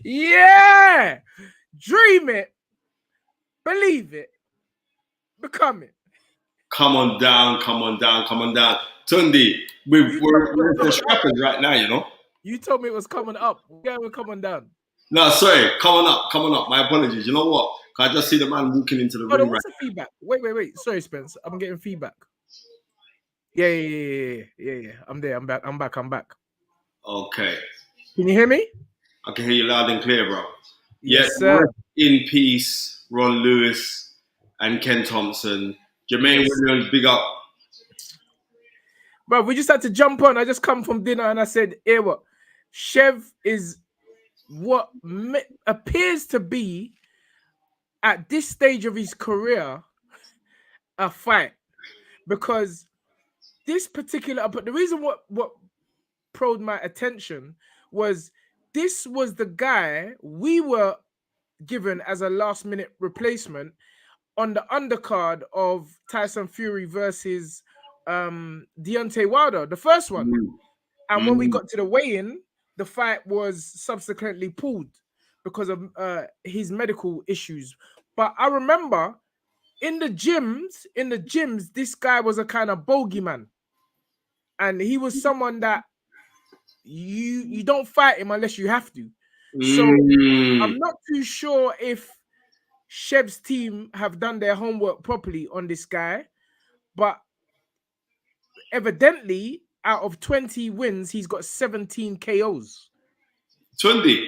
Yeah. Dream it. Believe it. Become it. Come on down. Tunde, we're the strappers right now, you know. You told me it was coming up. Yeah, we're coming down. No, sorry, coming up. My apologies. You know what? I just see the man walking into the Hold on, room what's the feedback? Wait. Sorry, Spence. I'm getting feedback. Yeah. I'm there. I'm back. Okay. Can you hear me? I can hear you loud and clear, bro. Yes, Yeah, sir. in peace, Ron Lewis and Ken Thompson. Jermaine Williams, big up. Bro, we just had to jump on. I just come from dinner and I said, hey, what? Chev is what appears to be, at this stage of his career, a fight. Because this particular, but the reason what probed my attention was this was the guy we were given as a last minute replacement on the undercard of Tyson Fury versus Deontay Wilder, the first one. And when we got to the weigh-in, the fight was subsequently pulled because of his medical issues. But I remember in the gyms, this guy was a kind of bogeyman. And he was someone that you don't fight him unless you have to. So I'm not too sure if Chev's team have done their homework properly on this guy, but evidently out of 20 wins, he's got 17 KOs. Tunde,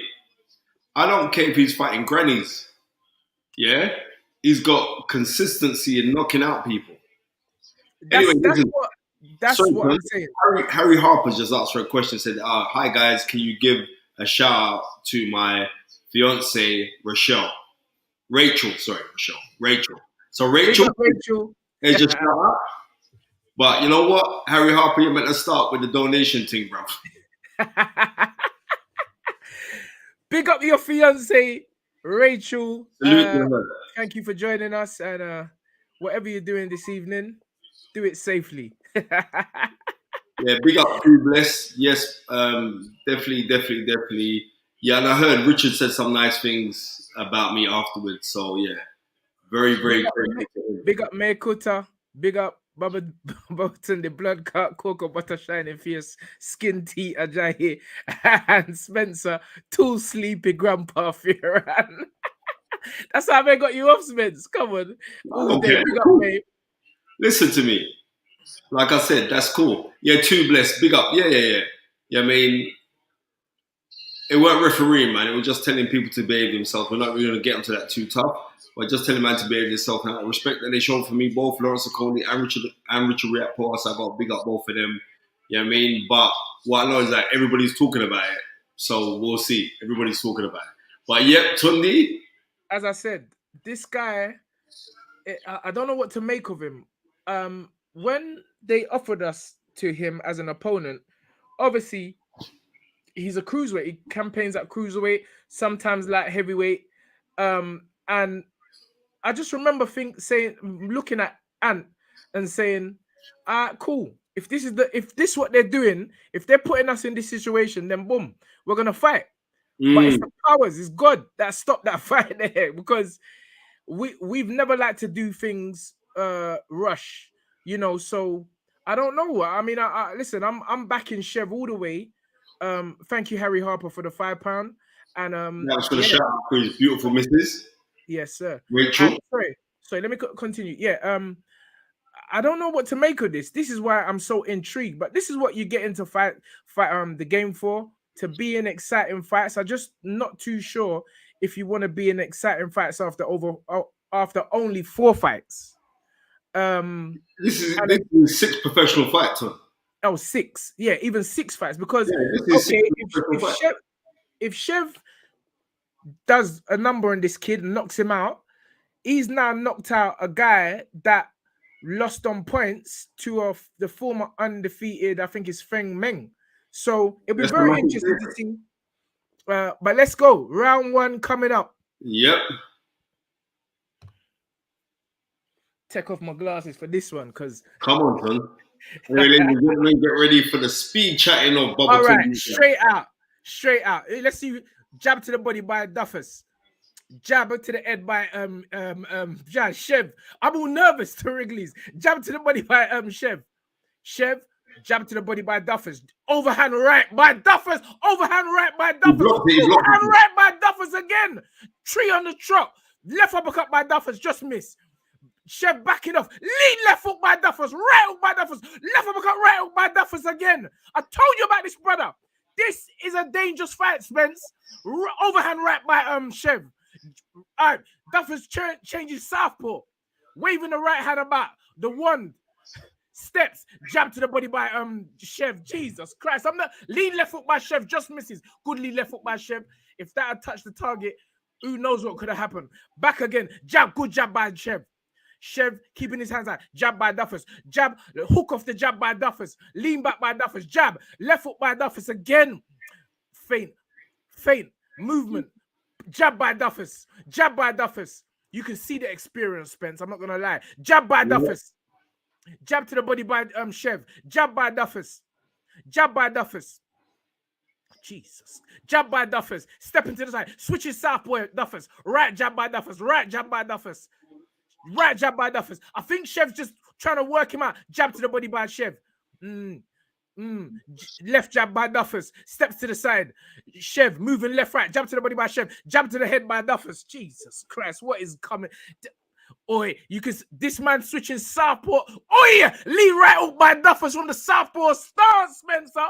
I don't care if he's fighting grannies. Yeah? He's got consistency in knocking out people. That's what I'm saying. Harry Harper just asked for a question, said, hi guys, can you give a shout out to my fiance Rachel. So Rachel is just shout out. But you know what, Harry Harper, you're meant to start with the donation thing, bro. Big up your fiance Rachel. Salute thank you for joining us, and whatever you're doing this evening, do it safely. Yeah, big up to Bless. Yes, definitely. Yeah, and I heard Richard said some nice things about me afterwards. So yeah, very great. Big up Mekuta. Big up Baba the blood cut, cocoa butter shining fierce, skin tea AJAYI, and Spencer, too sleepy grandpa FEARON. That's how I got you off, Spence. Come on. All day. Big up, mate. Listen to me. Like I said, that's cool. Yeah, too blessed. Big up. Yeah. I mean, it weren't refereeing, man. It was just telling people to behave themselves. We're not really going to get onto that too tough. But just telling man to behave themselves. And I respect that they showed for me, both Lawrence Okoli and Richard Riakporte. So I got to big up both of them. You know what I mean? But what I know is that everybody's talking about it. So we'll see. Everybody's talking about it. But yep, Tunde. As I said, this guy, I don't know what to make of him. When they offered us to him as an opponent, obviously he's a cruiserweight. He campaigns at cruiserweight, sometimes light heavyweight. And I just remember looking at Ant and saying, cool. If this what they're doing, if they're putting us in this situation, then boom, we're gonna fight. But it's the powers, it's God that stopped that fight there, because we've never liked to do things rush, you know. So I don't know. I mean, listen, I'm backing Chev all the way. Thank you, Harry Harper, for the £5. And that was for the shout out for his beautiful missus. Yes, sir. Rachel. Sorry, let me continue. Yeah, I don't know what to make of this. This is why I'm so intrigued. But this is what you get into fight the game for, to be in exciting fights. I'm just not too sure if you want to be in exciting fights after only 4 fights. This is 6 professional fights, huh? Oh, 6. Yeah, even 6 fights. Because if Chev does a number on this kid and knocks him out, he's now knocked out a guy that lost on points to the former undefeated, I think it's Feng Meng. So it'll be very interesting to see. But let's go. Round 1 coming up. Yep. Take off my glasses for this one, because come on, son. Really, get ready for the speed chatting of Bubba. All right, straight out. Let's see. Jab to the body by Duffus. Jab to the head by Chev. I'm all nervous to Wrigley's. Jab to the body by Chev. Chev. Jab to the body by Duffus. Overhand right by Duffus. Overhand right by Duffus. Overhand right by Duffus again. Tree on the trot. Left uppercut by Duffus. Just miss. Chev backing off. Lead left hook by Duffus. Right hook by Duffus. Left uppercut, right hook by Duffus again. I told you about this, brother. This is a dangerous fight, Spence. Overhand right by Chev. All right, Duffus changes southpaw. Waving the right hand about. The one steps. Jab to the body by Chev. Jesus Christ. I'm not lead left hook by Chev. Just misses. Good lead left hook by Chev. If that had touched the target, who knows what could have happened. Back again. Jab. Good jab by Chev. Chev keeping his hands out. Jab by Duffus. Jab. Hook off the jab by Duffus. Lean back by Duffus. Jab. Left hook by Duffus again. Feint. Movement. Jab by Duffus. Jab by Duffus. You can see the experience, Spence. I'm not going to lie. Jab by Duffus. Jab to the body by Chev. Jab by Duffus. Jab by Duffus. Jesus. Jab by Duffus. Step into the side. Switches southpaw Duffus. Right jab by Duffus. Right jab by Duffus. Right jab by Duffus. I think Chev's just trying to work him out. Jab to the body by Chev. Left jab by Duffus. Steps to the side. Chev moving left, right. Jab to the body by Chev. Jab to the head by Duffus. Jesus Christ, what is coming? Oi, you can. This man switching southpaw. Oi, lead right hook by Duffus from the southpaw stance, Spencer.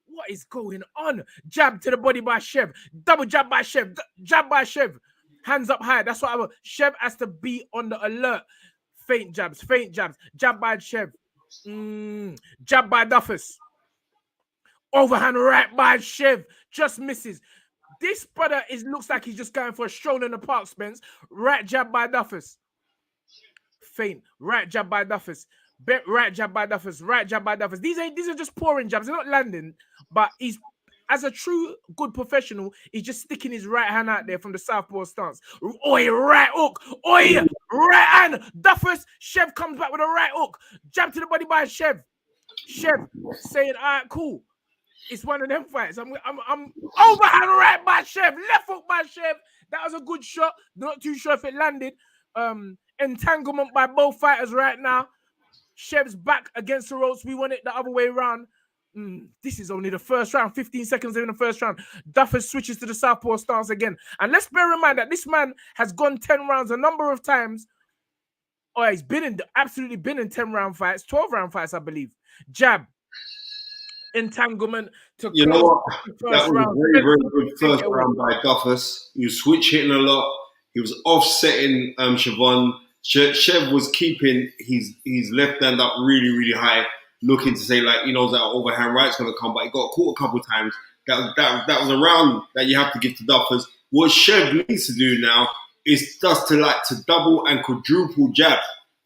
What is going on? Jab to the body by Chev. Double jab by Chev. Jab by Chev. Hands up high. That's what I want. Chev has to be on the alert. Feint jabs. Jab by Chev. Jab by Duffus. Overhand right by Chev. Just misses. This brother looks like he's just going for a stroll in the park, Spence. Right jab by Duffus. Feint. Right jab by Duffus. Right jab by Duffus. Right jab by Duffus. These are just pouring jabs. They're not landing. But he's, as a true good professional, he's just sticking his right hand out there from the southpaw stance. Oi, right hook. Oi, right hand. Duffus. Chev comes back with a right hook. Jab to the body by Chev. Chev saying, all right, cool. It's one of them fights. I'm overhand right by Chev. Left hook by Chev. That was a good shot. Not too sure if it landed. Entanglement by both fighters right now. Chev's back against the ropes. We want it the other way around. This is only the first round. 15 seconds in the first round. Duffus switches to the southpaw stance again. And let's bear in mind that this man has gone 10 rounds a number of times. Oh, he's absolutely been in 10-round fights, 12-round fights, I believe. Jab. Entanglement to you know what? That was round. A very, very good first round by Duffus. He was switch hitting a lot. He was offsetting Siobhan. Chev was keeping his left hand up really, really high, looking to say, like, he knows that overhand right's going to come, but he got caught a couple of times. That was a round that you have to give to Duffus. What Chev needs to do now is just to double and quadruple jab.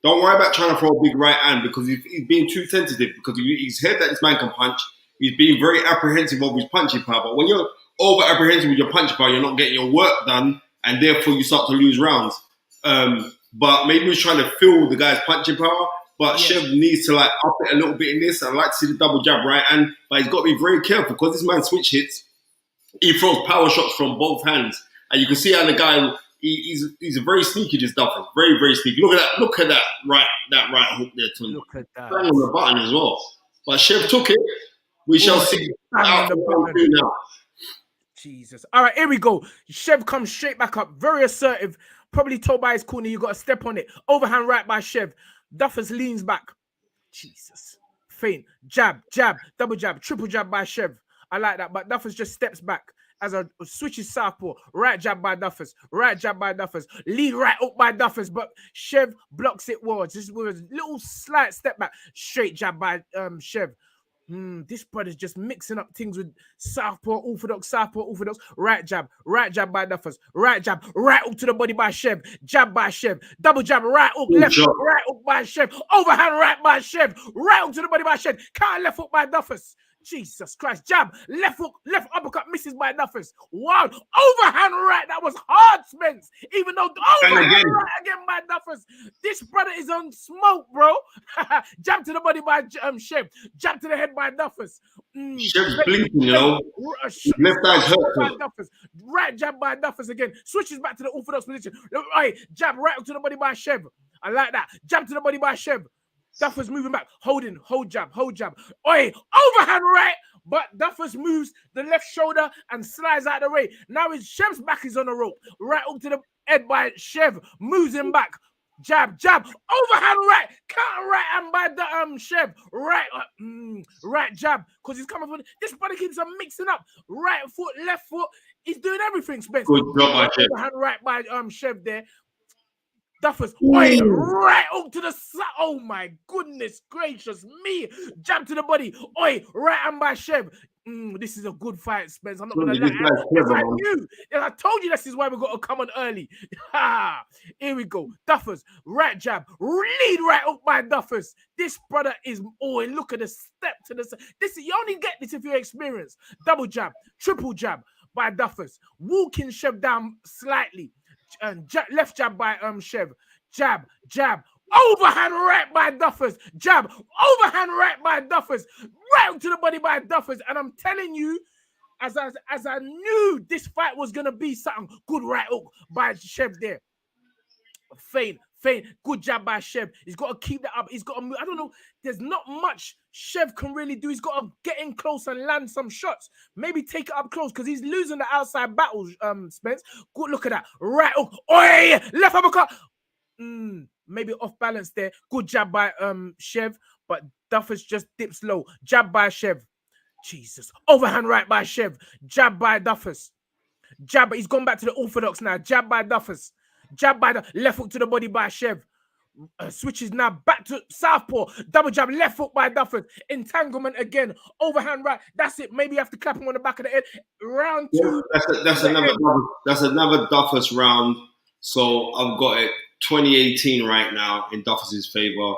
Don't worry about trying to throw a big right hand because he's being too sensitive, because he's heard that this man can punch. He's being very apprehensive of his punching power. But when you're over apprehensive with your punching power, you're not getting your work done, and therefore you start to lose rounds. But maybe he's trying to fill the guy's punching power. But Chev needs to up it a little bit in this. I'd like to see the double jab right hand, but he's got to be very careful because this man switch hits. He throws power shots from both hands, and you can see how the guy he's very sneaky. This Duffus, very, very sneaky. Look at that right hook there, Tunde. Look at that. Bang on the button as well. But Chev took it. We shall see. Now. Jesus. All right, here we go. Chev comes straight back up, very assertive. Probably told by his corner, you got to step on it. Overhand right by Chev. Duffus leans back. Jesus. Feint. Jab. Double jab. Triple jab by Chev. I like that. But Duffus just steps back as a switches southpaw. Right jab by Duffus. Right jab by Duffus. Lead right up by Duffus. But Chev blocks it well. Just with a little slight step back. Straight jab by Chev. This brother's just mixing up things with southpaw, orthodox, right jab by Duffus, right jab, right hook to the body by Chev, jab by Chev, double jab, right hook, left hook, right hook by Chev, overhand right by Chev, right hook to the body by Chev, counter left hook by Duffus, Jesus Christ. Jab, left hook, left uppercut, misses by Duffers. Wow. Overhand right. That was hard, Spence. Even though overhand right again by Duffers. This brother is on smoke, bro. Jab to the body by Chev. Jab to the head by Duffers. Chev's blinking, you know. Left eye's hurt. Duffers. Right jab by Duffers again. Switches back to the orthodox position. Right, jab right to the body by Chev. I like that. Jab to the body by Chev. Duffers moving back, holding, hold jab. Oi, overhand right, but Duffers moves the left shoulder and slides out the way. Now his Chev's back is on the rope. Right up to the head by Chev, moves him back. Jab, overhand right, counter right hand by the Chev. Right jab, because he's coming from this body keeps on mixing up. Right foot, left foot, he's doing everything, Spence. Good job by Chev. Overhand right by Chev there. Duffers, right up to the side. Oh my goodness gracious me. Jab to the body. Right hand by Chev. This is a good fight, Spence. I'm not going to lie. I told you this is why we got to come on early. Here we go. Duffers, right jab. Lead right up by Duffers. This brother is, look at the step to the side. You only get this if you're experienced. Double jab, triple jab by Duffers. Walking Chev down slightly. And left jab by Chev. Jab. Overhand right by Duffers. Jab. Overhand right by Duffers. Right to the body by Duffers. And I'm telling you, as I knew this fight was gonna be something, good right hook by Chev there. Feint. Good jab by Chev. He's got to keep that up. He's got to move. I don't know. There's not much Chev can really do. He's got to get in close and land some shots. Maybe take it up close because he's losing the outside battles, Spence. Good look at that. Right hook. Left uppercut. Maybe off balance there. Good jab by Chev, but Duffers just dips low. Jab by Chev. Jesus. Overhand right by Chev. Jab by Duffers. Jab. He's gone back to the orthodox now. Jab by Duffers. Jab by the left hook to the body by Chev. Switches now back to southpaw. Double jab, left hook by Duffers. Entanglement again. Overhand right. That's it. Maybe you have to clap him on the back of the head. Round two. That's another Duffers round. So I've got it 2018 right now in Duffers' favor.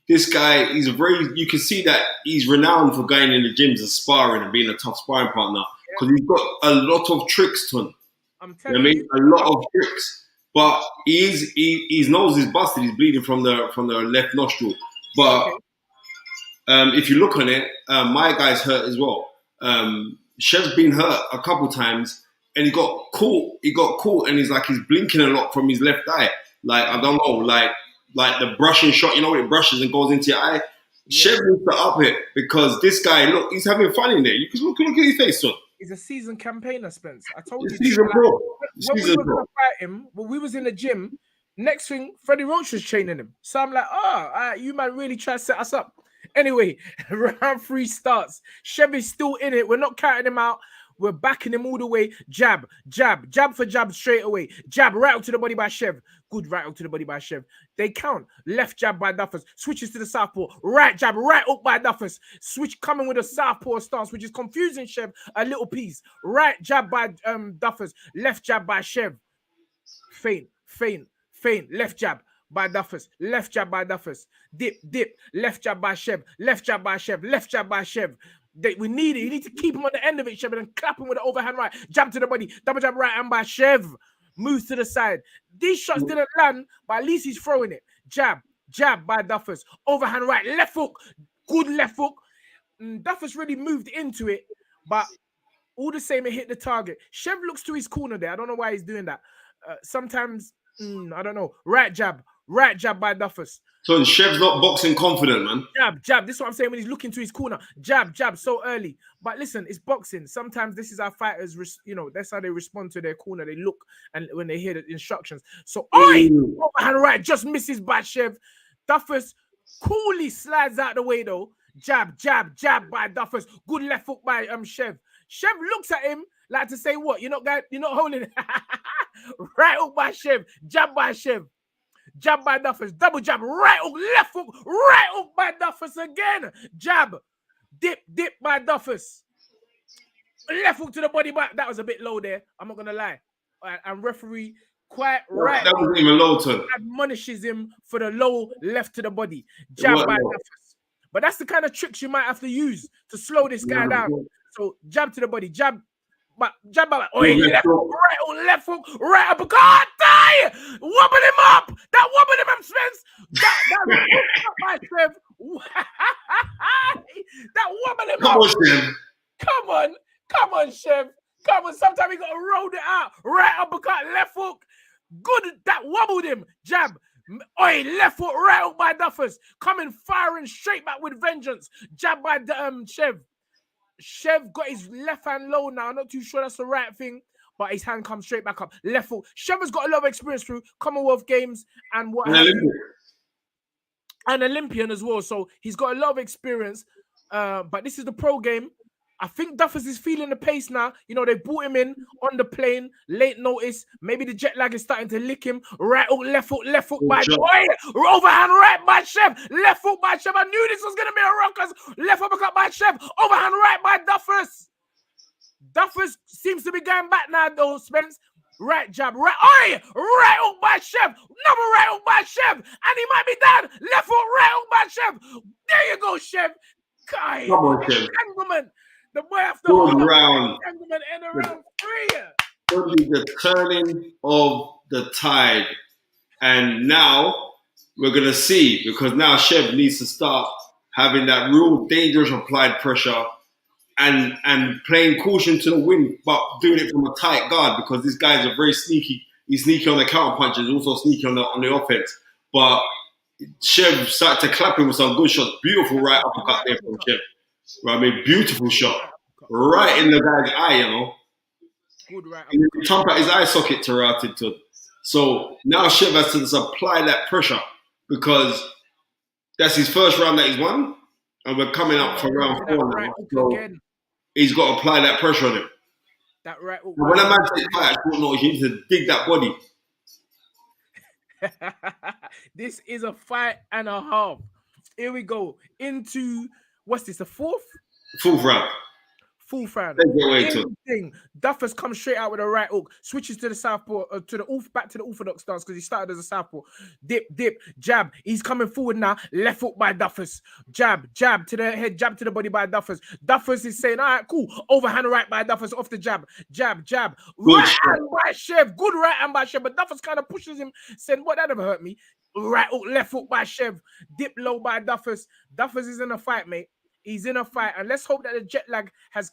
This guy, you can see that he's renowned for going in the gyms and sparring and being a tough sparring partner because he's got a lot of tricks, Tun. I'm telling you. A lot of tricks. But his nose is busted. He's bleeding from the left nostril. But if you look on it, my guy's hurt as well. Chev's been hurt a couple times, and he got caught. And he's blinking a lot from his left eye. Like I don't know, like the brushing shot. You know, it brushes and goes into your eye. Chev needs to up it because this guy, look, he's having fun in there. You can look at his face, son. He's a seasoned campaigner, Spence. I told you. When we were going to fight him, when we was in the gym, next thing, Freddie Roach was training him. So I'm like, you man really try to set us up. Anyway, round 3 starts. Chev is still in it. We're not counting him out. We're backing him all the way. Jab for jab straight away. Jab right up to the body by Chev. Good right up to the body by Chev. They count. Left jab by Duffers. Switches to the southpaw. Right jab right up by Duffers. Switch coming with a southpaw stance, which is confusing Chev a little piece. Right jab by Duffers. Left jab by Chev. Feint. Left jab by Duffers. Left jab by Duffers. Dip. Left jab by Chev. Left jab by Chev. We need it. You need to keep him on the end of it, Chev, and clap him with the overhand right. Jab to the body. Double jab right hand by Chev. Moves to the side. These shots didn't land, but at least he's throwing it. Jab by Duffers. Overhand right. Left hook. Good left hook. Duffers really moved into it, but all the same, it hit the target. Chev looks to his corner there. I don't know why he's doing that. Sometimes, I don't know. Right jab by Duffers. So Chev's not boxing confident, man. Jab. This is what I'm saying when he's looking to his corner. Jab so early. But listen, it's boxing. Sometimes this is how fighters, that's how they respond to their corner. They look and when they hear the instructions. So, overhand right just misses by Chev. Duffers coolly slides out the way though. Jab by Duffers. Good left hook by Chev. Chev looks at him like to say, what? You're not holding it. Right hook by Chev. Jab by Chev. Jab by Duffers. Double jab. Right hook. Left hook. Right hook by Duffers again. Jab. Dip by Duffers. Left hook to the body. That was a bit low there. I'm not going to lie. And referee quite right. That wasn't even low, Tun. Admonishes him for the low left to the body. Jab by Duffers. But that's the kind of tricks you might have to use to slow this guy down. So jab to the body, jab, but jab back. Oh, left hook, right uppercut. Die! Wobble him up. That wobbled him up, Spence. That hook by Trev. That wobbled him up. Come on, Chev. Come on. Sometimes you gotta roll it out. Right uppercut, left hook. Good. That wobbled him. Jab. Oi, left foot, right hook by Duffers. Coming, firing straight back with vengeance. Jab by Chev. Chev got his left hand low now. I'm not too sure that's the right thing, but his hand comes straight back up. Left foot. Chev has got a lot of experience through Commonwealth Games and what have you. An Olympian as well. So he's got a lot of experience. But this is the pro game. I think Duffers is feeling the pace now. You know, they brought him in on the plane, late notice. Maybe the jet lag is starting to lick him. Right hook, left hook by overhand right by Chev. Left hook by Chev. I knew this was going to be a rockers. Left uppercut by Chev. Overhand right by Duffers. Duffers seems to be going back now, though, Spence. Right jab, right hook by Chev. Another right hook by Chev. And he might be down. Left hook, right hook by Chev. There you go, Chev. Come on, Chev. Entanglement. The boy after good round. Entanglement and around 3. Only the turning of the tide. And now we're going to see, because now Chev needs to start having that real dangerous applied pressure and playing caution to the wind, but doing it from a tight guard, because these guys are very sneaky. He's sneaky on the counter punches, also sneaky on the offense. But Chev started to clap him with some good shots. Beautiful right uppercut there from Chev. Right, I mean, beautiful shot. Right in the guy's eye, you know. Good right and you jump at his eye socket to route it to. So now Chev has to supply that pressure, because that's his first round that he's won. And we're coming up for round 4 now. Right So he's got to apply that pressure on him. That right hook. When a man takes fight, you need to dig that body. This is a fight and a half. Here we go. Into, what's this, the fourth? Fourth round. Fourth round. Thing. Duffers comes straight out with a right hook, switches to the southpaw, back to the orthodox stance, because he started as a southpaw. Dip, jab. He's coming forward now. Left hook by Duffers. Jab to the head, jab to the body by Duffers. Duffers is saying, all right, cool. Overhand right by Duffers, off the jab. Right hand by Chev. Good right hand by Chev, but Duffers kind of pushes him, saying, what, that never hurt me. Right hook, left hook by Chev. Dip low by Duffers. Duffers is in a fight, mate. He's in a fight, and let's hope that the jet lag has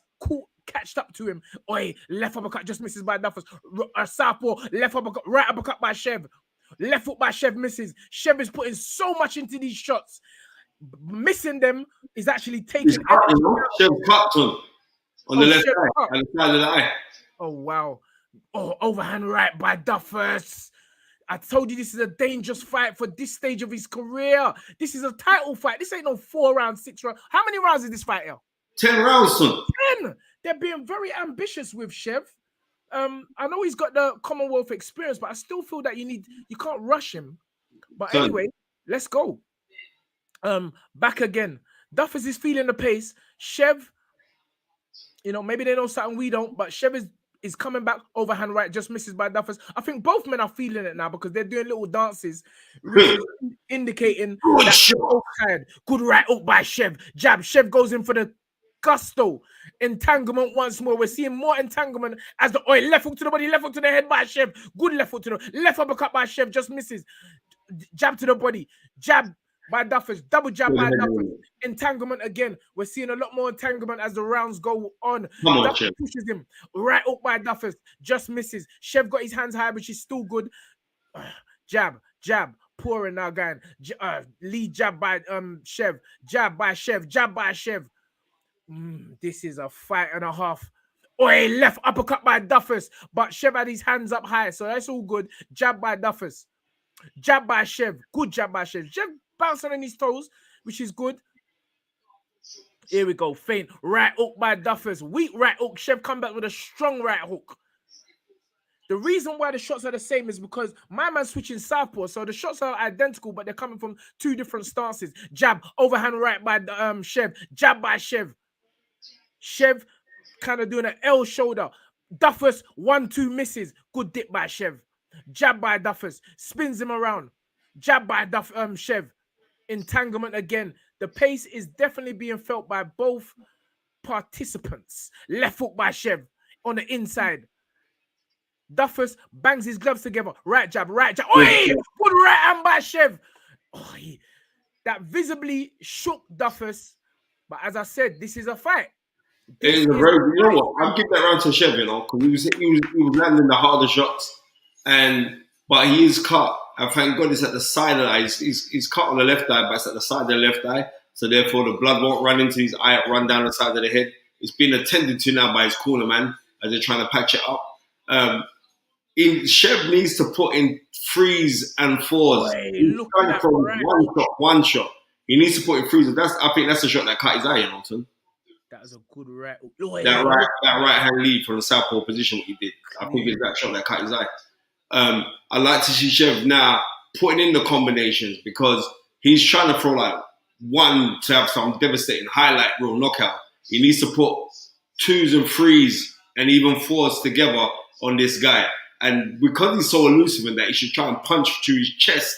catched up to him. Oi, left uppercut just misses by Duffers. Southpaw, left uppercut, right uppercut by Chev. Left foot by Chev misses. Chev is putting so much into these shots. Missing them is actually taking... Chev cut on the left eye, on the side of the eye. Oh, wow. Oh, overhand right by Duffers. I told you this is a dangerous fight for this stage of his career. This is a title fight. This ain't no 4 rounds, 6 rounds. How many rounds is this fight, El? 10 rounds, son. 10. They're being very ambitious with Chev. I know he's got the Commonwealth experience, but I still feel that you can't rush him. But anyway, let's go. Back again. Duffers is feeling the pace. Chev, you know, maybe they know something we don't, but Chev is coming back, overhand right, just misses by Duffers. I think both men are feeling it now, because they're doing little dances, really indicating that tired. Good right hook by Chev. Jab. Chev goes in for the gusto. Entanglement once more. We're seeing more entanglement as the left hook to the body, left hook to the head by Chev. Good left hook to the left uppercut by Chev, just misses. Jab to the body. Jab by Duffers, double jab by Duffers. Entanglement again. We're seeing a lot more entanglement as the rounds go on. Duffers pushes him. Right up by Duffers, just misses. Chev got his hands high, which is still good. Jab. Pouring now, going. Lead jab by Chev. Jab by Chev. This is a fight and a half. Left uppercut by Duffers, but Chev had his hands up high, so that's all good. Jab by Duffers. Jab by Chev. Good jab by Chev. Chev bouncing on his toes, which is good. Here we go. Feint. Right hook by Duffers. Weak right hook. Chev come back with a strong right hook. The reason why the shots are the same is because my man's switching southpaw, so the shots are identical, but they're coming from 2 different stances. Jab. Overhand right by Chev. Jab by Chev. Chev kind of doing an L shoulder. Duffers, 1-2 misses. Good dip by Chev. Jab by Duffers. Spins him around. Jab by Chev. Entanglement again. The pace is definitely being felt by both participants. Left hook by Chev on the inside. Duffus bangs his gloves together. Right jab, right jab. Oi! Good right hand by Chev. Oi! That visibly shook Duffus. But as I said, this is a fight. It is a very, you know what? I'll give that round to Chev, you know, because he was landing the harder shots, but he is cut. And thank God it's at the side of the eye. He's cut on the left eye, but it's at the side of the left eye. So therefore, the blood won't run into his eye, run down the side of the head. It's been attended to now by his corner man as they're trying to patch it up. Chev needs to put in 3s and 4s. He's trying from one shot. He needs to put in 3s. I think that's the shot that cut his eye, you know, Tom. That was a good right. That right hand lead from the southpaw position he did. I think it's that shot that cut his eye. I like to see Chev now putting in the combinations because he's trying to throw like one to have some devastating highlight real knockout. He needs to put 2s and 3s and even 4s together on this guy. And because he's so elusive in that, he should try and punch through his chest.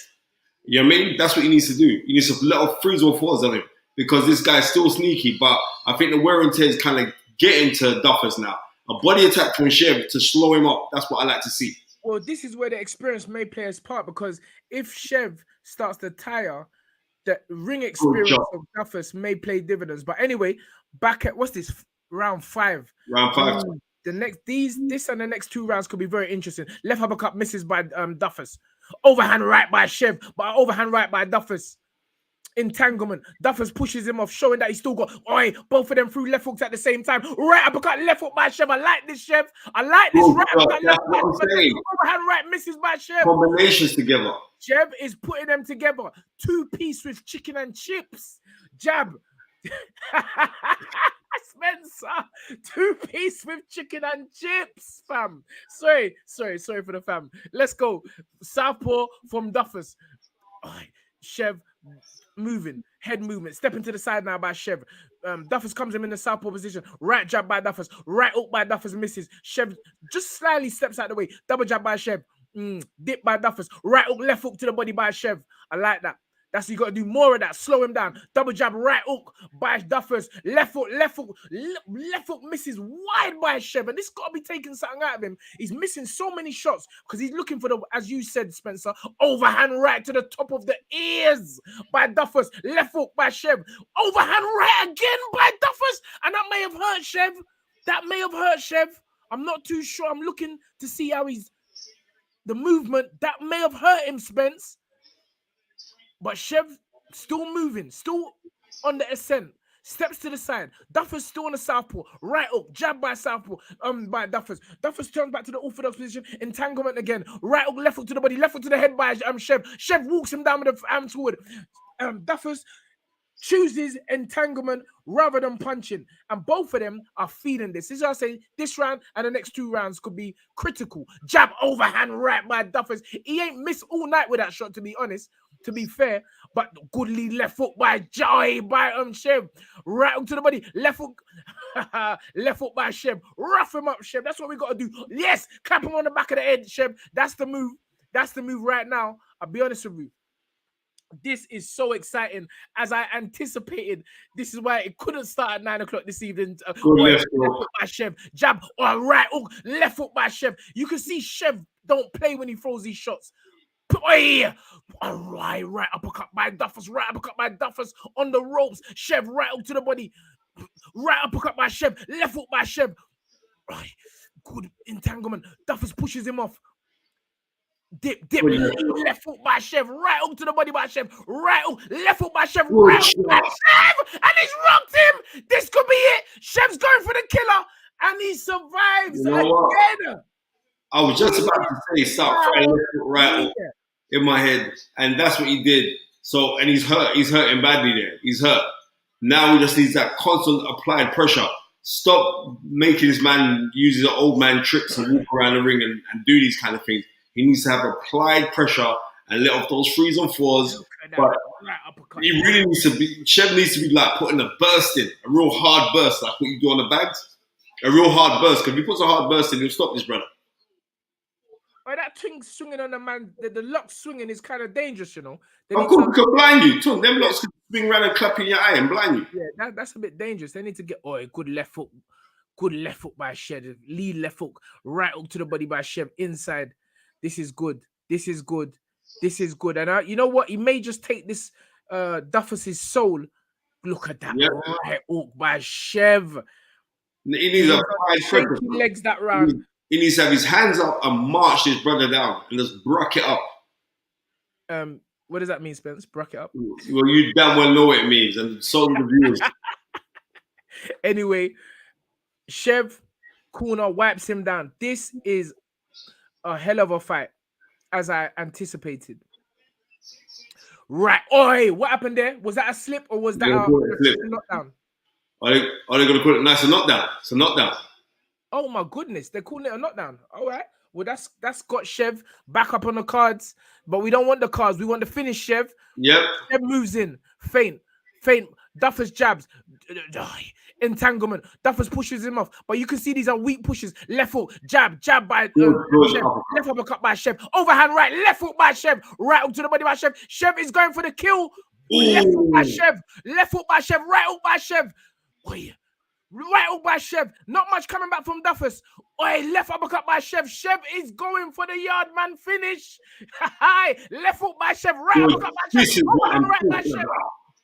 You know what I mean? That's what he needs to do. He needs to let off 3s or 4s on him because this guy's still sneaky. But I think the wear and tear is kind of getting to Duffus now. A body attack from Chev to slow him up. That's what I like to see. Well, this is where the experience may play its part because if Chev starts to tire, the ring experience of Duffus may play dividends. But anyway, back at what's this? Round 5. Round 5. This and the next 2 rounds could be very interesting. Left uppercut misses by Duffus. Overhand right by Chev, but overhand right by Duffus. Entanglement. Duffus pushes him off, showing that he's still got. Oi, both of them through left hooks at the same time. Right uppercut, left hook by Chev. I like this, Chev. I like this. Right uppercut, left hook. Overhand right misses by Chev. Combinations together. Chev is putting them together. 2-piece with chicken and chips. Jab. Spencer, 2-piece with chicken and chips, fam. Sorry for the fam. Let's go. Southpaw from Duffus. Chev moving, head movement, stepping to the side now by Chev. Duffus comes him in the southpaw position. Right jab by Duffus. Right hook by Duffus misses. Chev just slightly steps out the way. Double jab by Chev. Dip by Duffus. Right hook, left hook to the body by Chev. I like that. That's what you got to do more of that. Slow him down. Double jab, right hook by Duffus. Left hook misses wide by Chev. And this got to be taking something out of him. He's missing so many shots because he's looking for the, as you said, Spencer, overhand right to the top of the ears by Duffus. Left hook by Chev. Overhand right again by Duffus. And that may have hurt Chev. I'm not too sure. I'm looking to see how the movement. That may have hurt him, Spence. But Chev still moving, still on the ascent. Steps to the side. Duffus still on the southpaw. Right hook, jab by southpaw. By Duffus. Duffus turns back to the orthodox position. Entanglement again. Right hook, left hook to the body. Left hook to the head by Chev. Chev walks him down with the arms forward. Duffus chooses entanglement rather than punching. And both of them are feeling this. This is why I say this round and the next 2 rounds could be critical. Jab overhand right by Duffus. He ain't missed all night with that shot, to be honest. To be fair, but goodly left hook by AJAYI by Chev. Right hook to the body. Left hook. Left hook by Chev. Rough him up, Chev. That's what we got to do. Yes, clap him on the back of the head, Chev. That's the move. That's the move right now. I'll be honest with you. This is so exciting. As I anticipated, this is why it couldn't start at 9 o'clock this evening. Left hook by Chev. Jab or right hook. Left hook by Chev. You can see Chev don't play when he throws these shots. Right uppercut by Duffus. Right uppercut by Duffus on the ropes. Chev right hook to the body. Right uppercut by Chev. Left hook by Chev. Right. Good entanglement. Duffus pushes him off. Dip. Left hook by Chev. Right hook to the body by Chev. Right hook. Left hook by Chev. Right hook by Chev. And he's rocked him. This could be it. Chev's going for the killer. And he survives again. I was just about to say, start trying right hook in my head, and that's what he did. So, and he's hurt. He's hurting badly there. He's hurt. Now he just needs that constant applied pressure. Stop making this man use his old man tricks and walk around the ring and do these kind of things. He needs to have applied pressure and let off those 3s and 4s. But he really needs to be. Chev needs to be like putting a burst in, a real hard burst, like what you do on the bags. A real hard burst. Because if he puts a hard burst in, he'll stop this brother. That twing swinging on the man, the lock swinging is kind of dangerous, you know. Of course, it can blind you. Them locks can thing around and clap in your eye and blind you. Yeah, that's a bit dangerous. They need to get good left hook. Good left hook by Shev. Lead left hook. Right hook to the body by Shev. Inside. This is good. This is good. This is good. And you know what? He may just take this Duffus' soul. Look at that right hook by Shev. He needs a shaky legs that round. He needs to have his hands up and march his brother down and just brock it up. What does that mean, Spence? Brock it up? Well, you damn well know what it means, and so do the viewers. Anyway, Shev corner wipes him down. This is a hell of a fight, as I anticipated. Right. Oi, what happened there? Was that a slip or was that a knockdown? Are they going to call it nice? A knockdown. It's a knockdown. Oh my goodness, they're calling it a knockdown. All right. Well, that's got Shev back up on the cards, but we don't want the cards. We want the finish, Shev. Yep. Shev moves in, feint. Duffus jabs, entanglement. Duffus pushes him off, but you can see these are weak pushes. Left hook, jab by Shev. Left uppercut by Shev. Overhand right, left hook by Shev. Right hook to the body by Shev. Shev is going for the kill. Left hook by Shev. Left hook by Shev. Right hook by Shev. Right hook by Shev. Not much coming back from Duffus. Left uppercut by Shev. Shev is going for the yard man finish. Left hook by Shev. Right uppercut by Shev. Overhand right by Shev.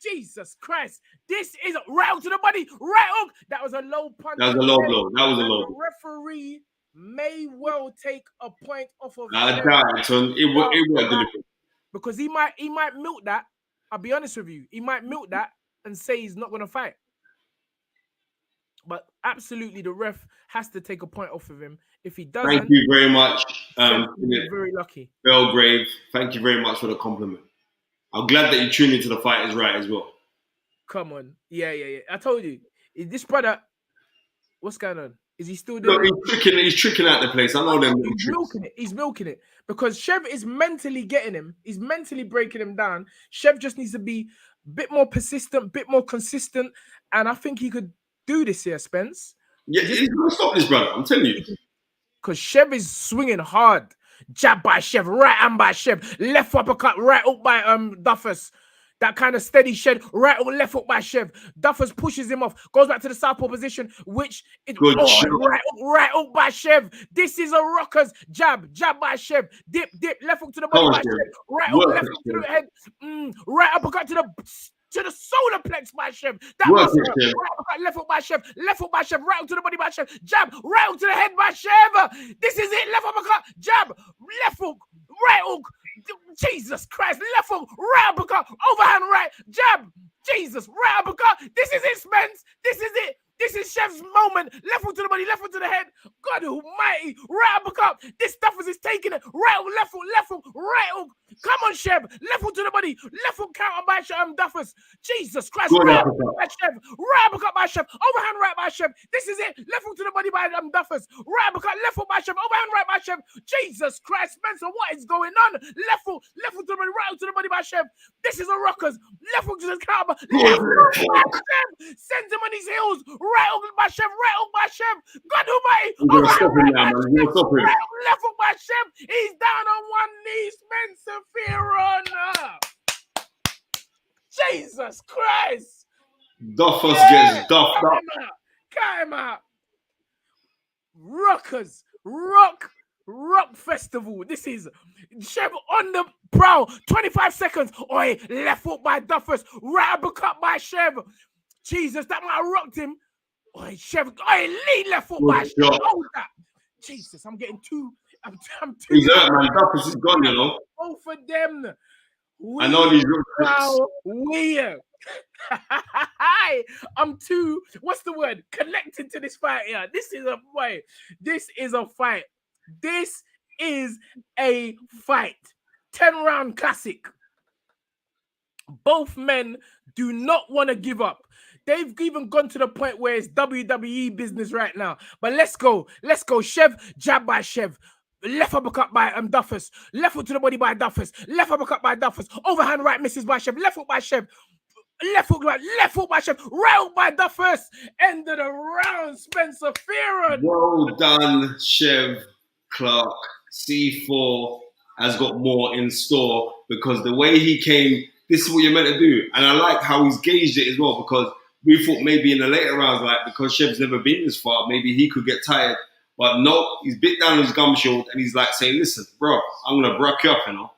Jesus Christ. This is right hook to the body. Right hook. That was a low punch. That was a low blow. That was a low blow. The referee may well take a point off of it because he might milk that. I'll be honest with you. He might milk that and say he's not going to fight. But absolutely, the ref has to take a point off of him. If he doesn't, thank you very much. Very lucky. Belgrave, thank you very much for the compliment. I'm glad that you tuned into the Fight Is Right as well. Come on. Yeah. I told you. Is this brother, what's going on? Is he still doing He's tricking out the place. I know them. He's milking it. Because Shev is mentally getting him. He's mentally breaking him down. Shev just needs to be a bit more persistent, a bit more consistent. And I think he could do this here, Spence. Yeah, he's going to stop this, brother. I'm telling you. Because Shev is swinging hard. Jab by Shev, right hand by Shev, left uppercut, right hook by Duffus. That kind of steady shed, right hook, left hook by Shev. Duffus pushes him off, goes back to the southpaw position, which is right hook by Shev. This is a rockers jab by Shev. Dip, left hook to the body by Shev. Right hook, left hook to the head. Right uppercut to the solar plex by Shev. That was right uppercut, left hook by Shev. Left hook by Shev. Right hook to the body by Shev. Jab, right hook to the head by Shev. This is it. Left uppercut, jab, left hook, right hook. Jesus Christ, left hook, right uppercut, overhand right, jab. Jesus, right uppercut. This is it, Spence. This is it. This is Chef's moment. Left hook to the body, left hook to the head. God almighty. Right uppercut. This Duffus is taking it. Right hook, left hook, right hook. Come on, Chef. Left hook to the body. Left hook counter by Duffus. Jesus Christ. Right uppercut by Chef. Right uppercut by Chef. Overhand right by Chef. This is it. Left hook to the body by Duffus. Right uppercut, left hook by Chef. Overhand right by Chef. Jesus Christ, Spencer, what is going on? Left hook to the body, right hook to the body by Chef. This is a rockers. Left hook to the counter. Left hook by Chef. Sends him on his heels. Right hook by Chef, right hook by Chef. God almighty. Right hook by Chef. He's down on one knee. Spencer FEARON. Jesus Christ. Duffus gets duffed up. Cut him out. Rockers. Rock festival. This is Chef on the prowl. 25 seconds. Left hook by Duffus. Right uppercut by Chef. Jesus, that might have rocked him. Chef. Lead left foot by Chef. Hold that. Jesus, I'm getting too. I'm too. He's hurt, man. Duffus is gone, you know. Both of them. I know these weird. I'm too. What's the word? Connected to this fight here. This is a fight. This is a fight. 10-round classic. Both men do not want to give up. They've even gone to the point where it's WWE business right now. But let's go. Chev, jab by Chev. Left uppercut by Duffus. Left foot to the body by Duffus. Left uppercut by Duffus. Overhand right misses by Chev. Left foot by Chev. Left hook by Chev. Right hook by Duffus. End of the round, Spencer FEARON. Well done, Chev Clark. C4 has got more in store because the way he came this is what you're meant to do. And I like how he's gauged it as well, because we thought maybe in the later rounds, like, because Shev's never been this far, maybe he could get tired. But no, he's bit down his gum shield and he's like saying, listen, bro, I'm going to break you up, you know.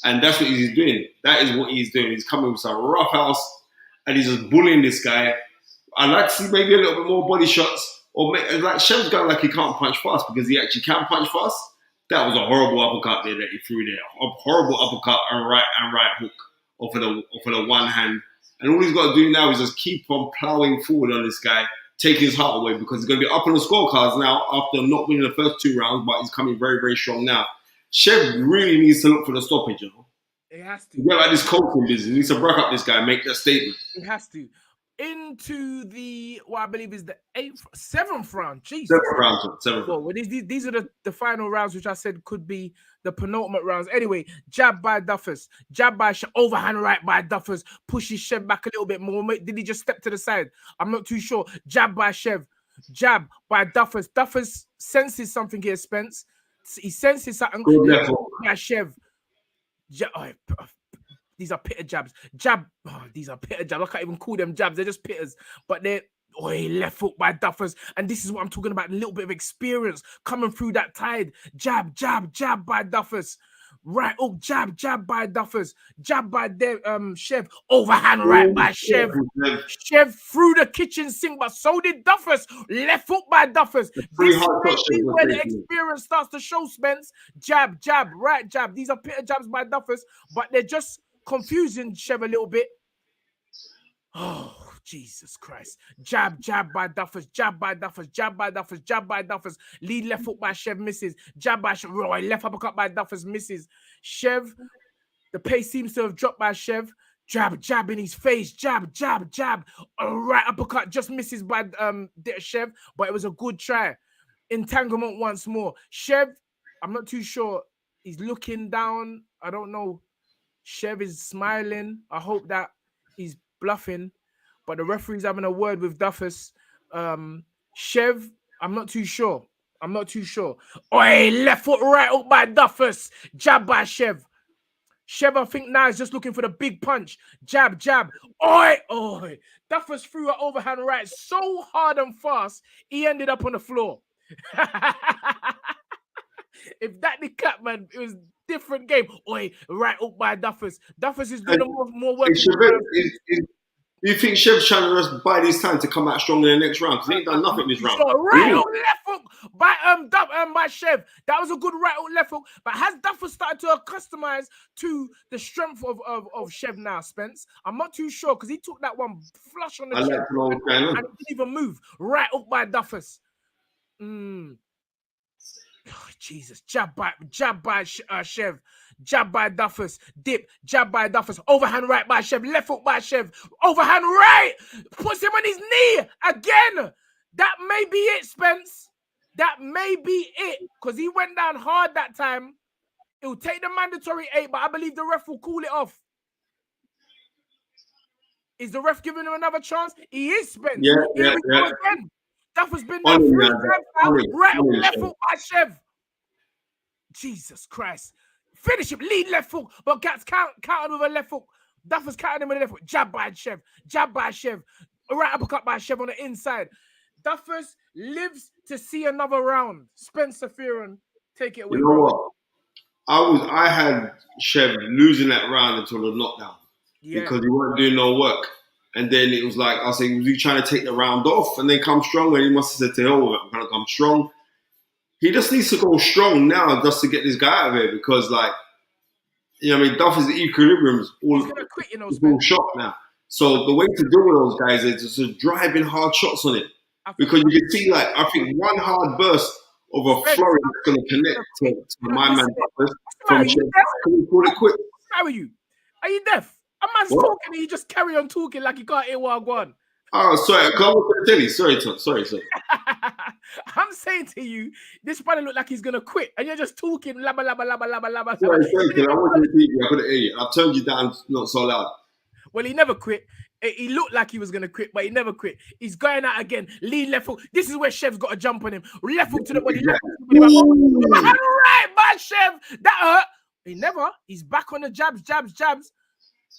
And that's what he's doing. That is what he's doing. He's coming with some rough house and he's just bullying this guy. I'd like to see maybe a little bit more body shots. Or like Shev's going like he can't punch fast because he actually can punch fast. That was a horrible uppercut there that he threw there. A horrible uppercut and right hook off of the one hand. And all he's got to do now is just keep on plowing forward on this guy, take his heart away, because he's going to be up on the scorecards now after not winning the first 2 rounds, but he's coming very, very strong now. Shev really needs to look for the stoppage, you know. It has to. Yeah, like this coaching business. He needs to break up this guy and make that statement. It has to. Into the, what I believe is the 7th round. Jesus. 7th round. Well, these are the final rounds, which I said could be the penultimate rounds. Anyway, jab by Duffus, jab by overhand right by Duffus, pushes Shev back a little bit more. Did he just step to the side? I'm not too sure. Jab by Shev, jab by Duffus. Duffus senses something here, Spence. He senses something. By Shev. These are pitter jabs. These are pitter jabs. I can't even call them jabs. They're just pitters. But they're left hook by Duffus. And this is what I'm talking about. A little bit of experience coming through that tide. Jab by Duffus. Right hook, jab by Duffus. Jab by Shev. Overhand right by Shev. Shev threw the kitchen sink, but so did Duffus. Left hook by Duffus. This is where the experience starts to show, Spence. Jab, right jab. These are pitter jabs by Duffus, but they're just confusing Shev a little bit. Oh, Jesus Christ. Jab by Duffus, jab by Duffus. Lead left hook by Shev, misses. Jab by Shev, left uppercut by Duffus, misses. Shev, the pace seems to have dropped by Shev. Jab in his face. Jab. Right uppercut just misses by Shev, but it was a good try. Entanglement once more. Shev, I'm not too sure. He's looking down. I don't know. Shev is smiling. I hope that he's bluffing, but the referee's having a word with Duffus. Shev, I'm not too sure. Left foot right hook by Duffus. Jab by Shev. Shev, I think now is just looking for the big punch. Jab. Duffus threw an overhand right so hard and fast, he ended up on the floor. If that the cut, man, it was different game. Right up by Duffus. Duffus is doing more work. Do you think Shev's trying to just buy this time to come out strong in the next round? Because he ain't done nothing this round. Right hook, left hook by Shev. That was a good right hook, left hook. But has Duffus started to customize to the strength of Shev now, Spence? I'm not too sure because he took that one flush on the chest and didn't even move. Right hook by Duffus. Oh, Jesus. Jab by Shev. Jab by Duffus. Dip. Jab by Duffus. Overhand right by Shev. Left hook by Shev. Overhand right. Puts him on his knee again. That may be it, Spence. That may be it. Because he went down hard that time. It will take the mandatory 8, but I believe the ref will call it off. Is the ref giving him another chance? He is, Spence. Yeah. Again. Duffus been there 3 times now. Right hook, left hook by Shev. Jesus Christ. Finish him. Lead left hook. But Gats countered with a left hook. Duffus countered him with a left hook. Jab by Shev. Right uppercut by Shev on the inside. Duffus lives to see another round. Spencer FEARON, take it away. You know what? I had Shev losing that round until the knockdown. Yeah. Because he wasn't doing no work. And then it was like, I was saying, was he trying to take the round off and then come strong? And he must have said to hell, I'm going to come strong. He just needs to go strong now just to get this guy out of here because, like, you know what I mean, Duffus' equilibrium is all shot now. So the way to deal with those guys is just driving hard shots on it. Because you can see, like, I think one hard burst of a flurry that's going to connect to my man Duffus. Can we call it quit? How are you? Are you deaf? A man's talking and you just carry on talking like you can't hear what I'm going. Oh, sorry. Come on, tell you. Sorry, Tom. Sorry. I'm saying to you, this brother look like he's gonna quit, and you're just talking labba. Sorry. I wasn't TV. I couldn't hear you. I turned you down, not so loud. Well, he never quit. He looked like he was gonna quit, but he never quit. He's going out again. Lead left hook. This is where Shev's got to jump on him. Left hook to the body. Left hook to the body. Right by Shev. That hurt. He never. He's back on the jabs.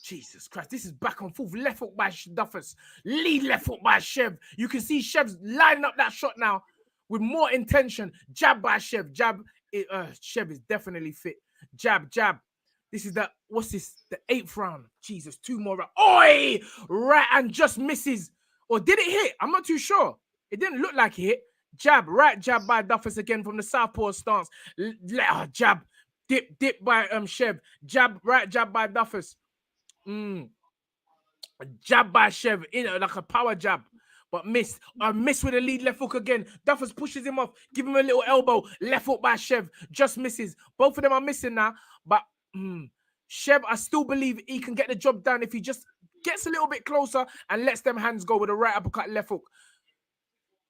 Jesus Christ, this is back and forth. Left hook by Duffus. Lead left hook by Chev. You can see Chev's lining up that shot now with more intention. Jab by Chev. Jab. Chev is definitely fit. Jab, jab. This is the, what's this? The 8th round. Jesus, 2 more rounds. Oi! Right and just misses. Or did it hit? I'm not too sure. It didn't look like it hit. Jab, right jab by Duffus again from the southpaw stance. Jab. Dip by Chev. Jab, right jab by Duffus. Jab by Chev, like a power jab, but missed. Missed with a lead left hook again. Duffus pushes him off, give him a little elbow. Left hook by Chev, just misses. Both of them are missing now, but Chev, I still believe he can get the job done if he just gets a little bit closer and lets them hands go with a right uppercut, left hook.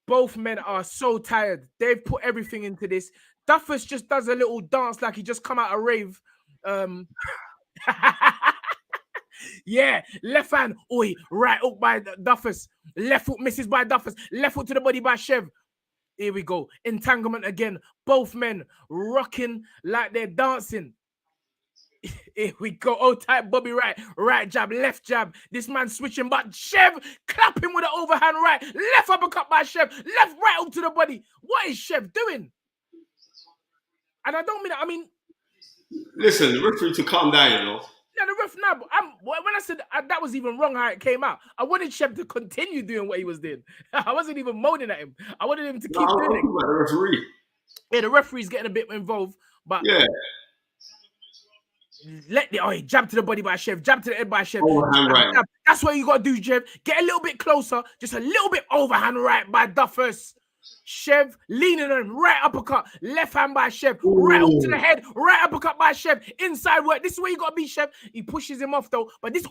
Both men are so tired. They've put everything into this. Duffus just does a little dance like he just come out a rave. Yeah, left hand, oi, right hook by Duffus. Left hook misses by Duffus. Left hook to the body by Chev. Here we go. Entanglement again. Both men rocking like they're dancing. Here we go. Oh, tight Bobby right. Right jab, left jab. This man switching, but Chev clapping with an overhand right. Left uppercut by Chev. Left right hook to the body. What is Chev doing? And I don't mean that. I mean, listen, the referee to calm down, you know. Yeah, the ref now. When I said that was even wrong how it came out, I wanted Chev to continue doing what he was doing. I wasn't even moaning at him. I wanted him to keep doing it. The referee. Yeah, the referee's getting a bit involved, but yeah. Jab to the body by Chev, jab to the head by Chev. Overhand right. Jab. That's what you got to do, Chev. Get a little bit closer, just a little bit overhand right by Duffus. Chev leaning on right uppercut, left hand by Chev, right up to the head, right uppercut by Chev, inside work. This is where you got to be, Chev. He pushes him off though, but this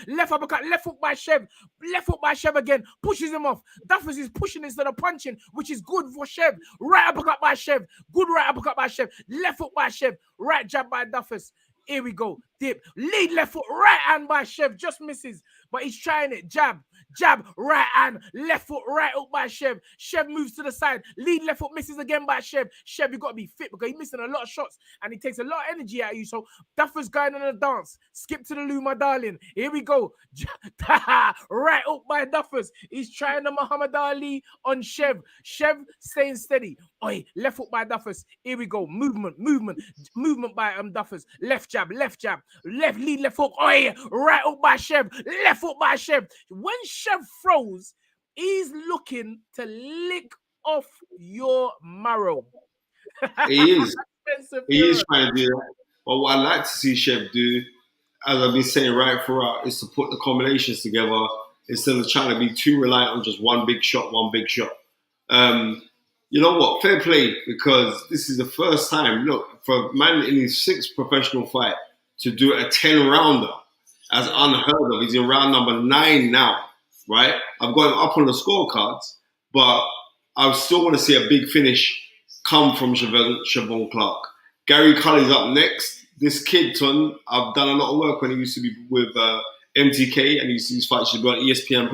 left uppercut, left hook by Chev, left hook by Chev again, pushes him off. Duffus is pushing instead of punching, which is good for Chev. Right uppercut by Chev, good right uppercut by Chev, left hook by Chev, right jab by Duffus. Here we go. Dip. Lead left foot, right hand by Chev. Just misses. But he's trying it. Jab. Jab. Right hand. Left foot, right hook by Chev. Chev moves to the side. Lead left foot misses again by Chev. Chev, you got to be fit because he's missing a lot of shots and he takes a lot of energy out of you. So Duffus going on a dance. Skip to the loo, my darling. Here we go. Right hook by Duffus. He's trying the Muhammad Ali on Chev. Chev staying steady. Left hook by Duffus. Here we go. Movement by Duffus. Left jab, left lead, left hook. Right hook by Chev. Left hook by Chev. When Chev throws, he's looking to lick off your marrow. He is. He is trying to do that. But what I like to see Chev do, as I've been saying right throughout, is to put the combinations together instead of trying to be too reliant on just one big shot. You know what? Fair play, because this is the first time, look, for a man in his 6th professional fight to do a 10-rounder as unheard of. He's in round number 9 now, right? I've got him up on the scorecards, but I still want to see a big finish come from Siobhan Clark. Gary Cully's up next. This kid, Ton, I've done a lot of work when he used to be with MTK and his fights should be on ESPN+.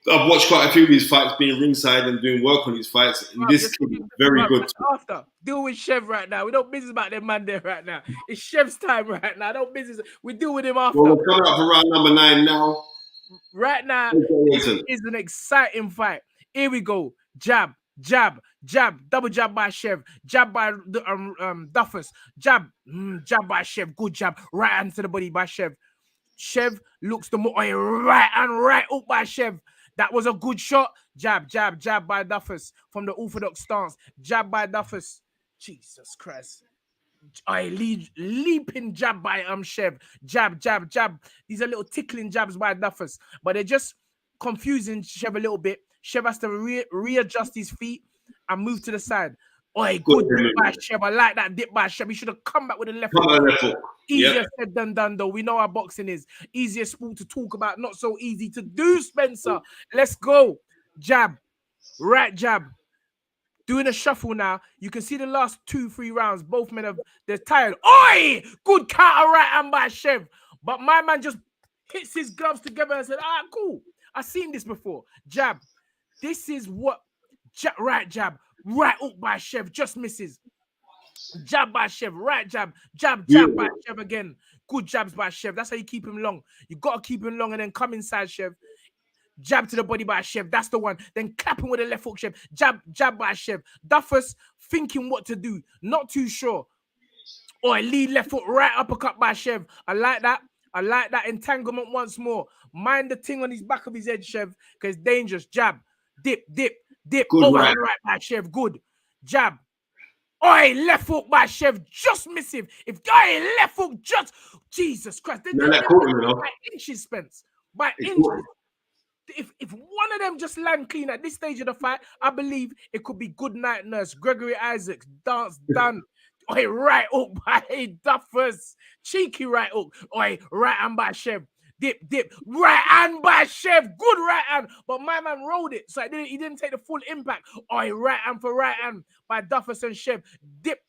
I've watched quite a few of his fights, being ringside and doing work on his fights. And this kid is very good. After deal with Chev right now. We don't business about them man there right now. It's Chev's time right now. Don't business. We deal with him after. Well, we're coming up for round number 9 now. Right now, it is an exciting fight. Here we go. Jab, double jab by Chev, jab by Duffus, jab by Chev, good jab, right hand to the body by Chev. Chev looks the more right and right hook by Chev. That was a good shot. Jab by Duffus from the orthodox stance. Jab by Duffus. Jesus Christ. Leaping jab by Chev. Jab. These are little tickling jabs by Duffus, but they're just confusing Chev a little bit. Chev has to readjust his feet and move to the side. Good dip by Chev. I like that dip by Chev. He should have come back with a left hook. Easier said than done, though. We know how boxing is. Easier sport to talk about, not so easy to do, Spencer. Let's go. Jab. Right jab. Doing a shuffle now. You can see the last 2-3 rounds. Both men they're tired. Good counter right hand by Chev. But my man just hits his gloves together and said, cool. I've seen this before. Jab. This is what... Right jab. Right hook by Chev. Just misses. Jab by Chev, right jab, jab by Beautiful. Chev again. Good jabs by Chev. That's how you keep him long. You gotta keep him long and then come inside Chev. Jab to the body by Chev. That's the one. Then clapping with the left hook Chev. Jab by Chev. Duffus thinking what to do. Not too sure. Or lead left foot, right uppercut by Chev. I like that. I like that entanglement once more. Mind the thing on his back of his head, Chev, because it's dangerous. Jab, dip. Good Overhand right by Chev. Good. Jab. Oi, left hook by Chev. Just miss him. If left hook just... Jesus Christ. That caught him, you know. By inches, Spence. By It inches. caught him. If one of them just land clean at this stage of the fight, I believe it could be good night nurse. Gregory Isaacs, dance done. Oi, right hook by Duffers. Cheeky right hook. Oi, right hand by Chev. Dip. Right hand by Chev. Good right hand. But my man rolled it. So he didn't take the full impact. Oi, right hand for right hand by Duffers and Chev. Dip,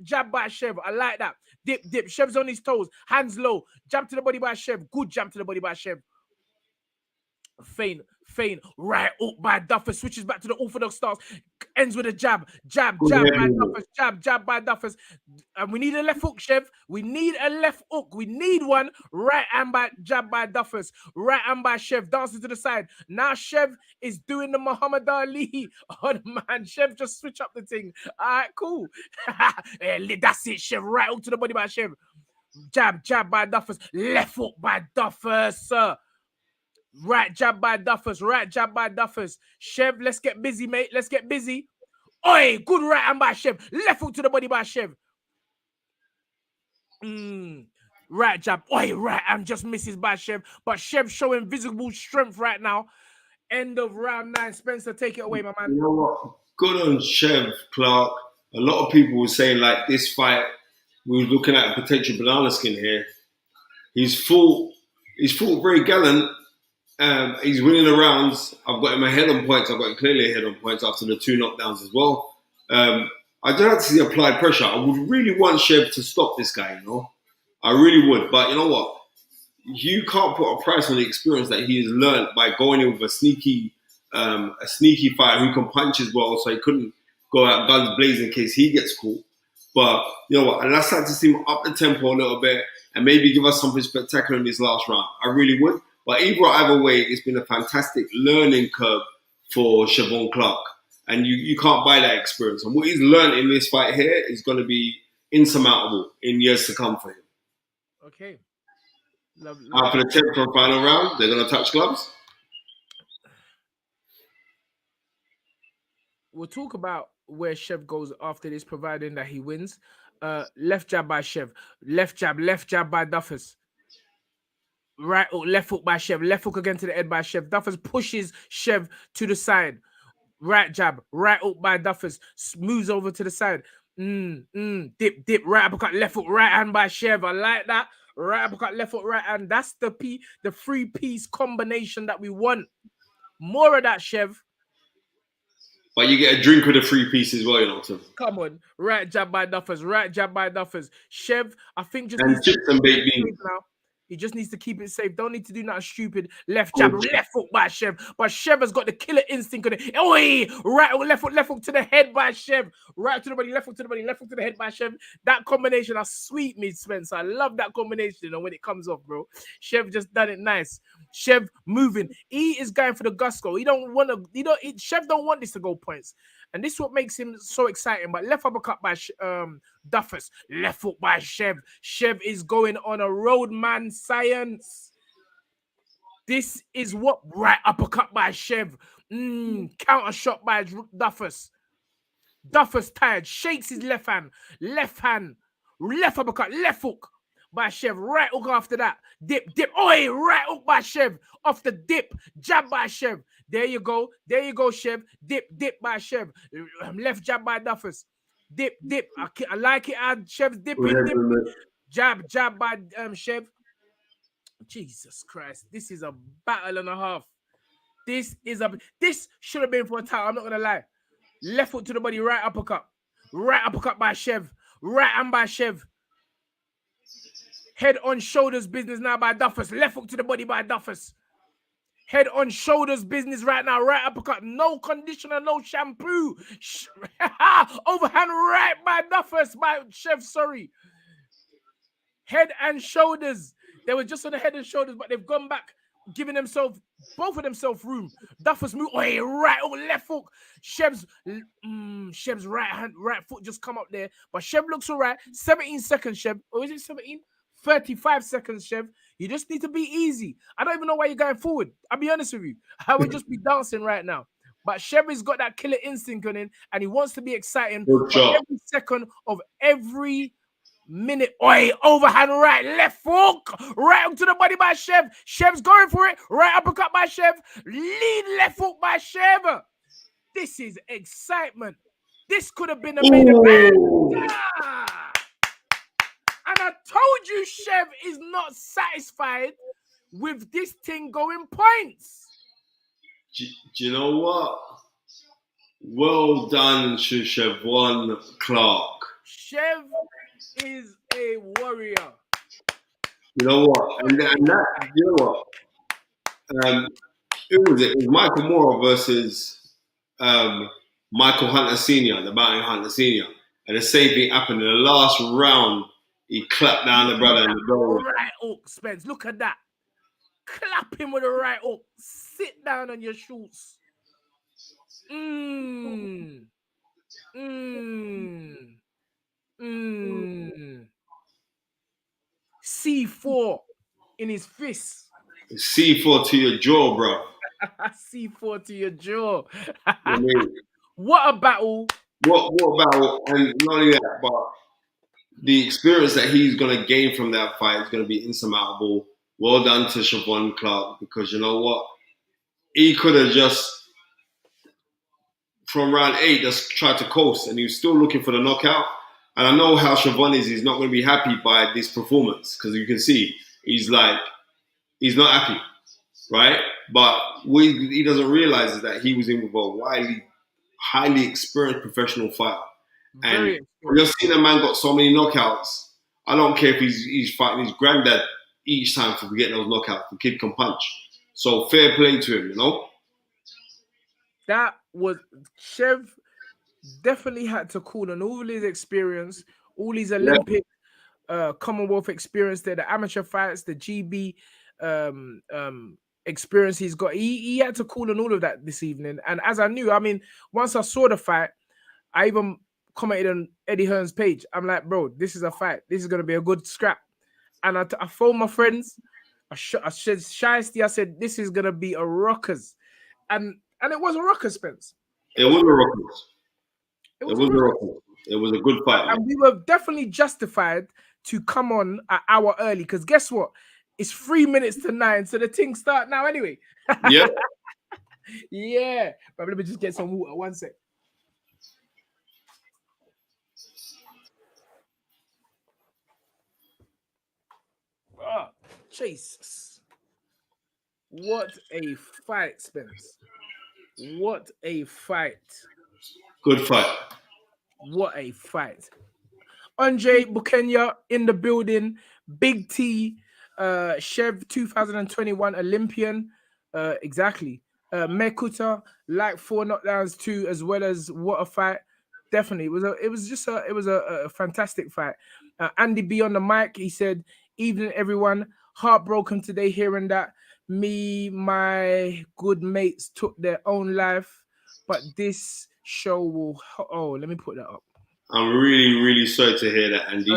jab by Chev. I like that. Dip. Chev's on his toes. Hands low. Jab to the body by Chev. Good jab to the body by Chev. Feign, right up by Duffers, switches back to the orthodox stance, ends with a jab by Duffers, jab by Duffers. And we need a left hook, Chev. We need a left hook. We need one. Right hand by jab by Duffers, right hand by Chev, dancing to the side. Now Chev is doing the Muhammad Ali. Oh man, Chev just switch up the thing. All right, cool. That's it, Chev. Right hook to the body by Chev. Jab by Duffers, left hook by Duffers, sir. Right jab by Duffers. Chev, let's get busy, mate. Let's get busy. Oi, good right hand by Chev. Left hook to the body by Chev. Right jab. Oi, right hand just misses by Chev. But Chev showing visible strength right now. End of round 9. Spencer, take it away, my man. You know what? Good on Chev Clark. A lot of people were saying like this fight, we were looking at a potential banana skin here. He's fought very gallant. He's winning the rounds. I've got him ahead on points. I've got him clearly ahead on points after the 2 knockdowns as well. I don't have to see applied pressure. I would really want Chev to stop this guy, you know. I really would. But you know what? You can't put a price on the experience that he has learned by going in with a sneaky fighter who can punch as well, so he couldn't go out guns blazing in case he gets caught. But you know what? And I'd like to see him up the tempo a little bit and maybe give us something spectacular in this last round. I really would. But either way, it's been a fantastic learning curve for Siobhan Clark. And you can't buy that experience. And what he's learned in this fight here is going to be insurmountable in years to come for him. Okay. Love. For the 10th and final round, they're going to touch gloves. We'll talk about where Chev goes after this, providing that he wins. Left jab by Chev. Left jab by Duffers. Right hook, left hook by Chev. Left hook again to the head by Chev. Duffers pushes Chev to the side. Right jab. Right hook by Duffers. Moves over to the side. Dip. Right uppercut. Left hook. Right hand by Chev. I like that. Right uppercut. Left hook. Right hand. That's the 3-piece combination that we want. More of that, Chev. But you get a drink with a 3-piece as well, you know. So. Come on. Right jab by Duffers. Chev, I think just and chips and baked beans. now. He just needs to keep it safe. Don't need to do nothing stupid. Left jab, left hook by Chev. But Chev has got the killer instinct on it. Oi! Right hook, left hook to the head by Chev. Right to the body, left hook to the body, left hook to the head by Chev. That combination is sweet, me, Spencer. I love that combination, you know, when it comes off, bro. Chev just done it nice. Chev moving. He is going for the gusto. Chev don't want this to go points. And this is what makes him so exciting. But left uppercut by Duffers. Left hook by Chev. Chev is going on a roadman science. This is what right uppercut by Chev. Counter shot by Duffers. Duffers tired. Shakes his left hand. Left uppercut. Left hook by Chev. Right hook after that. Dip. Oi! Right hook by Chev. Off the dip. Jab by Chev. There you go, Chev. Dip by Chev. Left jab by Duffers. Dip. I like it. Chev's dipping. Jab by Chev. Jesus Christ. This is a battle and a half. This should have been for a title. I'm not going to lie. Left foot to the body, right uppercut. Right uppercut by Chev. Right hand by Chev. Head on shoulders business now by Duffers. Left hook to the body by Duffers. Head on shoulders business right now. Right uppercut. No conditioner, no shampoo. Overhand right by Duffers, by Chef, sorry. Head and shoulders. They were just on the head and shoulders, but they've gone back, giving themselves, both of themselves room. Duffers move, right, left hook. Shev's right foot just come up there, but Shev looks all right. 17 seconds, Shev. Or is it 17? 35 seconds, Shev. You just need to be easy. I don't even know why you're going forward. I'll be honest with you. I would just be dancing right now. But Shev has got that killer instinct on him, and he wants to be exciting Good for job. every second of every minute. Overhand right, left hook, right up to the body by Shev. Shev's going for it. Right uppercut by Shev. Lead left hook by Shev. This is excitement. This could have been a main event. And I told you Shev is not satisfied with this thing going points. Do you know what? Well done to Siobhan Clark. Shev is a warrior. You know what? And that, you know what? Who was it? It was Michael Moore versus Michael Hunter Sr., the Bounty Hunter Sr. And the same thing happened in the last round. He clapped down the brother in the doorway. Right hook, Spence. Look at that. Clap him with a right hook. Sit down on your shorts. C4 in his fist. C4 to your jaw, bro. C4 to your jaw. You know what I mean? What a battle. What about, and not only that, but the experience that he's going to gain from that fight is going to be insurmountable. Well done to Siobhan Clark, because you know what? He could have just, from round 8, just tried to coast, and he was still looking for the knockout. And I know how Siobhan is. He's not going to be happy by this performance, because you can see he's not happy, right? But he doesn't realize is that he was in with a highly experienced professional fighter. And you're seeing a man got so many knockouts. I don't care if he's fighting his granddad each time for getting those knockouts. The kid can punch. So fair play to him, you know? That was Shev definitely had to call on all his experience, all his Olympic, Commonwealth experience there, the amateur fights, the GB experience he's got. He had to call on all of that this evening. And as I knew, I mean, once I saw the fight, I even commented on Eddie Hearn's page. I'm like, bro, this is a fight. This is going to be a good scrap. And I phoned my friends. I said, Shiesty, I said, this is going to be a rockers. And it was a rocker, Spence. It was a rockers. It was a rockers. It was a good fight. And we were definitely justified to come on an hour early, because guess what? It's 3 minutes to 9, so the thing start now anyway. Yeah. Yeah. But let me just get some water. 1 sec. Oh, Jesus. What a fight, Spence. What a fight. Good fight. What a fight. Andre Bukenya in the building. Big T, Chev 2021 Olympian. Exactly. Mekuta, like 4 knockdowns too, as well as what a fight. Definitely. It was a fantastic fight. Andy B on the mic, he said, evening everyone. Heartbroken today hearing that my good mates took their own life, but this show will let me put that up. I'm really, really sorry to hear that, Andy.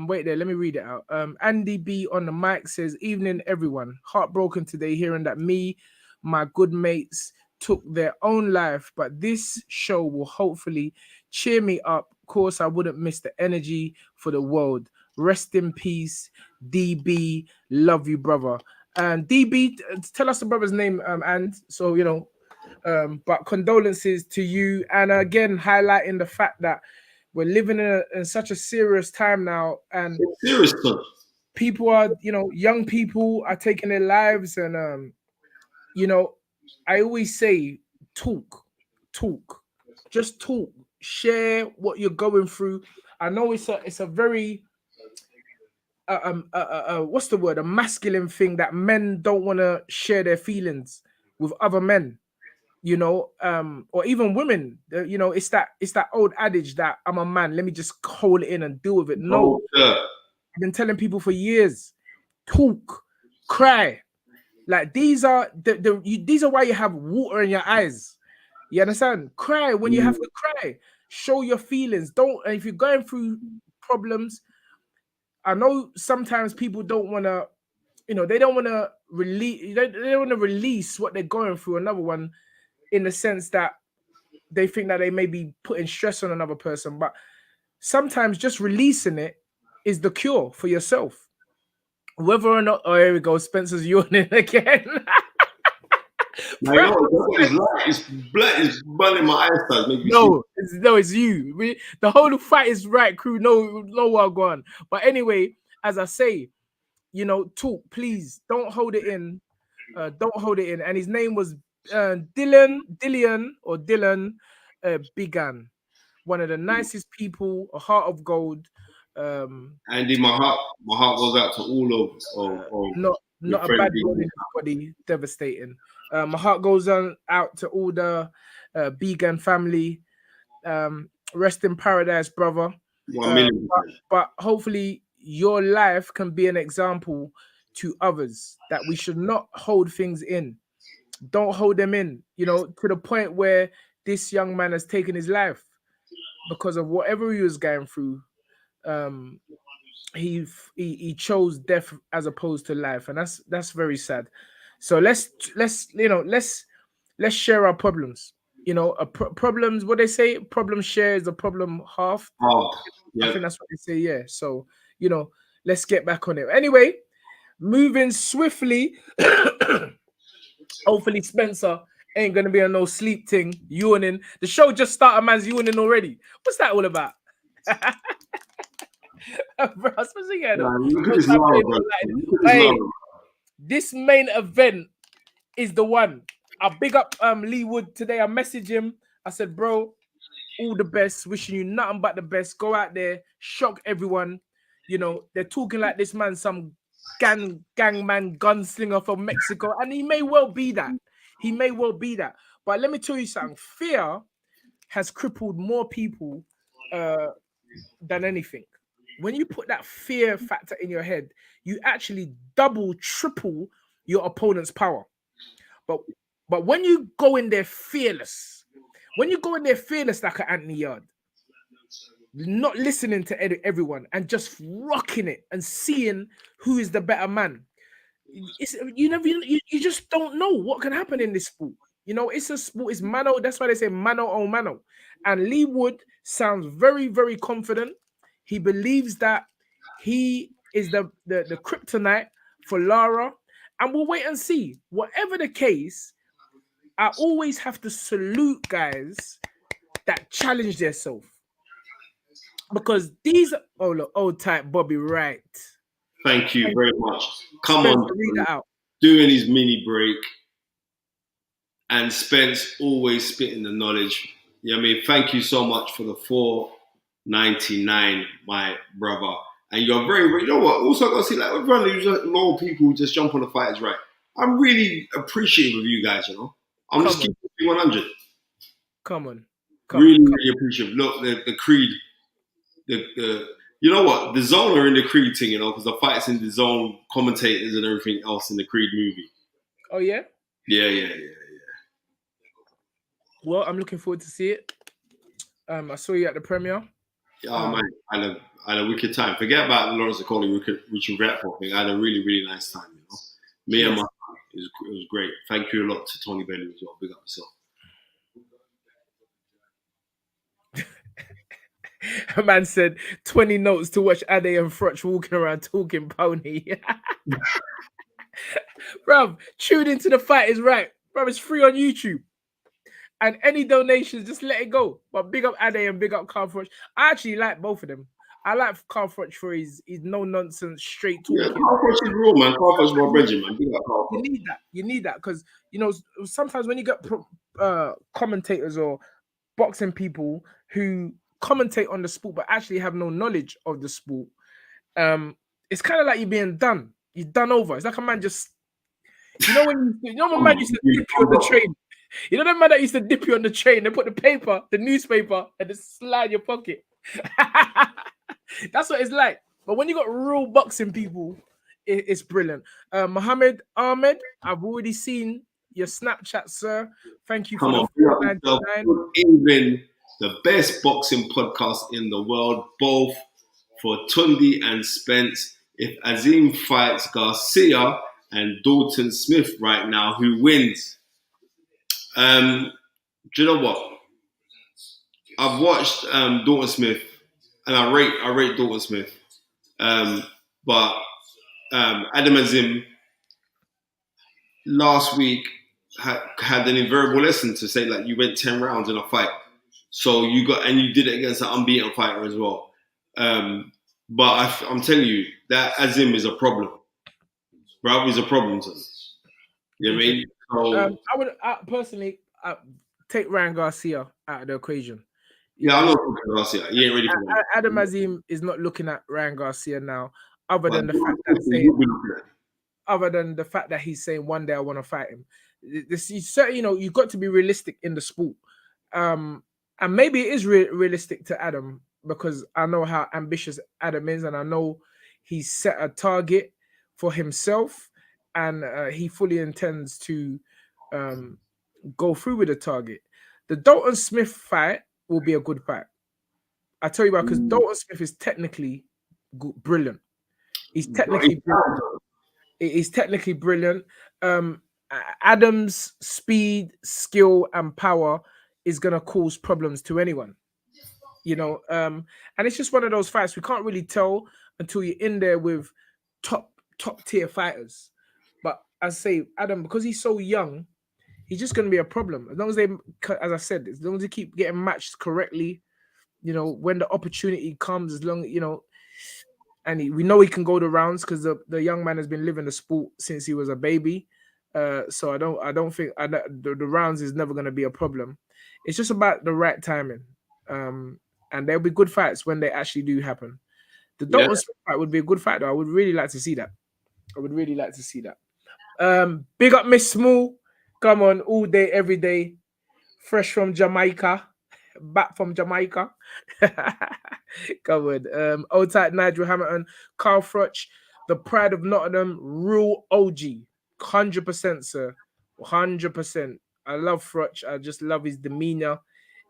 Wait there, let me read it out. Andy B on the mic says, evening everyone. Heartbroken today hearing that my good mates took their own life, but this show will hopefully cheer me up. Of course, I wouldn't miss the energy for the world. Rest in peace, DB. Love you, brother. And DB, tell us the brother's name, and so you know. But condolences to you, and again highlighting the fact that we're living in such a serious time now, and serious people are, young people are taking their lives, and I always say, talk, just talk, share what you're going through. I know it's a very what's the word? A masculine thing that men don't want to share their feelings with other men. Or even women. It's that old adage that I'm a man. Let me just hold it in and deal with it. No, Oh, yeah. I've been telling people for years. Talk, cry. Like these are these are why you have water in your eyes. You understand? Cry when you have to cry. Show your feelings. Don't. And if you're going through problems, I know sometimes people don't want to. They don't want to release. They don't want to release what they're going through. Another one, in the sense that they think that they may be putting stress on another person, but sometimes just releasing it is the cure for yourself. Whether or not, oh, here we go, Spencer's yawning again. Now, you know what? It's light. It's black. It's burning my eyesight. Make me see. It's you. The whole fight is right, crew. No, well gone. But anyway, as I say, talk, please. Don't hold it in. Don't hold it in. And his name was Dylan Bigan. One of the nicest people, a heart of gold. Andy, my heart goes out to all of Not your a friends. bad bone in his body, devastating. My heart goes out to all the Bigan family. Rest in paradise, brother. 1 million. But hopefully your life can be an example to others that we should not hold things in. Don't hold them in, to the point where this young man has taken his life because of whatever he was going through. He chose death as opposed to life, and that's very sad. So let's share our problems. Problems. What they say, problem share is a problem half. Oh, I yeah. think that's what they say. Yeah. So let's get back on it. Anyway, moving swiftly. Hopefully Spencer ain't gonna be on no sleep thing, yawning. The show just started, man's yawning already. What's that all about? Bro, Spencer, yeah, Nah, look at this Lara, bro. Look at this hey, Lara. this main event is the one. I big up Lee Wood today. I messaged him. I said, bro, all the best. Wishing you nothing but the best. Go out there, shock everyone. They're talking like this man, some gang man gunslinger from Mexico, and he may well be that. He may well be that. But let me tell you something. Fear has crippled more people than anything. When you put that fear factor in your head, you actually double, triple your opponent's power. But when you go in there fearless, like an Anthony Yard, not listening to everyone and just rocking it and seeing who is the better man, you just don't know what can happen in this sport. It's a sport. It's mano. That's why they say mano o mano. And Lee Wood sounds very, very confident. He believes that he is the kryptonite for Lara, and we'll wait and see. Whatever the case, I always have to salute guys that challenge themselves, because these look, old type Bobby Wright. Thank you very much. Come Spencer, on, read that out. doing his mini break, and Spence always spitting the knowledge. I mean, thank you so much for the $4.99, my brother. And you're very, you know what? Also, I got to see, like, everyone who's like, loyal people who just jump on the fight is right. I'm really appreciative of you guys. I'm just keeping it 100. Come on. Really appreciative. Look, the Creed, you know what? The Zone are in the Creed thing, because the fight's in the Zone, commentators and everything else in the Creed movie. Oh yeah. Yeah. Well, I'm looking forward to see it. I saw you at the premiere. Oh man, I had a wicked time. Forget about Lawrence Okoli Richard Ratford thing. I had a really, really nice time. Me and my son, it was great. Thank you a lot to Tony Bellew as well. Big up yourself. A man said 20 notes to watch Ade and Frotch walking around talking pony. Bruv, tune into the fight is right. Bruv, it's free on YouTube. And any donations, just let it go. But big up Ade and big up Carl Frotch. I actually like both of them. I like Carl Frotch for his no nonsense, straight talking. Yeah, Carl Frotch is real, man. Carl Frotch is my brethren, man. Big up Carl Frotch. You need that because sometimes when you get commentators or boxing people who commentate on the sport but actually have no knowledge of the sport, it's kind of like you're being done. You're done over. It's like a man just, when when man used to dip you on the train. You know that man that used to dip you on the train. They put the newspaper, and just slide your pocket. That's what it's like. But when you got real boxing people, it's brilliant. Mohammed Ahmed, I've already seen your Snapchat, sir. Thank you for Come the on, big up yourself. 499. Good evening, the best boxing podcast in the world, both for Tunde and Spence. If Azim fights Garcia and Dalton Smith right now, who wins? Do you know what? I've watched Dalton Smith, and I rate Dalton Smith. But Adam Azim last week had an invariable lesson to say, like, you went 10 rounds in a fight. So you did it against an unbeaten fighter as well. But I'm telling you, that Azim is a problem. Bro, he's a problem to us. You know what I mean? So, I would personally take Ryan Garcia out of the equation. Yeah, I'm not looking at Garcia. He ain't ready for that. Adam Azim is not looking at Ryan Garcia now, other than the fact that he's saying one day I want to fight him. You've got to be realistic in the sport. And maybe it is realistic to Adam, because I know how ambitious Adam is, and I know he's set a target for himself, and he fully intends to go through with the target. The Dalton Smith fight will be a good fight. I tell you about, because Dalton Smith is technically brilliant. He's technically brilliant. Adam's speed, skill, and power is gonna cause problems to anyone. And it's just one of those fights we can't really tell until you're in there with top tier fighters. But I say Adam, because he's so young, he's just gonna be a problem. As long as as I said, as long as they keep getting matched correctly, when the opportunity comes, and we know he can go the rounds, because the young man has been living the sport since he was a baby. So I don't think the rounds is never going to be a problem. It's just about the right timing. And there'll be good fights when they actually do happen. The Dalton Smith fight would be a good fight, though. I would really like to see that. Big up Miss Small. Come on, all day, every day. Fresh from Jamaica. Back from Jamaica. Come on. Old tight Nigel Hamilton. Carl Froch. The pride of Nottingham. Real OG. 100%, sir. 100%. I love Froch. I just love his demeanor,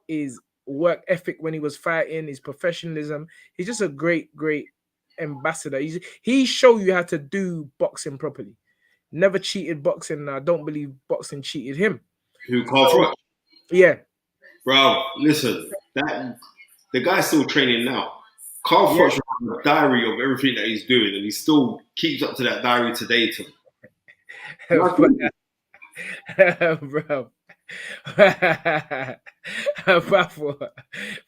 his work ethic when he was fighting, his professionalism. He's just a great, great ambassador. He showed you how to do boxing properly. Never cheated boxing, and I don't believe boxing cheated him. Who, Carl Froch? Yeah. Bro, listen, the guy's still training now. Carl Froch has a diary of everything that he's doing, and he still keeps up to that diary today. Bro.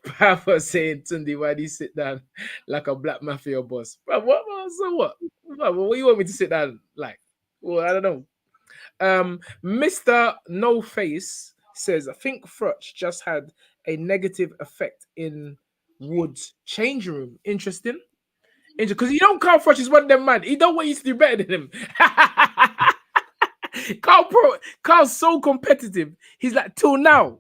Papa saying, Tunde, why do you sit down like a black mafia boss? Bro, so what? Bro, what do you want me to sit down like? Well, I don't know. Mr. No Face says, I think Froch just had a negative effect in Wood's changing room. Interesting. Because Carl Froch is one of them, man. He don't want you to do better than him. Carl's so competitive. He's like,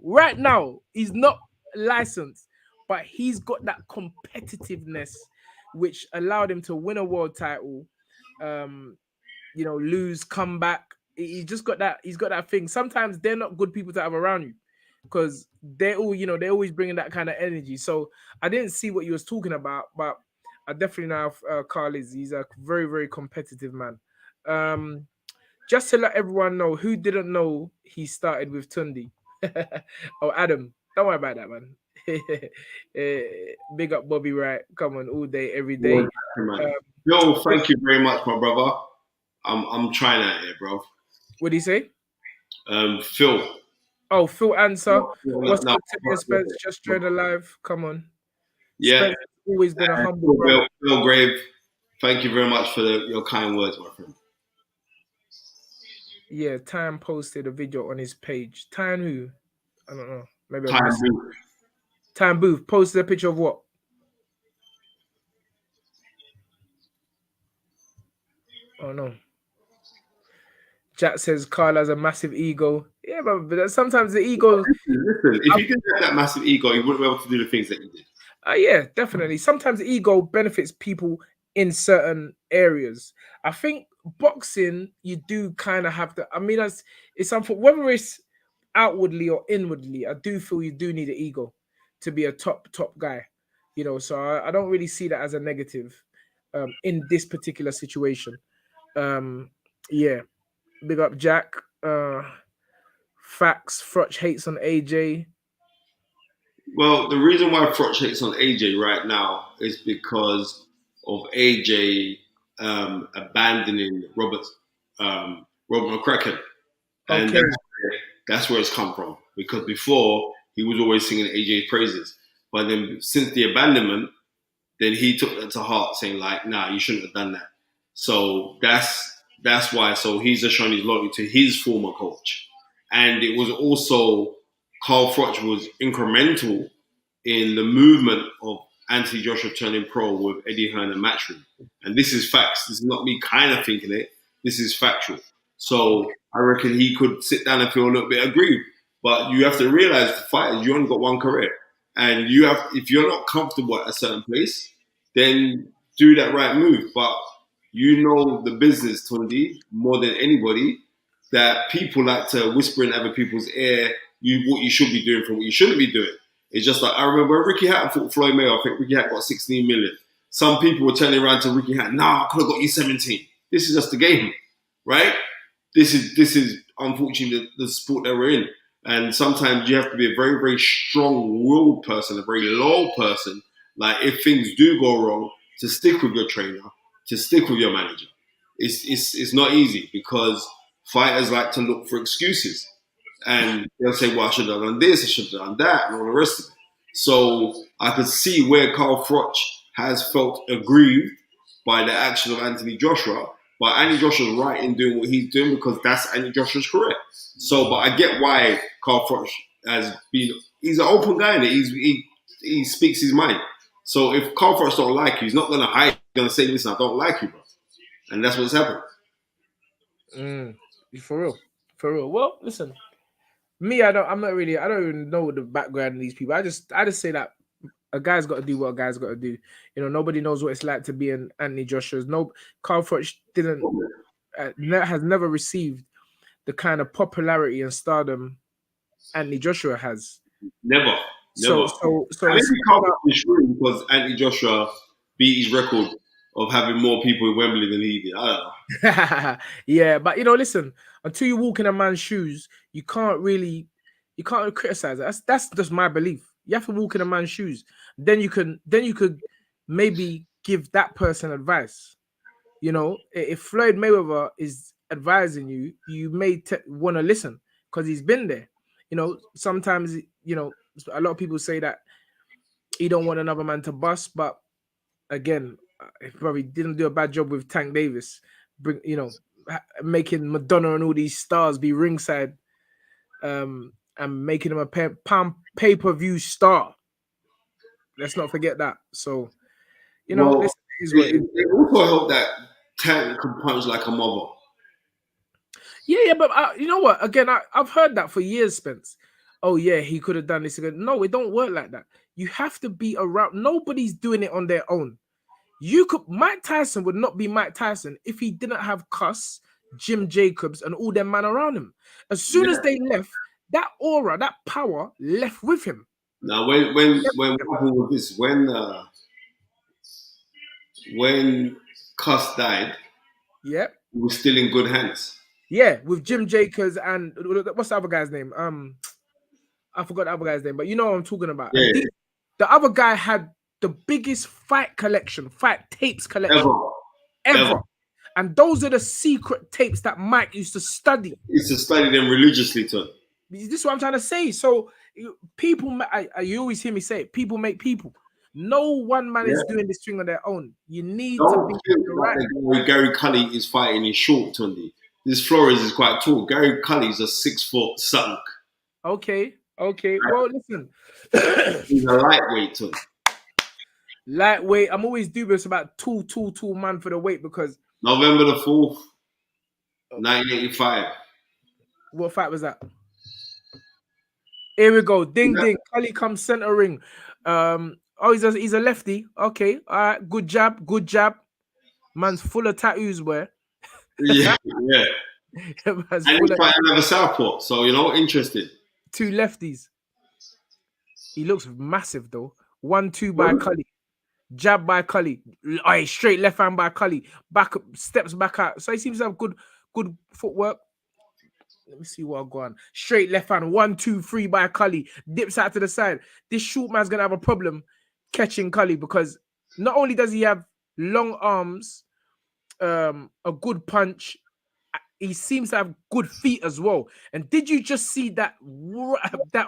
right now, he's not licensed, but he's got that competitiveness which allowed him to win a world title, lose, come back. He's got that thing. Sometimes they're not good people to have around you, because they're always bringing that kind of energy. So I didn't see what you was talking about, but I definitely know Carl is. He's a very, very competitive man. Just to let everyone know who didn't know he started with Tunde. Oh, Adam. Don't worry about that, man. Big up Bobby Wright. Come on, all day, every day. Yo, thank you very much, my brother. I'm trying out here, bro. What did he say? Phil. Oh, Phil Answer. What's good to Spence? Just joined the live. Come on. Yeah. Spence has always been a humble brother. Phil Grave, thank you very much for your kind words, my friend. Yeah, Time posted a video on his page. Time who? I don't know. Maybe Time Booth posted a picture of what? Oh no. Jack says Carl has a massive ego. Yeah, but sometimes the ego. Listen, if he didn't have that massive ego, he wouldn't be able to do the things that he did. Yeah, definitely. Sometimes the ego benefits people in certain areas. I think boxing, you do kind of have to. I mean, it's something whether it's outwardly or inwardly. I do feel you do need an ego to be a top guy. So I don't really see that as a negative in this particular situation. Yeah, big up Jack. Facts. Frotch hates on AJ. Well, the reason why Frotch hates on AJ right now is because of AJ abandoning Robert McCracken, and Okay. that's where it's come from. Because before he was always singing AJ's praises, but then since the abandonment, then he took that to heart, saying like, "Nah, you shouldn't have done that." So that's why. So he's just showing his loyalty to his former coach, and it was also Carl Froch was incremental in the movement of Anthony Joshua turning pro with Eddie Hearn and Matchroom. And this is facts. This is not me kind of thinking it. This is factual. So I reckon he could sit down and feel a little bit aggrieved. But you have to realize, the fighters, you only got one career, and if you're not comfortable at a certain place, then do that right move. But you know the business, Tundi, more than anybody, that people like to whisper in other people's ear what you should be doing from what you shouldn't be doing. It's just like I remember when Ricky Hatton fought Floyd Mayweather. I think Ricky Hatton got 16 million. Some people were turning around to Ricky Hatton, nah, I could have got you 17. This is just the game, right? This is unfortunately the sport that we're in. And sometimes you have to be a very, very strong-willed person, a very loyal person. Like if things do go wrong, to stick with your trainer, to stick with your manager. It's not easy because fighters like to look for excuses. And they'll say, well, I should have done this, I should have done that, and all the rest of it. So I could see where Carl Froch has felt aggrieved by the action of Anthony Joshua. But Anthony Joshua's right in doing what he's doing because that's Anthony Joshua's career. So, but I get why Carl Froch has been, he's an open guy and he speaks his mind. So if Carl Froch don't like you, he's not going to hide, he's going to say, listen, I don't like you, bro. And that's what's happened. For real. Well, listen, me, I don't even know the background of these people. I just say that a guy's got to do what a guy's got to do. Nobody knows what it's like to be an Anthony Joshua's. No, Carl Froch has never received the kind of popularity and stardom Anthony Joshua has. Never. So I think Carl Froch is true because Anthony Joshua beat his record of having more people in Wembley than he did. I don't know. Yeah, but listen, until you walk in a man's shoes, you can't criticize it. That's just my belief. You have to walk in a man's shoes. Then you could maybe give that person advice. If Floyd Mayweather is advising you, you may want to listen because he's been there. Sometimes a lot of people say that he don't want another man to bust, but again, he probably didn't do a bad job with Tank Davis, making Madonna and all these stars be ringside, and making him a pay-per-view star. Let's not forget that. So, it also helped that Tank could punch like a mother. Yeah, but you know what? Again, I've heard that for years, Spence. Oh yeah, he could have done this again. No, it don't work like that. You have to be around. Nobody's doing it on their own. Mike Tyson would not be Mike Tyson if he didn't have Cuss, Jim Jacobs, and all them man around him. As soon as they left, that aura, that power left with him. Now, when with this, when Cuss died, he was still in good hands. Yeah, with Jim Jacobs and what's the other guy's name? I forgot the other guy's name, but you know what I'm talking about. Yeah. The other guy had the biggest fight tapes collection ever. And those are the secret tapes that Mike used to study. He used to study them religiously, too. This is what I'm trying to say. So people, you always hear me say it, people make people. No one man is doing this thing on their own. You need to be right. Gary Cully is fighting in short, Tundi. This Flores is quite tall. Gary Cully's a 6 foot sunk. Okay. Well, listen. He's a lightweight, too. Lightweight. I'm always dubious about tall man for the weight because November the 4th, 1985. What fight was that? Here we go. Ding ding. Kali comes center ring. Oh, he's a lefty. Okay, all right. Good jab. Good jab. Man's full of tattoos, where? Yeah. Man's And full he's of fighting another southpaw. So, interesting. two lefties. He looks massive though. 1-2 by Kali. Jab by Kali. Straight left hand by Kali. Back steps back out. So he seems to have good footwork. Let me see what I've got on. Straight left hand. 1-2-3 by Kali. Dips out to the side. This short man's gonna have a problem catching Kali because not only does he have long arms, a good punch, he seems to have good feet as well. And did you just see that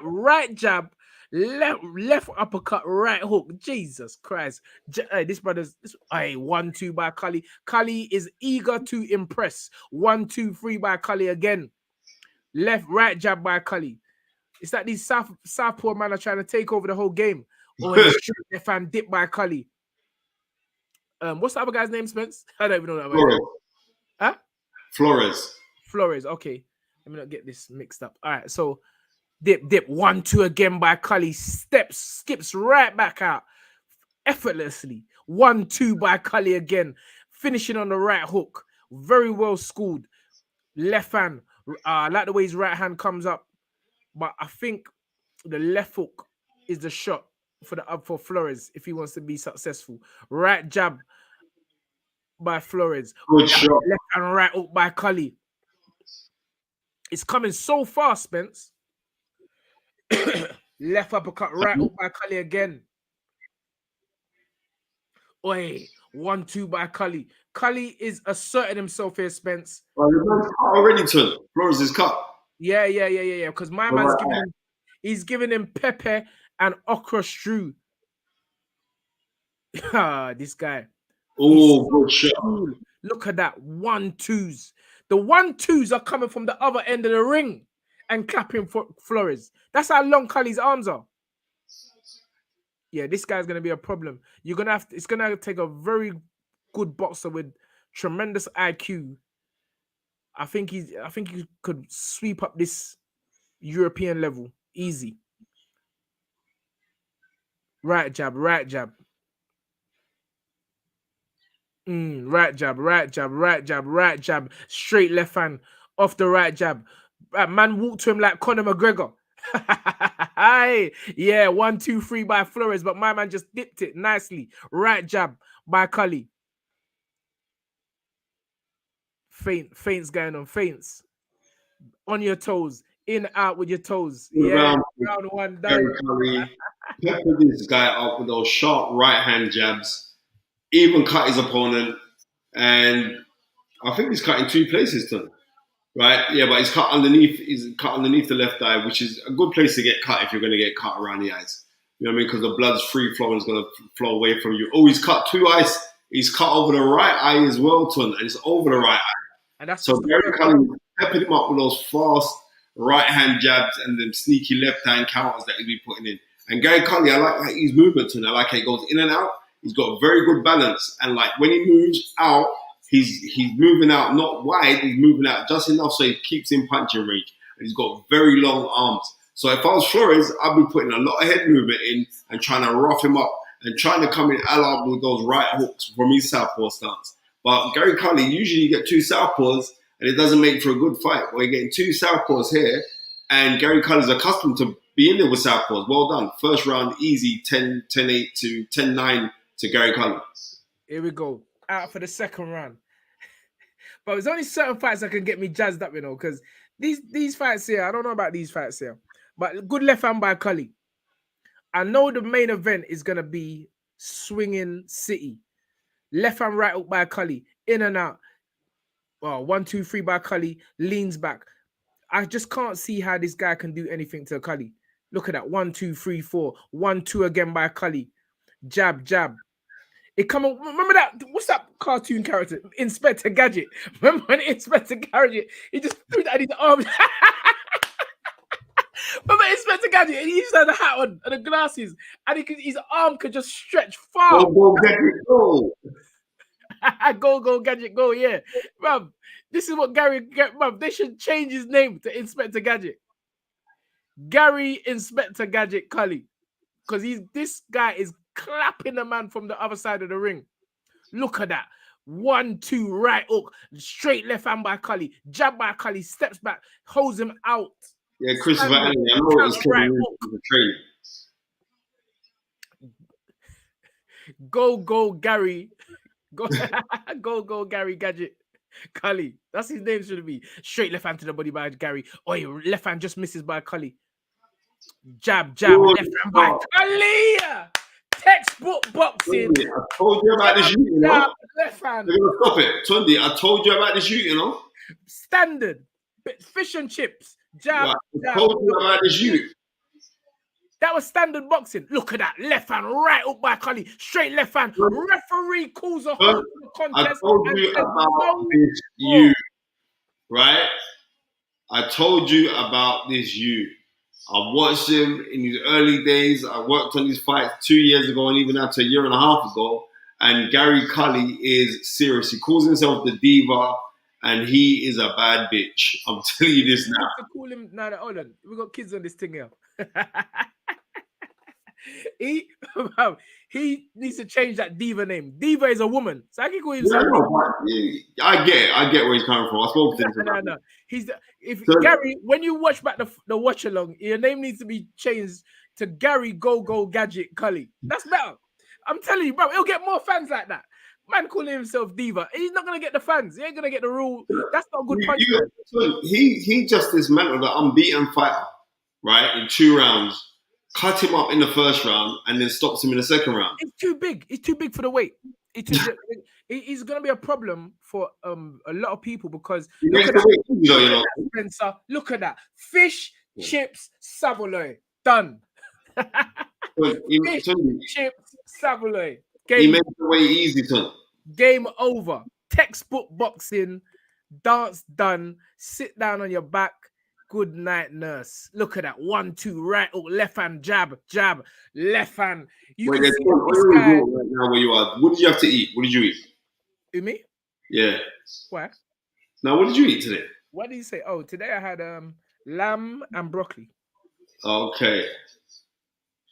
right jab, left uppercut, right hook? Jesus Christ! This brother's 1-2 by Kali. Kali is eager to impress. 1-2-3 by Kali again. Left, right jab by Kali. It's like these Southpaw man are trying to take over the whole game. Or left hand dip by Kali. What's the other guy's name, Spence? I don't even know that. Flores. Huh? Flores. Okay. Let me not get this mixed up. All right. So dip. 1-2 again by Kali. Skips right back out effortlessly. 1-2 by Kali again. Finishing on the right hook. Very well schooled. Left hand. I like the way his right hand comes up. But I think the left hook is the shot for Flores if he wants to be successful. Right jab by Flores. Good shot. Left and right hook by Kali. It's coming so fast, Spence. Left uppercut, right hook by Kali again. Oi, 1-2 by Kali. Kali is asserting himself here, Spence. Already to Flores is cut. Yeah. Because my man's giving him pepper and okra stew. This guy. Oh, good shot. Cool. Look at that. 1-2s. The 1-2s are coming from the other end of the ring and clapping for Flores. That's how long Kali's arms are. Yeah, this guy's gonna be a problem. It's gonna take a very good boxer with tremendous IQ. I think he could sweep up this European level easy. Right jab. Right jab, right jab. Straight left hand off the right jab. Man walked to him like Conor McGregor. Yeah, 1-2-3 by Flores, but my man just dipped it nicely. Right jab by Kali. Feints going on. Feints. On your toes. In, out with your toes. Yeah, round one done. Pepper this guy up with those sharp right hand jabs. Even cut his opponent. And I think he's cut in two places too. Right? Yeah, but he's cut underneath the left eye, which is a good place to get cut if you're going to get cut around the eyes. You know what I mean? Because the blood's free flowing is going to flow away from you. Oh, he's cut two eyes. He's cut over the right eye as well, Ton, and it's over the right eye. And that's so Gary Cullen pepping him up with those fast right hand jabs and them sneaky left hand counters that he'll be putting in. And Gary Cullen, I like his movement, Ton. I like how he goes in and out. He's got very good balance, and like when he moves out, he's moving out not wide. He's moving out just enough so he keeps in punching range. And he's got very long arms. So if I was Flores, I'd be putting a lot of head movement in and trying to rough him up and trying to come in allied with those right hooks from his southpaw stance. But Gary Cullen, usually you get two southpaws and it doesn't make for a good fight. Well, you're getting two southpaws here, and Gary Cullen's accustomed to being there with southpaws. Well done. First round, easy, 10-8 to 10-9 to Gary Cullen. Here we go. Out for the second round. But there's only certain fights that can get me jazzed up, because these fights here, I don't know about these fights here. But good left hand by Kali. I know the main event is going to be swinging city. Left hand right hook by Kali. In and out. Well, 1-2-3 by Kali. Leans back. I just can't see how this guy can do anything to Kali. Look at that. 1-2-3-4. 1-2 again by Kali. Jab. It come on. Remember that? What's that cartoon character? Inspector Gadget. Remember when Inspector Gadget? He just threw that in his arms. Remember Inspector Gadget? And he used to have the hat on and the glasses, and his arm could just stretch far. Go. Go Gadget go, yeah, bruv. This is what bruv. They should change his name to Inspector Gadget. Gary Inspector Gadget Cully, because this guy is clapping the man from the other side of the ring. Look at that. 1-2 right hook, straight left hand by Cully, jab by Cully, steps back, holds him out. Yeah, Christopher Allen. I know it was Kevin Root in the trade. Go Gary. Go Gary Gadget Cully. That's his name should be. Straight left hand to the body by Gary. Oh, left hand just misses by Cully. Jab, left hand by Cully. Textbook boxing. Tunde, I told you about this shoot, you know. Left hand. They're gonna stop it. Tunde, I told you about this shoot, you know. Standard. Fish and chips. Jab. I told you about this shoot. That was standard boxing. Look at that. Left hand right up by Cully. Straight left hand. Referee calls a hold to the contest. I told you about this you. Right? I told you about this you. I watched him in his early days. I worked on his fights 2 years ago and even up to a year and a half ago. And Gary Cully is serious. He calls himself the diva and he is a bad bitch. I'm telling you this now. To call him, now, hold on. We got kids on this thing here. He needs to change that diva name. Diva is a woman. So I can call himself. I get where he's coming from. I spoke to him. No. Gary, when you watch back the watch along, your name needs to be changed to Gary Go Gadget Cully. That's better. I'm telling you, bro, he'll get more fans like that. Man calling himself diva. He's not gonna get the fans. He ain't gonna get the rule. That's not a good punch. He just dismantled the unbeaten fighter, right? In 2 rounds. Cut him up in the first round and then stops him in the second round. It's too big. It's too big for the weight. He's going to be a problem for a lot of people because look at that, Spencer. Look at that. Fish, chips, Savoy. Done. Fish, chips, Savoy. He made the way easy, son. Game over. Textbook boxing. Dance done. Sit down on your back. Good night, nurse. Look at that. 1-2 right hook, left hand jab, left hand. You can see this guy right now where you are. What did you have to eat? What did you eat? You me? Yeah. What? Now, what did you eat today? What did you say? Oh, today I had lamb and broccoli. Okay.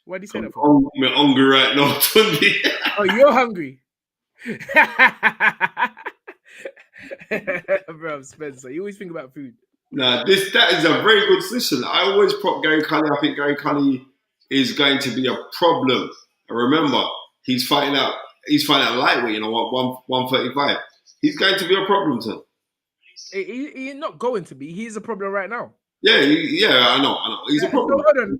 What did you say that for? I'm hungry right now, Tunde. Oh, you're hungry. Bro, Spencer, you always think about food. Nah, that is a very good decision. I always prop Gary Cully. I think Gary Cully is going to be a problem. And remember, he's fighting out lightweight, 135. He's going to be a problem, son. He's not going to be. He's a problem right now. Yeah, I know. He's a problem. So hold on.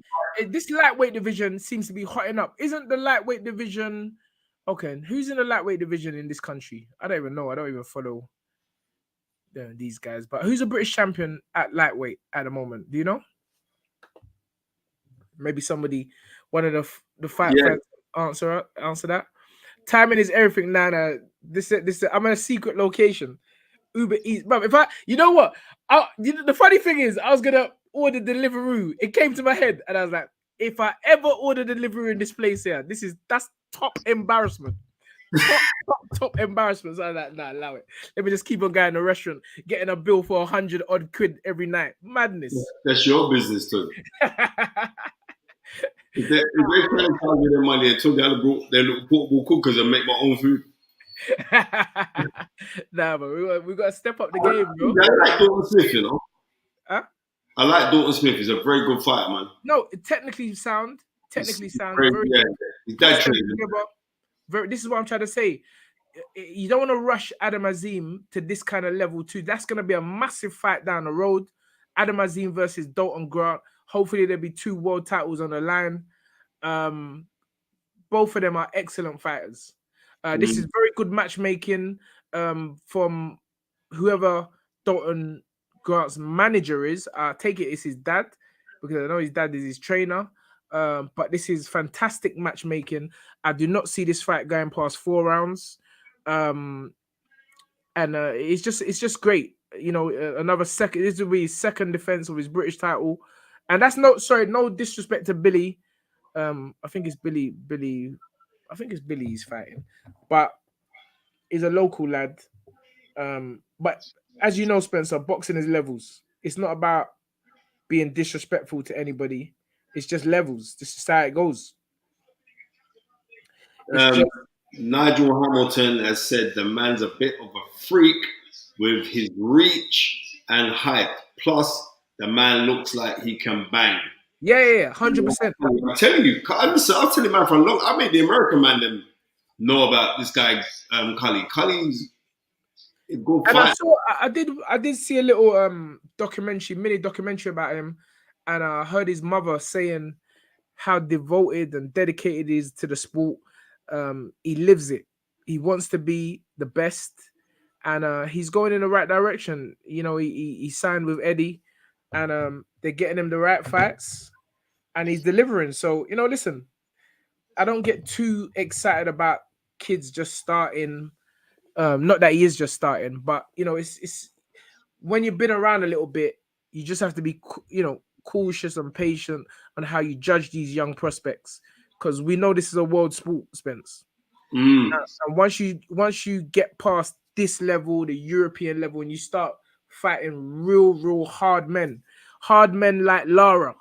This lightweight division seems to be hotting up. Isn't the lightweight division... Okay, who's in the lightweight division in this country? I don't even know. I don't even follow these guys. But who's a British champion at lightweight at the moment? Do you know? Maybe somebody, one of the fight fans answer that. Timing is everything, Nana. This I'm in a secret location. Uber Eats, bro. You know what? The funny thing is, I was gonna order Deliveroo. It came to my head, and I was like, if I ever order Deliveroo in this place here, that's top embarrassment. Top embarrassment. So I'm like, nah, allow it. Let me just keep on going to the restaurant, getting a bill for 100 odd quid every night. Madness. That's your business, too. If they're trying to charge you their money, I told you how to brought their little portable cookers and make my own food. Nah, but we got to step up the game, bro. I like Dalton Smith, you know. Huh? I like Dalton Smith. He's a very good fighter, man. No, technically sound. He's that this is what I'm trying to say. You don't want to rush Adam Azim to this kind of level too. That's going to be a massive fight down the road. Adam Azim versus Dalton Grant. Hopefully there'll be 2 world titles on the line. Both of them are excellent fighters. This is very good matchmaking from whoever Dalton Grant's manager is. I take it it's his dad, because I know his dad is his trainer. But this is fantastic matchmaking. I do not see this fight going past 4 rounds. And it's just great. Another second. This will be his second defense of his British title. And that's no disrespect to Billy. I think it's Billy. I think it's Billy he's fighting. But He's a local lad. But as you know, Spencer, boxing is levels. It's not about being disrespectful to anybody. It's just levels. This is how it goes. It's Um, just Nigel Hamilton has said the man's a bit of a freak with his reach and height. Plus, the man looks like he can bang. yeah, 100%. I'm telling you, I've telling man for a long. I made the American man them know about this guy, Cully. Cully's a good And fight. I did see a little mini documentary about him, and I heard his mother saying how devoted and dedicated he is to the sport. He lives it. He wants to be the best, and he's going in the right direction. You know, he signed with Eddie, and they're getting him the right fights, and he's delivering. So you know, listen, I don't get too excited about kids just starting. Not that he is just starting, but you know, it's when you've been around a little bit, you just have to be, you know, cautious and patient on how you judge these young prospects, because we know this is a world sport, Spence. Mm. And once you get past this level, the European level, and you start fighting real hard men like Lara,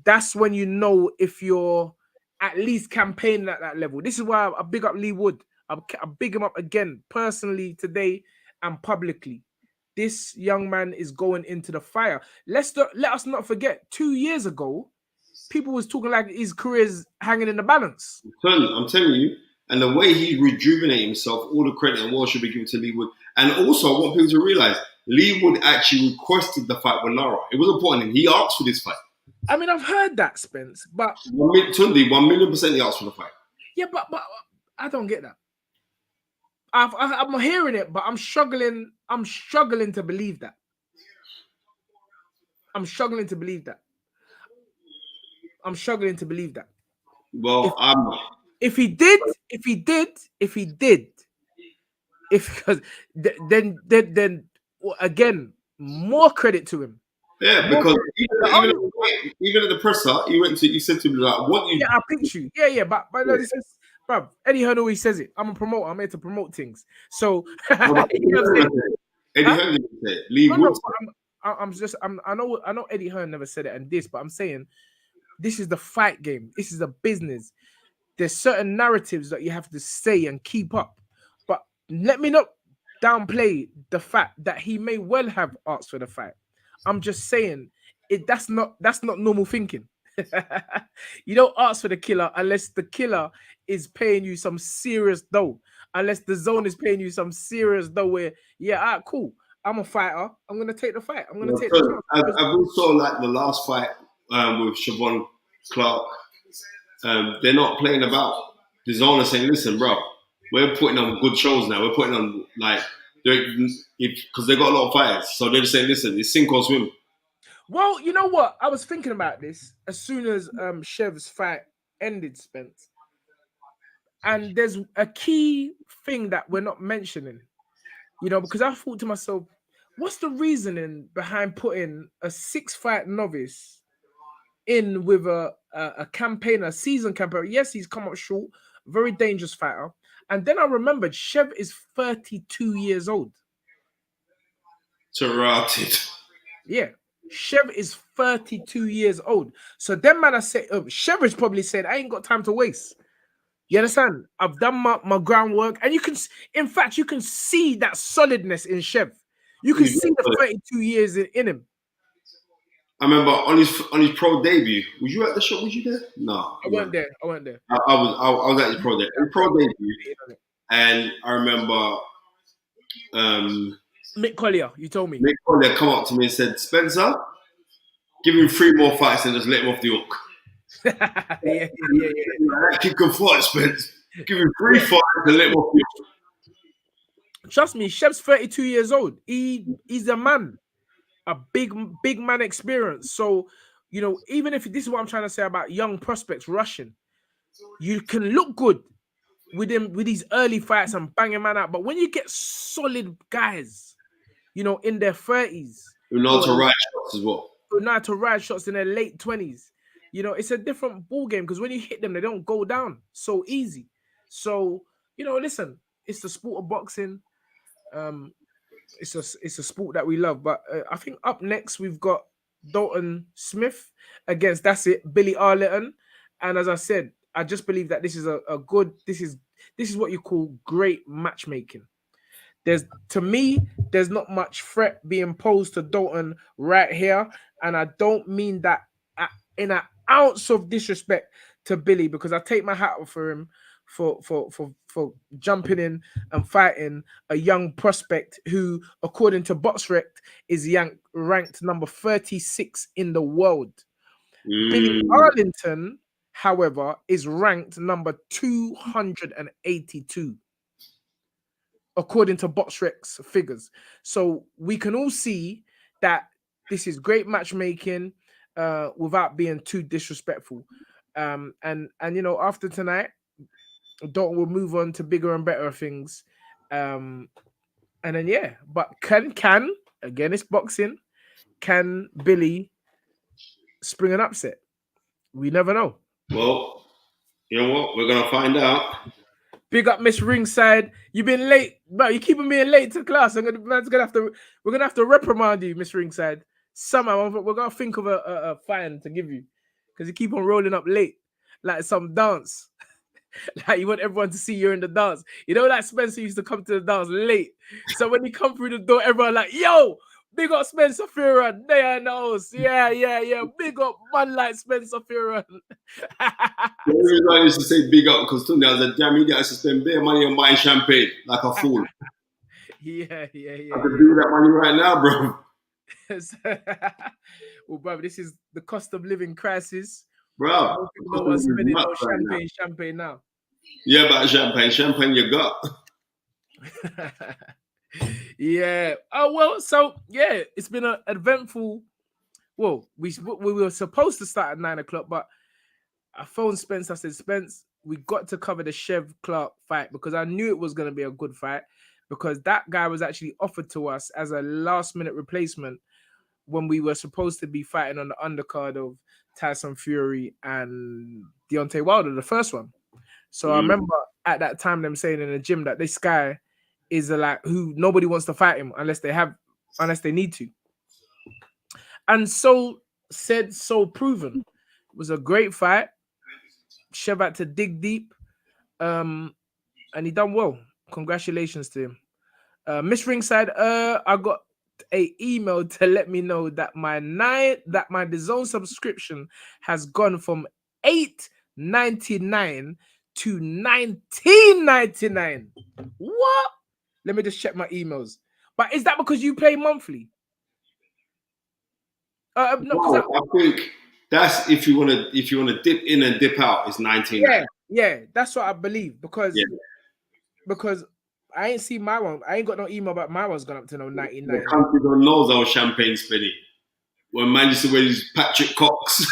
that's when you know if you're at least campaigning at that level. This is why I big up Lee Wood. I big him up again personally today and publicly. This young man is going into the fire. Let us not forget, 2 years ago, people was talking like his career's hanging in the balance. I'm telling you, and the way he rejuvenated himself, all the credit and world should be given to Lee Wood. And also, I want people to realize Lee Wood actually requested the fight with Lara. It was important. He asked for this fight. I mean, I've heard that, Spence, but TUNDE, 1,000,000% he asked for the fight. yeah, but I don't get that. I'm hearing it, but I'm struggling. I'm struggling to believe that. I'm struggling to believe that. I'm struggling to believe that. Well, If he did, because then again, more credit to him. yeah, More because credit. even at the presser, he said to me like, "What you?" Yeah, I picked you. Yeah, but no, this is, bruv, Eddie Hearn always says it. I'm a promoter. I'm here to promote things. So you know what I'm saying? Eddie Huh? Hearn didn't say it. Lee No, Wood. I know Eddie Hearn never said it and this, but I'm saying this is the fight game. This is a business. There's certain narratives that you have to say and keep up. But let me not downplay the fact that he may well have asked for the fight. I'm just saying that's not normal thinking. You don't ask for the killer unless the killer is paying you some serious dough. Unless the zone is paying you some serious dough where, yeah, all right, cool. I'm a fighter. I'm gonna take the fight. I'm gonna take the chance. I've also like the last fight with Siobhan Clark. They're not playing about. The zone is saying, "Listen, bro, we're putting on good shows now. We're putting on like because they got a lot of fighters, so they're just saying, listen, it's sink or swim." Well, you know what? I was thinking about this as soon as Chev's fight ended, Spence. And there's a key thing that we're not mentioning, you know, because I thought to myself, what's the reasoning behind putting a 6-fight novice in with a campaigner, a seasoned campaigner? Yes, he's come up short, very dangerous fighter. And then I remembered Chev is 32 years old. Rotted. Yeah. Chev is 32 years old. So then man, I say, Chev is probably said, I ain't got time to waste. You understand? I've done my groundwork, and you can, in fact, you can see that solidness in Chev. You can see the 32 years in him. I remember on his pro debut. Was you at the show? Was you there? No, I weren't there. I weren't there. I was at his pro debut. Pro debut, and I remember Mick Collier. You told me. Mick Collier come up to me and said, "Spencer, give him 3 more fights and just let him off the hook." yeah. That kid can fight, Spence. Give him 3 fights and let him off the hook. Trust me, Chev's 32 years old. He's a man, a big man experience. So, you know, even if this is what I'm trying to say about young prospects rushing, you can look good with him with these early fights and banging man out. But when you get solid guys, you know, in their 30s, Who know to ride shots as well. Who know to ride shots in their late 20s, you know, it's a different ball game because when you hit them, they don't go down so easy. So, you know, listen, it's the sport of boxing. It's a sport that we love. But I think up next we've got Dalton Smith against Billy Arlington. And as I said, I just believe that this is a good. This is what you call great matchmaking. There's not much threat being posed to Dalton right here, and I don't mean that in an ounce of disrespect to Billy, because I take my hat off for him for jumping in and fighting a young prospect who, according to BoxRec, is ranked number 36 in the world. Billy Arlington, however, is ranked number 282 according to BoxRec's figures. So we can all see that this is great matchmaking without being too disrespectful. And you know, after tonight, Dalton will move on to bigger and better things. And then yeah, but can again, it's boxing. Can Billy spring an upset? We never know. Well, you know what? We're gonna find out. Big up Miss Ringside. You've been late, but you keeping being late to class. We're gonna have to reprimand you, Miss Ringside. Somehow we're gonna think of a fine to give you because you keep on rolling up late like some dance. Like you want everyone to see you're in the dance. You know, like Spencer used to come to the dance late. So when he come through the door, everyone like, yo, big up Spencer FEARON. They knows. Yeah. Big up man like Spencer FEARON. The only reason I used to say big up because Tunde, I was a damn idiot. I used to spend bare money on buying champagne like a fool. Yeah. I could do that money right now, bro. Well, bro, this is the cost of living crisis. Bro, no one's spending no champagne now. Yeah, but champagne you got. Yeah. Oh well, so yeah, it's been an eventful. Well, we were supposed to start at 9 o'clock, but I phoned Spence. I said, Spence, we got to cover the Chev Clark fight because I knew it was going to be a good fight because that guy was actually offered to us as a last-minute replacement when we were supposed to be fighting on the undercard of Tyson Fury and Deontay Wilder, the first one. So I remember at that time them saying in the gym that this guy is like who nobody wants to fight him unless they need to. And so said, so proven. It was a great fight. Chev had to dig deep. And he done well. Congratulations to him. Miss Ringside, I got a email to let me know that my DAZN subscription has gone from $8.99 to $19.99. What? Let me just check my emails. But is that because you pay monthly? No, I think that's if you want to dip in and dip out, it's 19. Yeah, that's what I believe because I ain't seen my one. I ain't got no email about my one's gone up to no 99. The country don't know our champagne spinning. When man used to wear these Patrick Cox.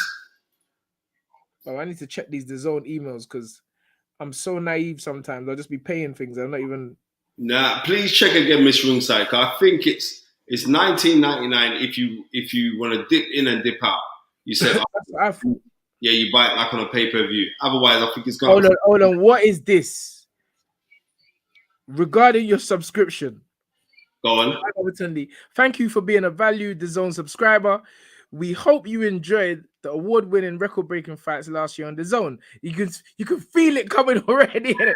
Oh, I need to check these DAZN emails because I'm so naive sometimes. I'll just be paying things. I'm not even. Nah, please check again, Miss Ringside. I think it's $19.99 if you want to dip in and dip out. You said That's what I thought. Yeah, you buy it like on a pay-per-view. Otherwise, I think it's gone. Hold on. What is this? Regarding your subscription. Go on. Thank you for being a valued DAZN subscriber. We hope you enjoyed the award-winning, record-breaking fights last year on DAZN. You can feel it coming already. They're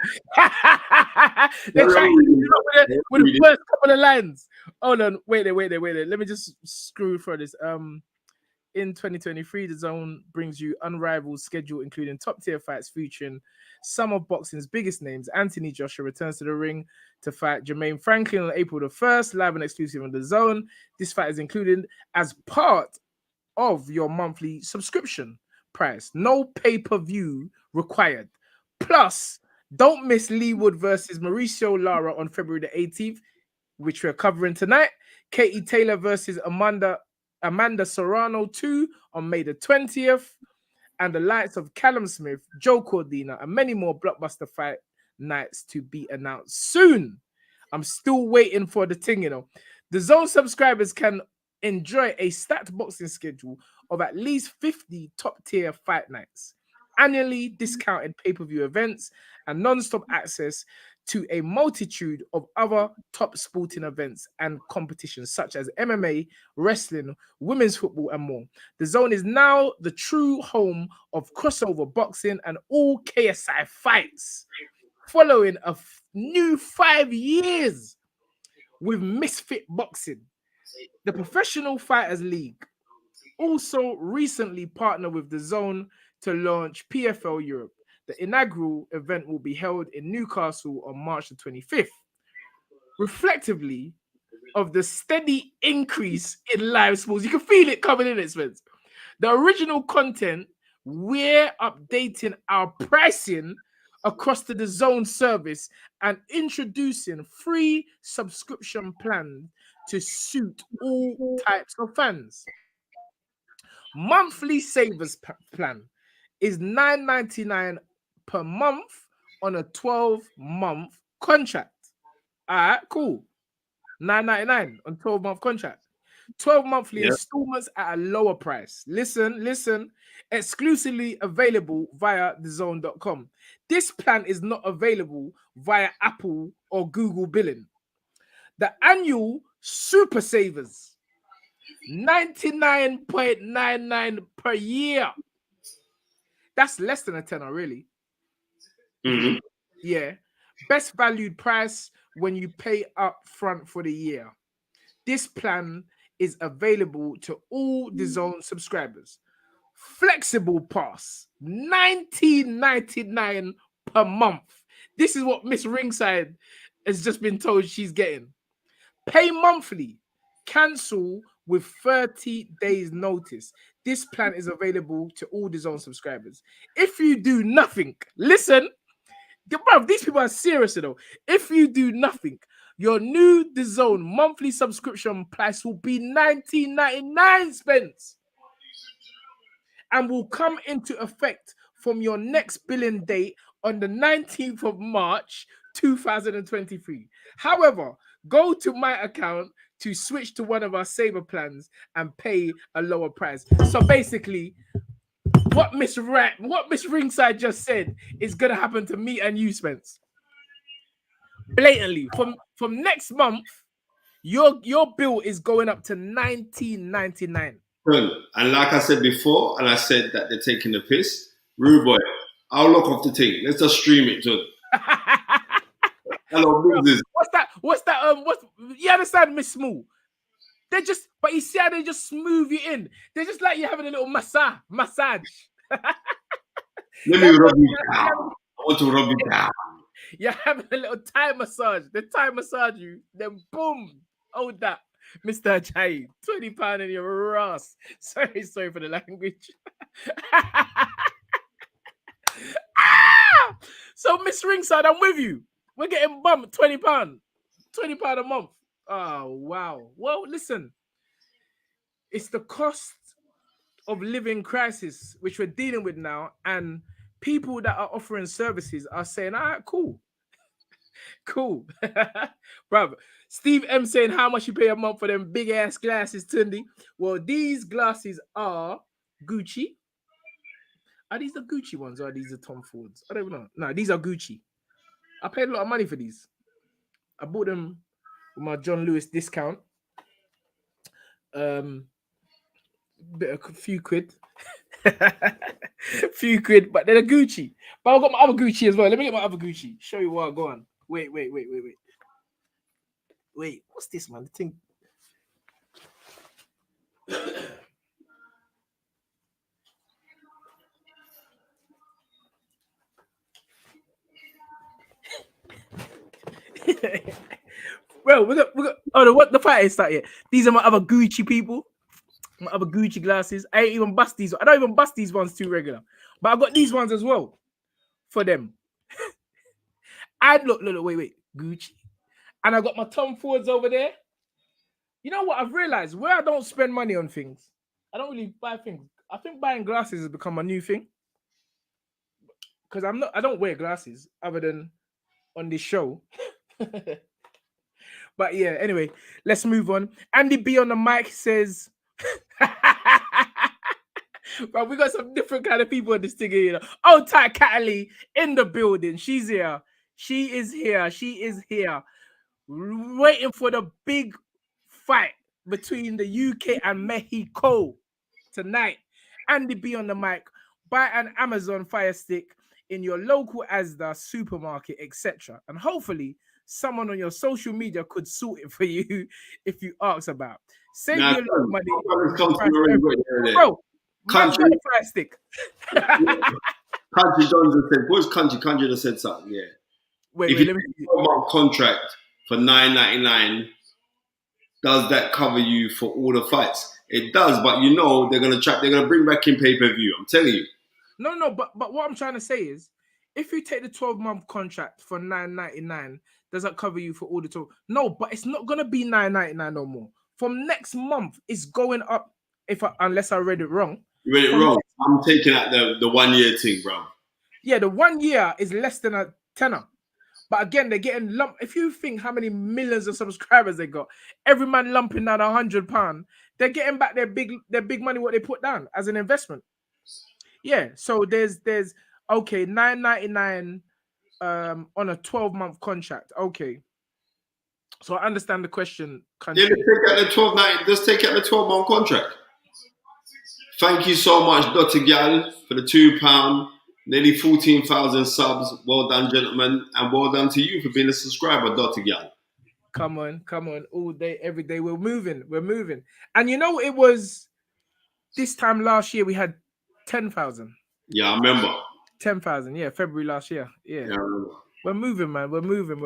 trying to with the first couple of lines. Hold on, wait. Let me just screw through this. In 2023, DAZN brings you unrivaled schedule, including top-tier fights featuring some of boxing's biggest names. Anthony Joshua returns to the ring to fight Jermaine Franklin on April the 1st, live and exclusive on DAZN. This fight is included as part of your monthly subscription price. No pay-per-view required. Plus, don't miss Leewood versus Mauricio Lara on February the 18th, which we're covering tonight. Katie Taylor versus Amanda Serrano 2 on May the 20th. And the likes of Callum Smith, Joe Cordina, and many more blockbuster fight nights to be announced soon. I'm still waiting for the thing, The DAZN subscribers can enjoy a stacked boxing schedule of at least 50 top-tier fight nights, annually discounted pay-per-view events, and non-stop access to a multitude of other top sporting events and competitions such as MMA, wrestling, women's football, and more. The Zone is now the true home of crossover boxing and all KSI fights, following a new 5 years with Misfit Boxing. The Professional Fighters League also recently partnered with the Zone to launch PFL Europe. The inaugural event will be held in Newcastle on March the 25th. Reflectively of the steady increase in live sports, you can feel it coming in, Spence. The original content, we're updating our pricing across to the Zone service and introducing free subscription plans to suit all types of fans. Monthly savers plan is $9.99 per month on a 12-month contract. All right, cool. $9.99 on 12-month contract. 12 monthly installments at a lower price. Listen. Exclusively available via thezone.com. This plan is not available via Apple or Google billing. The annual super savers, 99.99 per year. That's less than a tenner, really. Mm-hmm. Yeah. Best valued price when you pay up front for the year. This plan is available to all the Zone subscribers. Flexible pass, $19.99 per month. This is what Miss Ringside has just been told she's getting. Pay monthly. Cancel with 30 days notice. This plan is available to all the Zone subscribers. If you do nothing, listen, bro, these people are serious though. If you do nothing, your new The Zone monthly subscription price will be $19.99, Spence, and will come into effect from your next billing date on the 19th of March 2023. However, go to my account to switch to one of our saver plans and pay a lower price. So basically, what Miss Ringside just said is gonna happen to me and you, Spence. Blatantly, from next month, your bill is going up to $19.99. And like I said before, and I said that they're taking the piss, Rude Boy, I'll lock off the thing. Let's just stream it, John. Hello, business. What's that? You understand, Miss Small? But you see how they just smooth you in. They're just like you're having a little massage. Let me rub you down. I want to rub you down. You're having a little Thai massage. The Thai massage you, then boom, hold that. Mr. AJAYI, £20 in your ass. Sorry for the language. So, Miss Ringside, I'm with you. We're getting bumped £20. £20 a month. Oh, wow. Well, listen. It's the cost of living crisis which we're dealing with now, and people that are offering services are saying, all right, cool. Bruv. Steve M saying, how much you pay a month for them big ass glasses, Tunde? Well, these glasses are Gucci. Are these the Gucci ones or are these the Tom Fords? I don't even know. No, these are Gucci. I paid a lot of money for these. I bought them with my John Lewis discount. A few quid. Few quid, but they're Gucci. But I've got my other Gucci as well. Let me get my other Gucci. Show you what I go on. Wait. Wait, what's this, man? The thing. Well, we got. Oh, what the fight is started? These are my other Gucci people. My other Gucci glasses. I ain't even bust these. I don't even bust these ones too regular. But I got these ones as well for them. And look, wait. Gucci. And I got my Tom Fords over there. You know what? I've realized where I don't spend money on things, I don't really buy things. I think buying glasses has become a new thing. Because I don't wear glasses other than on this show. But yeah, anyway, let's move on. Andy B on the mic says, but we got some different kind of people in this thing here. You know? Oh, Ty Cataly in the building. She's here. She is here. She is here. Waiting for the big fight between the UK and Mexico tonight. Andy B on the mic. Buy an Amazon Fire Stick in your local Asda supermarket, etc. And hopefully someone on your social media could sort it for you if you ask about. Save Now, your little money. country already got there. Bro, man's Country, got the Fire Stick. country Jones has said, what's country? Country just said something, yeah. Wait, If you let me get a 12-month contract for $9.99, does that cover you for all the fights? It does, but you know they're gonna bring back in pay-per-view. I'm telling you. No, but what I'm trying to say is, if you take the 12-month contract for $9.99, does that cover you for all the 12? No, but it's not gonna be $9.99 no more. From next month, it's going up. Unless I read it wrong. You read it wrong. I'm taking out the 1 year thing, bro. Yeah, the 1 year is less than a tenner. But again, they're getting lump. If you think how many millions of subscribers they got, every man lumping down £100, they're getting back their big money what they put down as an investment. Yeah, so there's okay, $9.99 on a 12-month contract. Okay. So I understand the question, country. Yeah, let's take out the 12-month contract. Thank you so much, Dr. Gal, for the £2. Nearly 14,000 subs. Well done, gentlemen, and well done to you for being a subscriber, Dr. Gal. Come on, all day, every day. We're moving. And you know, it was this time last year we had 10,000. Yeah, I remember. 10,000, yeah, February last year. Yeah, we're moving, man. We're moving.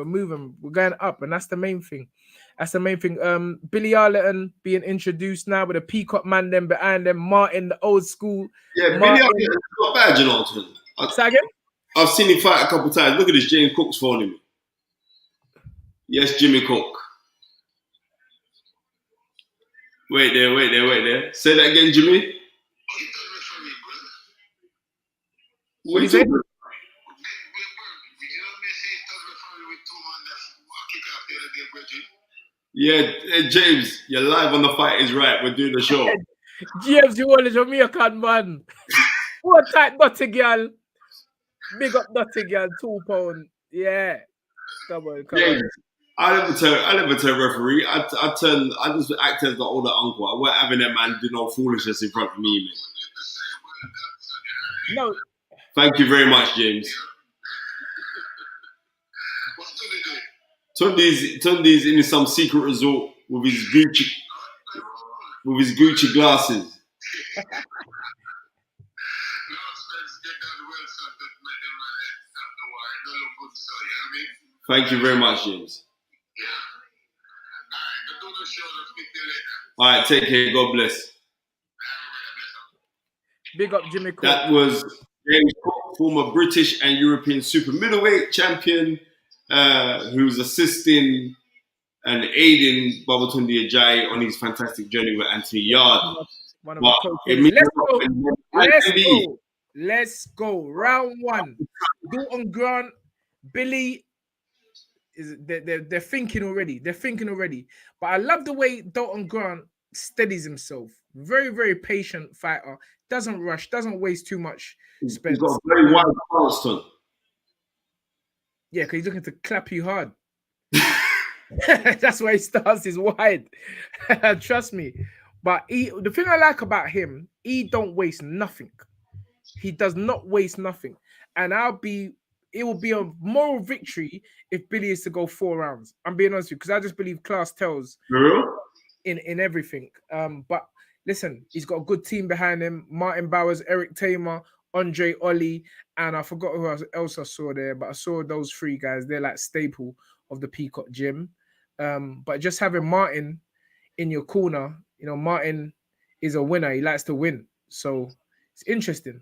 We're going up, and that's the main thing. Billy Arlington being introduced now with a peacock man them behind them. Martin, the old school. Yeah, Billy Arlington's not bad, you know. Say again? I've seen him fight a couple of times. Look at this, James Cook's phoning me. Yes, Jimmy Cook. Wait there. Say that again, Jimmy. What are you saying? Yeah, James, you're live on The Fight Is Right. We're doing the show. James, you want to Jamaican man? What type dirty girl? Big up dirty girl, £2. Yeah. Come on. James, I never tell referee. I just act as the older uncle. I weren't having that man do no foolishness in front of me, man. No. Thank you very much, James. Tunde's in some secret resort with his Gucci glasses. Thank you very much, James. All right, take care. God bless. Big up Jimmy Cook. That was James Cook, former British and European super middleweight champion, who's assisting and aiding Babatunde Ajayi on his fantastic journey with Anthony Yard. One of my coaches. Let's go. Round one. Dalton Grant, Billy. They're thinking already. But I love the way Dalton Grant steadies himself. Very, very patient fighter. Doesn't rush. Doesn't waste too much space. He's got a very wide stance. Yeah, because he's looking to clap you hard. That's why his stance is wide. Trust me. But the thing I like about him, he don't waste nothing. He does not waste nothing. And it will be a moral victory if Billy is to go 4 rounds. I'm being honest with you, because I just believe class tells in everything. But listen, he's got a good team behind him. Martin Bowers, Eric Tamer, Andre Ollie, and I forgot who else I saw there, but I saw those 3 guys. They're like staple of the Peacock gym. But just having Martin in your corner, Martin is a winner. He likes to win. So it's interesting.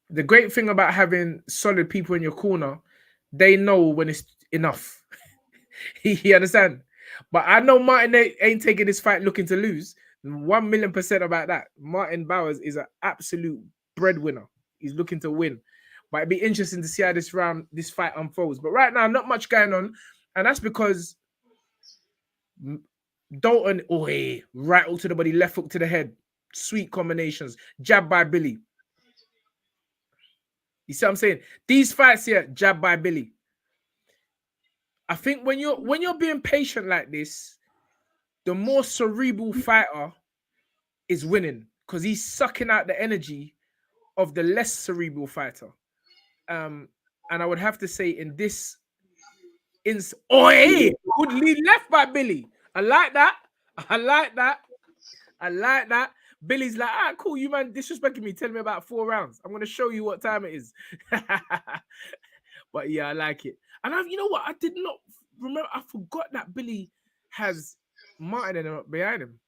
The great thing about having solid people in your corner, they know when it's enough. You understand? But I know Martin ain't taking this fight looking to lose. 1,000,000% about that. Martin Bowers is an absolute breadwinner. He's looking to win. But it'd be interesting to see how this fight unfolds. But right now, not much going on. And that's because Dalton, right hook to the body, left hook to the head. Sweet combinations. Jab by Billy. You see what I'm saying? These fights here, jab by Billy. I think when you're being patient like this, the more cerebral fighter is winning because he's sucking out the energy of the less cerebral fighter. And I would have to say in this hey, good lead left by Billy. I like that. I like that. I like that. Billy's like, cool, you man disrespecting me, telling me about 4 rounds. I'm gonna show you what time it is. But yeah, I like it. And you know what? I did not remember. I forgot that Billy has Martin behind him.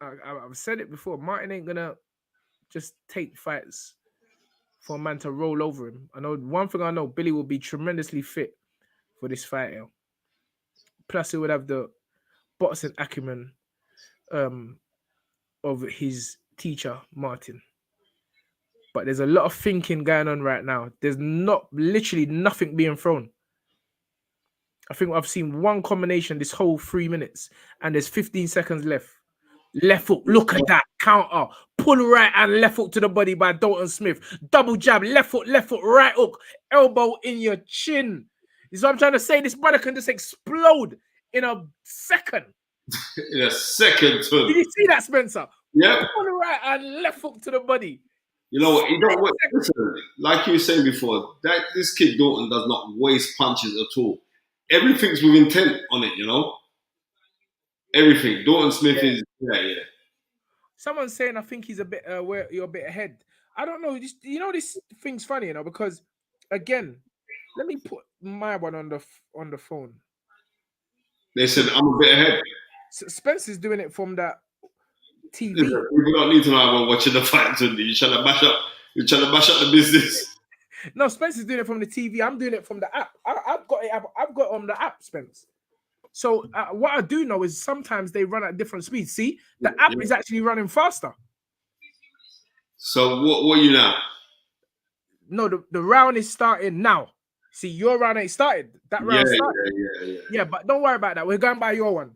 I've said it before. Martin ain't gonna just take fights for a man to roll over him. I know one thing I know, Billy will be tremendously fit for this fight. Plus, he would have the boxing acumen of his teacher, Martin. But there's a lot of thinking going on right now. There's literally nothing being thrown. I think I've seen one combination this whole 3 minutes, and there's 15 seconds left. Left hook, look at that counter. Pull right and left hook to the body by Dalton Smith. Double jab, left hook, right hook. Elbow in your chin. This is what I'm trying to say. This brother can just explode in a second. In a second, too. Did you see that, Spencer? Yeah. Pull right and left hook to the body. You know what? You don't wait. Listen, like you were saying before, this kid Dalton does not waste punches at all. Everything's with intent on it, you know? Everything. Dalton Smith is, yeah. Someone's saying, I think he's a bit, you're a bit ahead. I don't know. This thing's funny, because, again, let me put my one on the phone. They said, I'm a bit ahead. Spencer's doing it from that TV. Listen, we don't need to know about watching the fight, Tunde. You're trying to bash up the business. No, Spencer's doing it from the TV. I'm doing it from the app. I've got it on the app, Spence. So what I do know is sometimes they run at different speeds. See, the app is actually running faster. So what are you now? No, the round is starting now. See, your round ain't started. That round started. Yeah, but don't worry about that. We're going by your one.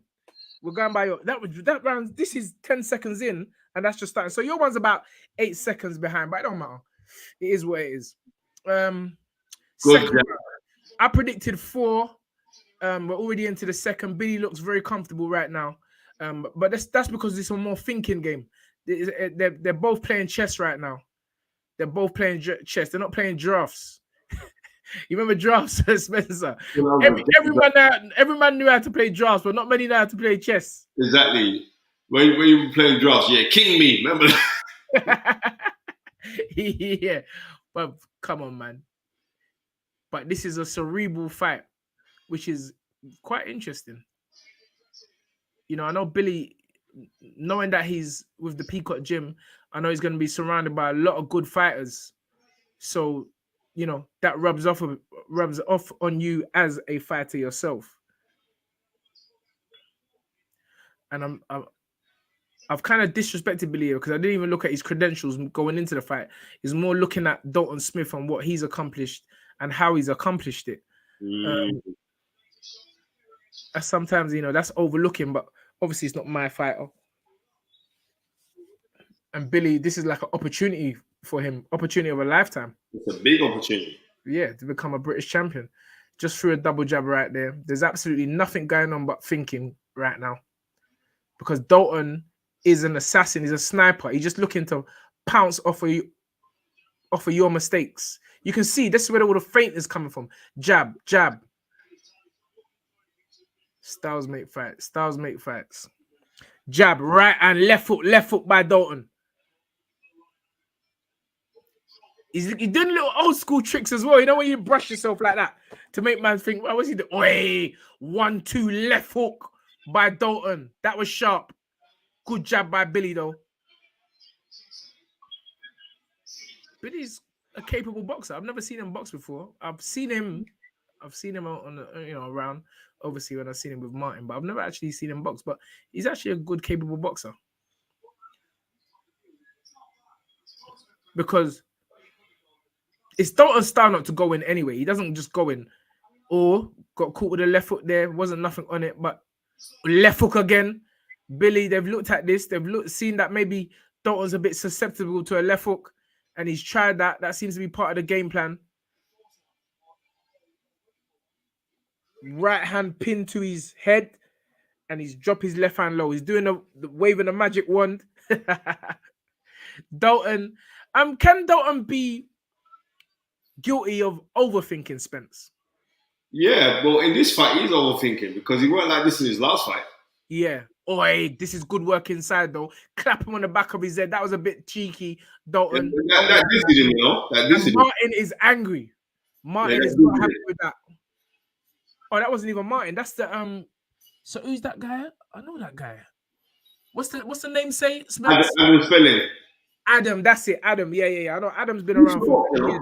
We're going by your that round. This is 10 seconds in, and that's just starting. So your one's about 8 seconds behind, but it don't matter. It is what it is. Second round, I predicted 4. We're already into the second. Billy looks very comfortable right now. But that's because it's a more thinking game. They're both playing chess right now. They're both playing chess. They're not playing drafts. You remember drafts, Spencer? Every man knew how to play drafts, but not many know how to play chess. Exactly. When you were playing drafts, king me, remember that? Yeah. But come on, man. But this is a cerebral fight, which is quite interesting. I know Billy, knowing that he's with the Peacock Gym, I know he's going to be surrounded by a lot of good fighters. So, that rubs off on you as a fighter yourself. And I've kind of disrespected Billy because I didn't even look at his credentials going into the fight. He's more looking at Dalton Smith and what he's accomplished and how he's accomplished it. Sometimes, that's overlooking, but obviously it's not my fighter. And Billy, this is like an opportunity for him, opportunity of a lifetime. It's a big opportunity. Yeah, to become a British champion. Just threw a double jab right there. There's absolutely nothing going on but thinking right now. Because Dalton is an assassin. He's a sniper. He's just looking to pounce off of your mistakes. You can see this is where all the feint is coming from. Jab, jab. Styles make fights. Styles make fights. Jab, right and left hook by Dalton. He's doing little old school tricks as well. When you brush yourself like that to make man think, what was he doing? Oi, 1-2 left hook by Dalton. That was sharp. Good jab by Billy, though. Billy's a capable boxer. I've never seen him box before. I've seen him on the, around, obviously, when I've seen him with Martin, but I've never actually seen him box. But he's actually a good, capable boxer. Because it's Dalton's style not to go in anyway. He doesn't just go in. Or got caught with a left hook there. Wasn't nothing on it, but left hook again. Billy, they've looked at this. They've seen that maybe Dalton's a bit susceptible to a left hook. and he's tried that. That seems to be part of the game plan. Right hand pin to his head, and he's dropped his left hand low. He's doing the waving a magic wand. Dalton, can Dalton be guilty of overthinking, Spence? Yeah, well, in this fight, he's overthinking because he weren't like this in his last fight. Yeah. Oi, this is good work inside though. Clap him on the back of his head. That was a bit cheeky, Dalton. Yeah, that did him, you know. That did him. Martin is angry. Martin is not happy with that. Oh, that wasn't even Martin. That's the So who's that guy? I know that guy. What's the name? Say Adam Spelling. Adam. That's it. Adam. Yeah. I know Adam's been around for years.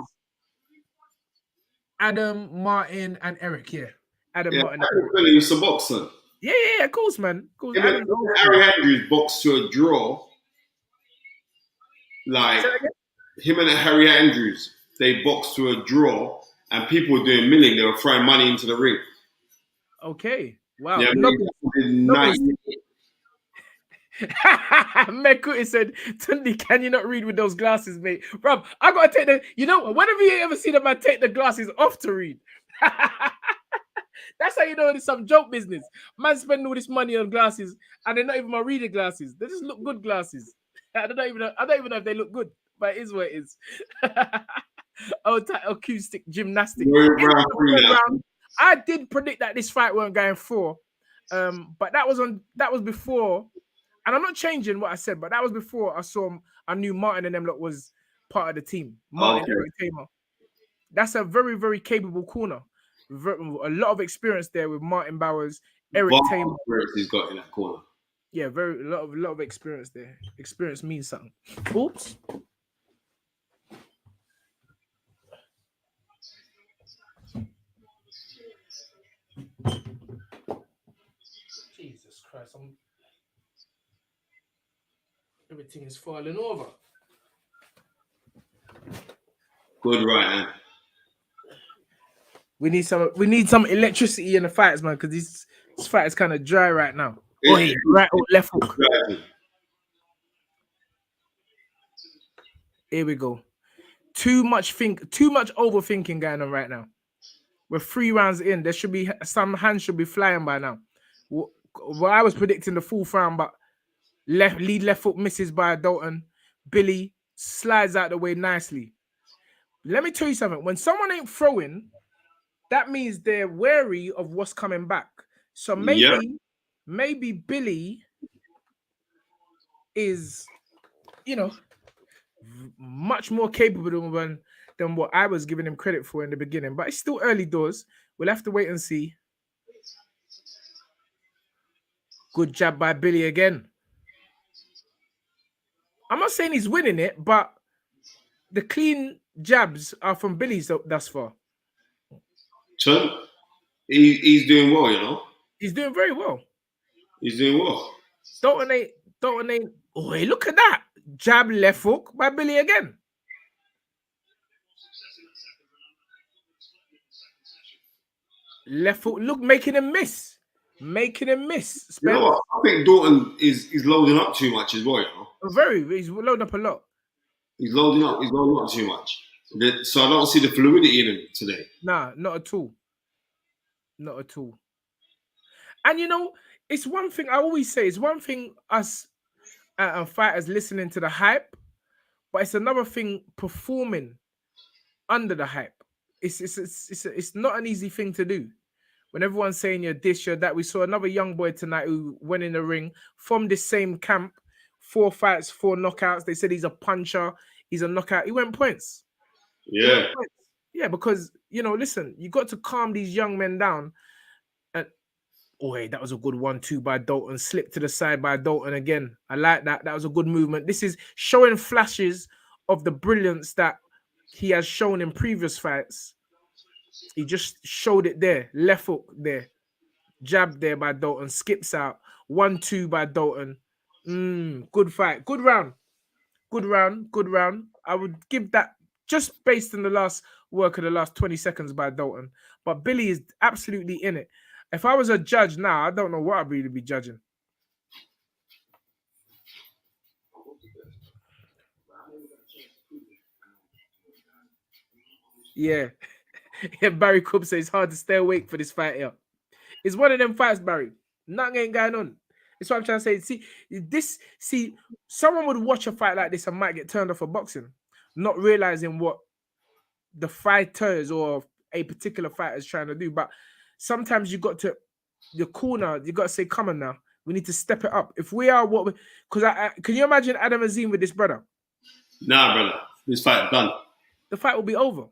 Adam, Martin, and Eric. Yeah. Adam, Martin. Adam Spelling used to box, son. Yeah. Of course, man. Of course. Harry Andrews boxed to a draw. Like him and Harry Andrews, they boxed to a draw, and people were doing milling. They were throwing money into the ring. Okay. Wow. Yeah, Mekuti said, "Tunde, can you not read with those glasses, mate?" Rob, I gotta take the. You know, when have you ever seen a man take the glasses off to read? That's how you know it's some joke business. Man spending all this money on glasses, and they're not even my reading glasses. They just look good glasses. I don't even know if they look good, but it is what it is. Acoustic gymnastic. I did predict that this fight weren't going for, but that was before, and I'm not changing what I said, but that was before I knew Martin and them lot was part of the team. Martin, Eric Tamer. That's a very, very capable corner. A lot of experience there with Martin Bowers, Eric Tamer. He's got in that corner. Yeah, a lot of experience there. Experience means something. Oops. Jesus Christ, everything is falling over. Good right hand. We need some electricity in the fights, man, because this fight is kind of dry right now. Right hook, left hook. Here we go. Too much overthinking going on right now. We're 3 rounds in. There should be some hands should be flying by now. Well, I was predicting the 4th round, but lead left foot misses by Dalton. Billy slides out the way nicely. Let me tell you something. When someone ain't throwing, that means they're wary of what's coming back. So maybe Billy is, much more capable than what I was giving him credit for in the beginning. But it's still early doors. We'll have to wait and see. Good jab by Billy again. I'm not saying he's winning it, but the clean jabs are from Billy thus far. He's doing well, you know. He's doing very well. He's doing well. Dalton ain't. Oh, hey, look at that. Jab left hook by Billy again. Left hook, look, making him miss. Spence. You know what? I think Dalton is loading up too much as well, you know. He's loading up a lot. He's loading up too much. So I don't see the fluidity in him today. Nah, not at all. And it's one thing I always say, it's one thing us fighters listening to the hype, but it's another thing performing under the hype. It's not an easy thing to do. When everyone's saying you're this, you're that. We saw another young boy tonight who went in the ring from this same camp. 4 fights, 4 knockouts. They said he's a puncher. He's a knockout. He went points. Yeah. Yeah, because, listen, you got to calm these young men down. And, that was a good 1-2 by Dalton. Slipped to the side by Dalton again. I like that. That was a good movement. This is showing flashes of the brilliance that he has shown in previous fights. He just showed it there. Left hook there. Jab there by Dalton. Skips out. 1-2 by Dalton. Good fight. Good round. I would give that just based on the last work of the last 20 seconds by Dalton. But Billy is absolutely in it. If I was a judge now, I don't know what I'd really be judging. Yeah. Yeah, Barry Cobb says it's hard to stay awake for this fight here. It's one of them fights, Barry. Nothing ain't going on. That's what I'm trying to say. See, someone would watch a fight like this and might get turned off of boxing, not realizing what the fighters or a particular fighter is trying to do. But sometimes you got to your corner, you got to say, come on now. We need to step it up. If we are what we, because can you imagine Adam Azim with this brother? Nah, brother. This fight done. The fight will be over.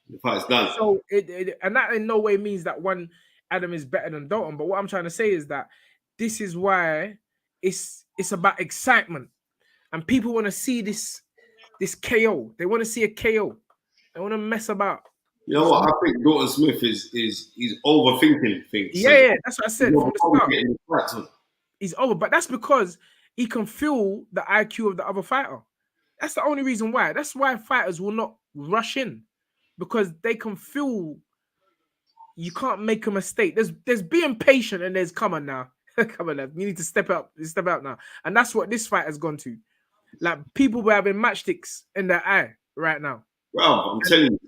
The fight's done. So and that in no way means that one Adam is better than Dalton. But what I'm trying to say is that this is why it's about excitement, and people want to see this KO. They want to see a KO. They want to mess about. You know what? I think Dalton Smith is overthinking things. Yeah, that's what I said from the start. The He's over, but that's because he can feel the IQ of the other fighter. That's the only reason why. That's why fighters will not rush in, because they can feel you can't make a mistake. There's being patient and there's come on now. Come on now. You need to step up now. And that's what this fight has gone to. Like, people were having matchsticks in their eye right now. Bro, I'm telling you.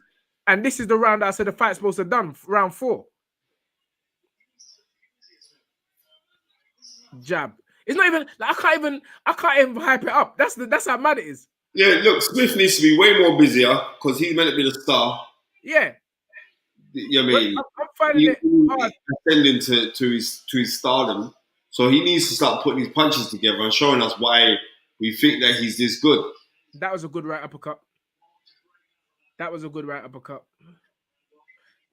And this is the round that I said the fight's supposed to have done, round 4. Jab. It's not even like, I can't even hype it up. That's how mad it is. Yeah, look, Smith needs to be way more busier because he's meant to be the star. Yeah. You know what I mean? I'm finding it hard. Ascending to his stardom. So he needs to start putting his punches together and showing us why we think that he's this good. That was a good right uppercut.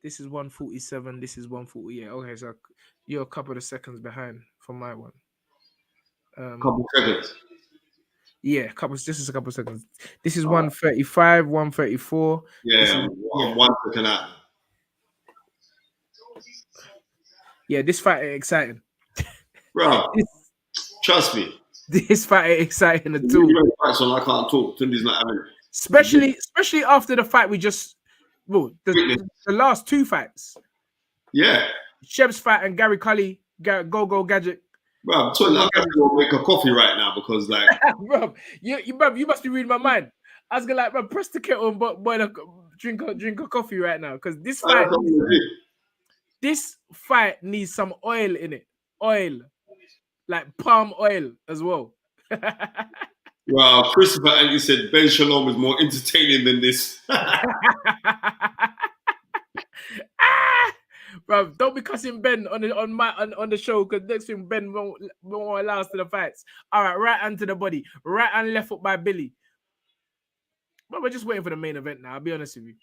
This is 147. This is 140. Yeah. Okay, so you're a couple of seconds behind from my one. Couple seconds. Yeah, this is a couple of seconds. This is 135, 134. Yeah, I'm 1 second out. Yeah, this fight is exciting. Bro, trust me. This fight is exciting too. I can't talk. Tunde's not having it. Especially after the fight we just the last 2 fights. Yeah. Sheb's fight and Gary Cully, Go Gadget. Bro, I'm telling you, I'm going to make a coffee right now because, like, bro, you must be reading my mind. I was gonna like, bro, press the kettle and boil drink a coffee right now, because this fight needs some oil in it. Oil, like palm oil as well. Wow, Christopher Andy said Ben Shalom is more entertaining than this. Bro, don't be cussing Ben on the show, because next thing Ben won't allow us to the fights. All right, right hand to the body, right and left foot by Billy. But we're just waiting for the main event now. I'll be honest with you.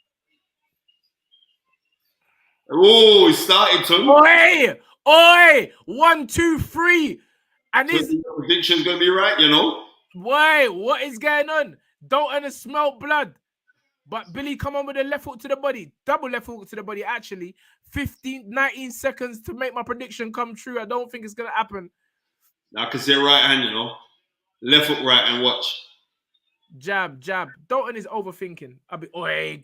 Oh, he started to. Oi! 1, 2, 3. And his prediction's gonna be right, you know. Why? What is going on? Dalton has smelled blood. But Billy come on with a left hook to the body. Double left hook to the body, actually. 19 seconds to make my prediction come true. I don't think it's going to happen. I can say right hand, you know. Left hook, right hand, watch. Jab. Dalton is overthinking. I'll be, oi.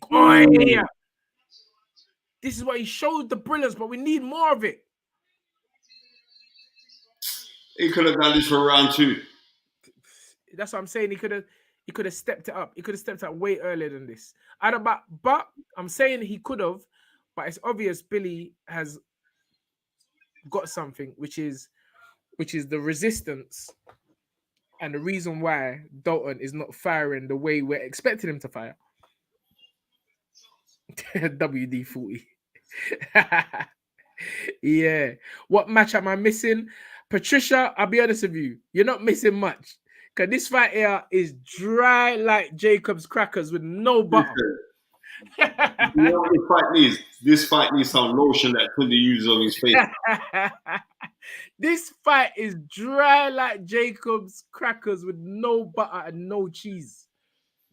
This is what he showed the brilliance, but we need more of it. He could have done this for round 2. That's what I'm saying. He could have stepped it up. He could have stepped up way earlier than this. But I'm saying he could have, but it's obvious Billy has got something, which is the resistance and the reason why Dalton is not firing the way we're expecting him to fire. WD-40. Yeah. What match am I missing? Patricia, I'll be honest with you. You're not missing much. Because this fight here is dry like Jacob's crackers with no butter. You know what this fight needs? This fight needs some lotion that Tunde uses on his face. This fight is dry like Jacob's crackers with no butter and no cheese.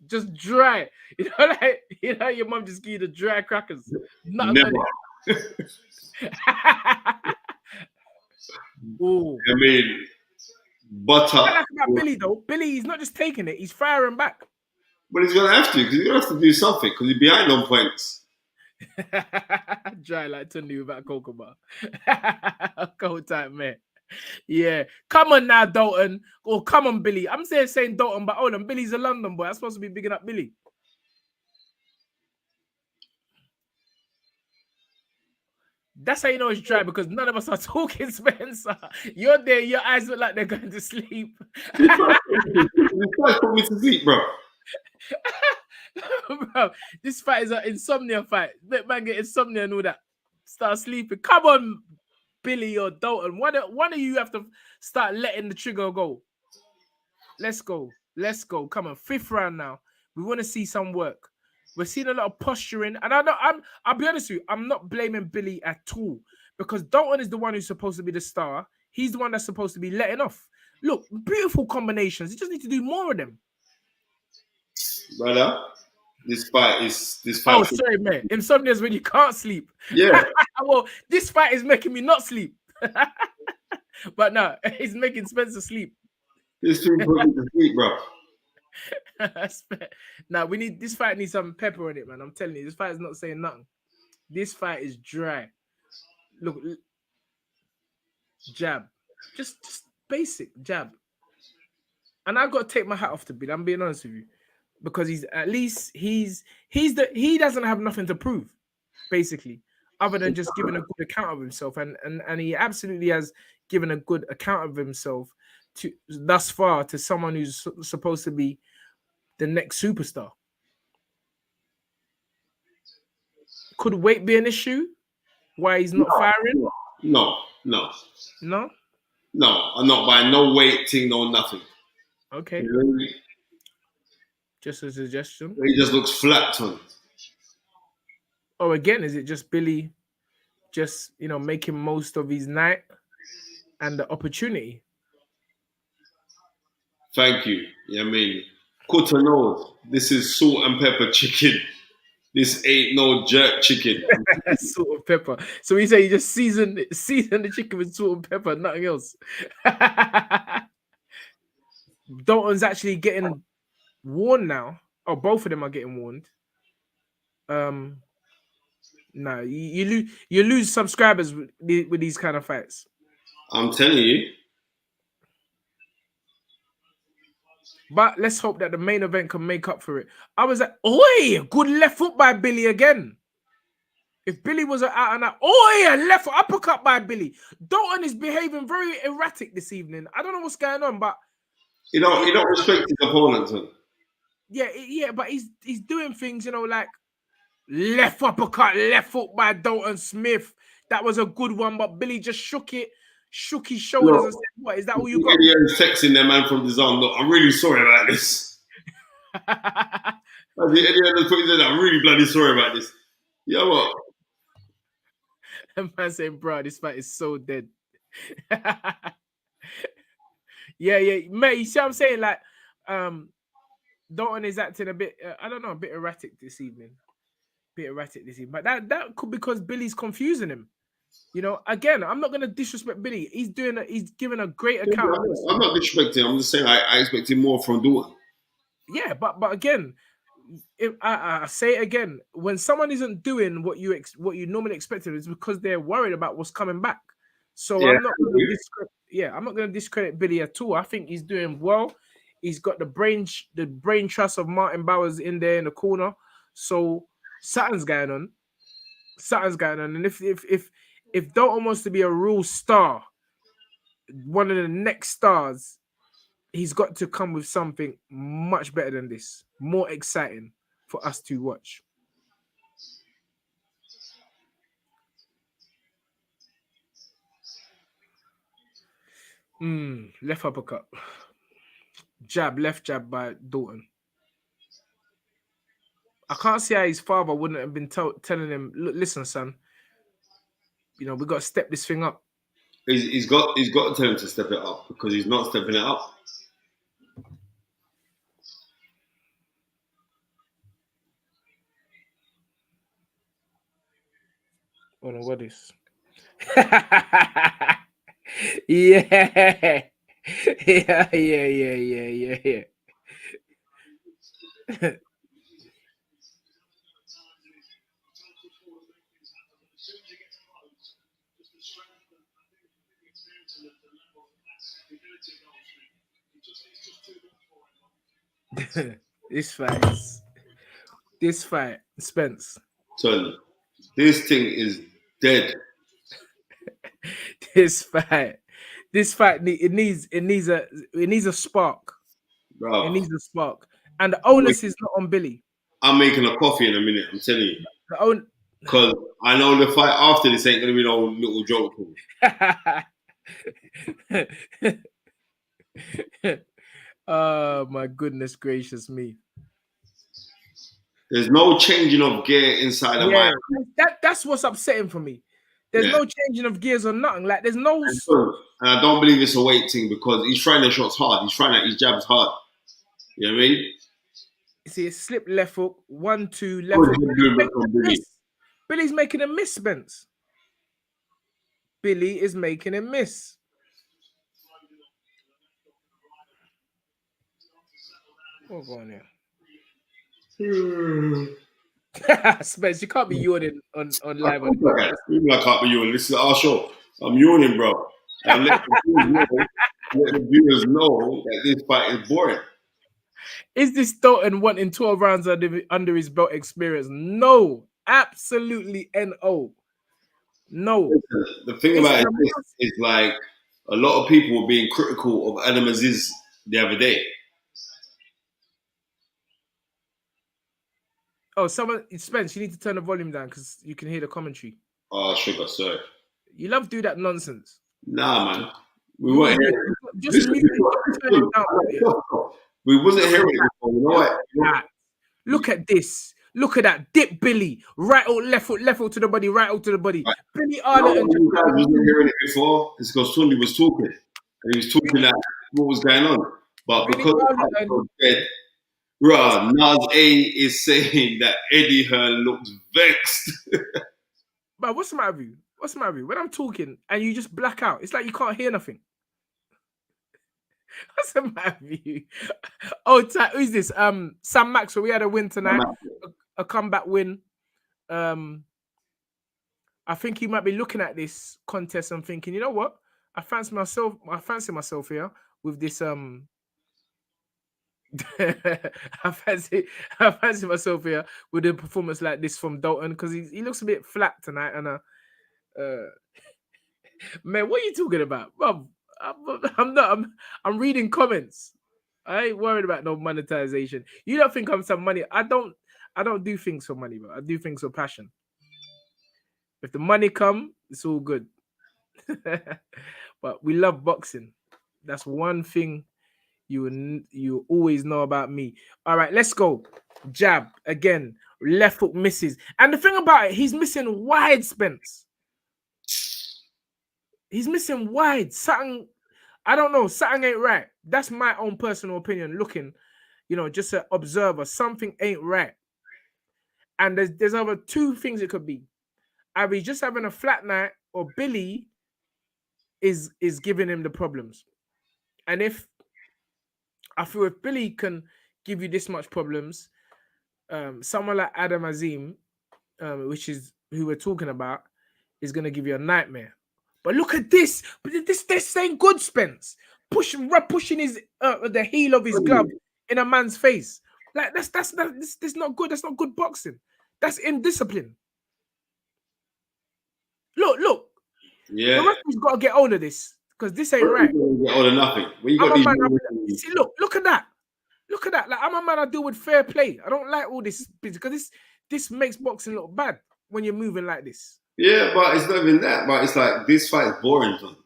Just dry. Your mom just gave you the dry crackers. Never. Ooh. I mean, butter. I like about Billy though. Billy, he's not just taking it; he's firing back. But he's gonna have to, because he's gonna have to do something, because he's behind on points. Dry like Tunde without a cocoa bar. Cold type man. Yeah, come on now, Dalton. Or come on, Billy. I'm saying Dalton, but hold on, Billy's a London boy. I'm supposed to be bigging up Billy. That's how you know it's dry, because none of us are talking, Spencer. You're there, your eyes look like they're going to sleep. This fight put me to sleep, bro. Bro, this fight is an insomnia fight. Let man get insomnia and all that. Start sleeping. Come on, Billy or Dalton. One of you have to start letting the trigger go. Let's go. Let's go. Come on. 5th round now. We want to see some work. We're seeing a lot of posturing. And I'll be honest with you, I'm not blaming Billy at all, because Dalton is the one who's supposed to be the star. He's the one that's supposed to be letting off. Look, beautiful combinations. You just need to do more of them. Brother, this fight. Oh, sorry, man. Insomnia is when you can't sleep. Yeah. Well, this fight is making me not sleep. But no, it's making Spencer sleep. This thing put me to sleep, bro. Now this fight needs some pepper on it, man. I'm telling you, this fight is not saying nothing. This fight is dry. Look, jab, just basic jab. And I've got to take my hat off to Billy. I'm being honest with you, because he doesn't have nothing to prove, basically, other than just giving a good account of himself, and he absolutely has given a good account of himself thus far to someone who's supposed to be the next superstar. Could weight be an issue? Why he's not firing? No. I'm not buying no weight thing, no nothing. Okay. Just a suggestion. He just looks flat on. Oh, again, is it just Billy just, making most of his night and the opportunity? Thank you. Yeah, I mean, Cotonou, this is salt and pepper chicken. This ain't no jerk chicken. Salt and pepper. So we say you just season the chicken with salt and pepper, nothing else. Dalton's actually getting warned now. Oh, both of them are getting warned. No, you lose subscribers with these kind of fights. I'm telling you. But let's hope that the main event can make up for it. I was like, oi, good left foot by Billy again. If Billy was out and out, left foot uppercut by Billy. Dalton is behaving very erratic this evening. I don't know what's going on, but he don't respect his opponents. Huh? Yeah, but he's doing things, like left uppercut, left foot by Dalton Smith. That was a good one, but Billy just shook his shoulders and said, "What is that? All you got?" He's texting their man from the zone. Look, I'm really sorry about this. I'm really bloody sorry about this. Yeah, what? The man saying, "Bro, this fight is so dead." yeah, mate. You see what I'm saying? Like, Dalton is acting a bit, I don't know, a bit erratic this evening. But that could be because Billy's confusing him. Again, I'm not going to disrespect Billy. He's giving a great account. I'm not disrespecting. I'm just saying I expected more from Dalton. Yeah, but again, if I say it again, when someone isn't doing what you normally expected, it's because they're worried about what's coming back. So yeah, I'm not going to discredit Billy at all. I think he's doing well. He's got the brain trust of Martin Bowers in there in the corner. So something's going on. And if Dalton wants to be a real star, one of the next stars, he's got to come with something much better than this, more exciting for us to watch. Left uppercut. Left jab by Dalton. I can't see how his father wouldn't have been telling him, "Look, listen, son, we got to step this thing up." He's got to tell him to step it up, because he's not stepping it up. Oh no, what is? Yeah. This fight, Spence. So this thing is dead. This fight, it needs a spark. It bro. needs a spark, and the onus is not on Billy. I'm making a coffee in a minute. I'm telling you, The own. because I know the fight after this ain't gonna be no little joke. Oh my goodness gracious me! There's no changing of gear inside of Yeah, my. that's what's upsetting for me. There's Yeah. no changing of gears or nothing. Like there's no. And I don't believe it's a weight thing because he's trying the shots hard. He's trying his jabs hard. You know what I mean? See, a slip left hook, 1-2 left Good hook. movement from Billy. Billy's making a miss, Spence. Billy is making a miss. What's going on here? Spence, you can't be yawning on live. I can't be yawning. This is our show. I'm yawning, bro. And let the viewers know that this fight is boring. Is this Dalton wanting 12 rounds under his belt experience? No, absolutely no. No. The thing about it is like a lot of people were being critical of Adam Aziz the other day. Oh, Spence, you need to turn the volume down because you can hear the commentary. Oh, sugar, sorry. You love to do that nonsense. Nah, man. We weren't hearing it. Just mute it. Turn it down. We wasn't hearing it before. You know what? Look at this. Look at that. Dip Billy. Right out, left foot to the body, right out to the body. Right. Billy Arlington. You guys wasn't hearing it before. It's because Tunde was talking. And he was talking like what was going on. But because I was dead, bruh, Nas A is saying that Eddie Hearn looks vexed. But what's the matter with you? What's the matter with you? When I'm talking and you just black out, it's like you can't hear nothing. What's the matter with you? Oh, who's this? Sam Maxwell. We had a win tonight. A comeback win. I think he might be looking at this contest and thinking, you know what? I fancy myself here with this I fancy myself here with a performance like this from Dalton because he looks a bit flat tonight. And man, what are you talking about? Well, I'm reading comments. I ain't worried about no monetization. You don't think I'm some money? I don't do things for money, but I do things for passion. If the money come, it's all good. But we love boxing. That's one thing you always know about me. All right, let's go. Jab again. Left hook misses. And the thing about it, he's missing wide, Spence. He's missing wide. Something, I don't know. Something ain't right. That's my own personal opinion. Looking, just an observer. Something ain't right. And there's other two things it could be. Either he's just having a flat night, or Billy is giving him the problems. And I feel if Billy can give you this much problems, someone like Adam Azim, which is who we're talking about, is going to give you a nightmare. But look at this. This ain't good, Spence. Pushing his the heel of his glove in a man's face. Like that's not good. That's not good boxing. That's indiscipline. Look. Yeah. The referee's got to get on of this because this ain't right. Get on of nothing. When you got see, look at that. Look at that. Like, I'm a man, I deal with fair play. I don't like all this because this makes boxing look bad when you're moving like this. Yeah, but it's not even that. But it's like this fight is boring, son.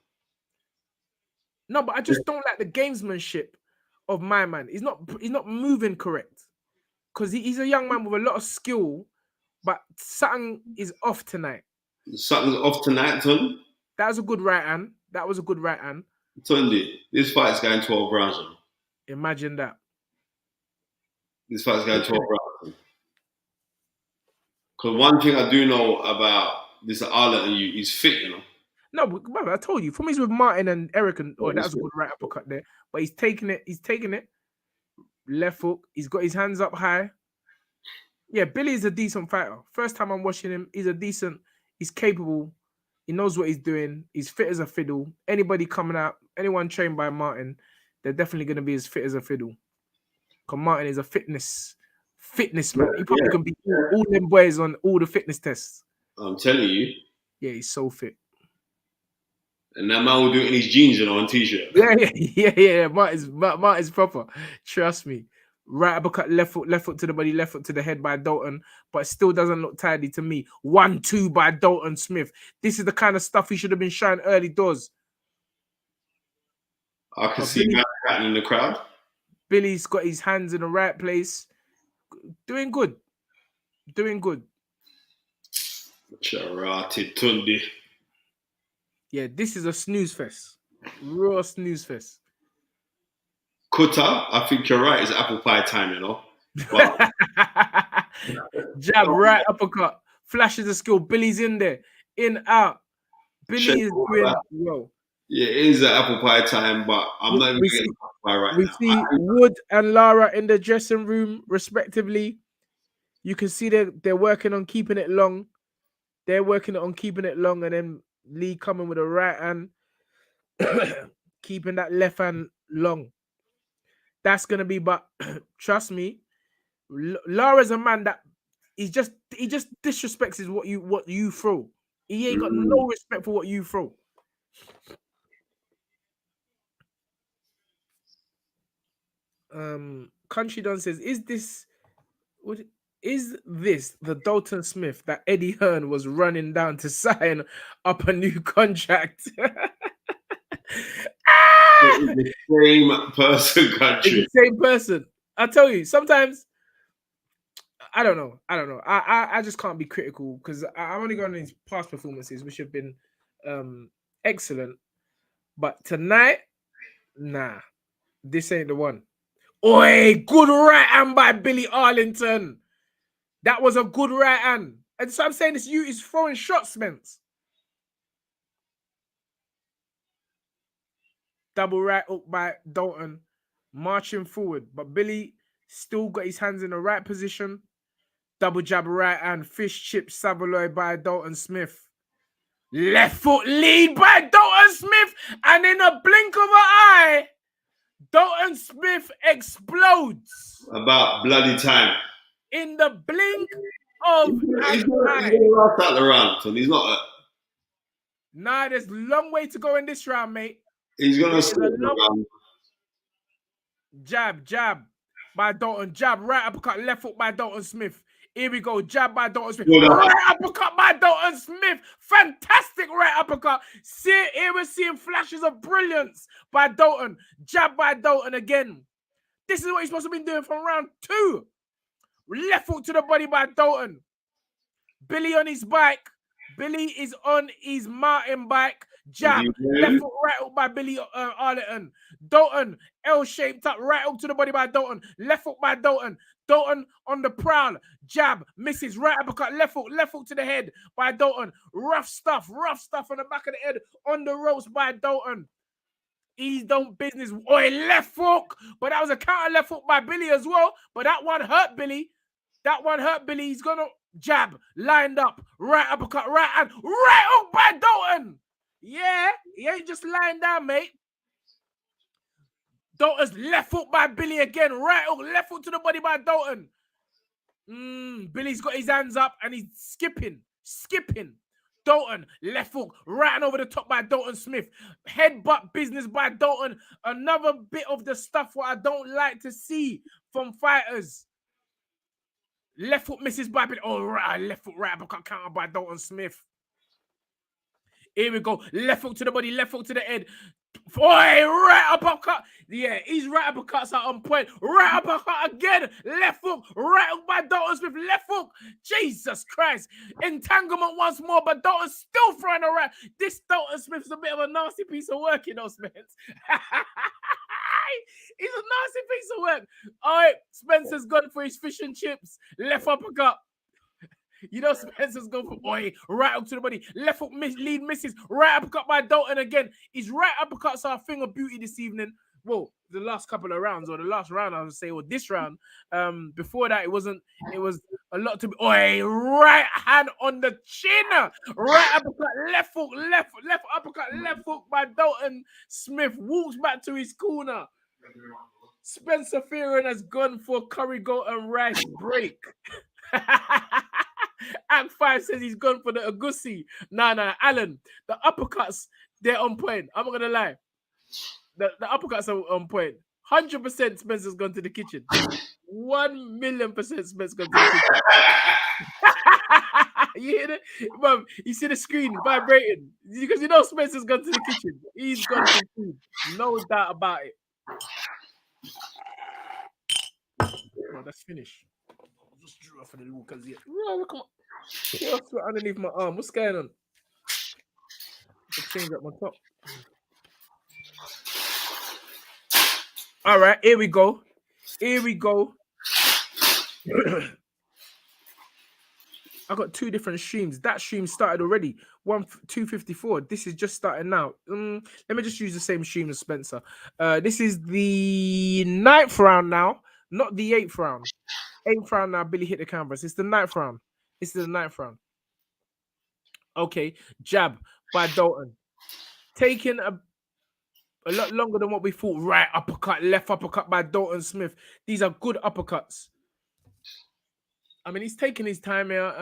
No, but I just don't like the gamesmanship of my man. He's not moving correct because he's a young man with a lot of skill, but something is off tonight. Something's off tonight, Tunde. That was a good right hand. Tunde, this fight's going 12 rounds. Man. Imagine that. This fight's going 12 rounds. Because one thing I do know about this Arla and you, he's fit, you know. No, but I told you, for me, he's with Martin and Eric, and that was a good right uppercut there. But he's taking it. Left hook. He's got his hands up high. Yeah, Billy's a decent fighter. First time I'm watching him, he's capable. He knows what he's doing. He's fit as a fiddle. Anybody coming out, anyone trained by Martin, they're definitely going to be as fit as a fiddle. Because Martin is a fitness man. He probably can beat all them boys on all the fitness tests. I'm telling you. Yeah, he's so fit. And that man will do it in his jeans, on t-shirt. Yeah. Martin's proper. Trust me. Right uppercut, left foot to the body, left foot to the head by Dalton, but still doesn't look tidy to me. 1-2 by Dalton Smith. This is the kind of stuff he should have been showing early doors. I can see Billy in the crowd. Billy's got his hands in the right place. Doing good. Charati Tunde. Yeah, this is a snooze fest. Raw snooze fest. Kuta, I think you're right. It's apple pie time, But... Jab, right uppercut. Flashes of skill. Billy's in there. In, out. Billy is doing well. Yeah, it is apple pie time, but I'm not even getting apple pie right now. We see Wood and Lara in the dressing room, respectively. You can see they're working on keeping it long. And then Lee coming with a right hand, keeping that left hand long. That's gonna be, but trust me, Lara's a man that he just disrespects what you throw. He ain't got no respect for what you throw. Country Don says, is this the Dalton Smith that Eddie Hearn was running down to sign up a new contract? The same person, Country. It's the same person. I tell you, sometimes I don't know. I just can't be critical because I've only gone on his past performances, which have been excellent. But tonight, nah, this ain't the one. Oi, good right hand by Billy Arlington. That was a good right hand. And so I'm saying this, you is throwing shots, Spence. Double right hook by Dalton, marching forward. But Billy still got his hands in the right position. Double jab right hand, fish chip Savaloy by Dalton Smith. Left foot lead by Dalton Smith. And in a blink of an eye, Dalton Smith explodes. About bloody time. In the blink of an eye. He's not out the round, so he's not. Nah, there's a long way to go in this round, mate. He's going to stay around. Jab by Dalton. Jab, right uppercut, left foot by Dalton Smith. Here we go. Jab by Dalton Smith. Right uppercut by Dalton Smith. Fantastic right uppercut. Here we're seeing flashes of brilliance by Dalton. Jab by Dalton again. This is what he's supposed to be doing from round 2. Left foot to the body by Dalton. Billy on his bike. Billy is on his mountain bike. Jab. Left foot right hook by Billy Arlington. Dalton. L-shaped up. Right hook to the body by Dalton. Left hook by Dalton. Dalton on the prowl. Jab. Misses. Right uppercut. Left hook to the head by Dalton. Rough stuff on the back of the head. On the ropes by Dalton. He's done business. Oi, left hook. But that was a counter left hook by Billy as well. But that one hurt Billy. He's going to jab. Lined up. Right uppercut. Right hand. Right hook by Dalton. Yeah. He ain't just lying down, mate. Dalton's left hook by Billy again. Right hook. Left hook to the body by Dalton. Billy's got his hands up and he's skipping. Dalton, left hook, right and over the top by Dalton Smith. Headbutt business by Dalton. Another bit of the stuff what I don't like to see from fighters. Left foot misses by Billy. Oh, right, left foot right uppercut counter by Dalton Smith. Here we go. Left hook to the body, left hook to the head. Boy, right uppercut. Yeah, his right uppercuts are on point. Right uppercut again. Left hook. Right hook by Dalton Smith. Left hook. Jesus Christ. Entanglement once more, but Dalton's still throwing a right. This Dalton Smith is a bit of a nasty piece of work, Spence. He's a nasty piece of work. All right, Spencer's gone for his fish and chips. Left uppercut. Spencer's going for right up to the body. Left hook lead misses. Right uppercut by Dalton again. His right uppercuts are a thing of beauty this evening. Well, the last couple of rounds, or the last round, I would say, or this round. Before that, it wasn't. It was a lot to be. Right hand on the chin. Right uppercut, left hook, left uppercut, left hook by Dalton Smith. Walks back to his corner. Spencer FEARON has gone for curry goat and rice break. Act 5 says he's gone for the Agusi. Nah, Alan. The uppercuts They're on point. I'm not gonna lie. The uppercuts are on point. 100% Spencer's gone to the kitchen. 1,000,000% Spencer's gone to the kitchen. You hear that? Mom, you see the screen vibrating. Because you know Spencer's gone to the kitchen. He's gone for food. No doubt about it. Well, that's finished. Just drew off of the Lucas here. Oh, look at my sweat underneath my arm. What's going on? I'll change up my top. All right, here we go. Here we go. I got two different streams. That stream started already. 254. This is just starting now. Let me just use the same stream as Spencer. This is the 9th round now, not the 8th round. 8th round now. Billy hit the canvas. It's the 9th round. This is the 9th round. Okay, jab by Dalton. Taking a lot longer than what we thought. Right uppercut, left uppercut by Dalton Smith. These are good uppercuts. I mean, he's taking his time here.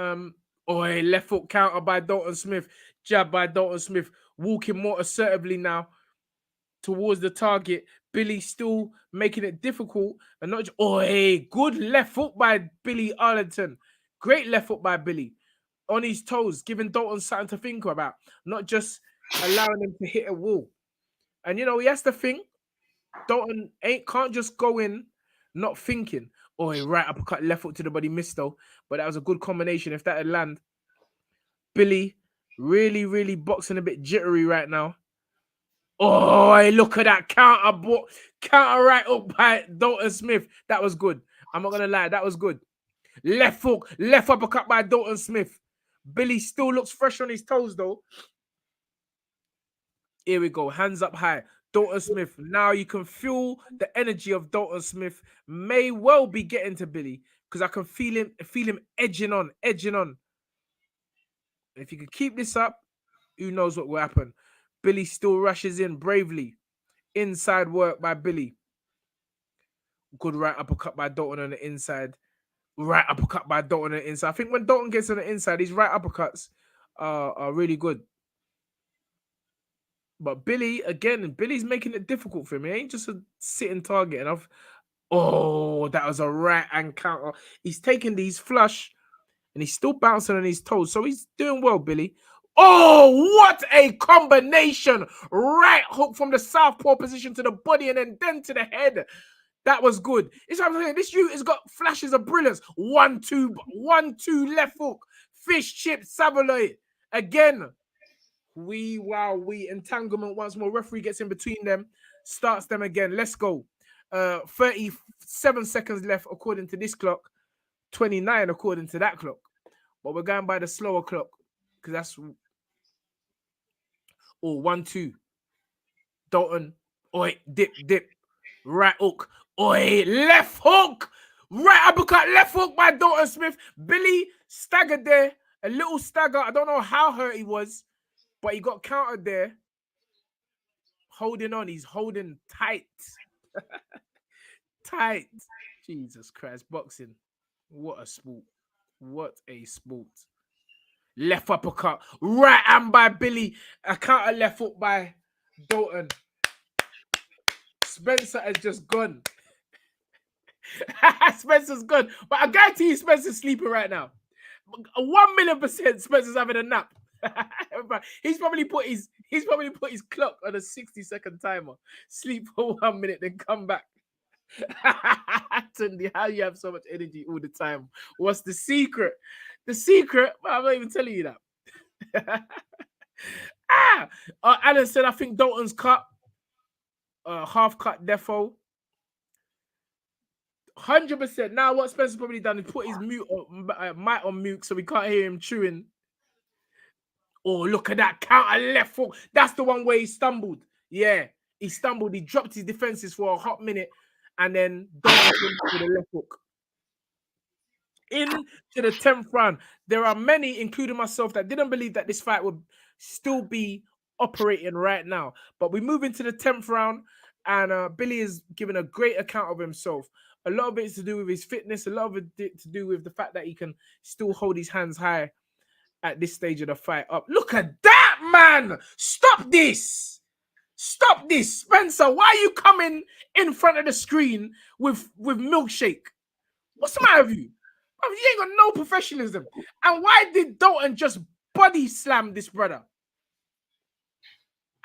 Left foot counter by Dalton Smith. Jab by Dalton Smith. Walking more assertively now towards the target. Billy still making it difficult. And not just, good left foot by Billy Arlington. Great left foot by Billy. On his toes, giving Dalton something to think about. Not just allowing him to hit a wall. And, he has to think. Dalton can't just go in not thinking. Right uppercut, left foot to the body, missed though. But that was a good combination. If that had land, Billy really, really boxing a bit jittery right now. Look at that counter right up by Dalton Smith. That was good. I'm not gonna lie, that was good. Left hook, left uppercut by Dalton Smith. Billy still looks fresh on his toes though. Here we go, hands up high. Dalton Smith. Now you can feel the energy of Dalton Smith may well be getting to Billy because I can feel him edging on. If you can keep this up, who knows what will happen. Billy still rushes in bravely. Inside work by Billy. Good right uppercut by Dalton on the inside. Right uppercut by Dalton on the inside. I think when Dalton gets on the inside, these right uppercuts are really good. But Billy's making it difficult for him. He ain't just a sitting target. And that was a right hand counter. He's taking these flush and he's still bouncing on his toes. So he's doing well, Billy. What a combination. Right hook from the southpaw position to the body and then to the head. That was good. It's what I'm saying. This unit has got flashes of brilliance. 1-2 left hook. Fish chip Savoy. Again. We entanglement once more. Referee gets in between them, starts them again. Let's go. 37 seconds left according to this clock, 29 according to that clock. But we're going by the slower clock because that's 1-2. Dalton, dip, right hook, left hook, right uppercut, left hook by Dalton Smith. Billy staggered there, a little stagger. I don't know how hurt he was. But he got countered there. Holding on. He's holding tight. Tight. Jesus Christ. Boxing. What a sport. What a sport. Left uppercut. Right hand by Billy. A counter left foot by Dalton. Spencer has just gone. Spencer's gone. But I guarantee you Spencer's sleeping right now. 1,000,000% Spencer's having a nap. he's probably put his clock on a 60-second timer. Sleep for 1 minute, then come back. Tunde, how you have so much energy all the time? What's the secret? The secret? I'm not even telling you that. Alan said, I think Dalton's cut. Half cut defo. 100%. Now what Spencer's probably done is put his mic on mute so we can't hear him chewing. Look at that counter left hook. That's the one where he stumbled. Yeah, he stumbled. He dropped his defenses for a hot minute and then to the left hook. Into the 10th round. There are many, including myself, that didn't believe that this fight would still be operating right now. But we move into the 10th round and Billy is giving a great account of himself. A lot of it is to do with his fitness. A lot of it to do with the fact that he can still hold his hands high at this stage of the fight up. Look at that, man. Stop this. Stop this. Spencer, why are you coming in front of the screen with milkshake? What's the matter with you? You ain't got no professionalism. And why did Dalton just body slam this brother?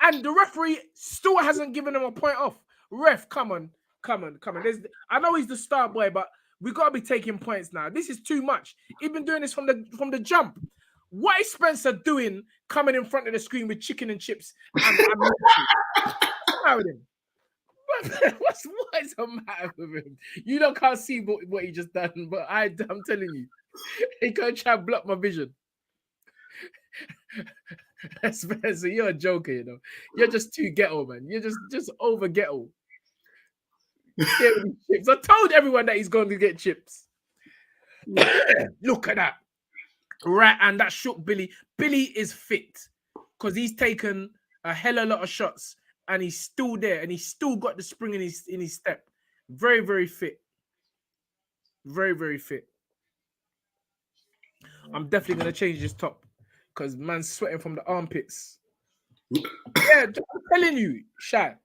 And the referee still hasn't given him a point off. Ref, come on. I know he's the star boy, but we gotta be taking points now. This is too much. He's been doing this from the jump. What is Spencer doing coming in front of the screen with chicken and chips? And what's the matter with him? What is the matter with him? You don't can't see what he just done, but I'm telling you, he can't try to block my vision. Spencer, you're a joker, you know. You're just too ghetto, man. You're just over ghetto. Chips. I told everyone that he's going to get chips. Look at that. Right, and that shook Billy. Billy is fit because he's taken a hell of a lot of shots and he's still there and he's still got the spring in his step. Very, very fit. Very, very fit. I'm definitely going to change this top because man's sweating from the armpits. Yeah, I'm telling you, Shy.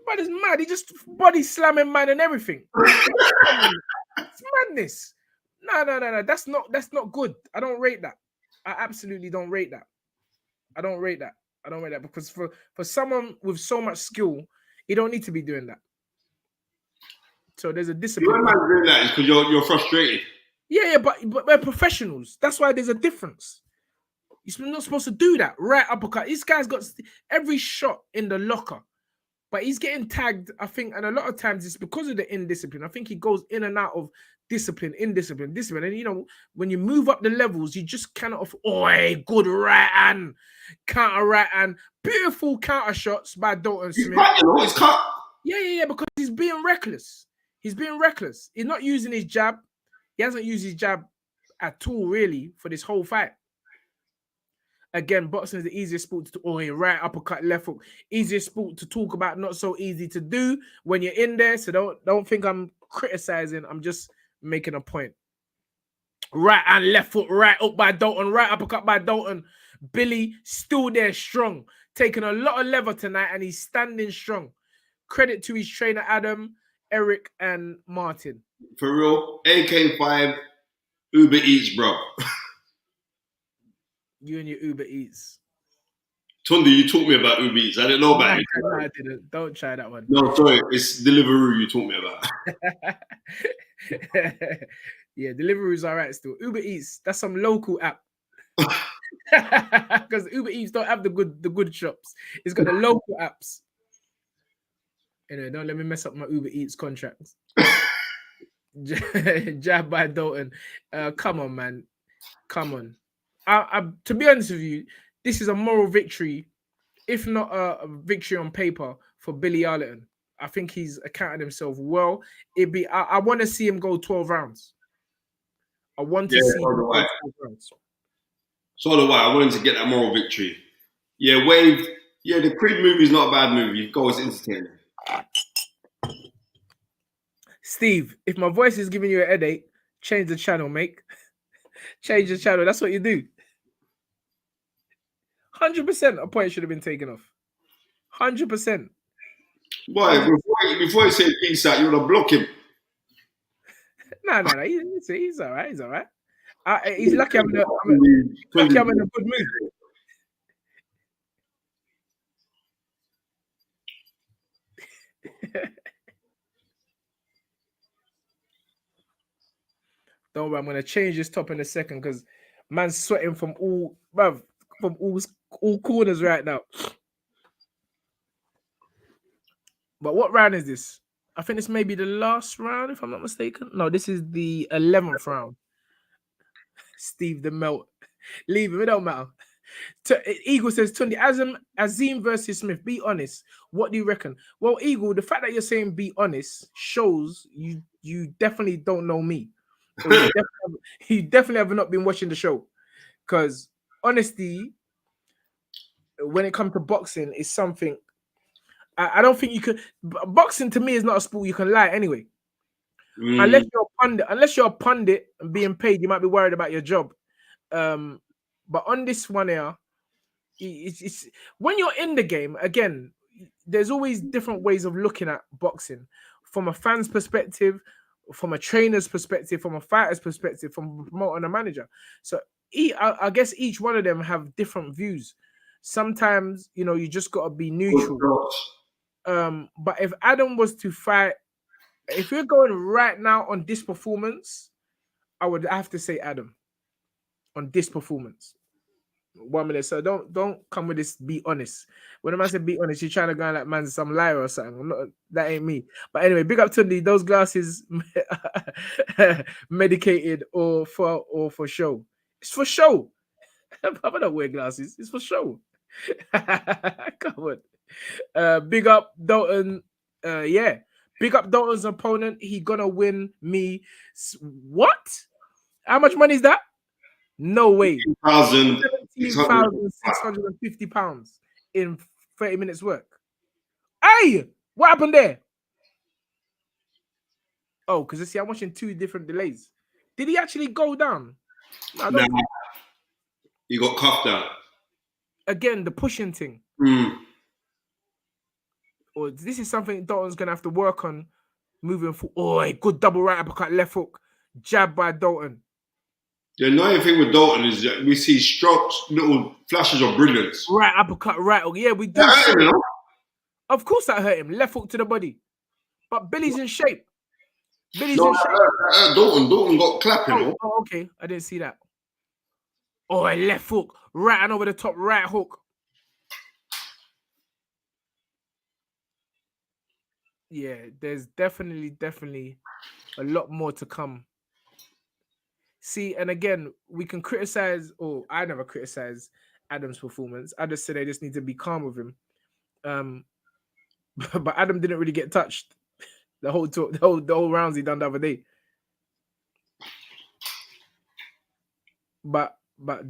But it's mad. He just body slamming man and everything. It's madness. No. That's not good. I don't rate that. I absolutely don't rate that. I don't rate that because for someone with so much skill, he don't need to be doing that. So there's a discipline. You're not doing that because you're frustrated. Yeah, but we're professionals. That's why there's a difference. You're not supposed to do that. Right uppercut. This guy's got every shot in the locker. But he's getting tagged, I think, and a lot of times it's because of the indiscipline. I think he goes in and out of discipline. And, you know, when you move up the levels, you just cannot... good right hand. Counter right hand. Beautiful counter shots by Dalton Smith. He's cut. Yeah, because he's being reckless. He's not using his jab. He hasn't used his jab at all, really, for this whole fight. Again, boxing is the easiest sport to right uppercut, left hook. Easiest sport to talk about, not so easy to do when you're in there. So don't think I'm criticizing. I'm just making a point. Right and left foot, right up by Dalton, right uppercut by Dalton. Billy still there strong, taking a lot of lever tonight, and he's standing strong. Credit to his trainer Adam, Eric, and Martin. For real, AK5 Uber Eats, bro. You and your Uber Eats. Tunde, you taught me about Uber Eats. I didn't know about it. No, I didn't. Don't try that one. No, sorry. It's Deliveroo you taught me about. Yeah, Deliveroo's all right still. Uber Eats, that's some local app. Because Uber Eats don't have the good shops. It's got the local apps. Anyway, don't let me mess up my Uber Eats contracts. Jab by Dalton. Come on, man. Come on. To be honest with you, this is a moral victory, if not a victory on paper for Billy Arlington. I think he's accounted himself well. I want to see him go 12 rounds. I want to see him go 12 rounds. So do I. I want him to get that moral victory. Yeah, Wave. Yeah, the Creed movie is not a bad movie. Go, it's entertaining. Steve, if my voice is giving you a headache, change the channel, mate. Change the channel. That's what you do. 100% a point should have been taken off. 100%. Boy, before you say peace out, you want to block him. No. He's all right. He's all right. He's lucky I'm in a good mood. Don't worry, I'm gonna change this top in a second because man's sweating from all corners right now. But what round is this? I think this may be the last round, if I'm not mistaken. No, this is the 11th round. Steve the Melt. Leave him, it don't matter. Eagle says, Tunde, Azim versus Smith, be honest. What do you reckon? Well, Eagle, the fact that you're saying be honest shows you definitely don't know me. You definitely have not been watching the show. Because honesty, when it comes to boxing, is something I don't think you could. Boxing to me is not a sport you can lie anyway. Unless you're a pundit and being paid, you might be worried about your job. But on this one here, it's when you're in the game again. There's always different ways of looking at boxing, from a fan's perspective, from a trainer's perspective, from a fighter's perspective, from a promoter and a manager. So I guess each one of them have different views. Sometimes you just gotta be neutral. But if Adam was to fight, if we're going right now on this performance, I would have to say Adam on this performance. 1 minute. So don't come with this. Be honest. When a man said be honest, you're trying to go like man's some liar or something. I'm not, that ain't me. But anyway, big up Tunde. Those glasses medicated or for show. It's for show. I don't wear glasses. It's for show. Come on. Big up Dalton. Yeah. Big up Dalton's opponent. He gonna win me. What? How much money is that? No way. £17,650 in 30 minutes work. Hey, what happened there? Oh, because I see I'm watching two different delays. Did he actually go down? No, he got cuffed down. Again, the pushing thing. Or this is something Dalton's gonna have to work on moving forward. Oh, a good double right uppercut, left hook, jab by Dalton. The annoying thing with Dalton is that we see strokes, little flashes of brilliance. Right uppercut, right hook. Yeah, we do. Of course that hurt him. Left hook to the body. But Billy's in shape. Dalton got clapping. Oh, okay. I didn't see that. Oh, a left hook. Right and over the top, right hook. Yeah, there's definitely a lot more to come. See, and again, we can criticize, or I never criticize Adam's performance. I just said I just need to be calm with him. But Adam didn't really get touched the whole rounds he done the other day. But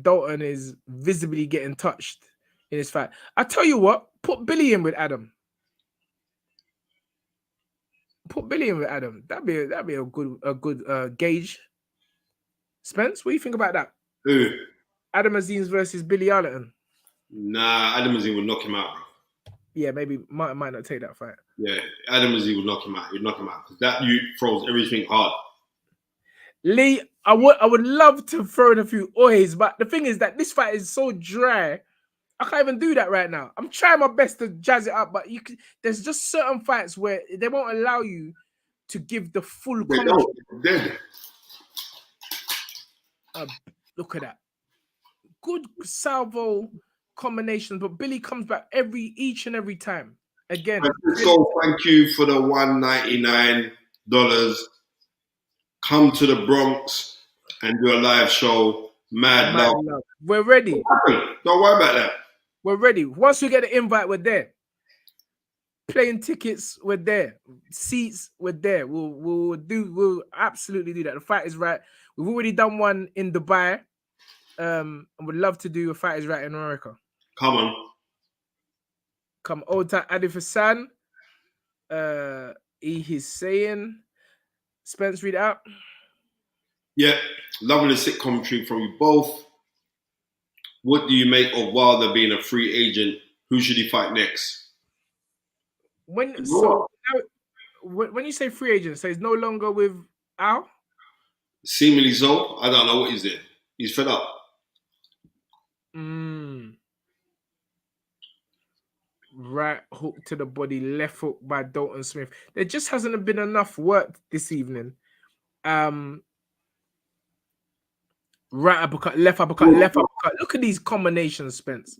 Dalton is visibly getting touched in his fight. I tell you what, put Billy in with Adam. That'd be a good gauge. Spence, what do you think about that? Who? Adam Aziz versus Billy Arlington. Nah, Adam Aziz would knock him out, bro. Yeah, maybe might not take that fight. Yeah, Adam Aziz would knock him out. He'd knock him out because that you throws everything hard. Lee, I would love to throw in a few oys, but the thing is that this fight is so dry. I can't even do that right now. I'm trying my best to jazz it up, but there's just certain fights where they won't allow you to give the full commentary. Look at that. Good salvo combination, but Billy comes back each and every time. Again. So thank you for the $199. Come to the Bronx and do a live show. Mad love. We're ready. Don't worry about that. We're ready. Once we get the invite, we're there. Plane tickets, we're there. Seats, we're there. We'll absolutely do that. The Fight is Right. We've already done one in Dubai. And would love to do a Fight is Right in America. Come on. Come Ota Adif Hassan. He's saying, Spence, read it out. Yeah, loving the sick commentary from you both. What do you make of Wilder being a free agent? Who should he fight next? When you say free agent, so he's no longer with Al? Seemingly so. I don't know what he's doing. He's fed up. Right hook to the body, left hook by Dalton Smith. There just hasn't been enough work this evening. Right uppercut, left uppercut, left uppercut. Look at these combinations, Spence.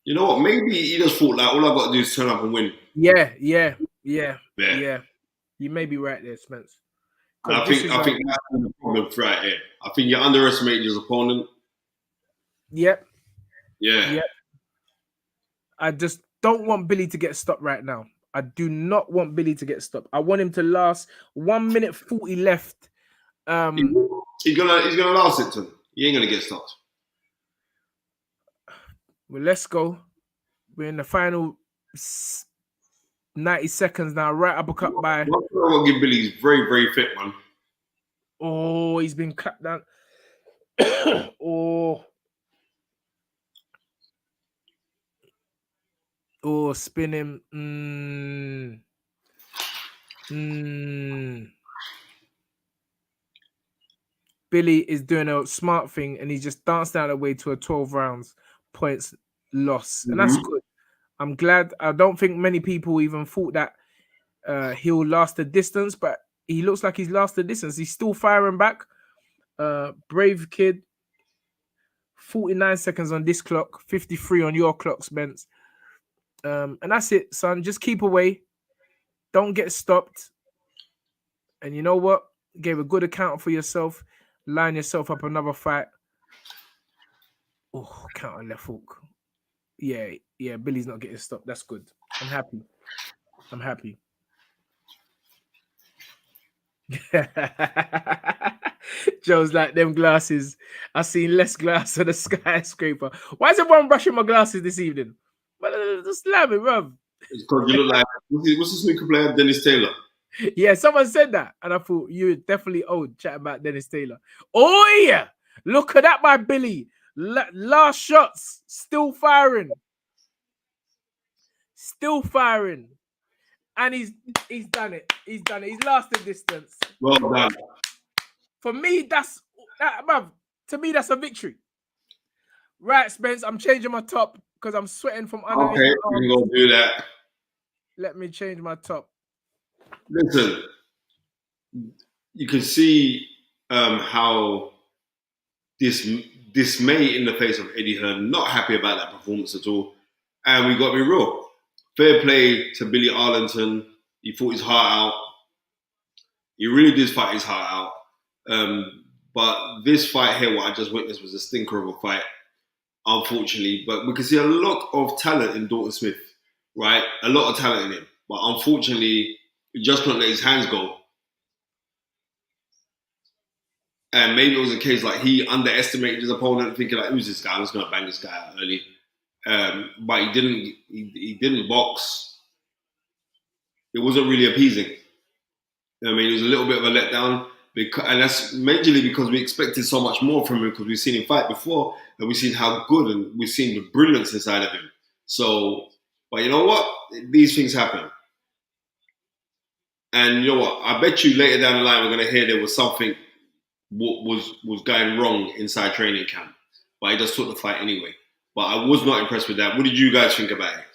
You know what? Maybe he just thought like all I've got to do is turn up and win. Yeah. You may be right there, Spence. I think that's the problem right here. I think you underestimated his opponent. Yep. Yeah. Yep. I just don't want Billy to get stopped right now. I do not want Billy to get stopped. I want him to last 1 minute 40 left. He's gonna last it to him. He ain't gonna get stopped. Well, let's go. We're in the final 90 seconds now. Right uppercut by. I'll give Billy. He's very, very fit, man. Oh, he's been clapped down. Oh, Oh, spin him. Billy is doing a smart thing and he just danced out of the way to a 12 rounds points loss. And that's good. I'm glad. I don't think many people even thought that he'll last the distance, but he looks like he's lasted the distance. He's still firing back. Brave kid. 49 seconds on this clock, 53 on your clock, Spence. And that's it, son. Just keep away. Don't get stopped. And you know what? Gave a good account for yourself. Line yourself up another fight. Oh, counter left hook. Yeah, Billy's not getting stopped. That's good. I'm happy. Joe's like, them glasses. I seen less glass on the skyscraper. Why is everyone brushing my glasses this evening? But just slam it, bruv. It's because you look like what's the snooker player, Dennis Taylor. Yeah, someone said that, and I thought you were definitely old chatting about Dennis Taylor. Oh yeah, look at that, my Billy. Last shots, still firing, and he's done it. He's lasted distance. Well done. For me, that's bruv. To me, that's a victory. Right, Spence, I'm changing my top because I'm sweating from underneath. Okay, we're gonna do that. Let me change my top. Listen, you can see how dismay in the face of Eddie Hearn, not happy about that performance at all. And we got to be real. Fair play to Billy Arlington. He fought his heart out. He really did fight his heart out. But this fight here, what I just witnessed, was a stinker of a fight, unfortunately. But we can see a lot of talent in Dalton Smith, right? A lot of talent in him. But unfortunately, he just couldn't let his hands go. And maybe it was a case like he underestimated his opponent, thinking like, "Who's this guy? I'm just gonna bang this guy out early." But he didn't. He didn't box. It wasn't really appeasing. I mean, it was a little bit of a letdown, and that's majorly because we expected so much more from him because we've seen him fight before and we've seen how good and we've seen the brilliance inside of him. So, but you know what? These things happen. And you know what? I bet you later down the line we're going to hear there was something was going wrong inside training camp. But he just took the fight anyway. But I was not impressed with that. What did you guys think about it?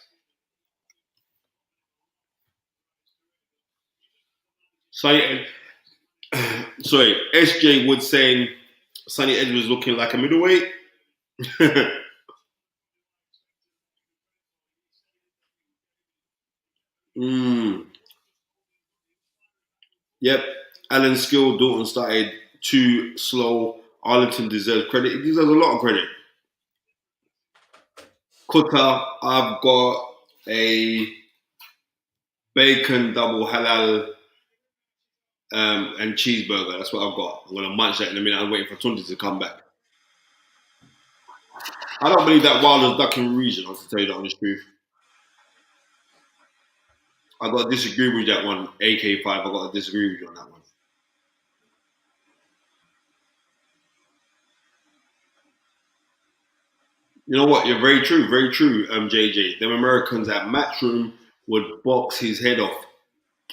Sorry, SJ Wood saying Sonny Edwards looking like a middleweight. Yep. Alan Skill, Dalton started too slow. Arlington deserves credit. He deserves a lot of credit. Kuta, I've got a bacon double halal and cheeseburger. That's what I've got. I'm going to munch that in a minute. I'm waiting for Tunde to come back. I don't believe that Wilder's ducking region, to tell you the honest truth. I got to disagree with that one. AK5, I got to disagree with you on that one. You know what? You're very true, JJ. Them Americans at Matchroom would box his head off.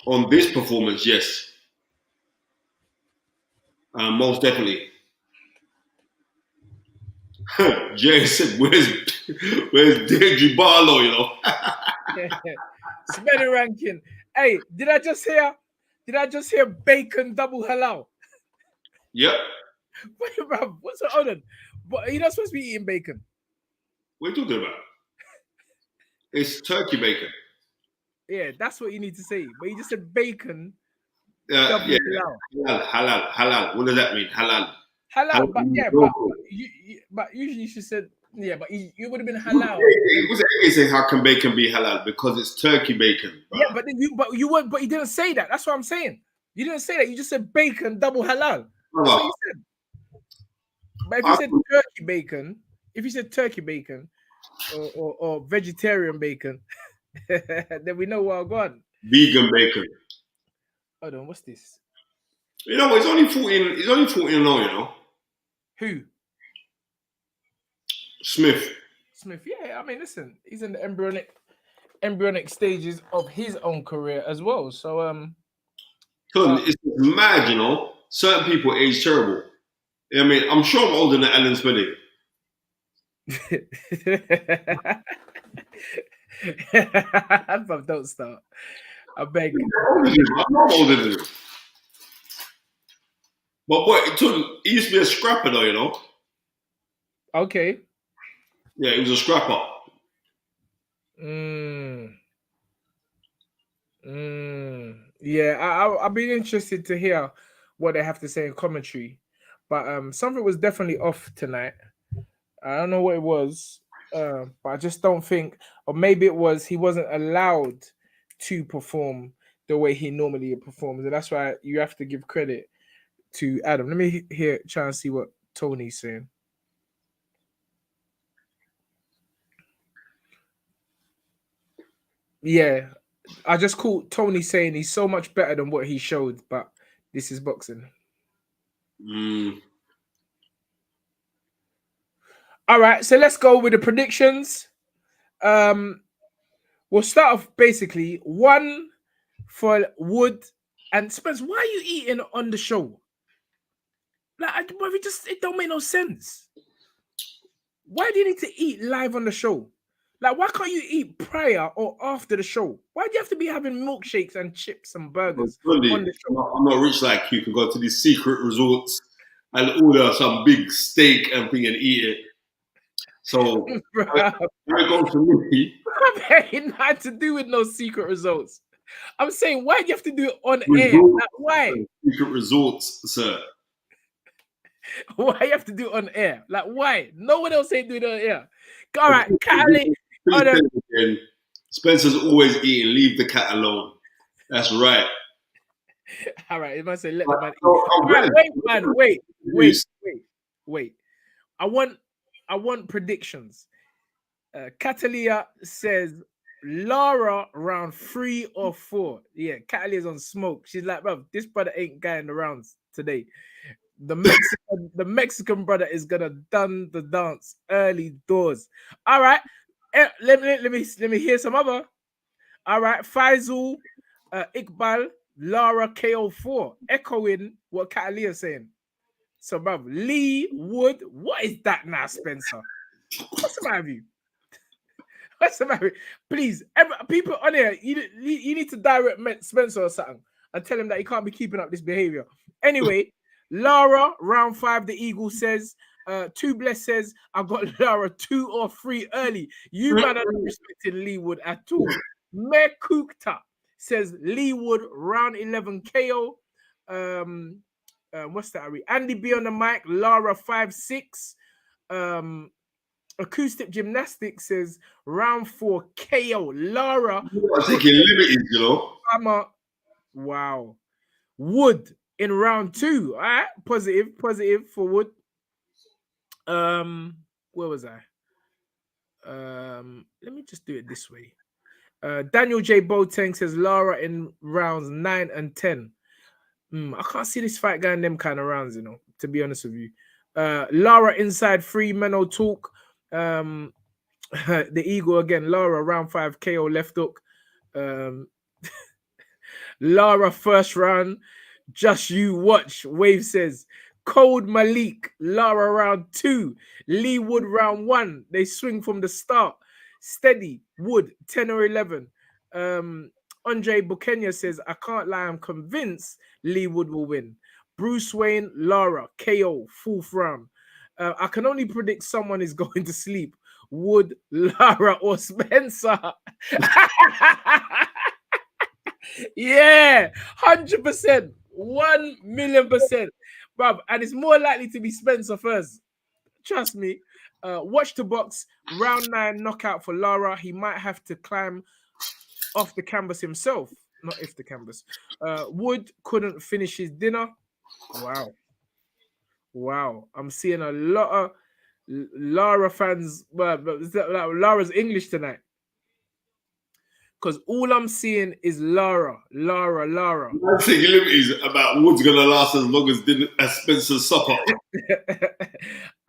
On this performance, yes. Most definitely. Jay said, where's Deirdre Barlow, you know? Smelly ranking. Hey, did I just hear bacon double halal? Yep. Wait, bro, what's the other? But you're not supposed to be eating bacon. What are you talking about? It's turkey bacon. Yeah, that's what you need to say. But you just said bacon. Yeah. Halal. What does that mean? Halal. Halal, but usually you should say, yeah, but you would have been halal. It was saying how can bacon be halal because it's turkey bacon. Bro. Yeah, but you didn't say that. That's what I'm saying. You didn't say that. You just said bacon double halal. That's what you said. But if you said turkey bacon, or vegetarian bacon, then we know what I'm going. Vegan bacon. Hold on, what's this? You know, it's only 14. He's only 14 and 0, you know. Who? Smith. Yeah, I mean, listen, he's in the embryonic embryonic stages of his own career as well. So It's mad, you know. Certain people age terrible. I mean, I'm sure I'm older than Alan Spelling. Don't start. I beg. I'm not older than him. But boy, he used to be a scrapper though, you know. Okay. Yeah, he was a scrapper. Yeah, I'll be interested to hear what they have to say in commentary. But something was definitely off tonight. I don't know what it was, but I just don't think, or maybe it was he wasn't allowed to perform the way he normally performs, and that's why you have to give credit to Adam. Let me try and see what Tony's saying. Yeah, I just caught Tony saying he's so much better than what he showed, but this is boxing. All right, so let's go with the predictions. We'll start off basically 1 for Wood and Spence. Why are you eating on the show? Like, it don't make no sense. Why do you need to eat live on the show? Like, why can't you eat prior or after the show? Why do you have to be having milkshakes and chips and burgers on the show? I'm not rich like you. Can go to these secret resorts and order some big steak and thing and eat it. So when it goes to me, Ain't nothing to do with no secret results. I'm saying, why do you have to do it on air? Like, why? Secret resorts, sir. Why you have to do it on air? Like, why? No one else ain't doing it on air. All right, Cali. Spencer's always eating. Leave the cat alone. That's right. All right, if I say let the man eat. All right, wait. I want predictions. Catalia says Lara round 3 or 4. Yeah, Catalia's on smoke. She's like, bro, this brother ain't going the rounds today. The Mexican brother is gonna done the dance early doors. All right, let me hear some other. All right, Faisal, Iqbal, Lara KO4, echoing what Catalia's saying. So, bruv, Lee Wood, what is that now, Spencer? What's the matter with you? What's the matter? Please, people on here, you need to direct Spencer or something and tell him that he can't be keeping up this behavior. Anyway, Lara, round 5, the Eagle says, Two Bless says, I got Lara 2 or 3 early. You man are not respecting Lee Wood at all. Mekukta says Lee Wood, round 11 KO. What's that? Andy B on the mic, Lara 5-6. Acoustic Gymnastics says round 4 KO. Lara. I think you're limited, you know. Wow. Wood in round 2. All right. Positive for Wood. Where was I? Let me just do it this way. Daniel J. Boateng says Lara in rounds 9 and 10. I can't see this fight going them kind of rounds, you know, to be honest with you. Lara inside 3, Menno talk. The Eagle again. Lara round 5 KO left hook. Lara first round. Just you watch. Wave says Cold Malik. Lara round 2. Lee Wood round 1. They swing from the start. Steady Wood 10 or 11. Andre Bukenya says, I can't lie, I'm convinced Lee Wood will win. Bruce Wayne, Lara, KO, 4th round. I can only predict someone is going to sleep. Wood, Lara, or Spencer. Yeah, 100%. 1,000,000%. Bruv, and it's more likely to be Spencer first. Trust me. Watch the box. Round 9 knockout for Lara. He might have to climb off the canvas himself. Not if the canvas. Wood couldn't finish his dinner. Wow. I'm seeing a lot of Lara fans. Lara's English tonight. Because all I'm seeing is Lara. I think is about Wood's gonna last as long as Spencer's supper.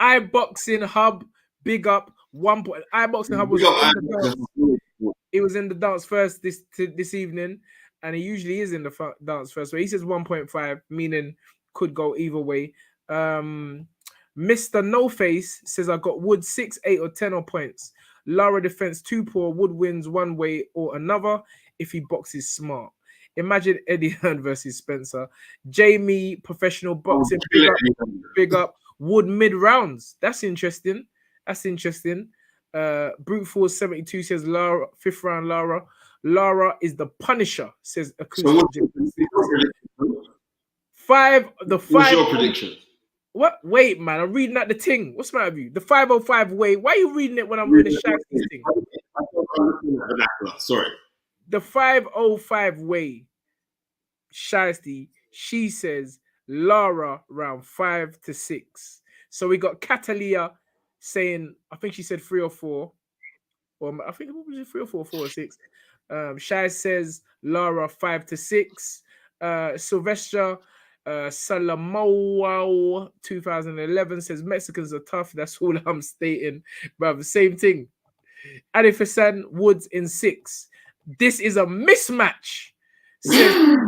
iBoxing Hub, big up. 1 point. iBoxing Hub was He was in the dance first this evening, and he usually is in the dance first. So he says 1.5, meaning could go either way. Mr. No Face says I got Wood 6, 8, or 10 or points. Lara defense 2 poor. Wood wins one way or another if he boxes smart. Imagine Eddie Hearn versus Spencer. Jamie, professional boxing, big up. Wood mid rounds. That's interesting. That's interesting. Brute Force 72 says Lara, 5th round Lara. Lara is the Punisher, says Acoustic. What's your prediction? What? Wait, man, I'm reading out the thing. What's the matter with you? The 505 way. Why are you reading it when I'm reading the Shaggy thing? Sorry. The 505 way. Shiesty, she says Lara round 5 to 6. So we got Catalia saying, I think she said 3 or 4. Or I think it was 3 or 4, 4 or 6. Shai says Lara 5 to 6. Sylvester Salamoa 2011 says Mexicans are tough. That's all I'm stating. Bruv, same thing. Adifasan Woods in 6. This is a mismatch. Says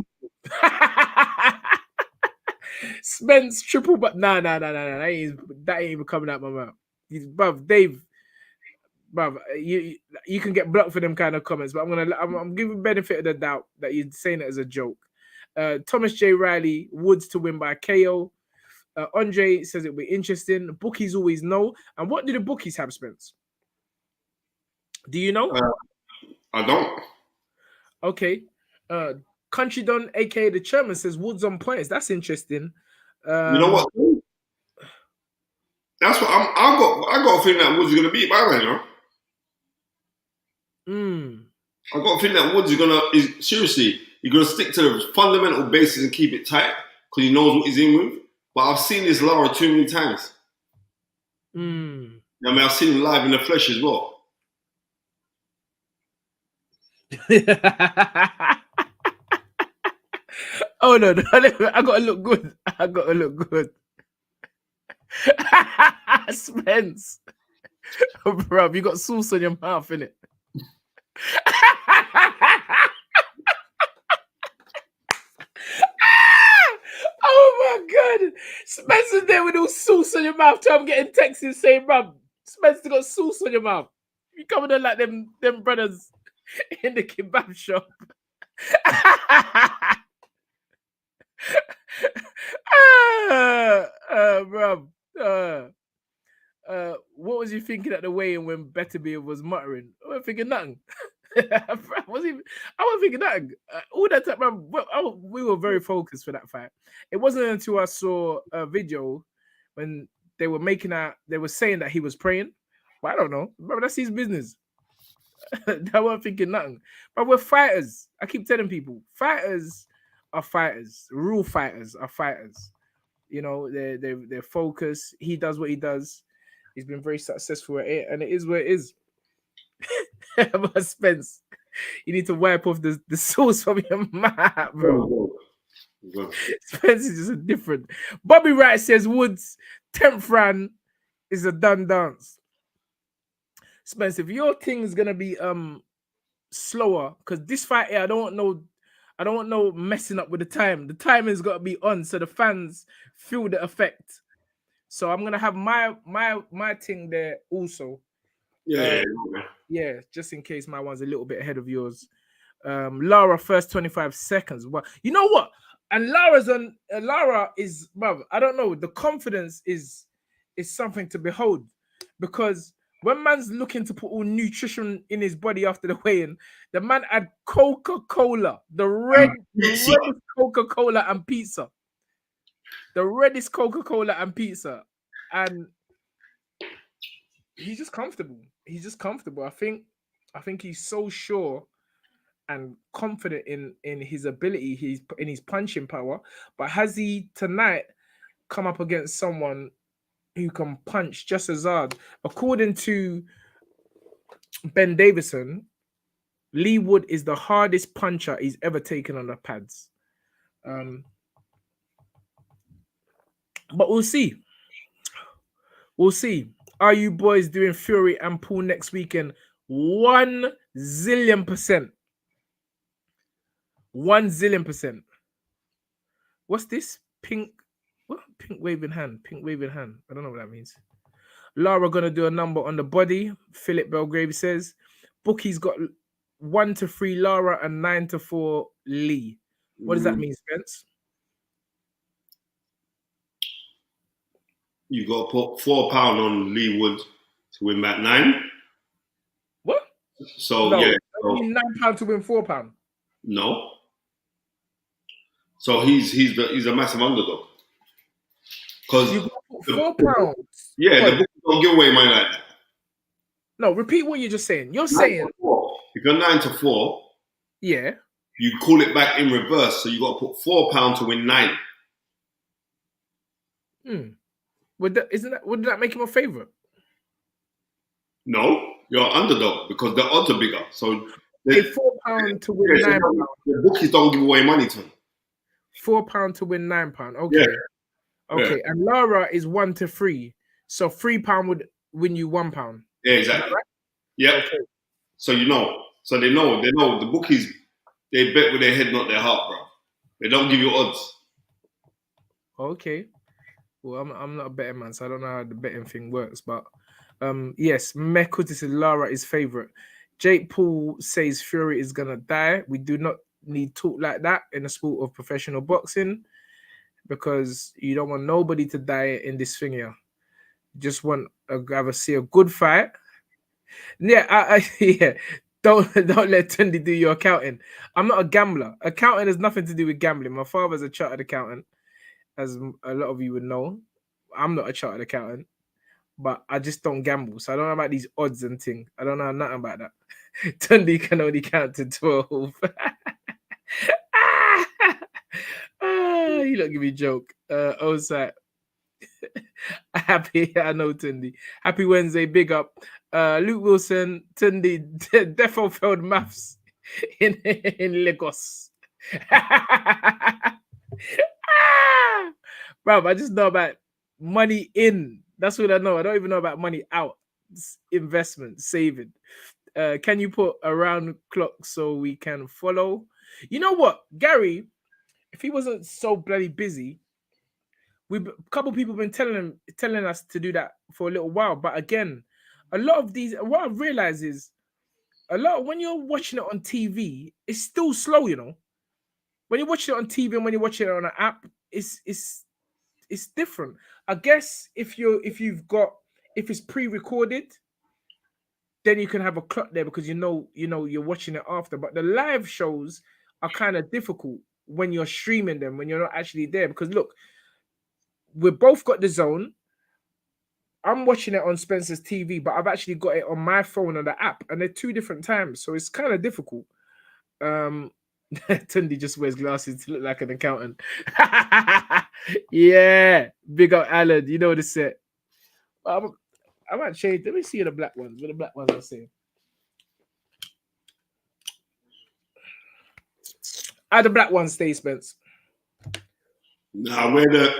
Spence triple, but nah. That ain't even coming out my mouth. Bruv, Dave, bruv, you can get blocked for them kind of comments, but I'm giving benefit of the doubt that you're saying it as a joke. Thomas J. Riley, Woods to win by KO. Andre says it'll be interesting. Bookies always know. And what do the bookies have, Spence? Do you know? I don't. Okay. Country Don, aka the chairman, says Woods on points. That's interesting. You know what? That's what I got a feeling that Woods is gonna beat my man, you know? I got a feeling that Woods is seriously, he's gonna stick to the fundamental basis and keep it tight because he knows what he's in with. But I've seen this Lara too many times. I mean, I've seen him live in the flesh as well. Oh no, I gotta look good. I gotta look good. Spence. Oh, bro, you got sauce on your mouth, innit? Oh my god. Spencer's there with all sauce on your mouth. I'm getting texts saying, bro, Spencer got sauce on your mouth. You coming in like them brothers in the kebab shop. What was you thinking at the weigh-in when Betterbeer was muttering? I wasn't thinking nothing. I wasn't thinking nothing. All that time, man, we were very focused for that fight. It wasn't until I saw a video when they were saying that he was praying. But I don't know. Bro, that's his business. I wasn't thinking nothing. But we're fighters. I keep telling people, fighters are fighters. Real fighters are fighters. You know, they're focused. He does what he does. He's been very successful at it, and it is what it is. But Spence, you need to wipe off the sauce from your mouth, bro. Spence is just a different. Bobby Wright says Woods 10th round is a done dance. Spence, if your thing is gonna be slower, because this fight here, I don't want no messing up with the time. The time has got to be on so the fans feel the effect. So I'm gonna have my thing there also. Yeah, just in case my one's a little bit ahead of yours. Lara first 25 seconds. Well, you know what? And Lara is, bro, I don't know. The confidence is something to behold, because when man's looking to put all nutrition in his body after the weigh-in, the man had Coca-Cola, the reddest Coca-Cola and pizza. The reddest Coca-Cola and pizza. And he's just comfortable. I think he's so sure and confident in his ability, he's in his punching power. But has he tonight come up against someone who can punch just as hard? According to Ben Davison, Lee Wood is the hardest puncher he's ever taken on the pads. But we'll see. Are you boys doing Fury and Pool next weekend? 1 zillion %. 1 zillion %. What's this? Pink. What? Pink waving hand. Pink waving hand. I don't know what that means. Lara gonna do a number on the body. Philip Belgrave says, Bookie's got 1 to 3 Lara and 9 to 4 Lee. What does that mean, Spence? You got to put £4 on Lee Wood to win back 9. What? So no, yeah, so, mean £9 to win £4. No. So he's a massive underdog. Because you got £4. Yeah, the book don't give away money like that. No, repeat what you're just saying. You're saying if you're 9 to 4, yeah, you call it back in reverse. So you got to put £4 to win 9. Would that make him a favorite? No, you're an underdog because the odds are bigger. So £4 to win £9. The bookies don't give away money to him. £4 to win £9. Okay. Yeah. Okay. Yeah. And Lara is 1 to 3. So £3 would win you £1. Yeah, exactly. Right? Yeah. Okay. So you know. So they know the bookies, they bet with their head, not their heart, bro. They don't give you odds. Okay. Well, I'm not a betting man, so I don't know how the betting thing works. But yes, Mekuti says Lara is favorite. Jake Paul says Fury is gonna die. We do not need talk like that in the sport of professional boxing because you don't want nobody to die in this thing here. You just want to see a good fight. Yeah, yeah. Don't let Tunde do your accounting. I'm not a gambler. Accounting has nothing to do with gambling. My father's a chartered accountant, as a lot of you would know. I'm not a chartered accountant, but I just don't gamble. So I don't know about these odds and things. I don't know nothing about that. Tunde can only count to 12. You don't give me a joke. Osai. Happy, I know Tunde. Happy Wednesday, big up. Luke Wilson, Tunde, defo failed maths in Lagos. Bro, I just know about money in. That's what I know. I don't even know about money out. Investment, saving. Can you put a round clock so we can follow? You know what, Gary? If he wasn't so bloody busy, a couple people been telling us to do that for a little while. But again, a lot of these, what I've realized is when you're watching it on TV, it's still slow, you know. When you're watching it on TV and when you're watching it on an app, it's different. I guess if it's pre-recorded, then you can have a clock there because you know you're watching it after. But the live shows are kind of difficult when you're streaming them, when you're not actually there. Because look, we've both got the zone. I'm watching it on Spencer's TV, but I've actually got it on my phone on the app, and they're 2 different times, so it's kind of difficult. Tunde just wears glasses to look like an accountant. Yeah, big up Alan. You know the set. I might change. Let me see the black ones. What the black ones are saying. How the black ones stay, Spence? Nah, where the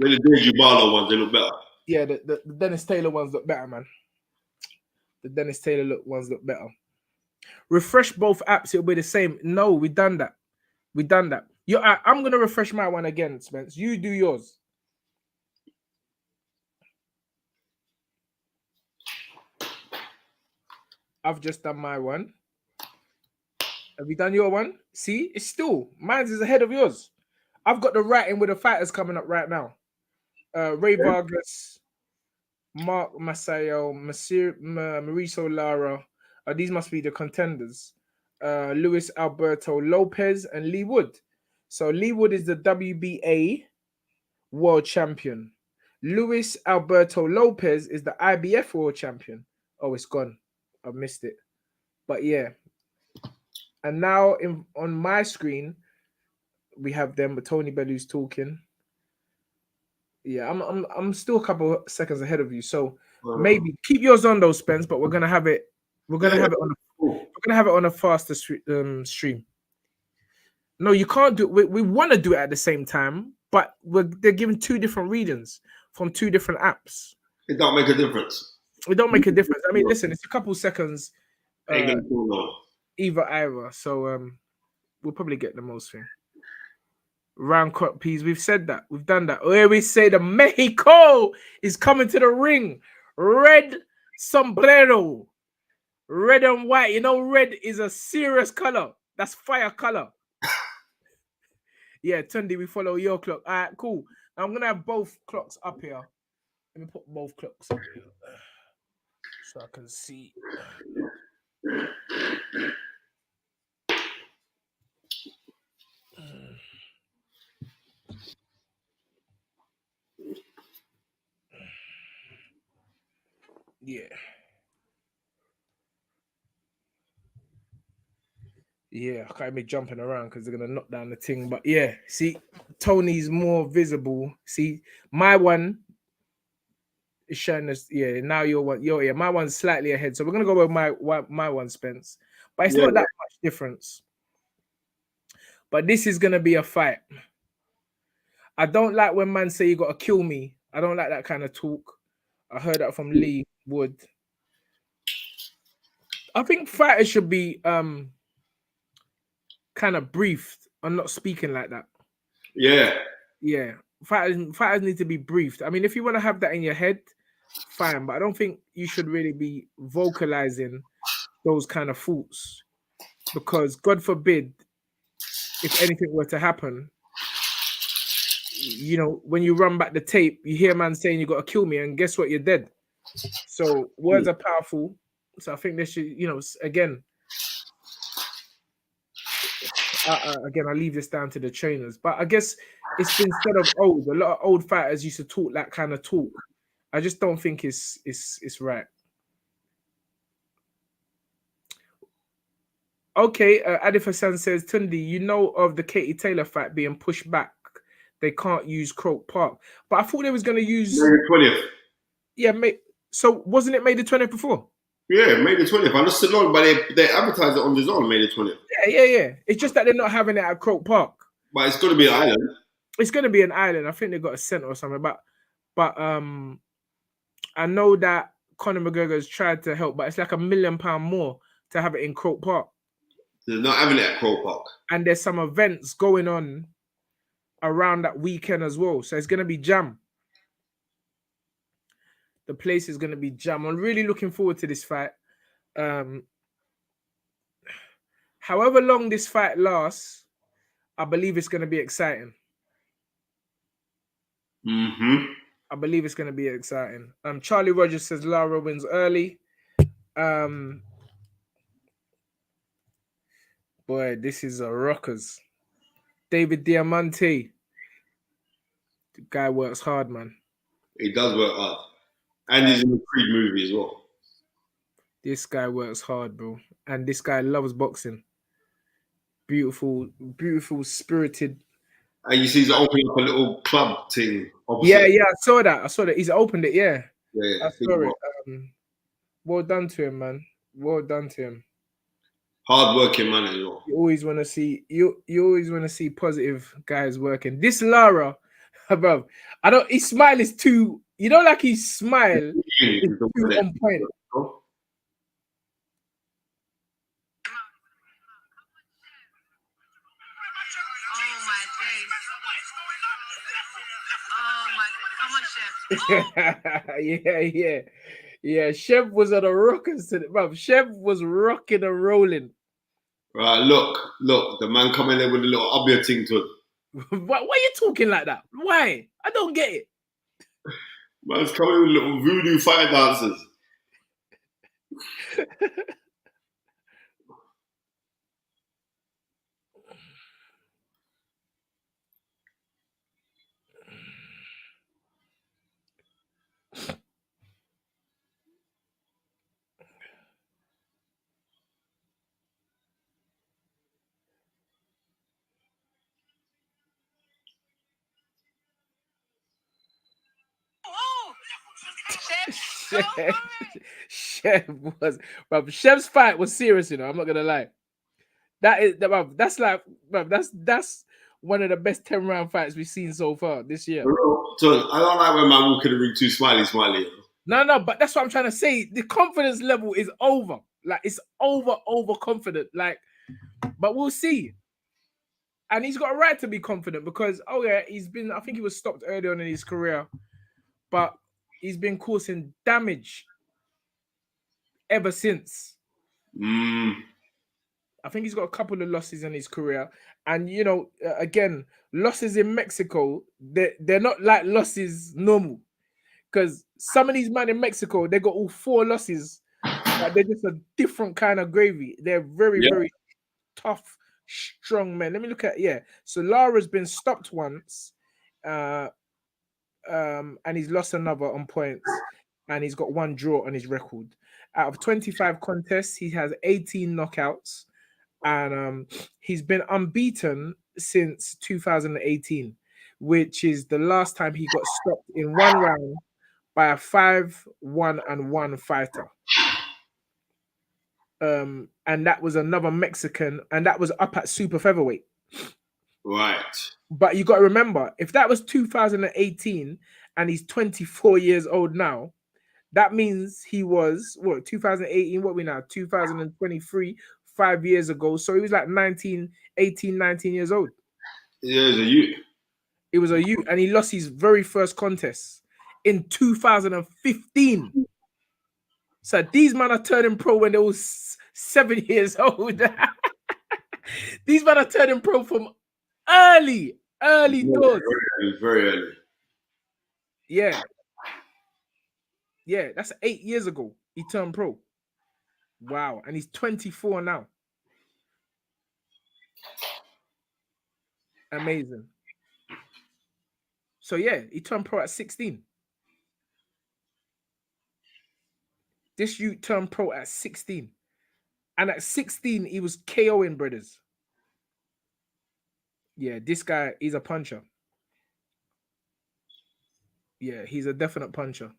Deji Barlow ones, they look better. Yeah, the Dennis Taylor ones look better, man. The Dennis Taylor ones look better. Refresh both apps, it'll be the same. No, we done that. I'm gonna refresh my one again, Spence. You do yours. I've just done my one. Have you done your one? See, it's still mine's is ahead of yours. I've got the writing with the fighters coming up right now. Ray Vargas, Mark Masayo, Mauricio Lara. These must be the contenders. Luis Alberto Lopez and Lee Wood. So Lee Wood is the WBA world champion. Luis Alberto Lopez is the IBF world champion. Oh, it's gone. I've missed it. But yeah. And now on my screen, we have them, but Tony Bellu's talking. Yeah, I'm still a couple of seconds ahead of you. So maybe keep yours on those, Spence, but we're gonna have it. We're gonna have it on a faster stream. No, you can't do it. We want to do it at the same time, but they're giving 2 different readings from 2 different apps. It don't make a difference. It don't make a difference. I mean, listen, it's a couple seconds Ain't gonna pull no. either. So we'll probably get the most thing. Round crop peas. We've said that. We've done that. Where we say the Mexico is coming to the ring. Red sombrero. Red and white. You know, red is a serious color. That's fire color. Yeah, Tunde, we follow your clock. All right, cool. I'm going to have both clocks up here. Let me put both clocks up here so I can see. Yeah. Yeah, I can't be jumping around because they're going to knock down the thing. But yeah, see, Tony's more visible. See, my one is showing us. Yeah, now your one. Yeah, my one's slightly ahead. So we're going to go with my one, Spence. But it's not that much difference. But this is going to be a fight. I don't like when man say you got to kill me. I don't like that kind of talk. I heard that from Lee Wood. I think fighters should be kind of briefed on not speaking like that. Yeah. Yeah. Fighters need to be briefed. I mean, if you want to have that in your head, fine. But I don't think you should really be vocalizing those kind of thoughts. Because God forbid, if anything were to happen, you know, when you run back the tape, you hear man saying you got to kill me, and guess what? You're dead. So words are powerful. So I think they should, you know, again, I leave this down to the trainers. But I guess it's been said of old. A lot of old fighters used to talk that kind of talk. I just don't think it's right. Okay, Adifasan says, Tunde, you know of the Katie Taylor fight being pushed back. They can't use Croke Park. But I thought they was going to use... May the 20th. Yeah, so wasn't it May the 20th before? Yeah, May the 20th. I just said long, but they advertised it on the zone, May the 20th. Yeah. It's just that they're not having it at Croke Park. But it's going to be an island. It's going to be an island. I think they got a centre or something. But I know that Conor McGregor's tried to help, but it's like £1 million more to have it in Croke Park. They're not having it at Croke Park. And there's some events going on around that weekend as well. So it's going to be jam. The place is going to be jam. I'm really looking forward to this fight. However long this fight lasts, I believe it's going to be exciting. Mm-hmm. I believe it's going to be exciting. Charlie Rogers says Lara wins early. Boy, this is a rockers. David Diamante. The guy works hard, man. He does work hard. And he's in the Creed movie as well. This guy works hard, bro. And this guy loves boxing. Beautiful, spirited. And you see he's opening up a little club thing. Opposite. Yeah, I saw that. He's opened it, yeah. Yeah, I saw it. Well done to him, man. Well done to him. Hard working man as well. You always want to see positive guys working. This Lara, bro, his smile is too, you know, like his smile is too on point. Yeah. Chef was on a rockers today, bro. Chef was rocking and rolling. Right, look, the man coming there with a little obvious thing to it. Why are you talking like that? Why? I don't get it. Man's coming with little voodoo fire dancers. Chef's fight was serious, you know. I'm not gonna lie. That's one of the best 10-round fights we've seen so far this year. So I don't like when man walk in the ring too smiley. No, but that's what I'm trying to say. The confidence level is over. Like it's overconfident. Like, but we'll see. And he's got a right to be confident because he's been. I think he was stopped early on in his career, but he's been causing damage ever since. I think he's got a couple of losses in his career, and again, losses in Mexico, they're not like losses normal, because some of these men in Mexico, they got all 4 losses, but they're just a different kind of gravy. They're very, Yeah. very tough, strong men. Let me look at So Lara's been stopped once, and he's lost another on points, and he's got 1 draw on his record. Out of 25 contests, he has 18 knockouts, and he's been unbeaten since 2018, which is the last time he got stopped in 1 round by a 5-1-1 fighter. And that was another Mexican, and that was up at super featherweight. Right. But you got to remember, if that was 2018 and he's 24 years old now, that means he was 2018, what we now 2023, 5 years ago. So he was like 19 years old. Yeah, he's a youth. It was a youth, and he lost his very first contest in 2015. So these men are turning pro when they were 7 years old. These men are turning pro from early doors. Very early. Yeah. Yeah, that's 8 years ago. He turned pro. Wow. And he's 24 now. Amazing. So yeah, he turned pro at 16. This youth turned pro at 16. And at 16, he was KOing brothers. Yeah, this guy, he's a puncher. Yeah, he's a definite puncher.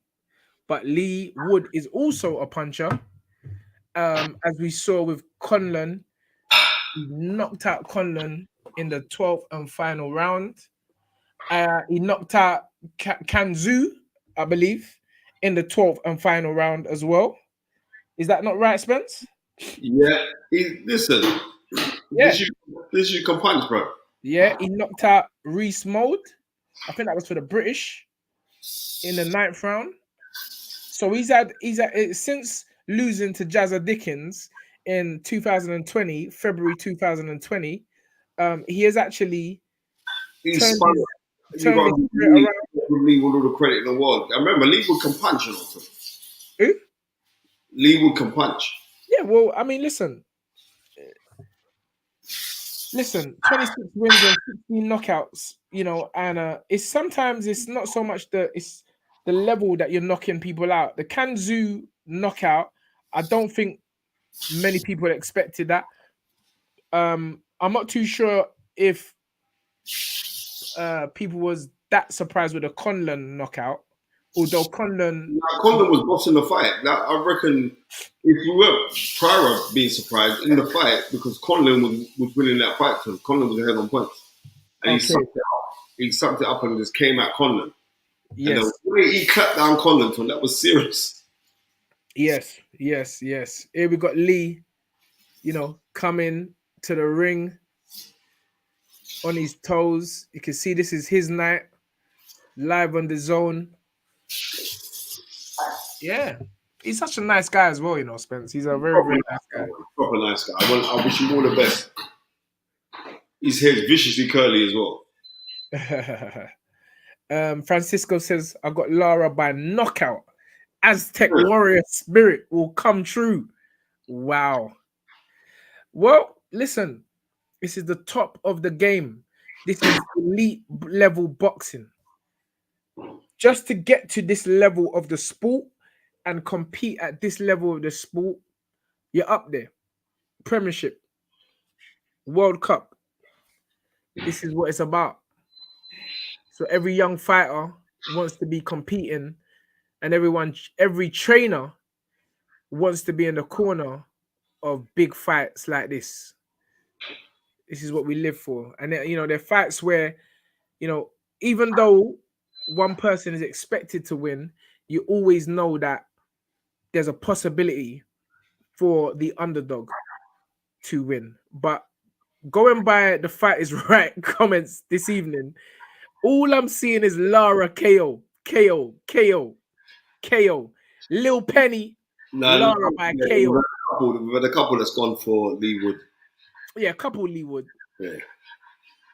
But Lee Wood is also a puncher. As we saw with Conlon, he knocked out Conlon in the 12th and final round. He knocked out Kanzu, I believe, in the 12th and final round as well. Is that not right, Spence? Yeah. Listen. Yeah. This you can punch, bro. Yeah, he knocked out Reese Mode. I think that was for the British in the 9th round. So he's had since losing to Jazza Dickens in 2020, February 2020. He has actually turned his career around. Lee Wood all the credit in the world. I remember Lee Wood can punch, also. Who? Lee Wood can punch. Yeah, well, I mean, listen, 26 wins and 16 knockouts, and it's not so much the level that you're knocking people out. The Kanzu knockout, I don't think many people expected that. I'm not too sure if people was that surprised with the Conlon knockout, although Conlon was bossing the fight. I reckon if we weren't prior being surprised in the fight, because Conlon was winning that fight, so Conlon was ahead on points. And he sucked it up and just came at Conlon. Yes. And the way he clapped down Conlon, that was serious. Yes. Here we got Lee, coming to the ring on his toes. You can see this is his night, live on the zone. Yeah. He's such a nice guy as well, Spence. He's a very, very nice guy. Proper nice guy. I wish him all the best. His hair's viciously curly as well. Francisco says, I got Lara by knockout. Aztec warrior spirit will come true. Wow. Well, listen, this is the top of the game. This is elite level boxing. Just to get to this level of the sport and compete at this level of the sport, you're up there. Premiership, World Cup. This is what it's about. So every young fighter wants to be competing, and every trainer wants to be in the corner of big fights like this. This is what we live for. And there are fights where, even though one person is expected to win, you always know that there's a possibility for the underdog to win. But going by the fight is right comments this evening, all I'm seeing is Lara KO, KO, KO, KO. Lil Penny, Nah, Lara by yeah, KO. we've had a couple that's gone for Lee Wood. Yeah, couple Lee Wood. Yeah.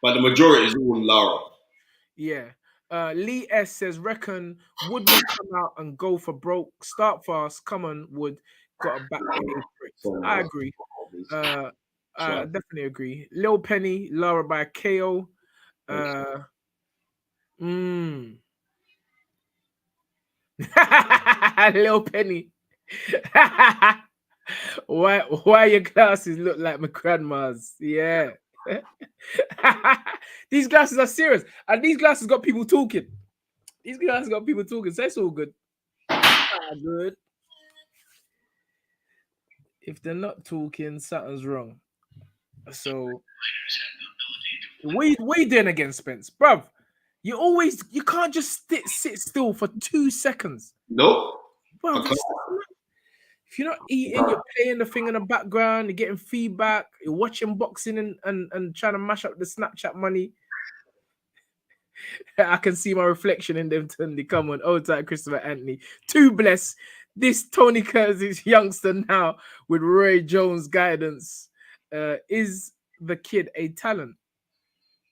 But the majority is all Lara. Yeah. Lee S says, reckon Woodman come out and go for broke. Start fast. Come on, Wood. Got a back A bricks. I agree. I definitely agree. Lil Penny, Lara by KO. Lil Penny. Why your glasses look like my grandma's? Yeah. These glasses are serious. And these glasses got people talking. These glasses got people talking. So it's all good. Good. If they're not talking, something's wrong. So what you doing again, Spence? Bruv, you can't just sit still for 2 seconds. Nope. Bro, if you're not eating, you're playing the thing in the background, you're getting feedback, you're watching boxing and trying to mash up the Snapchat money. I can see my reflection in them, Tunde. Come on, old time Christopher Anthony. Too blessed. This Tony Curtis youngster now with Roy Jones guidance. Is the kid a talent?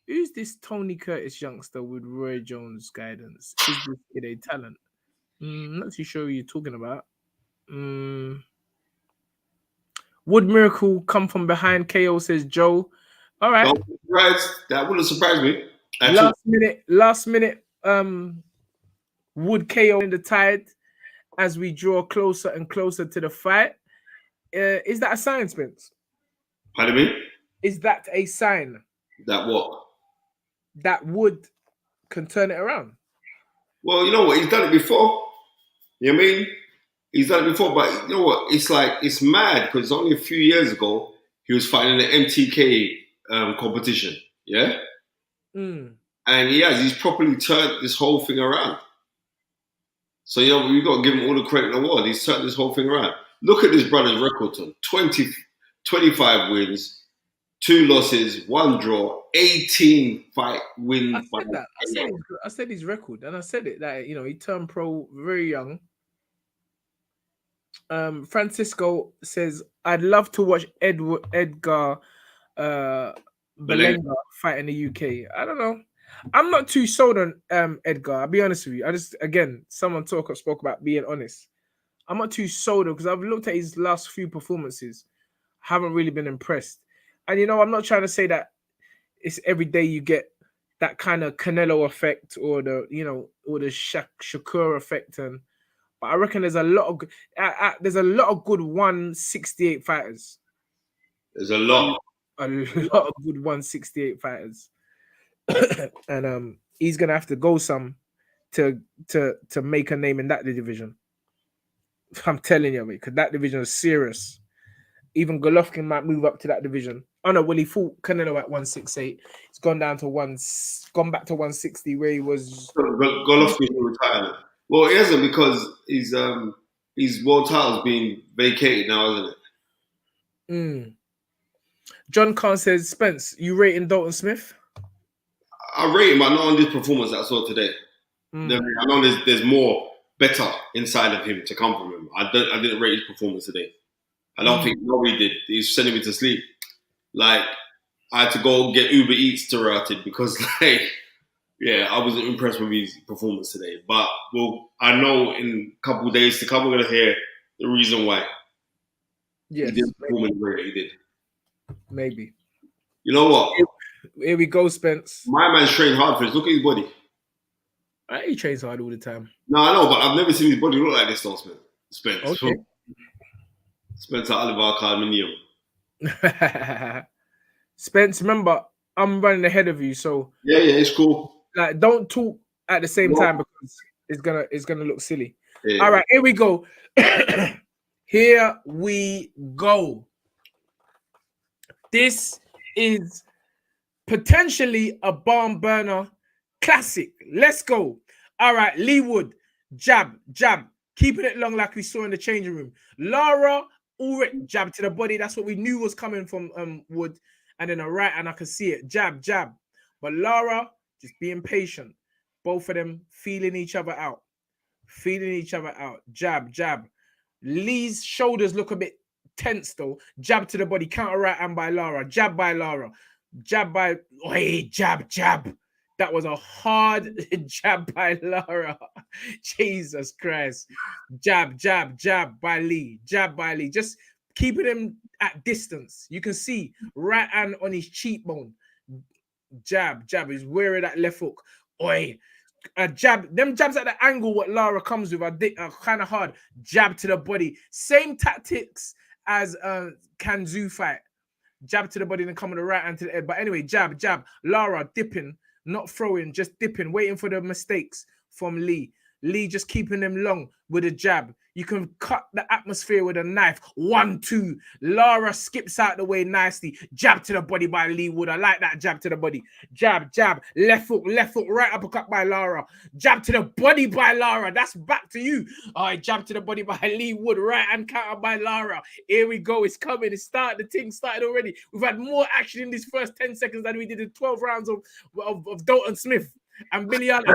Who's this Tony Curtis youngster with Roy Jones guidance? Is this kid a talent? Not too sure who you're talking about. Would Miracle come from behind? KO says Joe. All right. That wouldn't surprise me. Last minute. Would KO in the tide as we draw closer and closer to the fight? Is that a sign, Spence? Pardon me? Is that a sign? That what? That Wood can turn it around. Well, you know what? He's done it before. You know what I mean? He's done it before, but you know what? It's mad because only a few years ago he was fighting in the MTK competition. Yeah? And he's properly turned this whole thing around. So, you know, we've got to give him all the credit in the world. He's turned this whole thing around. Look at this brother's record, Tom. 25 wins, 2 losses, 1 draw, 18 fight wins. I said that. I said his record, and I said it that, you know, he turned pro very young. Francisco says, I'd love to watch Edgar Belenga fight in the UK. I don't know. I'm not too sold on Edgar. I'll be honest with you. Someone spoke about being honest. I'm not too sold because I've looked at his last few performances. Haven't really been impressed. And, you know, I'm not trying to say that it's every day you get that kind of Canelo effect or the Shakur effect. But I reckon there's a lot of good 168 fighters. There's a lot of good 168 fighters. And he's gonna have to go some to make a name in that division. I'm telling you, mate, because that division is serious. Even Golovkin might move up to that division. Oh no, well, he fought Canelo at 168. It's gone back to 160 where he was. Golovkin's retired. Well, he hasn't because his world title's being vacated now, isn't it? John Khan says, Spence, you rating Dalton Smith? I rate him, but not on this performance that I saw today. I know there's more better inside of him to come from him. I didn't rate his performance today. I don't think nobody did. He's sending me to sleep. Like, I had to go get Uber Eats to route it because, I wasn't impressed with his performance today. But I know in a couple of days to come, we're going to hear the reason why. Yes, he didn't perform in the way that he did. Maybe. You know what? Here we go, Spence. My man's trained hard for this. Look at his body. He trains hard all the time. No, I know, but I've never seen his body look like this, though, Spence. Okay. Spence Oliver Carminium. Spence, remember, I'm running ahead of you, so yeah, it's cool. Like, don't talk at the same time because it's gonna look silly. Yeah. All right, here we go. Here we go. This is potentially a barn burner classic. Let's go. All right, Lee Wood, jab, keeping it long like we saw in the changing room. Lara Already jab to the body. That's what we knew was coming from Wood. And then a right, and I could see it. Jab, jab. But Lara just being patient. Both of them feeling each other out. Feeling each other out. Jab, jab. Lee's shoulders look a bit tense though. Jab to the body. Counter right hand by Lara. Jab by Lara. Jab by... Oh, hey, jab, jab. That was a hard jab by Lara. Jesus Christ. Jab, jab, jab by Lee. Jab by Lee. Just keeping him at distance. You can see right hand on his cheekbone. Jab, jab. He's wearing that left hook. Oi. A jab. Them jabs at the angle what Lara comes with are kind of hard. Jab to the body. Same tactics as Kanzu fight. Jab to the body and coming the right hand to the head. But anyway, jab, jab. Lara dipping. Not throwing, just dipping, waiting for the mistakes from Lee. Lee just keeping them long with a jab. You can cut the atmosphere with a knife. 1, 2. Lara skips out the way nicely. Jab to the body by Lee Wood. I like that jab to the body. Jab, jab. Left hook, right uppercut by Lara. Jab to the body by Lara. That's back to you. All right, jab to the body by Lee Wood. Right hand counter by Lara. Here we go. It's coming. It started. The thing started already. We've had more action in these first 10 seconds than we did in 12 rounds of Dalton Smith and Billy Allen.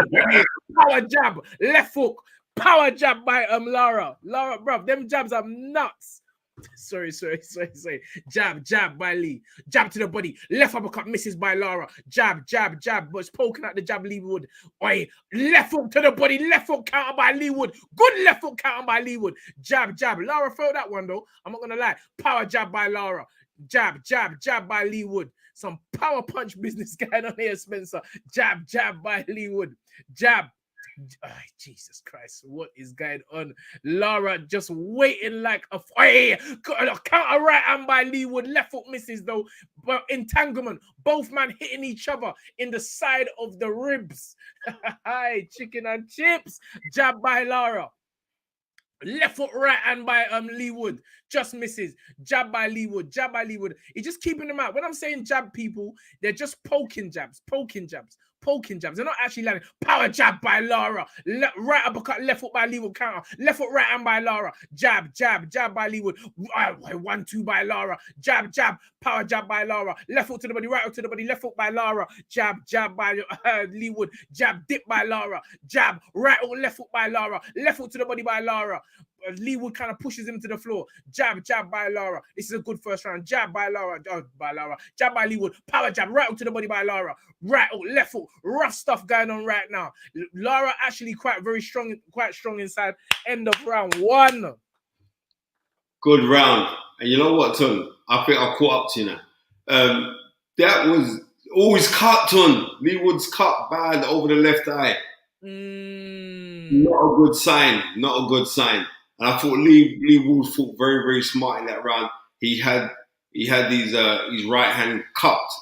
Power jab, left hook, power jab by Lara. Lara, bruv, them jabs are nuts. Sorry. Jab, jab by Lee. Jab to the body. Left uppercut misses by Lara. Jab, jab, jab. But it's poking at the jab, Lee Wood. Oi, left hook to the body. Left hook counter by Lee Wood. Good left hook counter by Lee Wood. Jab, jab. Lara felt that one though. I'm not going to lie. Power jab by Lara. Jab, jab, jab by Lee Wood. Some power punch business going on here, Spencer. Jab, jab by Lee Wood. Jab. Oh, Jesus Christ, what is going on? Lara just waiting like a counter right hand by Lee Wood. Left foot misses though, but entanglement. Both men hitting each other in the side of the ribs. Hi, chicken and chips. Jab by Lara. Left foot right hand by Lee Wood. Just misses. Jab by Lee Wood. Jab by Lee Wood. He's just keeping them out. When I'm saying jab, people, they're just poking jabs. They're not actually landing. Power jab by Lara. Right uppercut, left foot by Lee Wood counter. Left foot right hand by Lara. Jab, jab, jab by Lee Wood. 1, 2 by Lara. Jab, jab, power jab by Lara. Left foot to the body, right foot to the body, left foot by Lara. Jab, jab by Lee Wood. Jab, dip by Lara. Jab, right or left foot by Lara. Left foot to the body by Lara. Lee Wood kind of pushes him to the floor. Jab, jab by Lara. This is a good first round. Jab by Lara. Jab by Lee Wood. Power jab right to the body by Lara. Right or left foot. Rough stuff going on right now. Lara actually quite strong inside. End of round 1. Good round. And you know what, Tun? I think I caught up to you now. That was always cut, Tun. Lee Wood's cut bad over the left eye. Not a good sign. Not a good sign. And I thought Lee Wood fought very, very smart in that round. He had his right hand cupped,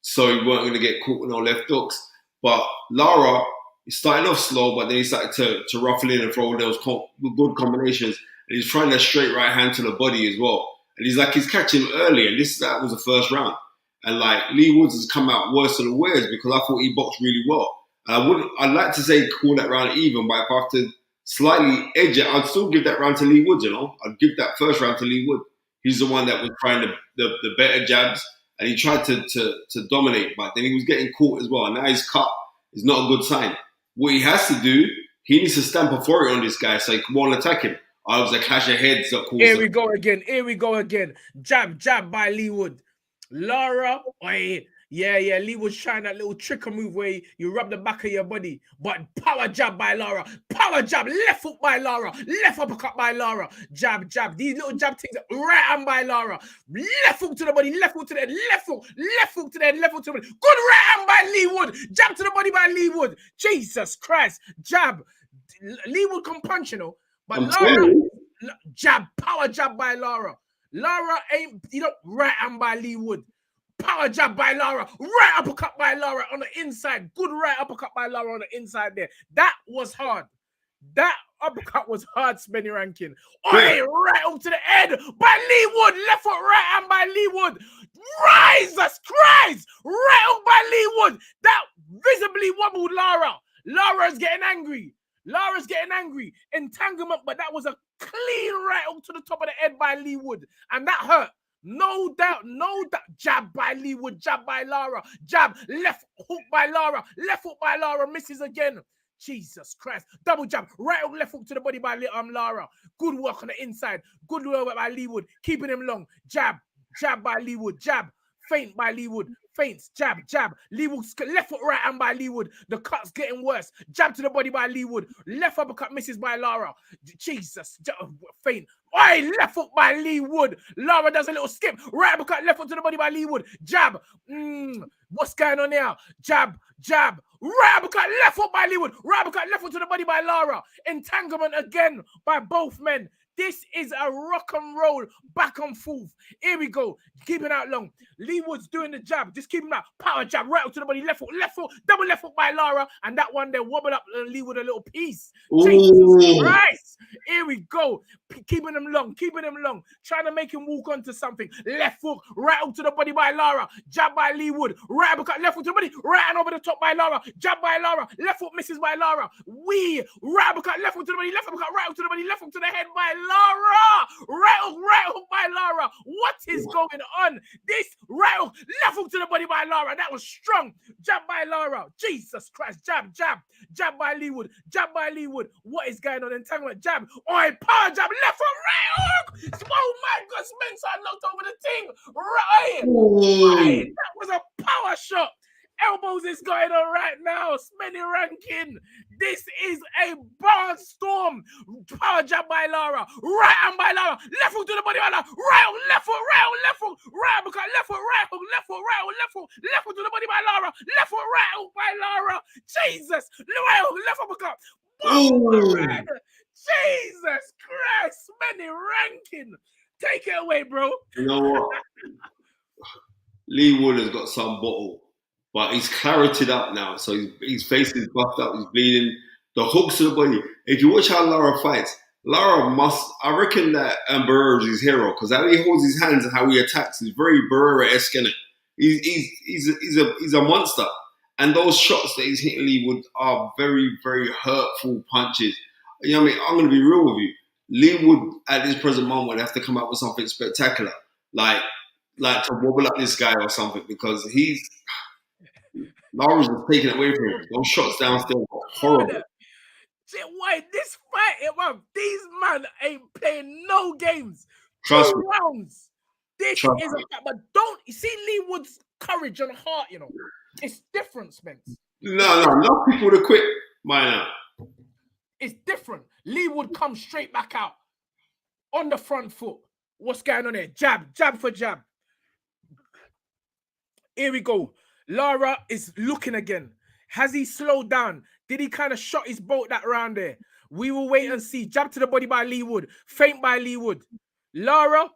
so he weren't going to get caught with no left hooks. But Lara, he started off slow, but then he started to ruffle in and throw those good combinations. And he's trying that straight right hand to the body as well. And he's catching him early. And that was the first round. And like Lee Woods has come out worse than the worst because I thought he boxed really well. And I'd like to say call that round even, but if I have to slightly edge it, I'd still give that round to Lee Wood, you know? I'd give that first round to Lee Wood. He's the one that was trying the better jabs, and he tried to dominate, but then he was getting caught as well. And now he's cut. It's not a good sign. What he has to do, he needs to stamp authority on this guy so he won't attack him. I was a clash of heads. Here we go again. Jab, jab by Lee Wood. Lara, Lee was trying that little tricker move where you rub the back of your body. But power jab by Lara. Power jab, left foot by Lara. Left uppercut by Lara. Jab, jab. These little jab things, right hand by Lara. Left hook to the body, left hook to the head, left hook to the head, left hook to the body. Good right hand by Lee Wood. Jab to the body by Lee Wood. Jesus Christ. Jab. Lee Wood can punch, you know. But Lara, jab, power jab by Lara. Lara ain't, right hand by Lee Wood. Power jab by Lara. Right uppercut by Lara on the inside. Good right uppercut by Lara on the inside there. That was hard. That uppercut was hard, Spenny Rankin. Right up to the head by Lee Wood. Left foot right hand by Lee Wood. Jesus Christ. Right up by Lee Wood. That visibly wobbled Lara. Lara's getting angry. Entanglement, but that was a clean right hook to the top of the head by Leewood. And that hurt. No doubt, no doubt. Jab by Leewood, jab by Lara. Jab, left hook by Lara. Left hook by Lara, misses again. Jesus Christ. Double jab. Right hook, left hook to the body by Lara. Good work on the inside. Good work by Leewood. Keeping him long. Jab. Jab by Leewood. Jab. Feint by Leewood. Feints. Jab. Jab. Leewood. Left foot right hand by Leewood. The cut's getting worse. Jab to the body by Leewood. Left uppercut misses by Lara. Jesus. Feint. Oi, left foot by Leewood. Lara does a little skip. Right uppercut. Left foot to the body by Leewood. Jab. What's going on here? Jab. Jab. Right uppercut. Left foot by Leewood. Right uppercut. Left foot to the body by Lara. Entanglement again by both men. This is a rock and roll back and forth. Here we go. Keeping out long. Leewood's doing the jab. Just keep him out. Power jab. Right up to the body. Left foot. Double left foot by Lara. And that one there wobbled up Leewood a little piece. Jesus Christ. Here we go. Keeping him long. Keeping him long. Trying to make him walk onto something. Left foot. Right up to the body by Lara. Jab by Leewood. Right uppercut. Left foot to the body. Right and over the top by Lara. Jab by Lara. Left foot misses by Lara. Right uppercut. Left foot to the body. Left uppercut. Right up to the body. Left foot to the head by Lara. Right hook by Lara. What is going on? This right hook, left hook to the body by Lara. That was strong. Jab by Lara. Jesus Christ. Jab. Jab by Leewood. Jab by Leewood. What is going on? Entanglement. Jab. Oi, power jab. Left foot, right hook. Oh my God, Spencer knocked over the thing. Right. That was a power shot. Elbows is going on right now. Spenny Rankin. This is a barnstorm. Power jab by Lara. Right hand by Lara. Left hook to the body by Lara. Right hook, left foot, right hook, left hook. Right uppercut, left foot, right hook, left foot, right hook, left hook. Left hook to the body by Lara. Left foot, right hook by Lara. Jesus. Right hook, left uppercut. Boom. Jesus Christ. Spenny Rankin. Take it away, bro. You know what? Leewood has got some bottle. But he's clarityed up now, so his face is buffed up, he's bleeding. The hooks to the body. If you watch how Lara fights, Lara must, I reckon that Barrera is his hero, because how he holds his hands and how he attacks is very Barrera-esque, isn't it? He's a monster. And those shots that he's hitting Leewood are very, very hurtful punches. You know what I mean? I'm going to be real with you. Leewood, at this present moment, would have to come up with something spectacular, like to wobble up this guy or something, because Lara's just taking it away from him. Those shots downstairs were horrible. Why this fight, these man ain't playing no games. Trust 2 me. rounds. This is a fact, but don't you see Leewood's courage and heart, you know. It's different, Spence. No, enough people to quit by now. It's different. Leewood comes straight back out on the front foot. What's going on there? Jab for jab. Here we go. Lara is looking again. Has he slowed down? Did he kind of shot his boat that round there? We will wait and see. Jab to the body by Leewood. Feint by Leewood. Lara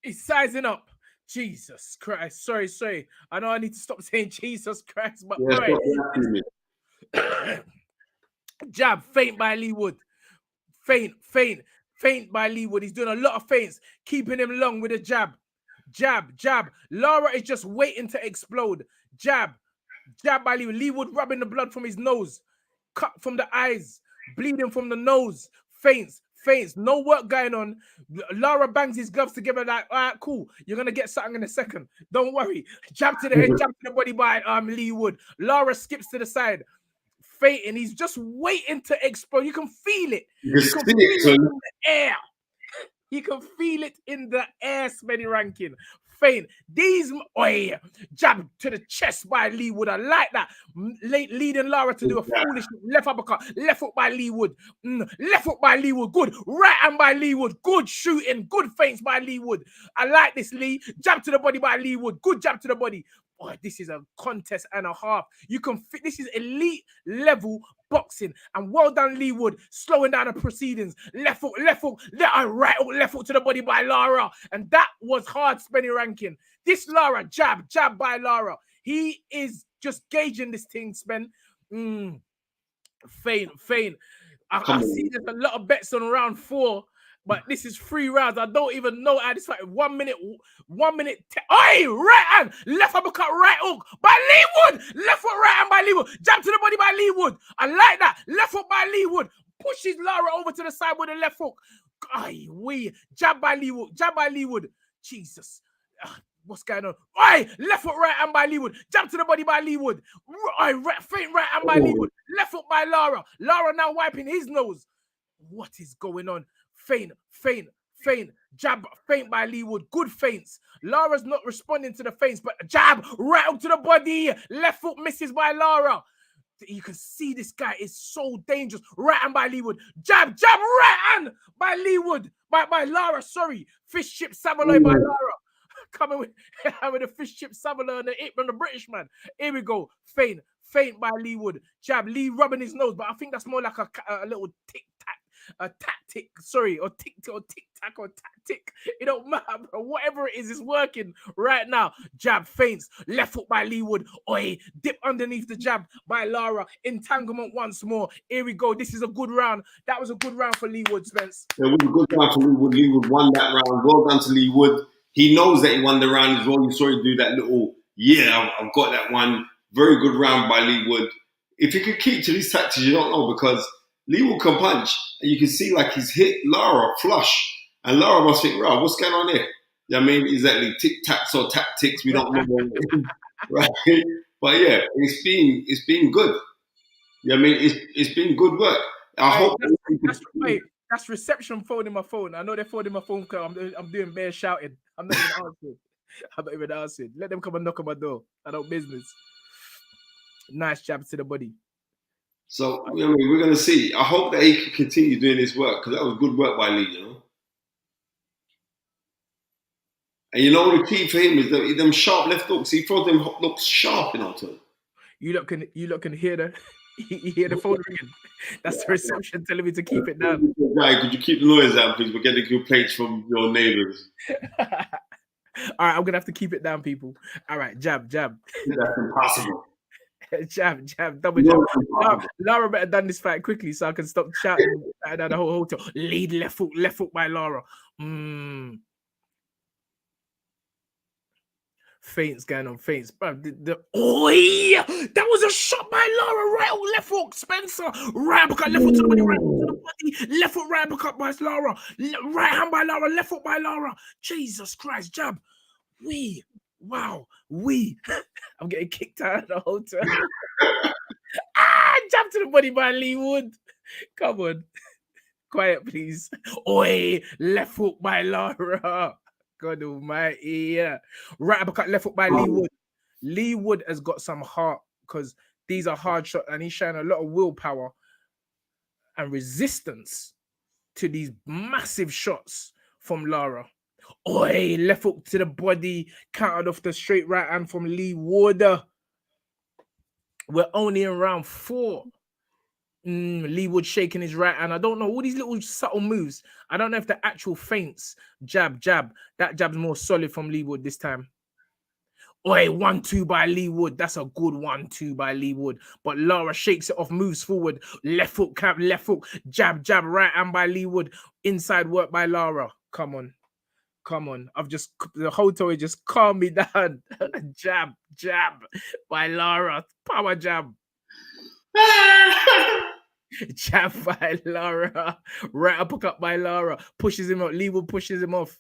is sizing up. Jesus Christ. Sorry. I know I need to stop saying Jesus Christ, but right. Jab, feint by Leewood. Feint by Leewood. He's doing a lot of feints, keeping him long with a jab. Jab. Lara is just waiting to explode. Jab by Leewood. Leewood rubbing the blood from his nose. Cut from the eyes. Bleeding from the nose. Feints. No work going on. Lara bangs his gloves together like, all right, cool. You're going to get something in a second. Don't worry. Jab to the head, jab to the body by Leewood. Lara skips to the side. Feinting. He's just waiting to explode. You can feel it. You can feel it in the air. You can feel it in the air, Spenny Rankin. Feint. Jab to the chest by Leewood. I like that. Leading Lara to do a foolish left uppercut. Left hook by Leewood. Left hook by Leewood. Good. Right hand by Leewood. Good shooting. Good feints by Leewood. I like this, Lee. Jab to the body by Leewood. Good jab to the body. Boy, this is a contest and a half. You can fit. This is elite level boxing. And well done, Leewood, slowing down the proceedings. Left hook, right hook, left hook to the body by Lara. And that was hard, Spenny Rankin. This Lara, jab by Lara. He is just gauging this thing, Spen. Feint. I see there's a lot of bets on round 4. But this is 3 rounds. I don't even know how this fight. 1 minute. Right hand. Left uppercut, right hook by Leewood. Left foot, right hand by Leewood. Jab to the body by Leewood. I like that. Left foot by Leewood. Pushes Lara over to the side with a left hook. Aye, we jab by Leewood, jab by Leewood. Jesus. What's going on? Aye, left foot right hand by Leewood. Jab to the body by Leewood. Aye, feint right hand by Leewood. Left foot by Lara. Lara now wiping his nose. What is going on? Feint. Jab, feint by Leewood. Good feints. Lara's not responding to the feints, but jab right up to the body. Left foot misses by Lara. You can see this guy is so dangerous. Right hand by Leewood. Jab, right hand by Leewood. By Lara, sorry. Fish chip Savaloy by Lara. Coming with a fish chip Savaloy and the British man. Here we go. Feint by Leewood. Jab, Lee rubbing his nose, but I think that's more like a little tic-tac. A tactic, sorry, or tic-tac or tactic. It don't matter, bro. Whatever it is, it's working right now. Jab, feints, left foot by Leewood. Oi, dip underneath the jab by Lara. Entanglement once more. Here we go. This is a good round. That was a good round for Leewood, Spence. It was a good round for Leewood. Leewood won that round. Well done to Leewood. He knows that he won the round as well. You saw him do that little, I've got that one. Very good round by Leewood. If he could keep to these tactics, you don't know, because Leewood can punch. And you can see like he's hit Lara flush. And Lara must think, right, what's going on here? I mean, exactly, tic-tacs or tactics, we don't know. Right? But yeah, it's been good. I mean, it's been good work. I hope that's reception phoning my phone. I know they're phoning my phone because I'm doing bare shouting. I'm not even answering. Let them come and knock on my door. I don't business. Nice jab to the body. So, we're going to see. I hope that he can continue doing this work, because that was good work by Lee, And the key for him is them sharp left hooks. He throws them looks sharp, to him. You lot can hear the phone ringing. That's the reception telling me to keep it down. Right, could you keep the noise down, please? We're getting complaints from your neighbors. All right, I'm going to have to keep it down, people. All right, jab. That's impossible. Jab, double jab. Lara better done this fight quickly so I can stop shouting down the whole hotel. Lead left hook by Lara. Feints going on feints. But that was a shot by Lara. Right left hook, Spencer. Right hook, left hook to the body, right hook to the body. Left hook, right hook by Lara. Right hand by Lara, left hook by Lara. Jesus Christ, jab. Wow. I'm getting kicked out of the hotel. Jab to the body by Leewood. Come on. Quiet, please. Left hook by Lara. God almighty. Right uppercut, left hook by Leewood. Leewood has got some heart, because these are hard shots and he's showing a lot of willpower and resistance to these massive shots from Lara. Left hook to the body, countered off the straight right hand from Leewood. We're only in round 4. Leewood shaking his right hand. I don't know all these little subtle moves. I don't know if the actual feints. Jab. That jab's more solid from Leewood this time. 1-2 by Leewood. That's a good 1-2 by Leewood. But Lara shakes it off, moves forward. Left hook, jab, right hand by Leewood. Inside work by Lara. Come on. The hotel just calmed me down. Jab by Lara. Power jab. Jab by Lara. Right uppercut by Lara. Pushes him up. Leewood pushes him off.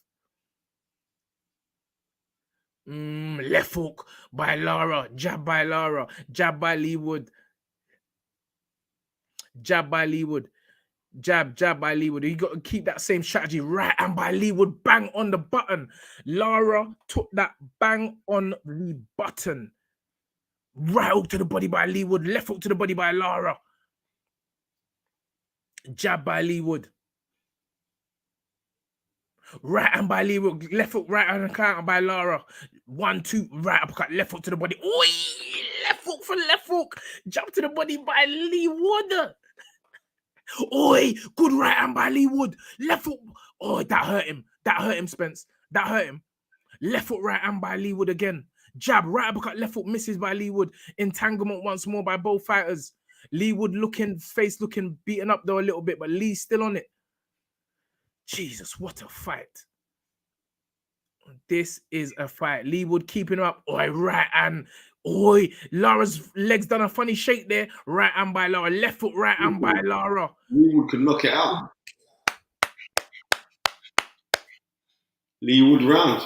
Left hook by Lara. Jab by Lara. Jab by Leewood. Jab by Leewood. Jab by Leewood. You got to keep that same strategy. Right hand by Leewood. Bang on the button. Lara took that bang on the button. Right hook to the body by Leewood. Left hook to the body by Lara. Jab by Leewood. Right hand by Leewood. Left hook, right hand counter by Lara. 1-2. Right uppercut. Left hook to the body. Left hook for left hook. Jab to the body by Leewood. Good right hand by Leewood. Left hook. That hurt him, Spence. That hurt him. Left foot, right hand by Leewood again. Jab, right uppercut, left foot misses by Leewood. Entanglement once more by both fighters. Leewood face looking beaten up though a little bit, but Lee's still on it. Jesus, what a fight. This is a fight. Leewood keeping up. Right hand. Lara's legs done a funny shake there. Right hand by Lara. Left foot, right hand by Lara. Leewood could knock it out. Lee Wood round.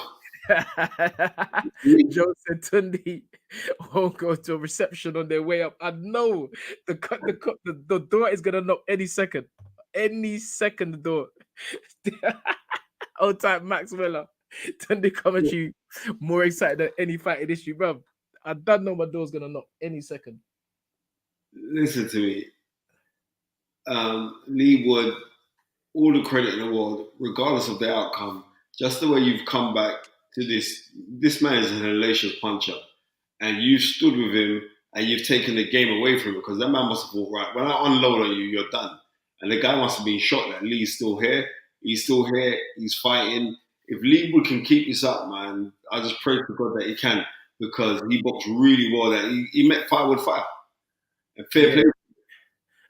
Joe said Tunde won't go to a reception on their way up. I know the door is gonna knock any second. Any second the door. Old type Max Weller. Tunde commentary more excited than any fight in history, bro. I don't know my door's gonna knock any second. Listen to me. Lee Wood, all the credit in the world, regardless of the outcome. Just the way you've come back to this man is an hellacious puncher, and you've stood with him and you've taken the game away from him because that man must have thought, right, when I unload on you, you're done. And the guy must have been shocked that Lee's still here. He's still here. He's fighting. If Lee Wood can keep this up, man, I just pray to God that he can because he boxed really well. That he met fire with fire. And fair play.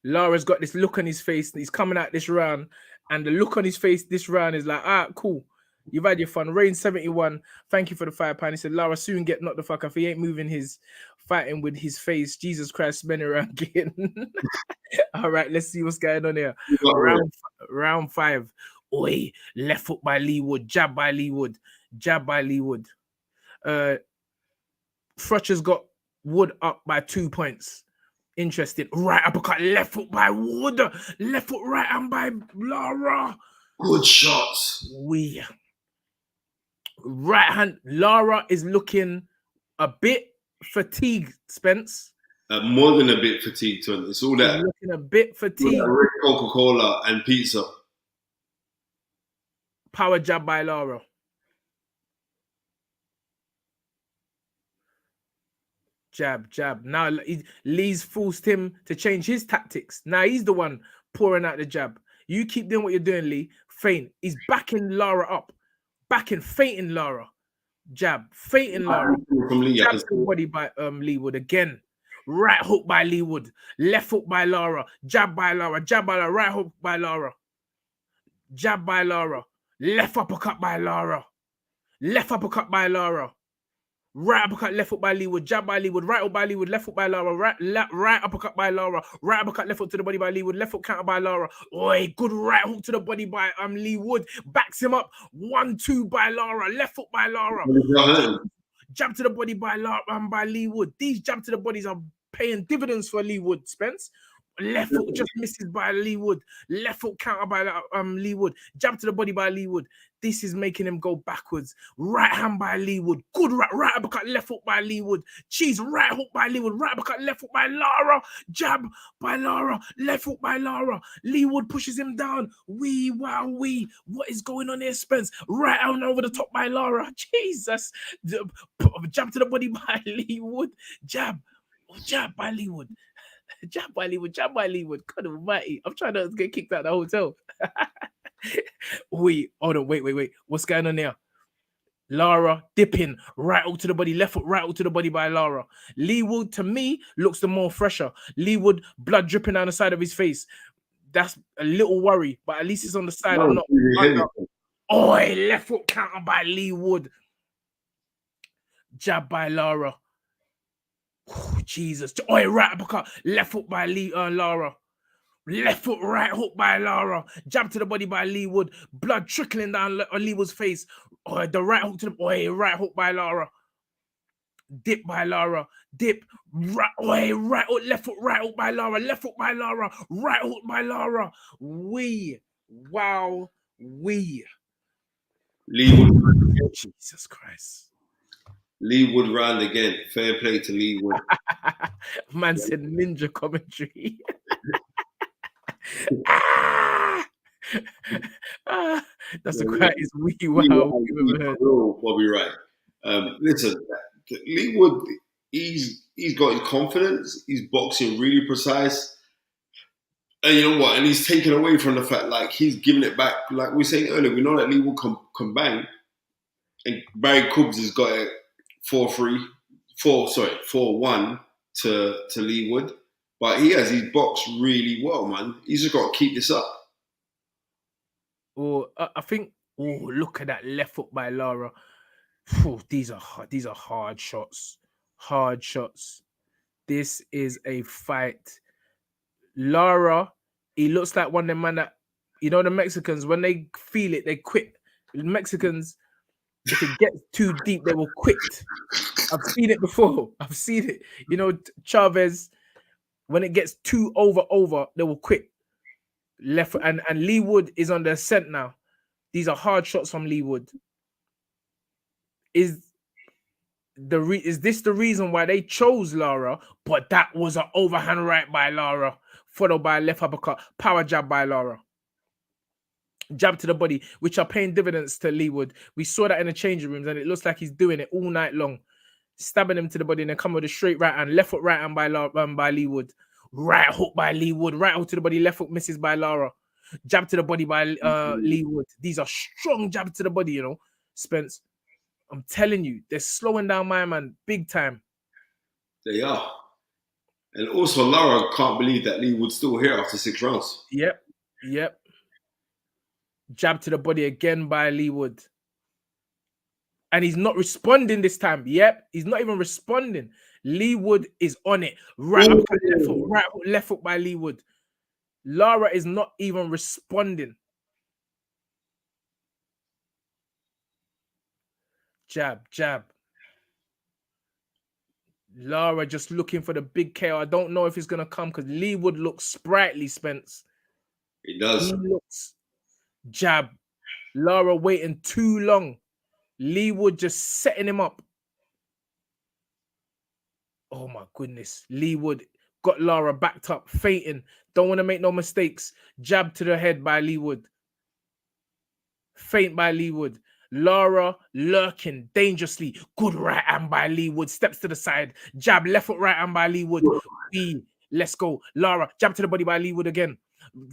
Lara's got this look on his face. He's coming out this round, and the look on his face this round is like, cool. You've had your fun. Rain 71, thank you for the £5. He said, Lara soon get knocked the fuck off. He ain't moving his fighting with his face. Jesus Christ, spinning around again. All right, let's see what's going on here. Round 5. Oi, left foot by Lee Wood, jab by Lee Wood, jab by Lee Wood. Frutcher's got Wood up by 2 points. Interesting. Right uppercut, left foot by Wood, left foot right hand by Lara. Good shots. Right hand. Lara is looking a bit fatigued, Spence. More than a bit fatigued, Tony. It's all that. He's looking a bit fatigued. Coca-Cola and pizza. Power jab by Lara. Jab, jab. Now Lee's forced him to change his tactics. Now he's the one pouring out the jab. You keep doing what you're doing, Lee. Feint. He's backing Lara up. Feinting Lara. Jab. Feinting Lara. Jab to the body by Lee Wood again. Right hook by Lee Wood. Left hook by Lara. Jab by Lara. Jab by Lara. Right hook by Lara. Jab by Lara. Left uppercut by Lara. Left uppercut by Lara. Right uppercut, left foot by Lee Wood, jab by Lee Wood, right hook by Lee Wood, left foot by Lara, right uppercut by Lara, right uppercut, left foot to the body by Lee Wood, left foot counter by Lara. Oi, good right hook to the body by Lee Wood, backs him up, 1-2 by Lara, left foot by Lara, jab to the body by Lee Wood. These jab to the bodies are paying dividends for Lee Wood, Spence. Left foot just misses by Lee Wood. Left foot counter by Lee Wood. Jab to the body by Lee Wood. This is making him go backwards. Right hand by Lee Wood. Good right uppercut, left hook by Lee Wood. Cheese, right hook by Lee Wood. Right uppercut, left hook by Lara. Jab by Lara. Left hook by Lara. Lee Wood pushes him down. What is going on here, Spence? Right on over the top by Lara. Jesus. Jab to the body by Lee Wood. Jab by Lee Wood. Jab by Lee Wood, jab by Lee Wood. God almighty. I'm trying to get kicked out of the hotel. Wait, hold on. Wait. What's going on there? Lara dipping. Right hook to the body. Left foot, right hook to the body by Lara. Lee Wood, to me, looks the more fresher. Lee Wood, blood dripping down the side of his face. That's a little worry, but at least it's on the side or not. Oi, left foot counter by Lee Wood. Jab by Lara. Oh, Jesus. Oi, right uppercut. Left hook by Lara. Left foot, right hook by Lara. Jab to the body by Lee Wood. Blood trickling down Lee Wood's face. Oi, the right hook to the... Oi, right hook by Lara. Dip by Lara. Dip. Right hook, left foot, right hook by Lara. Left hook by Lara. Right hook by Lara. Wow. Lee Wood. Jesus Christ. Lee Wood round again. Fair play to Lee Wood. Man said ninja commentary. That's the quietest wow we've ever heard. Bobby Wright. Listen, Lee Wood, he's got his confidence. He's boxing really precise. And you know what? And he's taken away from the fact, like, he's giving it back. Like we were saying earlier, we know that Lee Wood can bang. And Barry Coombs has got it 4-1 to Lee Wood. But he's boxed really well, man. He's just got to keep this up. I think, look at that left foot by Lara. These are hard shots. Hard shots. This is a fight. Lara, he looks like one of them man that, you know, the Mexicans, when they feel it, they quit. The Mexicans, If it gets too deep, they will quit. I've seen it before. I've seen it. You know, Chavez, when it gets too over, they will quit. Left and Lee Wood is on the ascent now. These are hard shots from Lee Wood. Is this the reason why they chose Lara? But that was an overhand right by Lara, followed by a left uppercut, power jab by Lara. Jab to the body, which are paying dividends to Lee Wood. We saw that in the changing rooms, and it looks like he's doing it all night long. Stabbing him to the body and then come with a straight right hand, left foot right hand by Lee Wood. Right hook by Lee Wood, right hook to the body, left hook misses by Lara. Jab to the body by Lee Wood. These are strong jabs to the body, you know, Spence. I'm telling you, they're slowing down my man big time. They are. And also, Lara can't believe that Lee Wood's still here after 6 rounds. Yep. Jab to the body again by Lee Wood. And he's not responding this time. Yep, he's not even responding. Lee Wood is on it. Right hook, left hook by Lee Wood. Lara is not even responding. Jab. Lara just looking for the big KO. I don't know if it's going to come because Lee Wood looks sprightly, Spence. He does. He looks. Jab. Lara waiting too long. Lee Wood just setting him up. Oh my goodness. Lee Wood got Lara backed up, fainting. Don't want to make no mistakes. Jab to the head by Lee Wood. Feint by Lee Wood. Lara lurking dangerously. Good right hand by Lee Wood. Steps to the side. Jab, left foot right hand by Lee Wood. Let's go. Lara, jab to the body by Lee Wood again.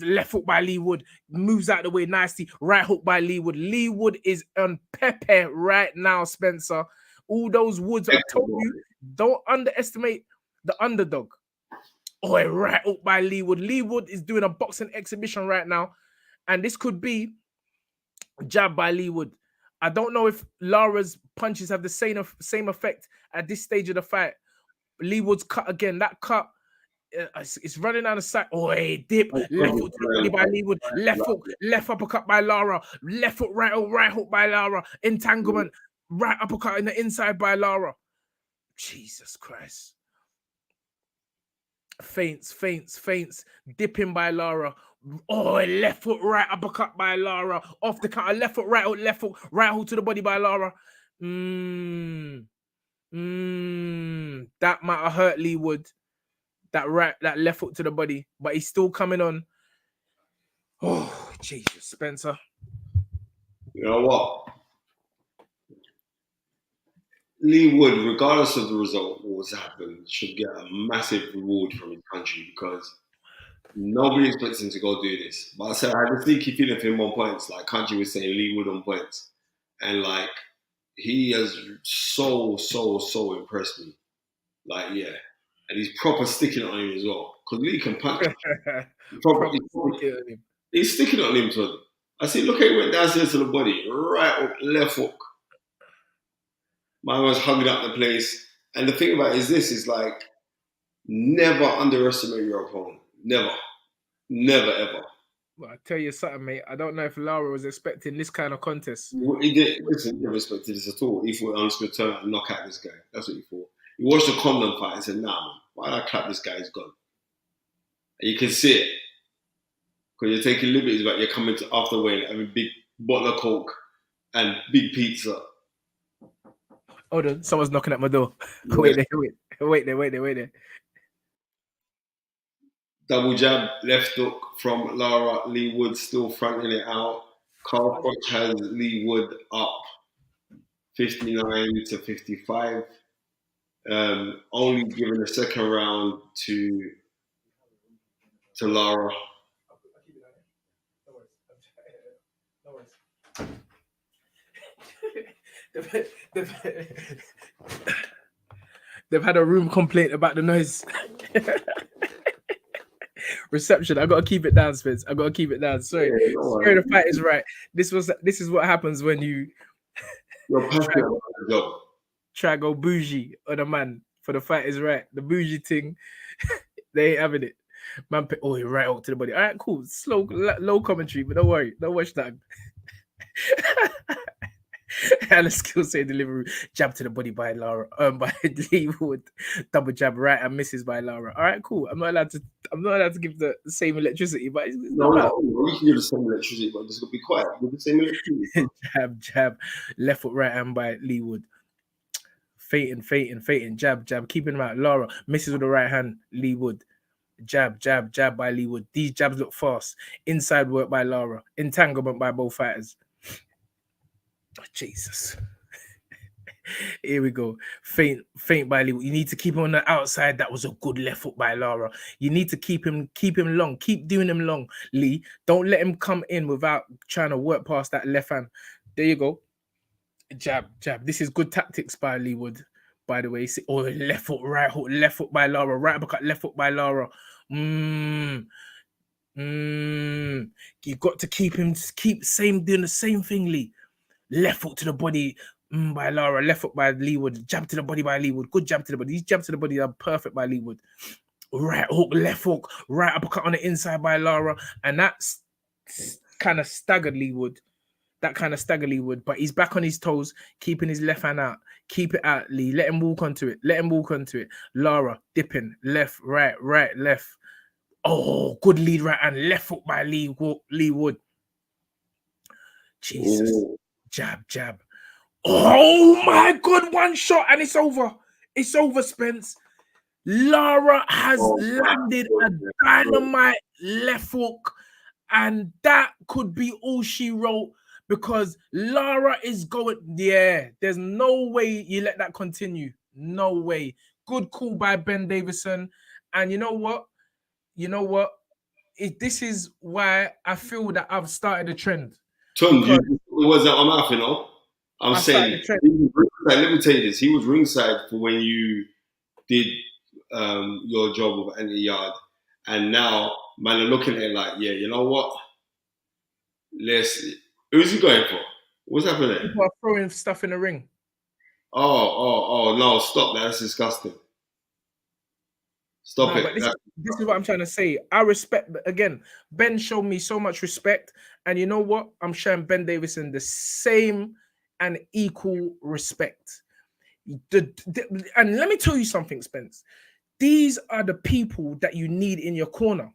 Left hook by Lee Wood. Moves out the way nicely. Right hook by Lee Wood. Lee Wood is on Pepe right now, Spencer. All those Woods, I told you, don't underestimate the underdog. Oh, a right hook by Lee Wood. Lee Wood is doing a boxing exhibition right now. And this could be jab by Lee Wood. I don't know if Lara's punches have the same effect at this stage of the fight. Lee Wood's cut again. That cut, it's running down the side. Oh, a dip. Left foot to the body by Lee Wood. Left hook, left uppercut by Lara. Left foot, right hook by Lara. Entanglement. Right uppercut in the inside by Lara. Jesus Christ. Feints. Dipping by Lara. Oh, left foot, right uppercut by Lara. Off the counter, left foot, right hook, right hook to the body by Lara. That might have hurt Lee Wood. That left hook to the body, but he's still coming on. Oh, Jesus, Spencer. You know what? Lee Wood, regardless of the result, what's happened, should get a massive reward from his country because nobody expects him to go do this. But I said I had a sneaky feeling for him on points. Like country was saying Lee Wood on points. And like he has so impressed me. Like, yeah. And he's proper sticking it on him as well. Because Lee can punch. He's sticking it on him. So I see, look how he went downstairs to the body. Right hook, left hook. My man's hugging up the place. And the thing about it is this is like, never underestimate your opponent. Never, ever. Well, I tell you something, mate. I don't know if Lara was expecting this kind of contest. He never expected this at all. He thought I was going to turn out and knock out this guy. That's what he thought. He watched the Condom fight and said, nah, man, why did I clap this guy? He's gone. And you can see it. Because you're taking liberties, but you're coming to after weight, having big bottle of Coke and big pizza. Hold on, someone's knocking at my door. Yeah. Wait there. Double jab, left hook from Lara. Lee Wood still fronting it out. Carl Froch has Lee Wood up 59-55. Only giving the second round to Lara. They've had a room complaint about the noise. Reception. I gotta keep it down, Spence. I gotta keep it down. Sorry, the fight is right. This is what happens when you try go bougie on a man for the fight is right. The bougie thing, they ain't having it. Man, he right out to the body. All right, cool. Slow, low commentary, but don't worry. Don't watch that. And the skill say delivery, jab to the body by Lara, by Lee Wood, double jab right and misses by Lara. All right, cool. I'm not allowed to give the same electricity, but it's No, not bad. you can do the same electricity, but just gotta be quiet. Do the same electricity. Jab, left foot right hand by Lee Wood. Fainting, jab, keeping him out. Lara misses with the right hand, Lee Wood. Jab by Lee Wood. These jabs look fast. Inside work by Lara. Entanglement by both fighters. Jesus. Here we go. Faint by Lee. You need to keep him on the outside. That was a good left foot by Lara. You need to keep him long. Keep doing him long, Lee. Don't let him come in without trying to work past that left hand. There you go. Jab. This is good tactics by Lee Wood, by the way. Oh, left foot, right hook, left foot by Lara. Right uppercut, left foot by Lara. You got to doing the same thing, Lee. Left foot to the body by Lara, left foot by Lee Wood, jab to the body by Lee Wood, good jab to the body. These jabs to the body are perfect by Lee Wood. Right hook, left hook, right uppercut on the inside by Lara, and that's kind of staggered Lee Wood. But he's back on his toes, keeping his left hand out. Keep it out, Lee. Let him walk onto it. Lara dipping left, right, left. Oh, good lead right hand, left foot by Lee Wood. Jesus. Ooh. Jab. Oh my God, one shot and it's over. It's over, Spence. Lara has landed a dynamite left hook, and that could be all she wrote because Lara is going. Yeah, there's no way you let that continue. No way. Good call by Ben Davison. And you know what? This is why I feel that I've started a trend. TUNDE, was that on mouth, you know? I'm saying, let me tell you this. He was ringside for when you did your job with Andy Yard. And now, man, are looking at it like, yeah, you know what? Who's he going for? What's happening? People are throwing stuff in the ring. Oh, no, stop that. That's disgusting. Stop it. This is what I'm trying to say. I respect, again, Ben showed me so much respect. And you know what? I'm showing Ben Davison the same and equal respect. And let me tell you something, Spence. These are the people that you need in your corner.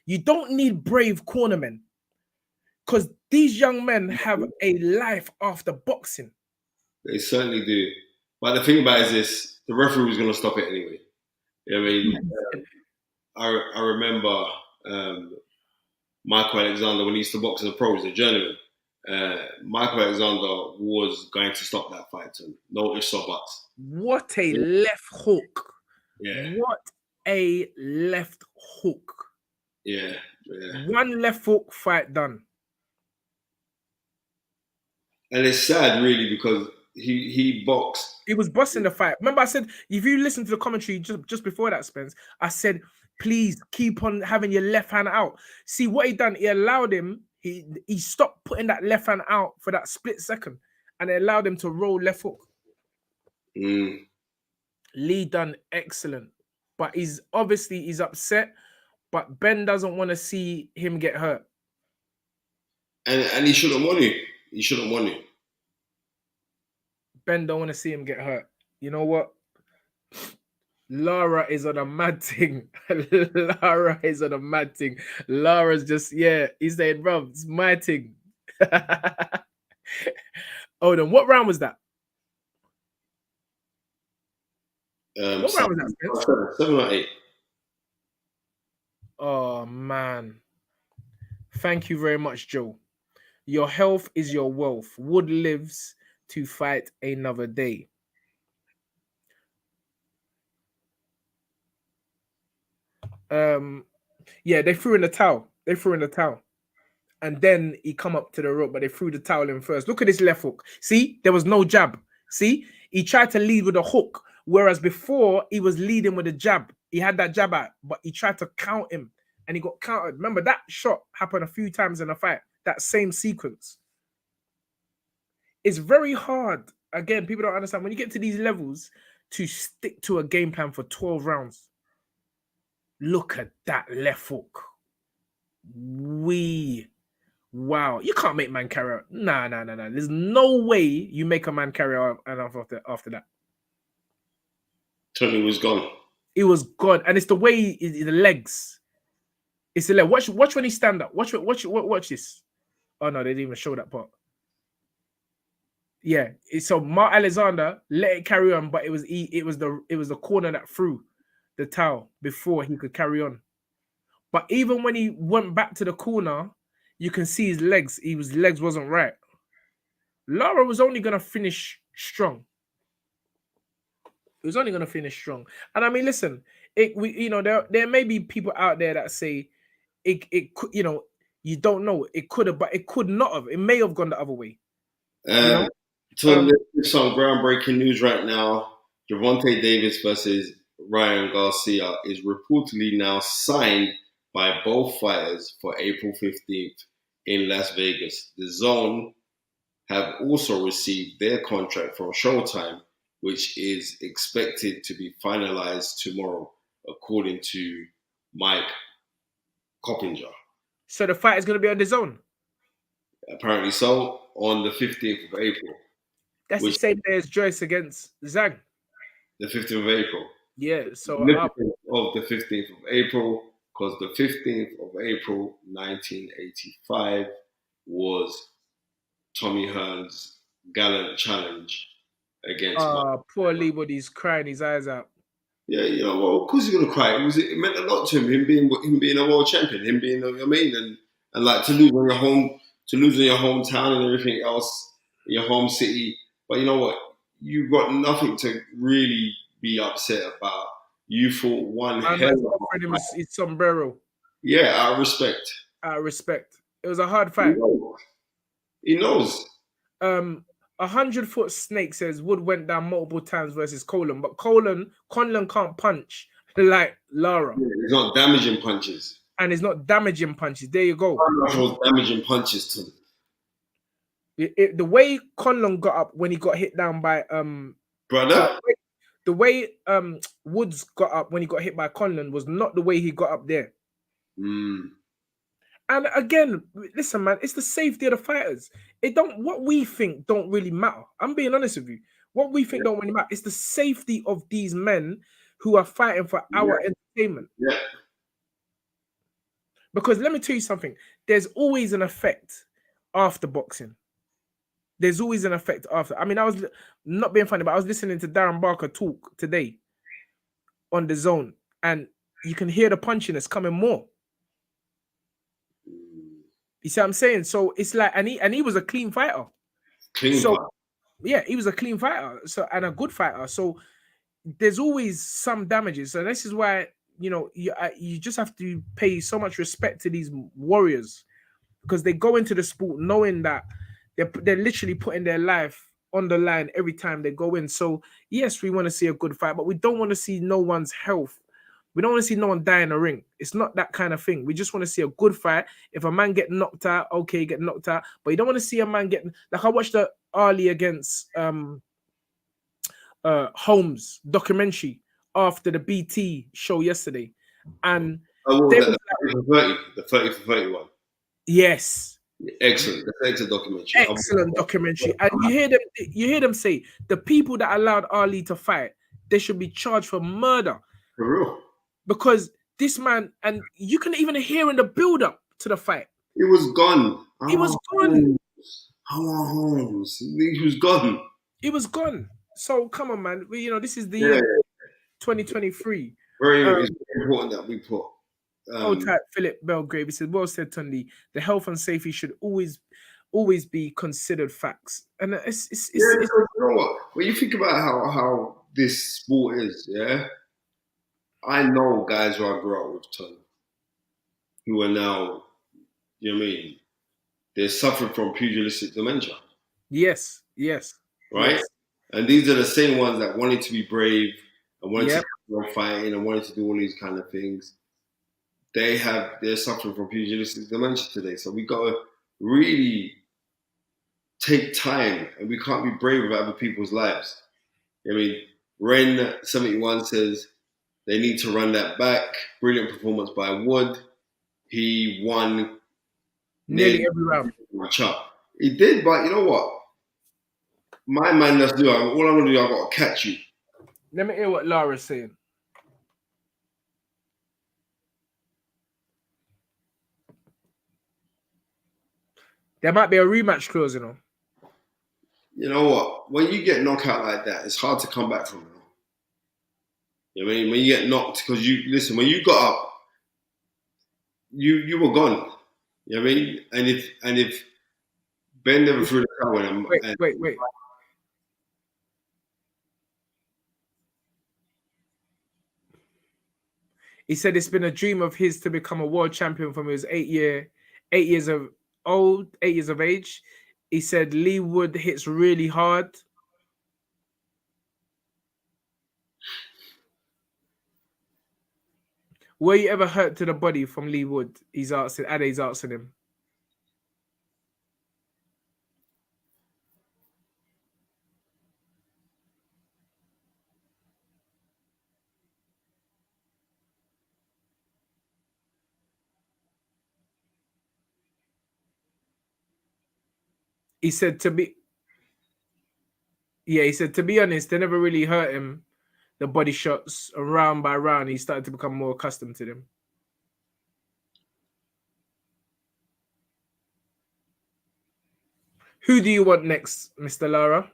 You don't need brave cornermen because these young men have a life after boxing. They certainly do. But the thing about it is this, the referee was going to stop it anyway. I mean, I remember Michael Alexander when he used to box as a pro, as a journeyman. Michael Alexander was going to stop that fight. No ifs or buts. What a left hook. Yeah. What a left hook. Yeah. One left hook, fight done. And it's sad, really, because he boxed. He was bossing the fight. Remember, I said, if you listen to the commentary just before that, Spence, I said, please keep on having your left hand out. See what he done? He allowed him. He stopped putting that left hand out for that split second, and it allowed him to roll left hook. Lee done excellent, but he's upset. But Ben doesn't want to see him get hurt. And he shouldn't want to. Ben don't want to see him get hurt. You know what? Lara is on a mad thing. Lara's just, he's saying, bro, it's my thing. Hold on, what round was that? What round was that? 7 or 8. Oh, man. Thank you very much, Joe. Your health is your wealth. Wood lives to fight another day. They threw in the towel. And then he come up to the rope, but they threw the towel in first. Look at this left hook. See, there was no jab. See, he tried to lead with a hook, whereas before he was leading with a jab. He had that jab out, but he tried to count him, and he got countered. Remember, that shot happened a few times in the fight, that same sequence. It's very hard. Again, people don't understand. When you get to these levels, to stick to a game plan for 12 rounds. Look at that left hook. Wow, you can't make man carry out. Nah. There's no way you make a man carry out and after that. Tony was gone. It was gone, and it's the way the legs. It's the leg. Watch when he stand up. Watch this. Oh no, they didn't even show that part. Yeah, so Mark Alexander let it carry on, but it was the corner that threw the towel before he could carry on. But even when he went back to the corner, you can see his legs. His legs wasn't right. Lara was only gonna finish strong. It was only gonna finish strong. And I mean, listen, there may be people out there that say it could, you don't know. It could have, but it could not have. It may have gone the other way. So there's some groundbreaking news right now. Gervonta Davis versus Ryan Garcia is reportedly now signed by both fighters for April 15th in Las Vegas. The Zone have also received their contract from Showtime, which is expected to be finalized tomorrow, according to Mike Coppinger. So the fight is going to be on the Zone? Apparently so, on the 15th of April. That's the same day as Joyce against Zhang. The 15th of April. Yeah, so of the 15th of April, because the 15th of April 1985 was Tommy Hearn's gallant challenge against poor Lee Body's crying his eyes out. Yeah, well, of course he's gonna cry. It meant a lot to him being a world champion, him being and like to lose in your hometown and everything else, your home city. But you know what? You've got nothing to really be upset about. You fought one hell of a offering him his sombrero. Yeah, out of respect. Out of respect. It was a hard fight. He knows. 100-foot Snake says Wood went down multiple times versus Colin, but Conlan can't punch like Lara. Yeah, he's not damaging punches. And he's not damaging punches. There you go. Was damaging punches to him. The way Conlan got up when he got hit down by brother. The way Woods got up when he got hit by Conlan was not the way he got up there. And again, listen, man, it's the safety of the fighters. What we think don't really matter. I'm being honest with you. What we think don't really matter. It's the safety of these men who are fighting for our entertainment. Yeah. Because let me tell you something. There's always an effect after boxing. There's always an effect after. I mean, I was not being funny, but I was listening to Darren Barker talk today on the Zone, and you can hear the punchiness coming more. You see what I'm saying? So it's like, and he was a clean fighter. Yeah, he was a clean fighter, and a good fighter. So there's always some damages. So this is why you just have to pay so much respect to these warriors, because they go into the sport knowing that they're literally putting their life on the line every time they go in. So yes, we want to see a good fight, but we don't want to see no one's health. We don't want to see no one die in the ring. It's not that kind of thing. We just want to see a good fight. If a man get knocked out, okay, get knocked out. But you don't want to see a man get, like I watched the Ali against Holmes documentary after the BT show yesterday. And the 30 for 31. Yes. Excellent. That's an excellent documentary. Excellent documentary. And you hear them say the people that allowed Ali to fight, they should be charged for murder. For real. Because this man, and you can even hear in the build-up to the fight. He was gone. He was gone. Holmes. He was gone. He was gone. So come on, man. This is the year 2023. Very important that we put. Type Philip Belgrave. He said, "Well said, Tundi. The health and safety should always be considered facts." And it's you know what? When you think about how this sport is, yeah. I know guys who I grew up with, Ton, who are now, you know what I mean? They're suffering from pugilistic dementia. Yes. Right? Yes. And these are the same ones that wanted to be brave and wanted to go fighting and wanted to do all these kind of things. They're suffering from pugilistic dementia today. So we got to really take time, and we can't be brave about other people's lives. I mean, Ren 71 says, they need to run that back. Brilliant performance by Wood. He won Nearly every round. Match up. He did, but you know what? My man, let's do it. All I'm gonna do, I gotta catch you. Let me hear what Lara's saying. There might be a rematch clause, you know. You know what? When you get knocked out like that, it's hard to come back from it. You know what I mean? When you get knocked, because you listen, when you got up, you were gone. You know what I mean? And if Ben never threw the towel in him, Wait. He said it's been a dream of his to become a world champion from his 8 years of age. He said Lee Wood hits really hard. Were you ever hurt to the body from Lee Wood? He's asking. Ade's asking him. He said to be honest, they never really hurt him. The body shots round by round, he started to become more accustomed to them. Who do you want next, Mr. Lara?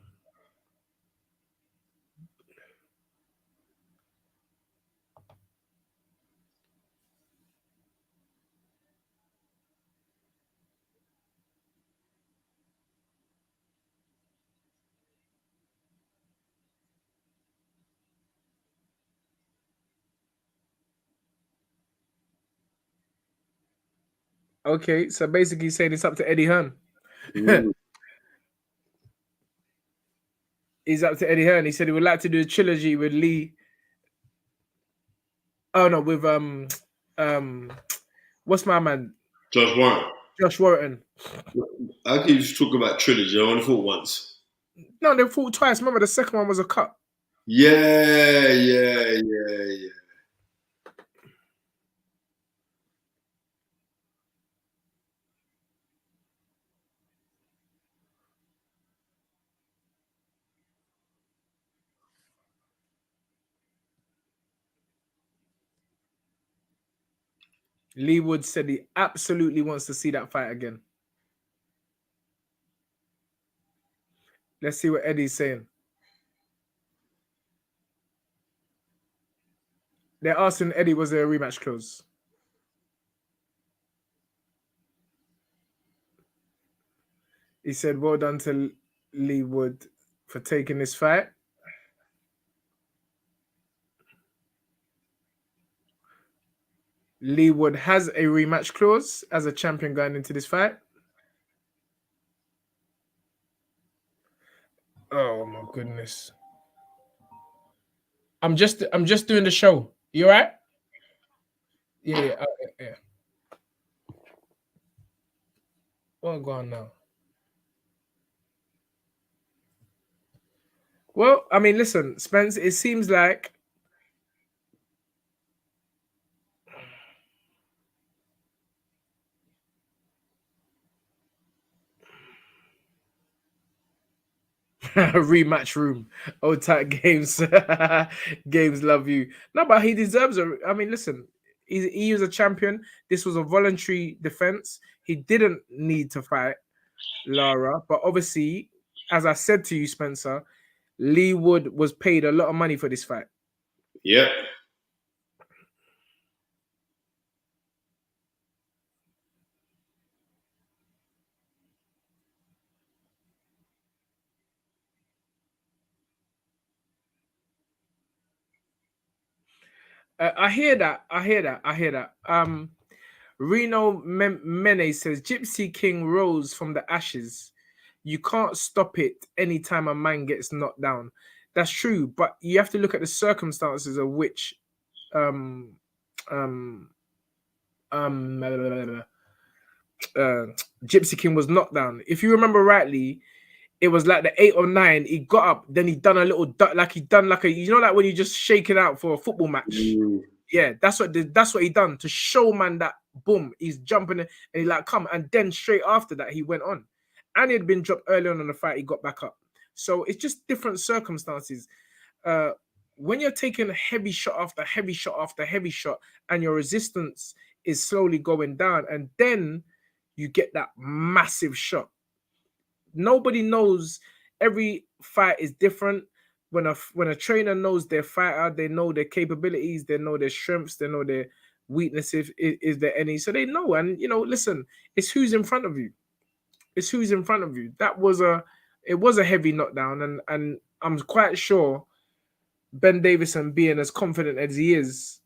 Okay, so basically saying it's up to Eddie Hearn. He's up to Eddie Hearn. He said he would like to do a trilogy with Lee. Oh no, with what's my man? Josh Warren. Josh Warren. How can you just talk about trilogy? I only fought once. No, they fought twice. Remember, the second one was a cut. Yeah. Lee Wood said he absolutely wants to see that fight again. Let's see what Eddie's saying. They're asking Eddie, was there a rematch clause? He said, well done to Lee Wood for taking this fight. Lee Wood has a rematch clause as a champion going into this fight. Oh my goodness. I'm just doing the show. You all right? Yeah. What's going on now? Well, I mean, listen, Spence, it seems like rematch room. Old tight games. Games love you. No, but he deserves a. I mean, listen, he was a champion. This was a voluntary defense. He didn't need to fight Lara, but obviously, as I said to you, Spencer, Lee Wood was paid a lot of money for this fight. Yep. I hear that. Reno Mene says Gypsy King rose from the ashes. You can't stop it anytime a man gets knocked down. That's true, but you have to look at the circumstances of which Gypsy King was knocked down. If you remember rightly, it was like the 8 or 9. He got up, then he done a little duck, like he done like a, you know, like when you just shake it out for a football match. Yeah, that's what he done to show man that boom, he's jumping and he like come, and then straight after that he went on, and he'd been dropped early on in the fight. He got back up. So it's just different circumstances. Uh, when you're taking heavy shot after heavy shot after heavy shot, and your resistance is slowly going down, and then you get that massive shot. Nobody knows. Every fight is different. When a trainer knows their fighter, they know their capabilities, they know their strengths, they know their weaknesses. Is there any? So they know. And listen, it's who's in front of you. It's who's in front of you. It was a heavy knockdown, and I'm quite sure Ben Davison, being as confident as he is,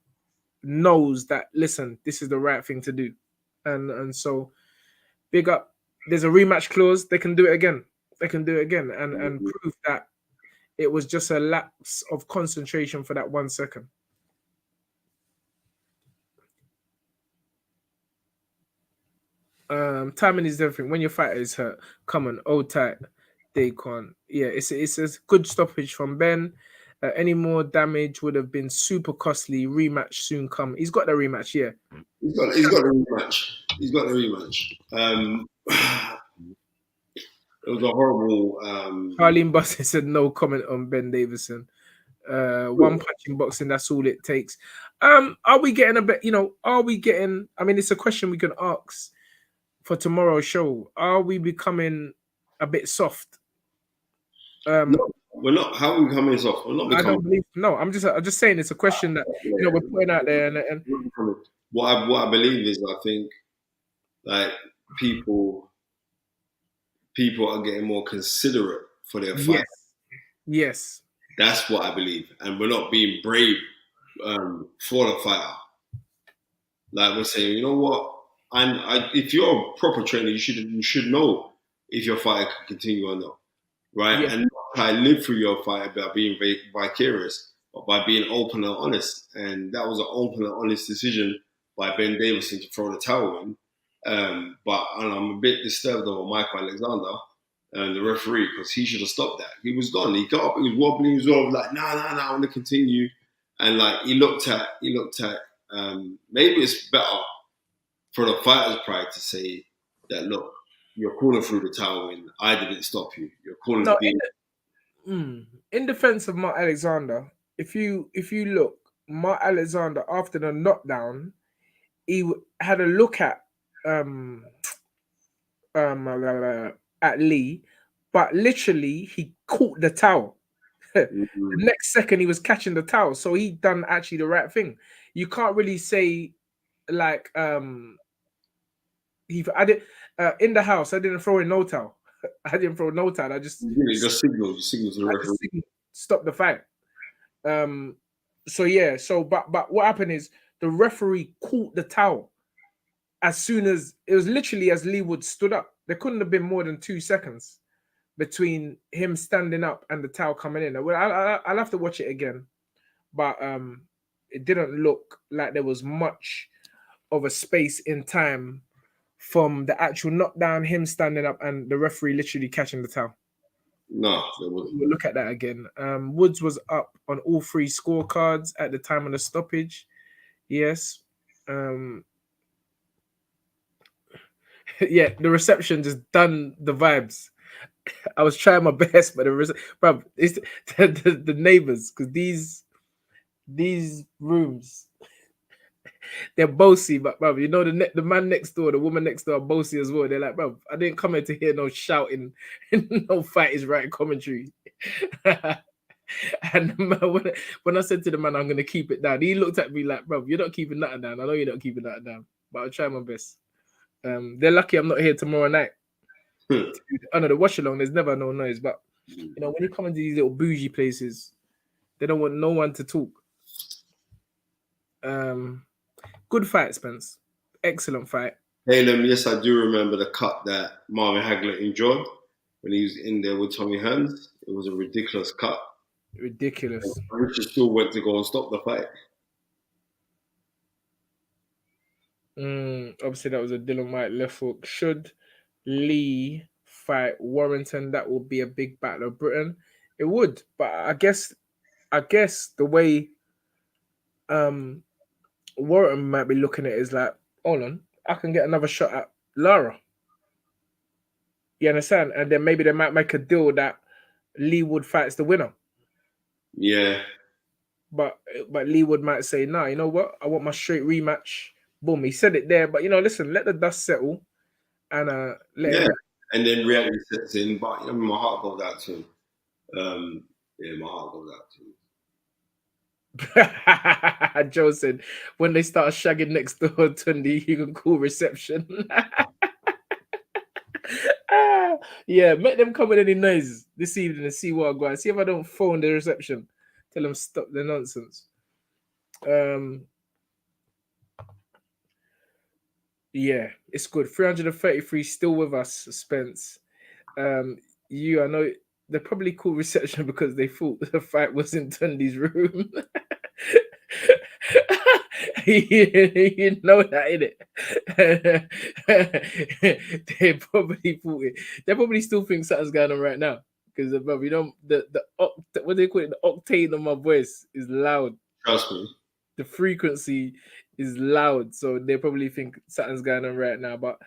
knows that, listen, this is the right thing to do. And so big up. There's a rematch clause. They can do it again. They can do it again and prove that it was just a lapse of concentration for that 1 second. Timing is everything. When your fighter is hurt, come on, hold tight. They can't. Yeah, it's a good stoppage from Ben. Any more damage would have been super costly. Rematch soon come. He's got the rematch, yeah. He's got the rematch. He's got the rematch. It was a horrible. Harleen Bussey said no comment on Ben Davison. One punch in boxing, that's all it takes. Are we getting a bit? Are we getting? I mean, it's a question we can ask for tomorrow's show. Are we becoming a bit soft? No, we're not. How are we becoming soft? We're not becoming. I don't believe. No, I'm just saying it's a question that we're putting out there. And what I believe is, I think like people are getting more considerate for their fight. Yes. That's what I believe, and we're not being brave for the fighter. Like we're saying, you know what? And if you're a proper trainer, you should know if your fighter can continue or not, right? Yeah. And not try to live through your fight by being vicarious, but by being open and honest. And that was an open and honest decision by Ben Davison to throw the towel in. But I'm a bit disturbed over Michael Alexander and the referee, because he should have stopped that. He was gone. He got up, he was wobbling, he was all like, nah, I want to continue. And like he looked at maybe it's better for the fighter's pride to say that, look, you're calling through the towel in. I didn't stop you. You're calling in defense of Mark Alexander, if you look, Mark Alexander, after the knockdown, he had a look at Lee, but literally he caught the towel. The next second he was catching the towel, so he done actually the right thing. You can't really say like I did in the house. I didn't throw in no towel. I didn't throw no towel. I just signaled to the referee. Stop the fight. So yeah. So but what happened is the referee caught the towel as soon as it was literally as Lee Wood stood up. There couldn't have been more than 2 seconds between him standing up and the towel coming in. Well, I'll have to watch it again, but it didn't look like there was much of a space in time from the actual knockdown, him standing up, and the referee literally catching the towel. No, there wasn't. We'll look at that again. Woods was up on all 3 scorecards at the time of the stoppage. Yes. Yeah, the reception just done the vibes. I was trying my best, but it's the neighbors, because these rooms, they're bossy, but bro, the man next door, the woman next door are bossy as well. They're like, bro, I didn't come here to hear no shouting, no fight is right commentary. And when I said to the man, I'm gonna keep it down, he looked at me like, bro, you're not keeping that down. I know you're not keeping that down, but I'll try my best. They're lucky I'm not here tomorrow night. I know the Watchalong, there's never no noise, but when you come into these little bougie places, they don't want no one to talk. Good fight, Spence. Excellent fight. Halem, yes, I do remember the cut that Marvin Hagler enjoyed when he was in there with Tommy Hearns. It was a ridiculous cut. Ridiculous. Richard still went to go and stop the fight. Obviously, that was a Dylan White left hook. Should Lee fight Warrington, that would be a big battle of Britain. It would, but I guess the way Warrington might be looking at it is like, hold on, I can get another shot at Lara. You understand? And then maybe they might make a deal that Lee Wood fights the winner. Yeah. But Lee Wood might say, nah, you know what? I want my straight rematch. Boom, he said it there. But listen, let the dust settle and let Yeah. him. And then reality sets in, but my heart goes out to him. My heart goes out to him. Joe said, when they start shagging next door, Tunde, you can call reception. Yeah, make them come with any noise this evening and see what I got. See if I don't phone the reception. Tell them stop the nonsense. Yeah, it's good. 333 still with us, Spence. I know they probably called reception because they thought the fight was in Tunde's room. You know that, innit? They probably thought it. They probably still think something's going on right now. Because the what they call it, the octane of my voice is loud. Trust me. The frequency is loud, so they probably think something's going on right now. But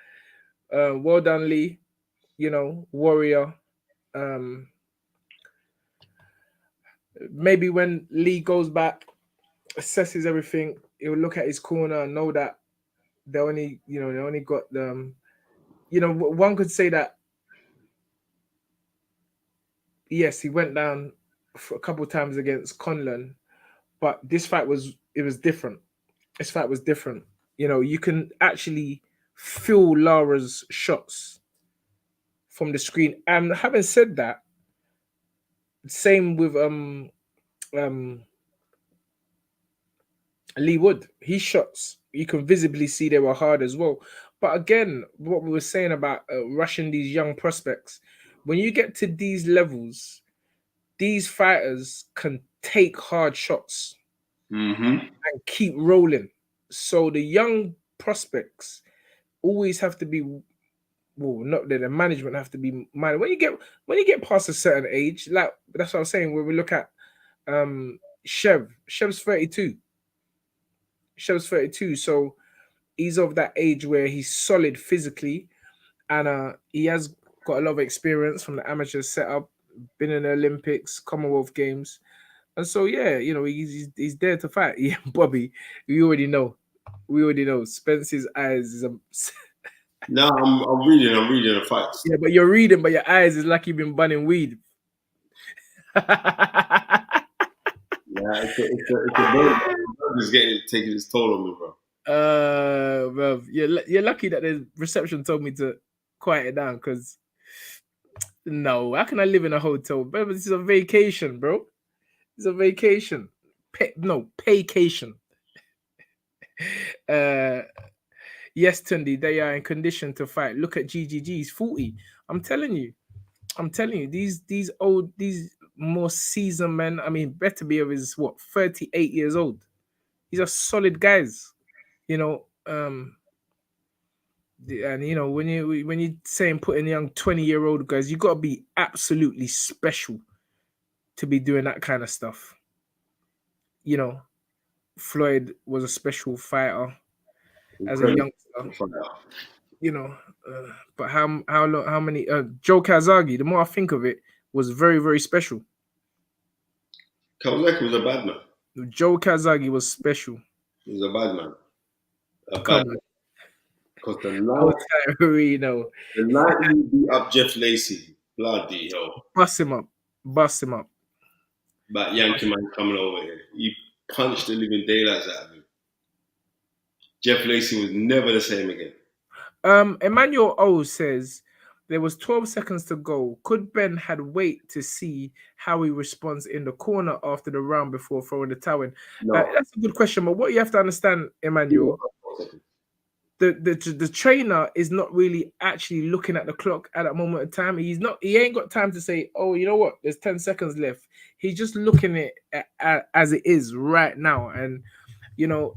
well done, Lee. Warrior. Maybe when Lee goes back, assesses everything, he'll look at his corner and know that they only got them. One could say that yes, he went down for a couple of times against Conlon, but this fight was different. This fight was different. You can actually feel Lara's shots from the screen. And having said that, same with Lee Wood. His shots, you can visibly see they were hard as well. But again, what we were saying about rushing these young prospects, when you get to these levels, these fighters can take hard shots and keep rolling. So the young prospects always have to be, well, not that the management have to be minded. When you get past a certain age, like that's what I'm saying. When we look at Chev's 32. Chev's 32, so he's of that age where he's solid physically, and he has got a lot of experience from the amateur setup, been in the Olympics, Commonwealth Games, and so yeah, he's there to fight. Yeah, Bobby, we already know. Spence's eyes is a No, I'm reading the facts. yeah, but you're reading, but your eyes is like you've been bunning weed. Yeah, it's a very it's taking its toll on me, bro. Bro, you're lucky that the reception told me to quiet it down because no, how can I live in a hotel? But this is a vacation, bro. It's a vacation. Paycation. Yes, Tunde, they are in condition to fight. Look at GGG, he's 40. I'm telling you, these more seasoned men. I mean, better be of his 38 years old. These are solid guys, and when you saying putting young 20-year-old guys, you got to be absolutely special to be doing that kind of stuff. Floyd was a special fighter as a youngster. But how many Joe Kazagi, the more I think of it, was very, very special. Kawasaki was a bad man. Joe Kazagi was special. He was a bad man. Come on. Because the night he beat up Jeff Lacey, bloody hell. Bust him up. But Yankee man coming over here. He punched the living daylights out of him. Jeff Lacey was never the same again. Emmanuel O says there was 12 seconds to go. Could Ben had wait to see how he responds in the corner after the round before throwing the towel in? No. That's a good question, but what you have to understand, Emmanuel, the trainer is not really actually looking at the clock at that moment of time. He ain't got time to say, oh, you know what, there's 10 seconds left. He's just looking at as it is right now. And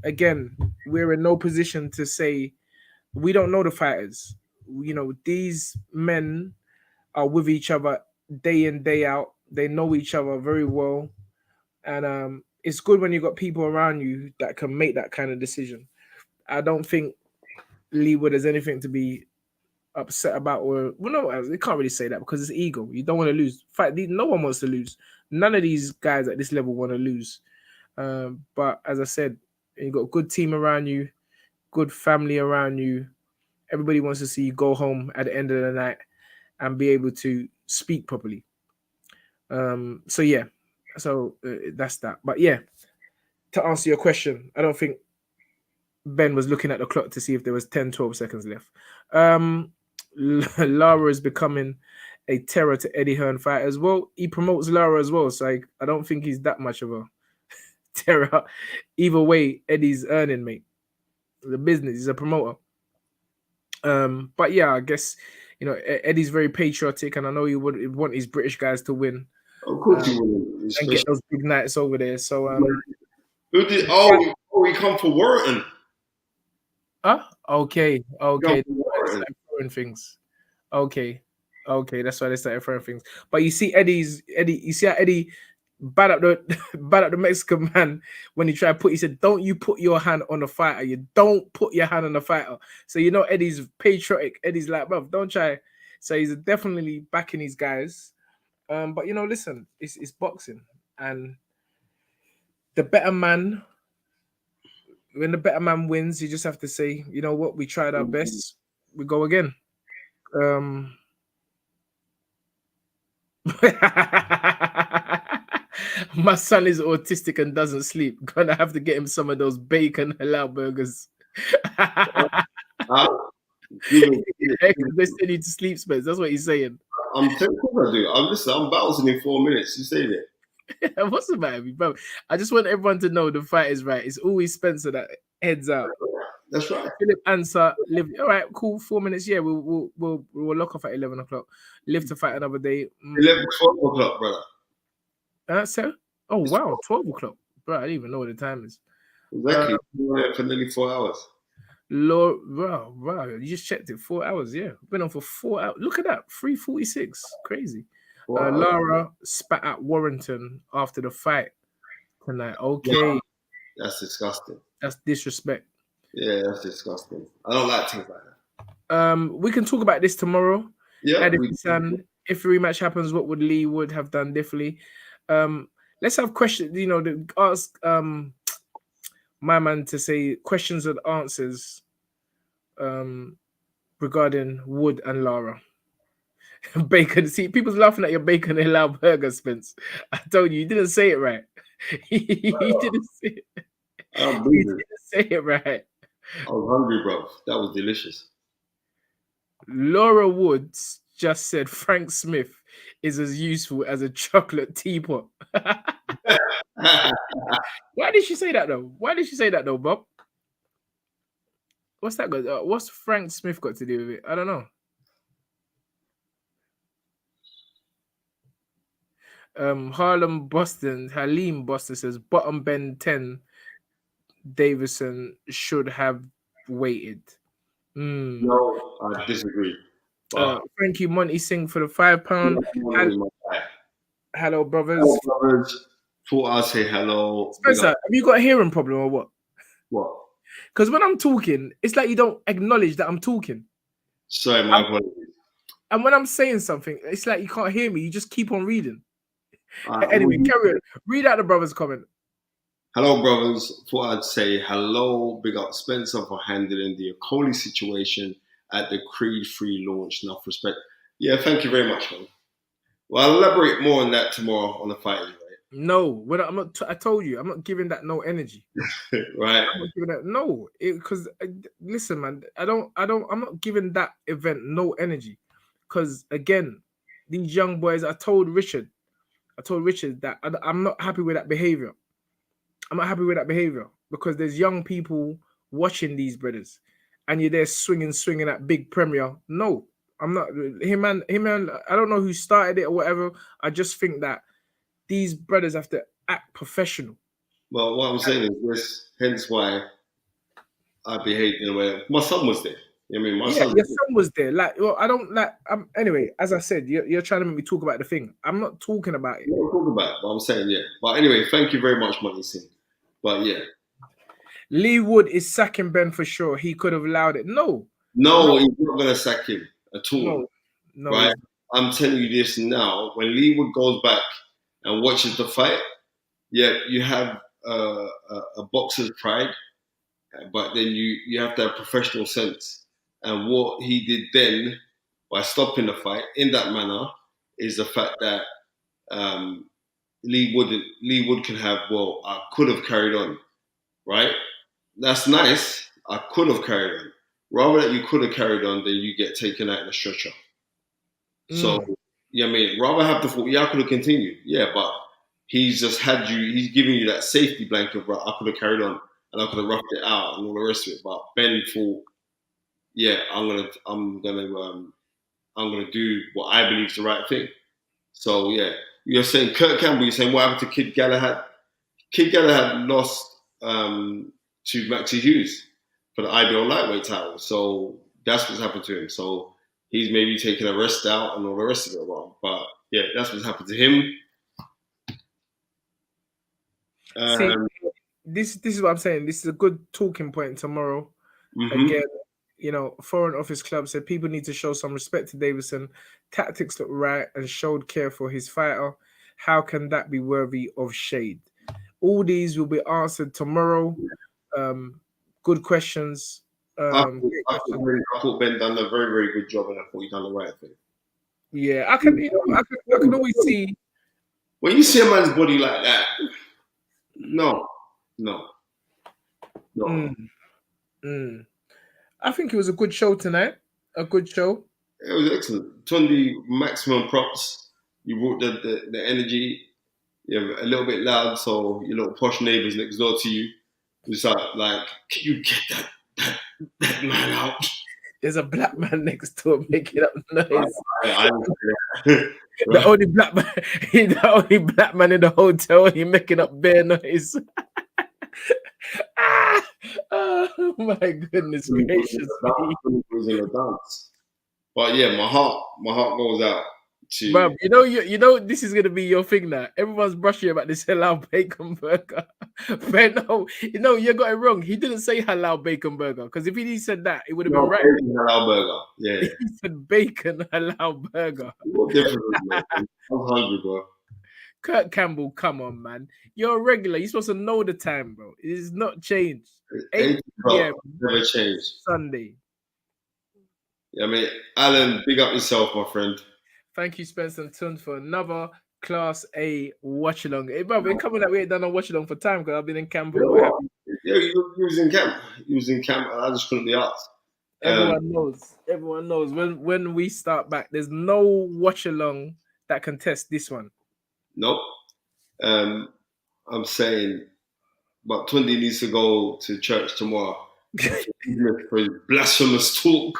again, we're in no position to say we don't know the fighters. These men are with each other day in, day out. They know each other very well. And it's good when you got people around you that can make that kind of decision. I don't think Lee Wood has anything to be upset about, or well, no, you can't really say that because it's ego. You don't want to lose. Fight. No one wants to lose. None of these guys at this level want to lose. But as I said, you got a good team around you, good family around you. Everybody wants to see you go home at the end of the night and be able to speak properly. So yeah, so that's that. But yeah, to answer your question, I don't think Ben was looking at the clock to see if there was 10, 12 seconds left. Lara is becoming a terror to Eddie Hearn fighters. Well, he promotes Lara as well, so I don't think he's that much of a terror. Either way, Eddie's earning, mate. The business, he's a promoter. But yeah, I guess Eddie's very patriotic, and I know he would want his British guys to win. Of course he would. And get those big nights over there. So who did? Oh, he come for Warrington. Okay. Things. Okay, that's why they started throwing things. But you see Eddie, you see how Eddie bad up the Mexican man when he tried to he said, "Don't you put your hand on the fighter. You don't put your hand on the fighter." So Eddie's patriotic. Eddie's like, "Bro, don't try." So he's definitely backing these guys. But listen, it's boxing, and the better man. When the better man wins, you just have to say, you know what, we tried our best. We go again. My son is autistic and doesn't sleep. Gonna have to get him some of those bacon halal burgers. They still need to sleep, Spence. That's what he's saying. I'm tempted I do. I'm bouncing in 4 minutes. You say that. What's the matter with me, bro? I just want everyone to know the fight is right. It's always Spencer that heads out. That's right. Philip answer. Live. All right, cool. 4 minutes. Yeah, we'll lock off at 11 o'clock. Live to fight another day. 11, 12 o'clock, brother. So. Oh wow, 12 o'clock, bro. I don't even know what the time is. Exactly. For nearly 4 hours. Lord, wow, you just checked it. 4 hours. Yeah, been on for 4 hours. Look at that, 3:46. Crazy. Wow. Lara spat at Warrington after the fight tonight. Okay. Yeah, that's disgusting. That's disrespect. Yeah, that's disgusting. I don't like things like that. We can talk about this tomorrow. Yeah. If a rematch happens, what would Lee Wood have done differently? Let's have questions. Ask my man to say questions and answers regarding Wood and Lara. Bacon. See, people's laughing at your bacon halal burger, Spence. I told you didn't say it right. You didn't say it. You didn't say it right. I was hungry, bro. That was delicious. Laura Woods just said Frank Smith is as useful as a chocolate teapot. Why did she say that though? Bob? What's that got? What's Frank Smith got to do with it? I don't know. Halim Boston says bottom Ben 10 Davison should have waited. No, I disagree. Thank you, Monty Singh, for the £5. Hello, brothers. Hello, brothers. Thought I'd say hello. Spencer, have you got a hearing problem or what? What? Because when I'm talking, it's like you don't acknowledge that I'm talking. Sorry, my apologies. And when I'm saying something, it's like you can't hear me. You just keep on reading. Anyway, carry on. Read out the brother's comment. Hello, brothers. Thought I'd say hello. Big up Spencer for handling the Okoli situation at the Creed 3 launch. Enough respect. Yeah, thank you very much, man. Well, I'll elaborate more on that tomorrow on the fight. Right? No, I told you, I'm not giving that no energy. Right. I'm not giving that no, because listen, man, I'm not giving that event no energy, because again, these young boys. I told Richard that I'm not happy with that behavior. I'm not happy with that behavior because there's young people watching these brothers, and you're there swinging that big premier. No, I'm not. Him and I don't know who started it or whatever. I just think that these brothers have to act professional. Well, what I'm saying is this, hence why I behaved in a way. My son was there. I mean, your son was there. Like, well, I don't like. Anyway, as I said, you're trying to make me talk about the thing. I'm not talking about it. I'm not talking about it, but I'm saying yeah. But anyway, thank you very much, Money Singh. But yeah. Lee Wood is sacking Ben for sure. He could have allowed it. No, No, he's not going to sack him at all, no, no. right? I'm telling you this now. When Leewood goes back and watches the fight, yeah, you have a boxer's pride, but then you have to have professional sense. And what he did then by stopping the fight in that manner is the fact that Lee Wood can have, well, I could have carried on, right? That's nice. I could have carried on. Rather that you could have carried on than you get taken out in a stretcher. So, yeah, I mean, rather have the thought, yeah, I could have continued. Yeah, but he's just had you, he's giving you that safety blanket, right? I could have carried on and I could have roughed it out and all the rest of it. But Ben thought, yeah, I'm gonna do what I believe is the right thing. So yeah, you're saying Kurt Campbell, you're saying what happened to Kid Galahad? Kid Galahad lost to Maxie Hughes for the IBO lightweight title. So that's what's happened to him. So he's maybe taking a rest out and all the rest of it. But yeah, that's what's happened to him. See, this is what I'm saying. This is a good talking point tomorrow. Mm-hmm. Again, you know, Foreign Office Club said people need to show some respect to Davison. Tactics look right and showed care for his fighter. How can that be worthy of shade? All these will be answered tomorrow. Good questions. I thought Ben done a very, very good job, and I thought he done the right thing. Yeah, I can always see when you see a man's body like that. No. I think it was a good show tonight. A good show. It was excellent. Tunde, maximum props. You brought the energy. You're a little bit loud, so your little posh neighbours next door to you was like, can you get that man out? There's a black man next door making up noise. The only black man in the hotel, he making up bare noise. Oh my goodness gracious me. But yeah, my heart goes out to Bruv, you know this is gonna be your thing now. Everyone's brushing about this halal bacon burger. But no, you got it wrong. He didn't say halal bacon burger, because if he said that, it would have been right. Halal burger. Yeah. He said bacon halal burger. What difference, man? I'm hungry, bro. Kurt Campbell, come on, man. You're a regular. You're supposed to know the time, bro. It is not changed. 8 p.m. Never changed. Sunday. Yeah, I mean, Alan, big up yourself, my friend. Thank you, Spencer and Tun, for another Class A watch-along. Hey, bro, we're coming that we ain't done a watch-along for time, because I've been in camp. Yeah, he was in camp. He was in camp, and I just couldn't be asked. Everyone knows. When we start back, there's no watch-along that can test this one. Nope. I'm saying, but Tunde needs to go to church tomorrow for his blasphemous talk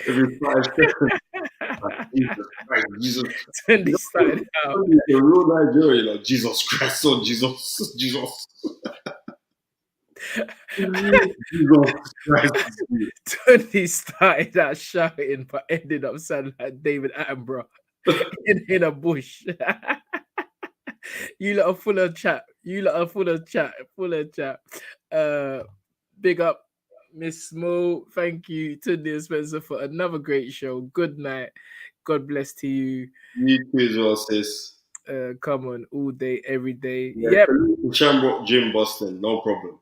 every 5 seconds. Jesus Christ, Jesus. Tunde started out. A real Nigerian, like, Jesus Christ, oh Jesus, Jesus. Jesus Christ. Tunde started out shouting, but ended up sounding like David Attenborough in a bush. You lot are full of chat. Full of chat. Big up, Miss Small. Thank you, Tunde and Spencer, for another great show. Good night. God bless to you. You too as well, sis. Come on, all day, every day. Yeah, yep. Shamrock Gym, Boston, no problem.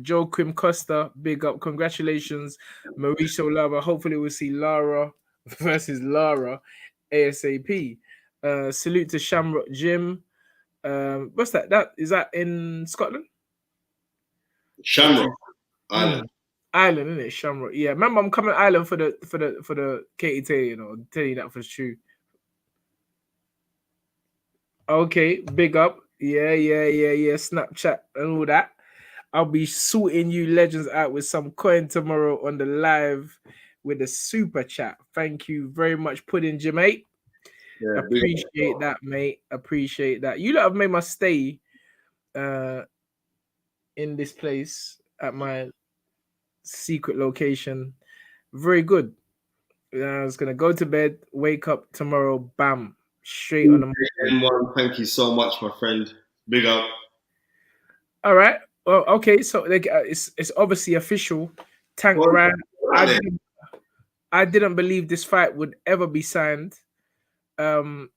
Joe Quim Costa, big up. Congratulations, Mauricio Lara. Hopefully we'll see Lara versus Lara ASAP. Salute to Shamrock Gym. What's that? Is that in Scotland? Shamrock Island. Ireland, isn't it? Shamrock. Yeah, remember I'm coming Ireland for the KT, you know. I'll tell you that for sure. Okay, big up. Yeah. Snapchat and all that. I'll be sorting you legends out with some coin tomorrow on the live with the super chat. Thank you very much, Pudding Jimate. Yeah, appreciate that, mate. Appreciate that. You lot have made my stay in this place at my secret location very good. I was gonna go to bed, wake up tomorrow, bam, straight on the morning. Thank you so much, my friend. Big up. All right. Well, okay. So like, it's obviously official. Tank Well, ran. I right there. didn't I didn't believe this fight would ever be signed. Um,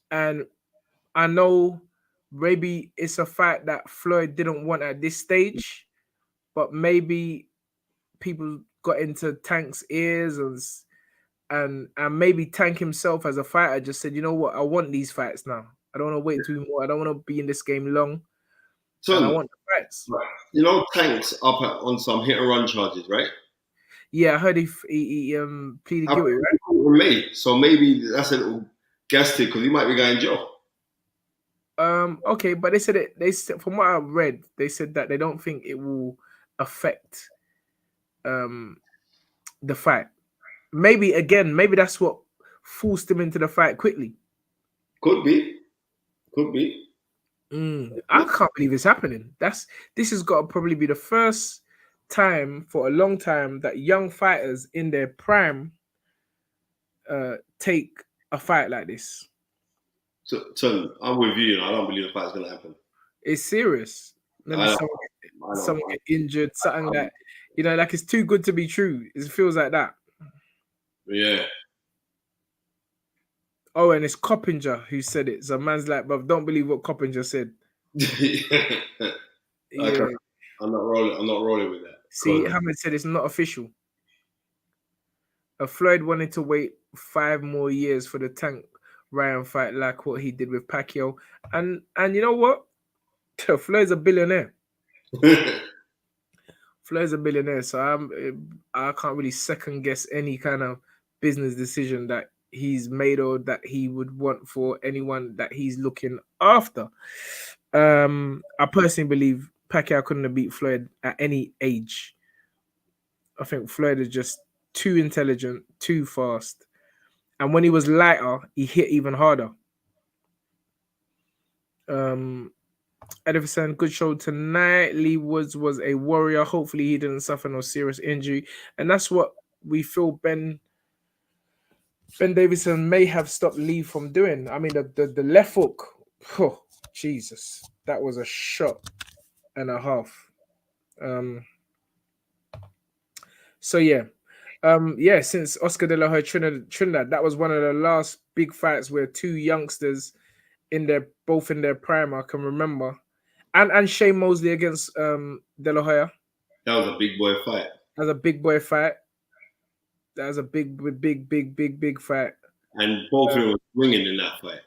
and I know maybe it's a fight that Floyd didn't want at this stage, but maybe people got into Tank's ears and maybe Tank himself as a fighter just said, you know what, I want these fights now. I don't want to wait too more. I don't want to be in this game long, and I Son, want the fights. right. You know, Tank's on some hit and run charges, right? Yeah, I heard he pleaded I guilty, right? with me, so maybe that's a little gas tick because he might be going to jail. Okay, but they said it. They said, from what I read, they said that they don't think it will affect um the fight. Maybe again, maybe that's what forced him into the fight quickly. Could be, could be. I can't believe it's happening. This has got to probably be the first time for a long time that young fighters in their prime take a fight like this. So I'm with you. I don't believe the fight's going to happen. It's serious. Maybe I don't. someone get injured, something that like it's too good to be true. It feels like that. Yeah. Oh, and it's Coppinger who said it. So man's like, but don't believe what Coppinger said. Yeah. I'm not rolling. I'm not rolling with that. See, Hamid said it's not official. Floyd wanted to wait 5 more years for the Tank Ryan fight, like what he did with Pacquiao, and you know what? Floyd's a billionaire. Floyd's a billionaire, so I can't really second guess any kind of business decision that he's made or that he would want for anyone that he's looking after. I personally believe Pacquiao couldn't have beat Floyd at any age. I think Floyd is just too intelligent, too fast. And when he was lighter, he hit even harder. Edison, good show tonight. Lee Woods was a warrior. Hopefully he didn't suffer no serious injury. And that's what we feel Ben Davison may have stopped Lee from doing. I mean, the left hook. Oh, Jesus. That was a shot and a half. So yeah. Since Oscar De La Hoya Trinidad, that was one of the last big fights where two youngsters both in their prime, I can remember. And Shane Mosley against De La Hoya. That was a big boy fight. That was a big boy fight. That was a big fight. And both of them were swinging in that fight.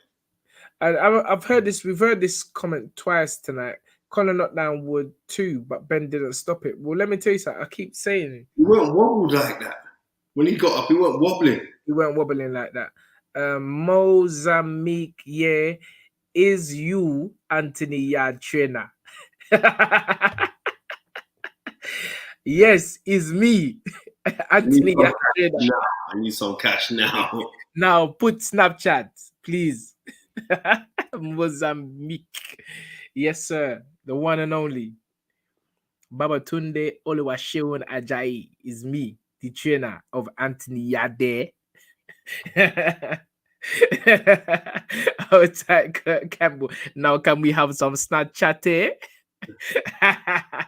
And I've heard this. We've heard this comment twice tonight. Conor knocked down Wood too, but Ben didn't stop it. Well, let me tell you something. I keep saying it. He weren't wobbled like that. When he got up, he weren't wobbling. He weren't wobbling like that. Mozambique, yeah, is you Anthony Yard trainer? Yes, is me, Anthony Yard trainer. Nah, I need some cash now. Now put Snapchat, please. Mozambique. Yes, sir. The one and only. Baba Tunde Oluwaseun Ajayi is me, the trainer of Anthony Yade. Outside Kurt Campbell. Now can we have some Snapchat?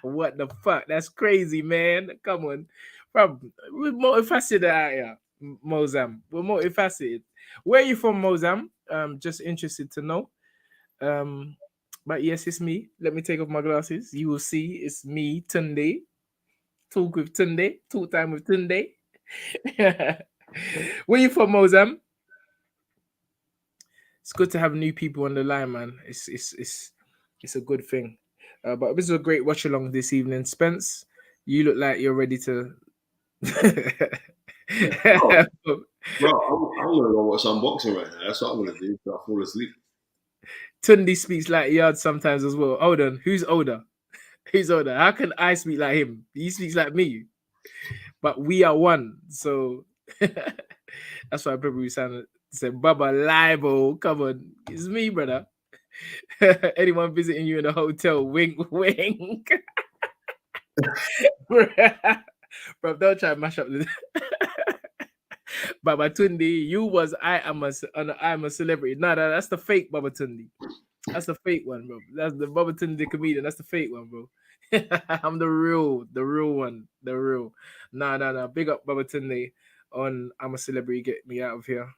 What the fuck? That's crazy, man. Come on. We're multifaceted out here, Mozam. We're multifaceted. Where are you from, Mozam? Just interested to know. But yes, it's me. Let me take off my glasses. You will see it's me, Tunde. Talk with Tunde. Talk time with Tunde. Where you from, Mozam? It's good to have new people on the line, man. It's a good thing. But this is a great watch along this evening. Spence, you look like you're ready to. Bro, I'm gonna go watch some boxing right now. That's what I'm gonna do. So I fall asleep. Tundi speaks like Yard sometimes as well. Hold on, who's older? Who's older? How can I speak like him? He speaks like me. But we are one. So that's why I probably said Baba Libo. Come on. It's me, brother. Anyone visiting you in a hotel, wink, wink. Bro, don't try to mash up this. Baba Tundi, you was I am a celebrity. No, that's the fake Baba Tundi. That's the fake one, bro. That's the Babatunde the comedian. That's the fake one, bro. I'm the real one, the real. Nah. Big up Babatunde on I'm a Celebrity, Get Me Out of Here.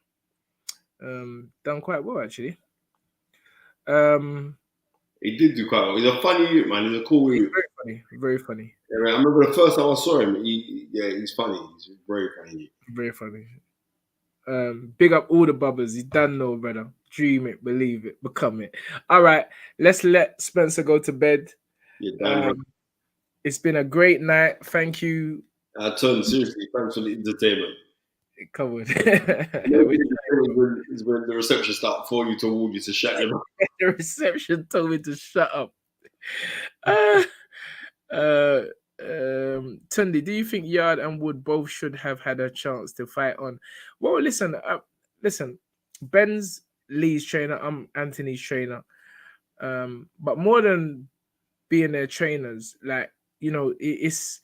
Done quite well actually. Um, He did do quite well. He's a funny youth, man. He's a cool he's youth. very funny, very funny, Yeah, man. I remember the first time I saw him. He's funny. He's very funny. very funny. Big up all the bubbers. You done know, brother. Dream it, believe it, become it. All right, let's let Spencer go to bed. Yeah, damn right. It's been a great night. Thank you. Tun, seriously, thanks for the entertainment. Come on. Is when the reception start for you toward you to shut your mouth. The reception told me to shut up. Uh, Tunde, do you think Yard and Wood both should have had a chance to fight on? Well, listen. Ben's Lee's trainer. I'm Anthony's trainer. But more than being their trainers, like it's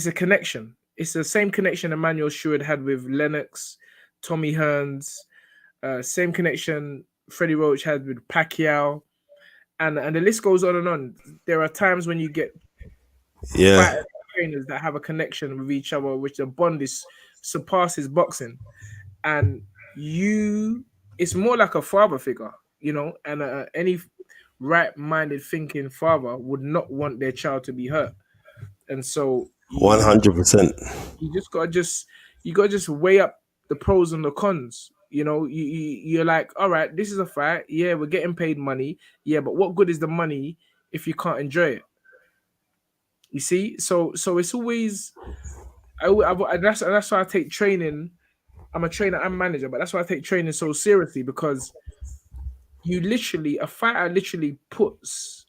a connection. It's the same connection Emmanuel Stewart had with Lennox, Tommy Hearns, same connection Freddie Roach had with Pacquiao, and the list goes on and on. There are times when you get trainers that have a connection with each other, which the bond is surpasses boxing, and it's more like a father figure, and any right-minded thinking father would not want their child to be hurt, and so 100%. you gotta just weigh up the pros and the cons. You're like, all right, this is a fight. Yeah, we're getting paid money. Yeah, but what good is the money if you can't enjoy it? You see, so it's always, that's why I take training. I'm a trainer and manager, but that's why I take training so seriously, because a fighter literally puts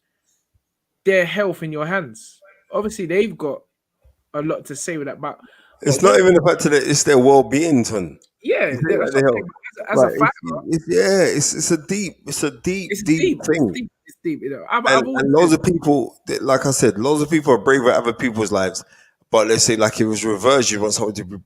their health in your hands. Obviously, they've got a lot to say with that, but It's not even the fact that it's their well-being, Ton. Yeah, that's what I'm saying. As a fighter, it's a deep thing. It's deep. And loads of people, like I said, loads of people are brave with other people's lives. But let's say, like, it was reversed. You want someone to be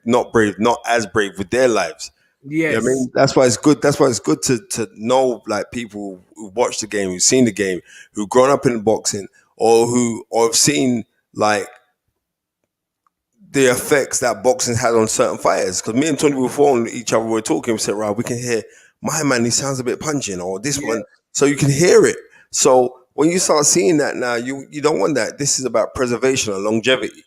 not as brave with their lives. Yes. You know what I mean, that's why it's good. That's why it's good to know, like, people who watch the game, who've seen the game, who've grown up in boxing, or have seen, like, the effects that boxing had on certain fighters. Because me and Tony before on each other were talking, we said, right, we can hear, my man, he sounds a bit punching, or this one, so you can hear it. So when you start seeing that now, you don't want that. This is about preservation and longevity,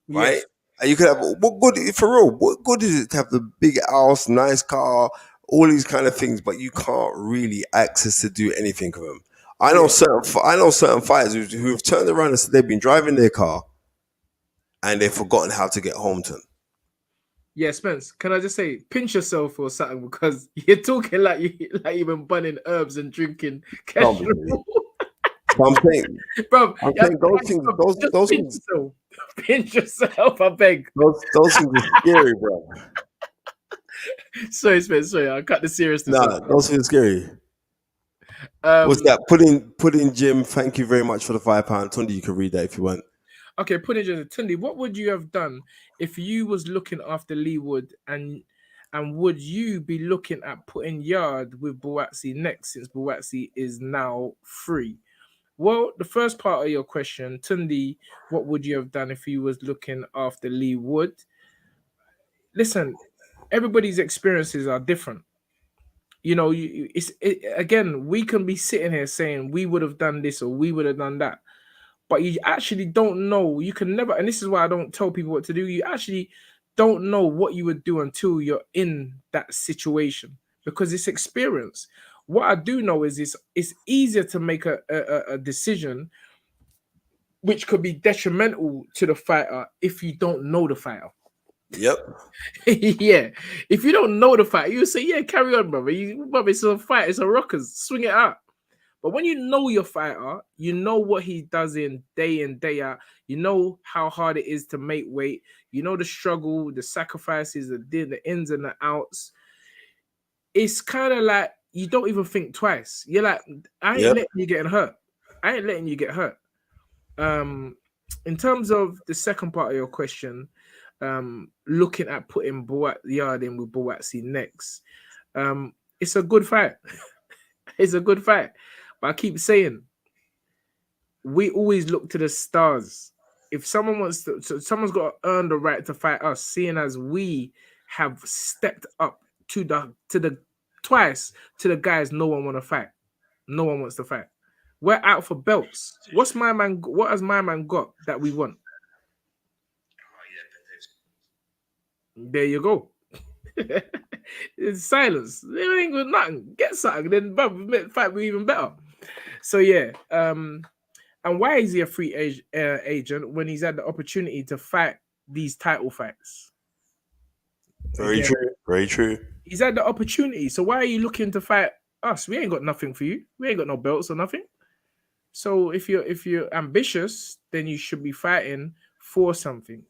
right? Yes. And you could have, what good, for real, what good is it to have the big house, nice car, all these kind of things, but you can't really access to do anything with them. I know certain fighters who have turned around and said they've been driving their car and they've forgotten how to get home to them. Yeah, Spence, can I just say, pinch yourself or something, because you're talking like you've been burning herbs and drinking kestrel. I'm saying, bro, those things. Pinch yourself, I beg. Those things are scary, bro. Sorry, Spence. Sorry, I cut the seriousness. Nah, those things are scary. What's that? Pudding Jim, thank you very much for the £5. Tunde, you can read that if you want. Okay, Pudding Jim, Tunde, what would you have done if you was looking after Lee Wood, and would you be looking at putting Yard with Buatsi next, since Buatsi is now free? Well, the first part of your question, Tunde, what would you have done if you was looking after Lee Wood? Listen, everybody's experiences are different. Again, we can be sitting here saying we would have done this or we would have done that, but you actually don't know. You can never, and this is why I don't tell people what to do. You actually don't know what you would do until you're in that situation, because it's experience. What I do know is it's easier to make a decision which could be detrimental to the fighter if you don't know the fighter. Yep. Yeah. If you don't know the fighter, you say, yeah, carry on, brother. It's a fight. It's a rockers. Swing it out. But when you know your fighter, you know what he does in day out. You know how hard it is to make weight. You know the struggle, the sacrifices, the ins and the outs. It's kind of like you don't even think twice. You're like, I ain't letting you get hurt. I ain't letting you get hurt. In terms of the second part of your question, looking at putting Yard in with Buatsi next, it's a good fight. It's a good fight. But I keep saying, we always look to the stars. If someone wants to, so someone's got to earn the right to fight us, seeing as we have stepped up to the twice to the guys no one want to fight. No one wants to fight. We're out for belts. What has my man got that we want? There you go. It's silence. They ain't got nothing. Get something, then fight we even better. So yeah. And why is he a free agent when he's had the opportunity to fight these title fights? Very true. Very true. He's had the opportunity. So why are you looking to fight us? We ain't got nothing for you. We ain't got no belts or nothing. So if you're ambitious, then you should be fighting for something.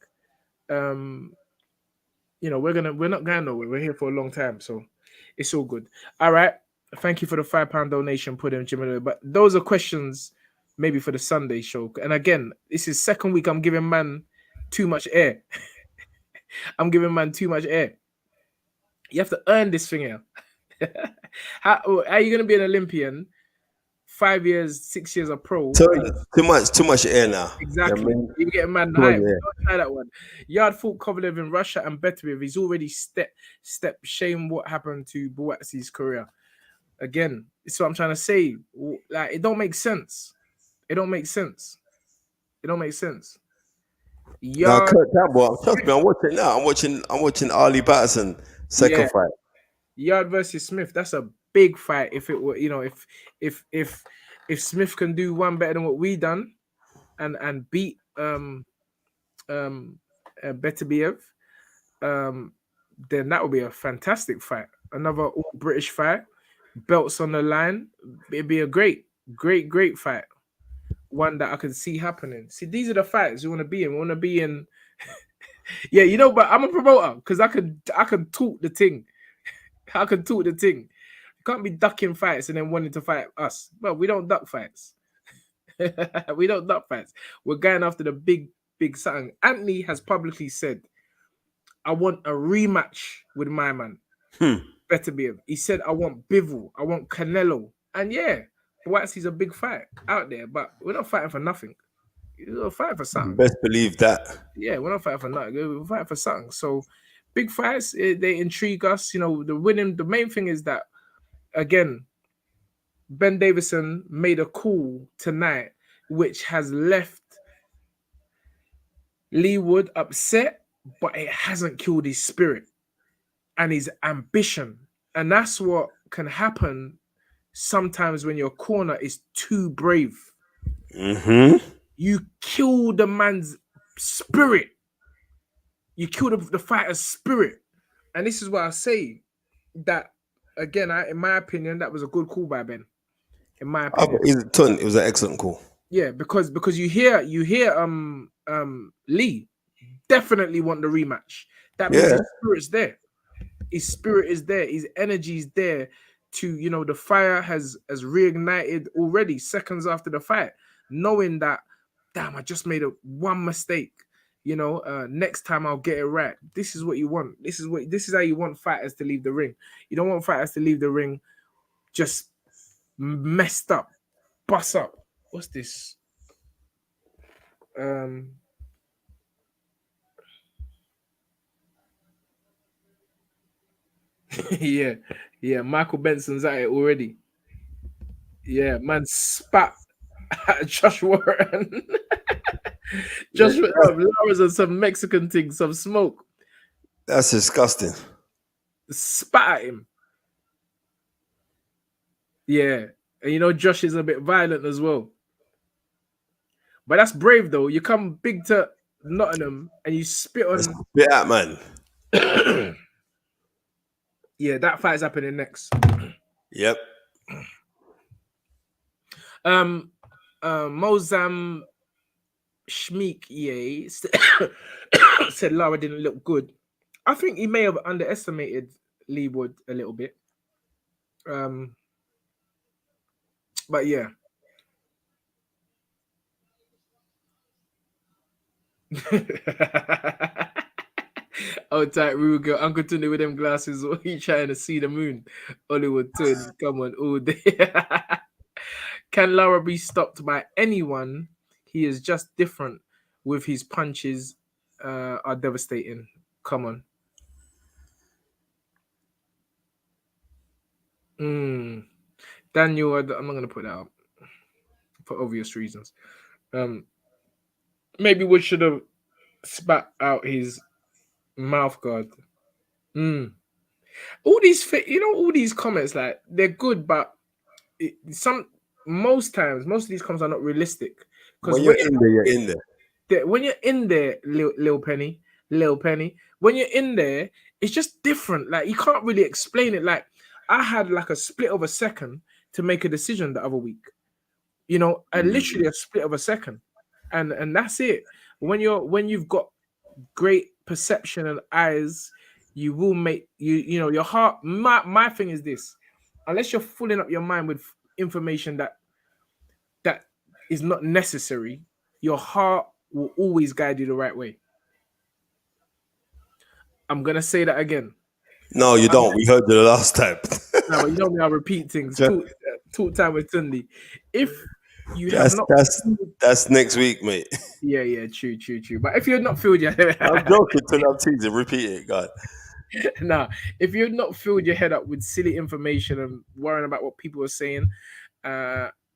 You know, we're not going nowhere. We're here for a long time, so it's all good. All right. Thank you for the £5 donation, put in Jimmy. But those are questions maybe for the Sunday show. And again, this is second week I'm giving man too much air. I'm giving man too much air. You have to earn this thing here. How are you gonna be an Olympian? 5 years, 6 years of pro. Too much air now. Exactly. You know what I mean? You're getting man hype. Don't try that one. Yard fought Kovalev in Russia and Beterbiev. He's already stepped. Shame what happened to Buatsi's career. Again, it's what I'm trying to say. Like, it don't make sense. It don't make sense. It don't make sense. Now, Kurt Campbell, trust me, I'm watching now. I'm watching Ali Patterson second fight. Yard versus Smith. That's a big fight. If it were, you know, if Smith can do one better than what we done, and beat Beterbiev, then that would be a fantastic fight. Another all British fight, belts on the line. It'd be a great fight. One that I can see happening. See, these are the fights you want to be in. We want to be in. Yeah, you know, but I'm a promoter because I can talk the thing. I can talk the thing. You can't be ducking fights and then wanting to fight us. Well, we don't duck fights. We don't duck fights. We're going after the big something. Anthony has publicly said, I want a rematch with my man. Beterbiev. He said, I want Bivol. I want Canelo. And yeah, Buatsi's a big fight out there, but we're not fighting for nothing. We're fighting for something. Best believe that. Yeah, we're not fighting for nothing. We're fighting for something. So big fights, they intrigue us. You know, the main thing is that, again, Ben Davison made a call tonight which has left Lee Wood upset, but it hasn't killed his spirit and his ambition. And that's what can happen sometimes when your corner is too brave. You kill the man's spirit. You kill the fighter's spirit. And this is what I say, that, again, in my opinion, that was a good call by Ben. In my opinion. It was an excellent call. Yeah, because you hear Lee definitely want the rematch. That means his spirit's there. His spirit is there. His energy is there to, you know, the fire has reignited already seconds after the fight, knowing that, damn, I just made one mistake. You know, next time I'll get it right. This is what you want. This is how you want fighters to leave the ring. You don't want fighters to leave the ring just messed up, bust up. What's this? Yeah. Michael Benson's at it already. Yeah, man spat at Josh Warren. Josh Lara's on some Mexican thing, some smoke. That's disgusting. Spat at him. Yeah, and you know Josh is a bit violent as well. But that's brave though. You come big to Nottingham and you spit on. Spit at man. Yeah, that fight's happening next. Yep. Mozam Schmeek said Lara didn't look good. I think he may have underestimated Lee Wood a little bit. But yeah. Oh, tight Ruger, Uncle Tunde with them glasses. Or he trying to see the moon? Hollywood twin, come on, all day. Can Lara be stopped by anyone? He is just different with his punches. Are devastating. Come on. Daniel, I'm not gonna put that up for obvious reasons. Maybe we should have spat out his mouth guard. All these, all these comments, like they're good, but most of these comments are not realistic. Because When you're in there, you're in there. when you're in there, Lil Penny, when you're in there, it's just different. Like you can't really explain it. Like I had like a split of a second to make a decision the other week. Literally a split of a second, and that's it. When you've got great perception and eyes, you will make your heart. My thing is this: unless you're filling up your mind with information that is not necessary, your heart will always guide you the right way. I'm gonna say that again. No, you don't. We heard you the last time. No, but you know me, I repeat things. Talk time with Tunde. If you have not, that's next week, mate. Yeah, true. But if you're not filled your head, I'm joking till I'm teasing. Repeat it, God. nah, if you're not filled your head up with silly information and worrying about what people are saying,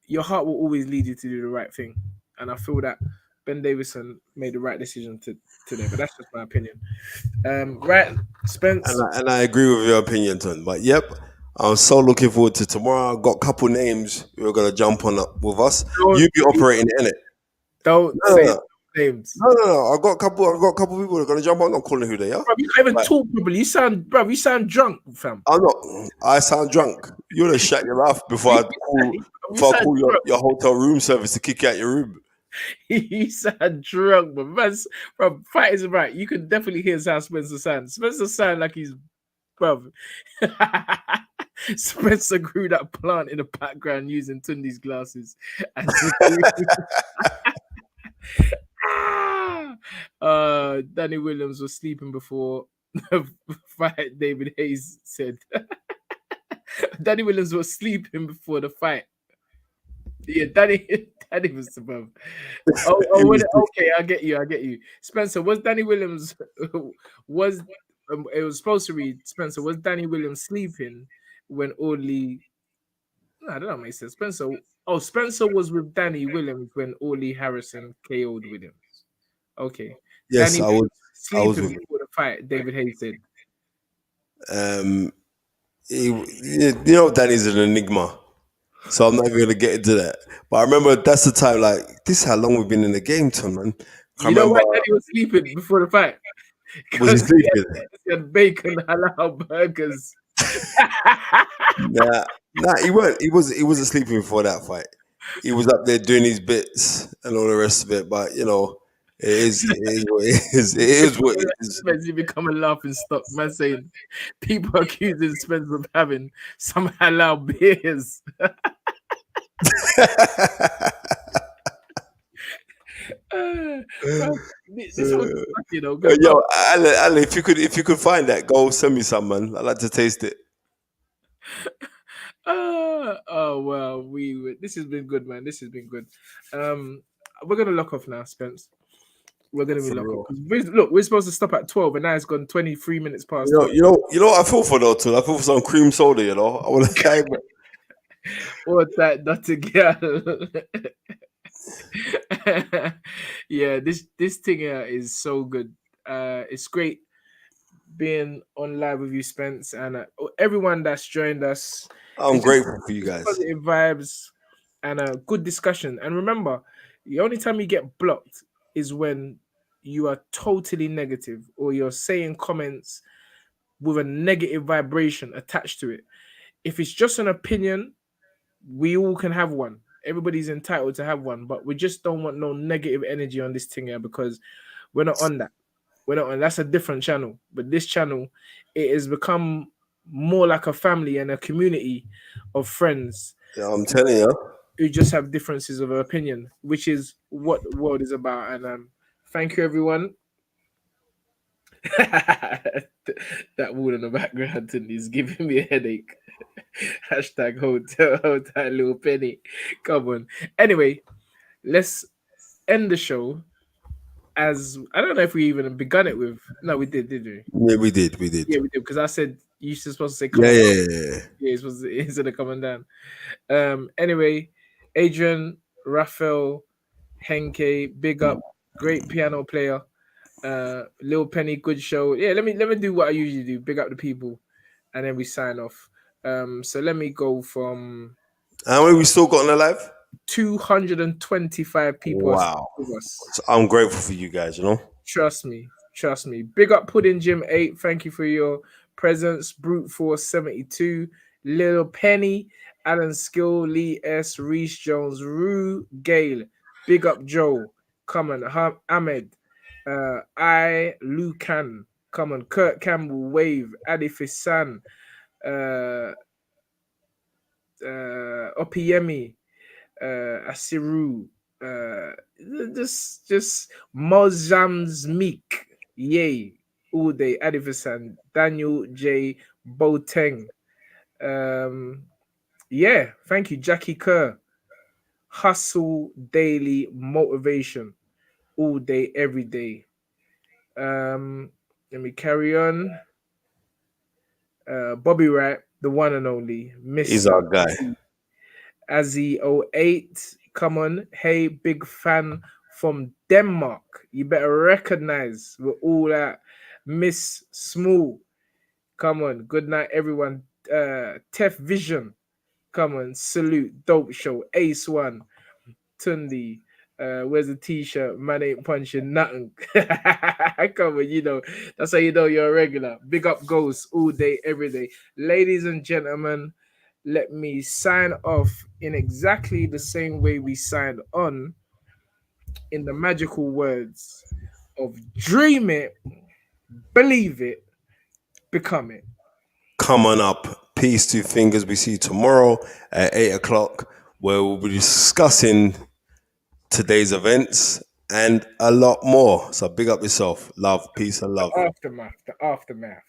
your heart will always lead you to do the right thing. And I feel that Ben Davison made the right decision today, but that's just my opinion. Right, Spence. And I agree with your opinion, Ton. But yep, I'm so looking forward to tomorrow. I've got a couple names who are gonna jump on up with us. You be operating in it. Don't say names. No. I've got a couple people who are gonna jump on. I'm not calling who they are. Bro, you can't even talk properly. You sound drunk, fam. I'm not. I sound drunk. You would have shut your mouth before I call your hotel room service to kick you out your room. He sound drunk, bro. Fight is right. You can definitely hear how Spencer sound. Spencer sound like he's, bro. Spencer grew that plant in the background using Tunde's glasses. Danny Williams was sleeping before the fight. David Hayes said. Danny Williams was sleeping before the fight. Yeah, Danny was above. Okay, I get you. Spencer, was Danny Williams it was supposed to read, Spencer, was Danny Williams sleeping when Audley? No, I don't know, makes sense. Spencer was with Danny Williams when Audley Harrison KO'd Williams. Okay. Yes, Danny I was sleeping before the fight, David Hayes said. Danny's an enigma. So I'm not even gonna get into that. But I remember that's the time, like, this is how long we've been in the game, Tom, man. You know why Danny was sleeping before the fight? Was he sleeping? He had bacon halal burgers. Nah, he weren't. He wasn't sleeping before that fight. He was up there doing his bits and all the rest of it. But it is what it is. It is what it is. Spencer become a laughing stock, man, saying people accusing Spencer of having some halal beers. This was, Yo, Ale, if you could find that, go send me some, man. I'd like to taste it. Oh well, this has been good, man. This has been good. We're gonna lock off now, Spence. We're gonna be locked off. Look, we're supposed to stop at 12, and now it's gone 23 minutes past. You know what I feel for though, too. I feel for some cream soda. I want to try. What's that, not a girl? Yeah, this thing here is so good. It's great being on live with you, Spence, and everyone that's joined us. I'm grateful for you guys. Positive vibes and a good discussion. And remember, the only time you get blocked is when you are totally negative or you're saying comments with a negative vibration attached to it. If it's just an opinion, we all can have one. Everybody's entitled to have one, but we just don't want no negative energy on this thing here because we're not on that. We're not on. That's a different channel. But this channel, it has become more like a family and a community of friends. Yeah, I'm telling you. Who just have differences of opinion, which is what the world is about. And thank you, everyone. That wall in the background is giving me a headache. Hashtag hold tight, little penny. Come on. Anyway, let's end the show as I don't know if we even begun it with. No, we did we? Yeah, we did. We did. Yeah, we did because I said you're supposed to say come Yeah, on. yeah, yeah, yeah. Yeah, it's supposed to instead of coming down. Anyway, Adrian, Raphael, Henke, big up, great piano player. Lil Penny, good show. Yeah, let me do what I usually do. Big up the people, and then we sign off. So let me go from How many we still got on the live? 225 people are Wow. with us. So I'm grateful for you guys, you know? Trust me. Trust me. Big up Pudding Jim 8. Thank you for your presence. Brute Force 72. Little Penny. Alan Skill. Lee S. Reese Jones. Rue Gale. Big up Joe. Come on. Ahmed. I. Lucan. Come on. Kurt Campbell. Wave. Adi Fisan. Opiemi. Asiru. Just Mozambique, yay, all day, Adiversan, Daniel J. Boateng. Yeah, thank you, Jackie Kerr. Hustle daily motivation, all day, every day. Let me carry on. Bobby Wright, the one and only He's Mr. our guy. Azzy08, come on. Hey, big fan from Denmark. You better recognize we're all at Miss Small. Come on. Good night, everyone. Tef Vision. Come on. Salute. Dope show. Ace One. Tunde. Where's the t-shirt? Man ain't punching nothing. Come on, you know. That's how you know you're a regular. Big up Ghosts all day, every day. Ladies and gentlemen, let me sign off in exactly the same way we signed on, in the magical words of dream it, believe it, become it. Come on up. Peace, two fingers. We see you tomorrow at 8 o'clock, where we'll be discussing today's events and a lot more. So big up yourself. Love, peace, and love. The aftermath.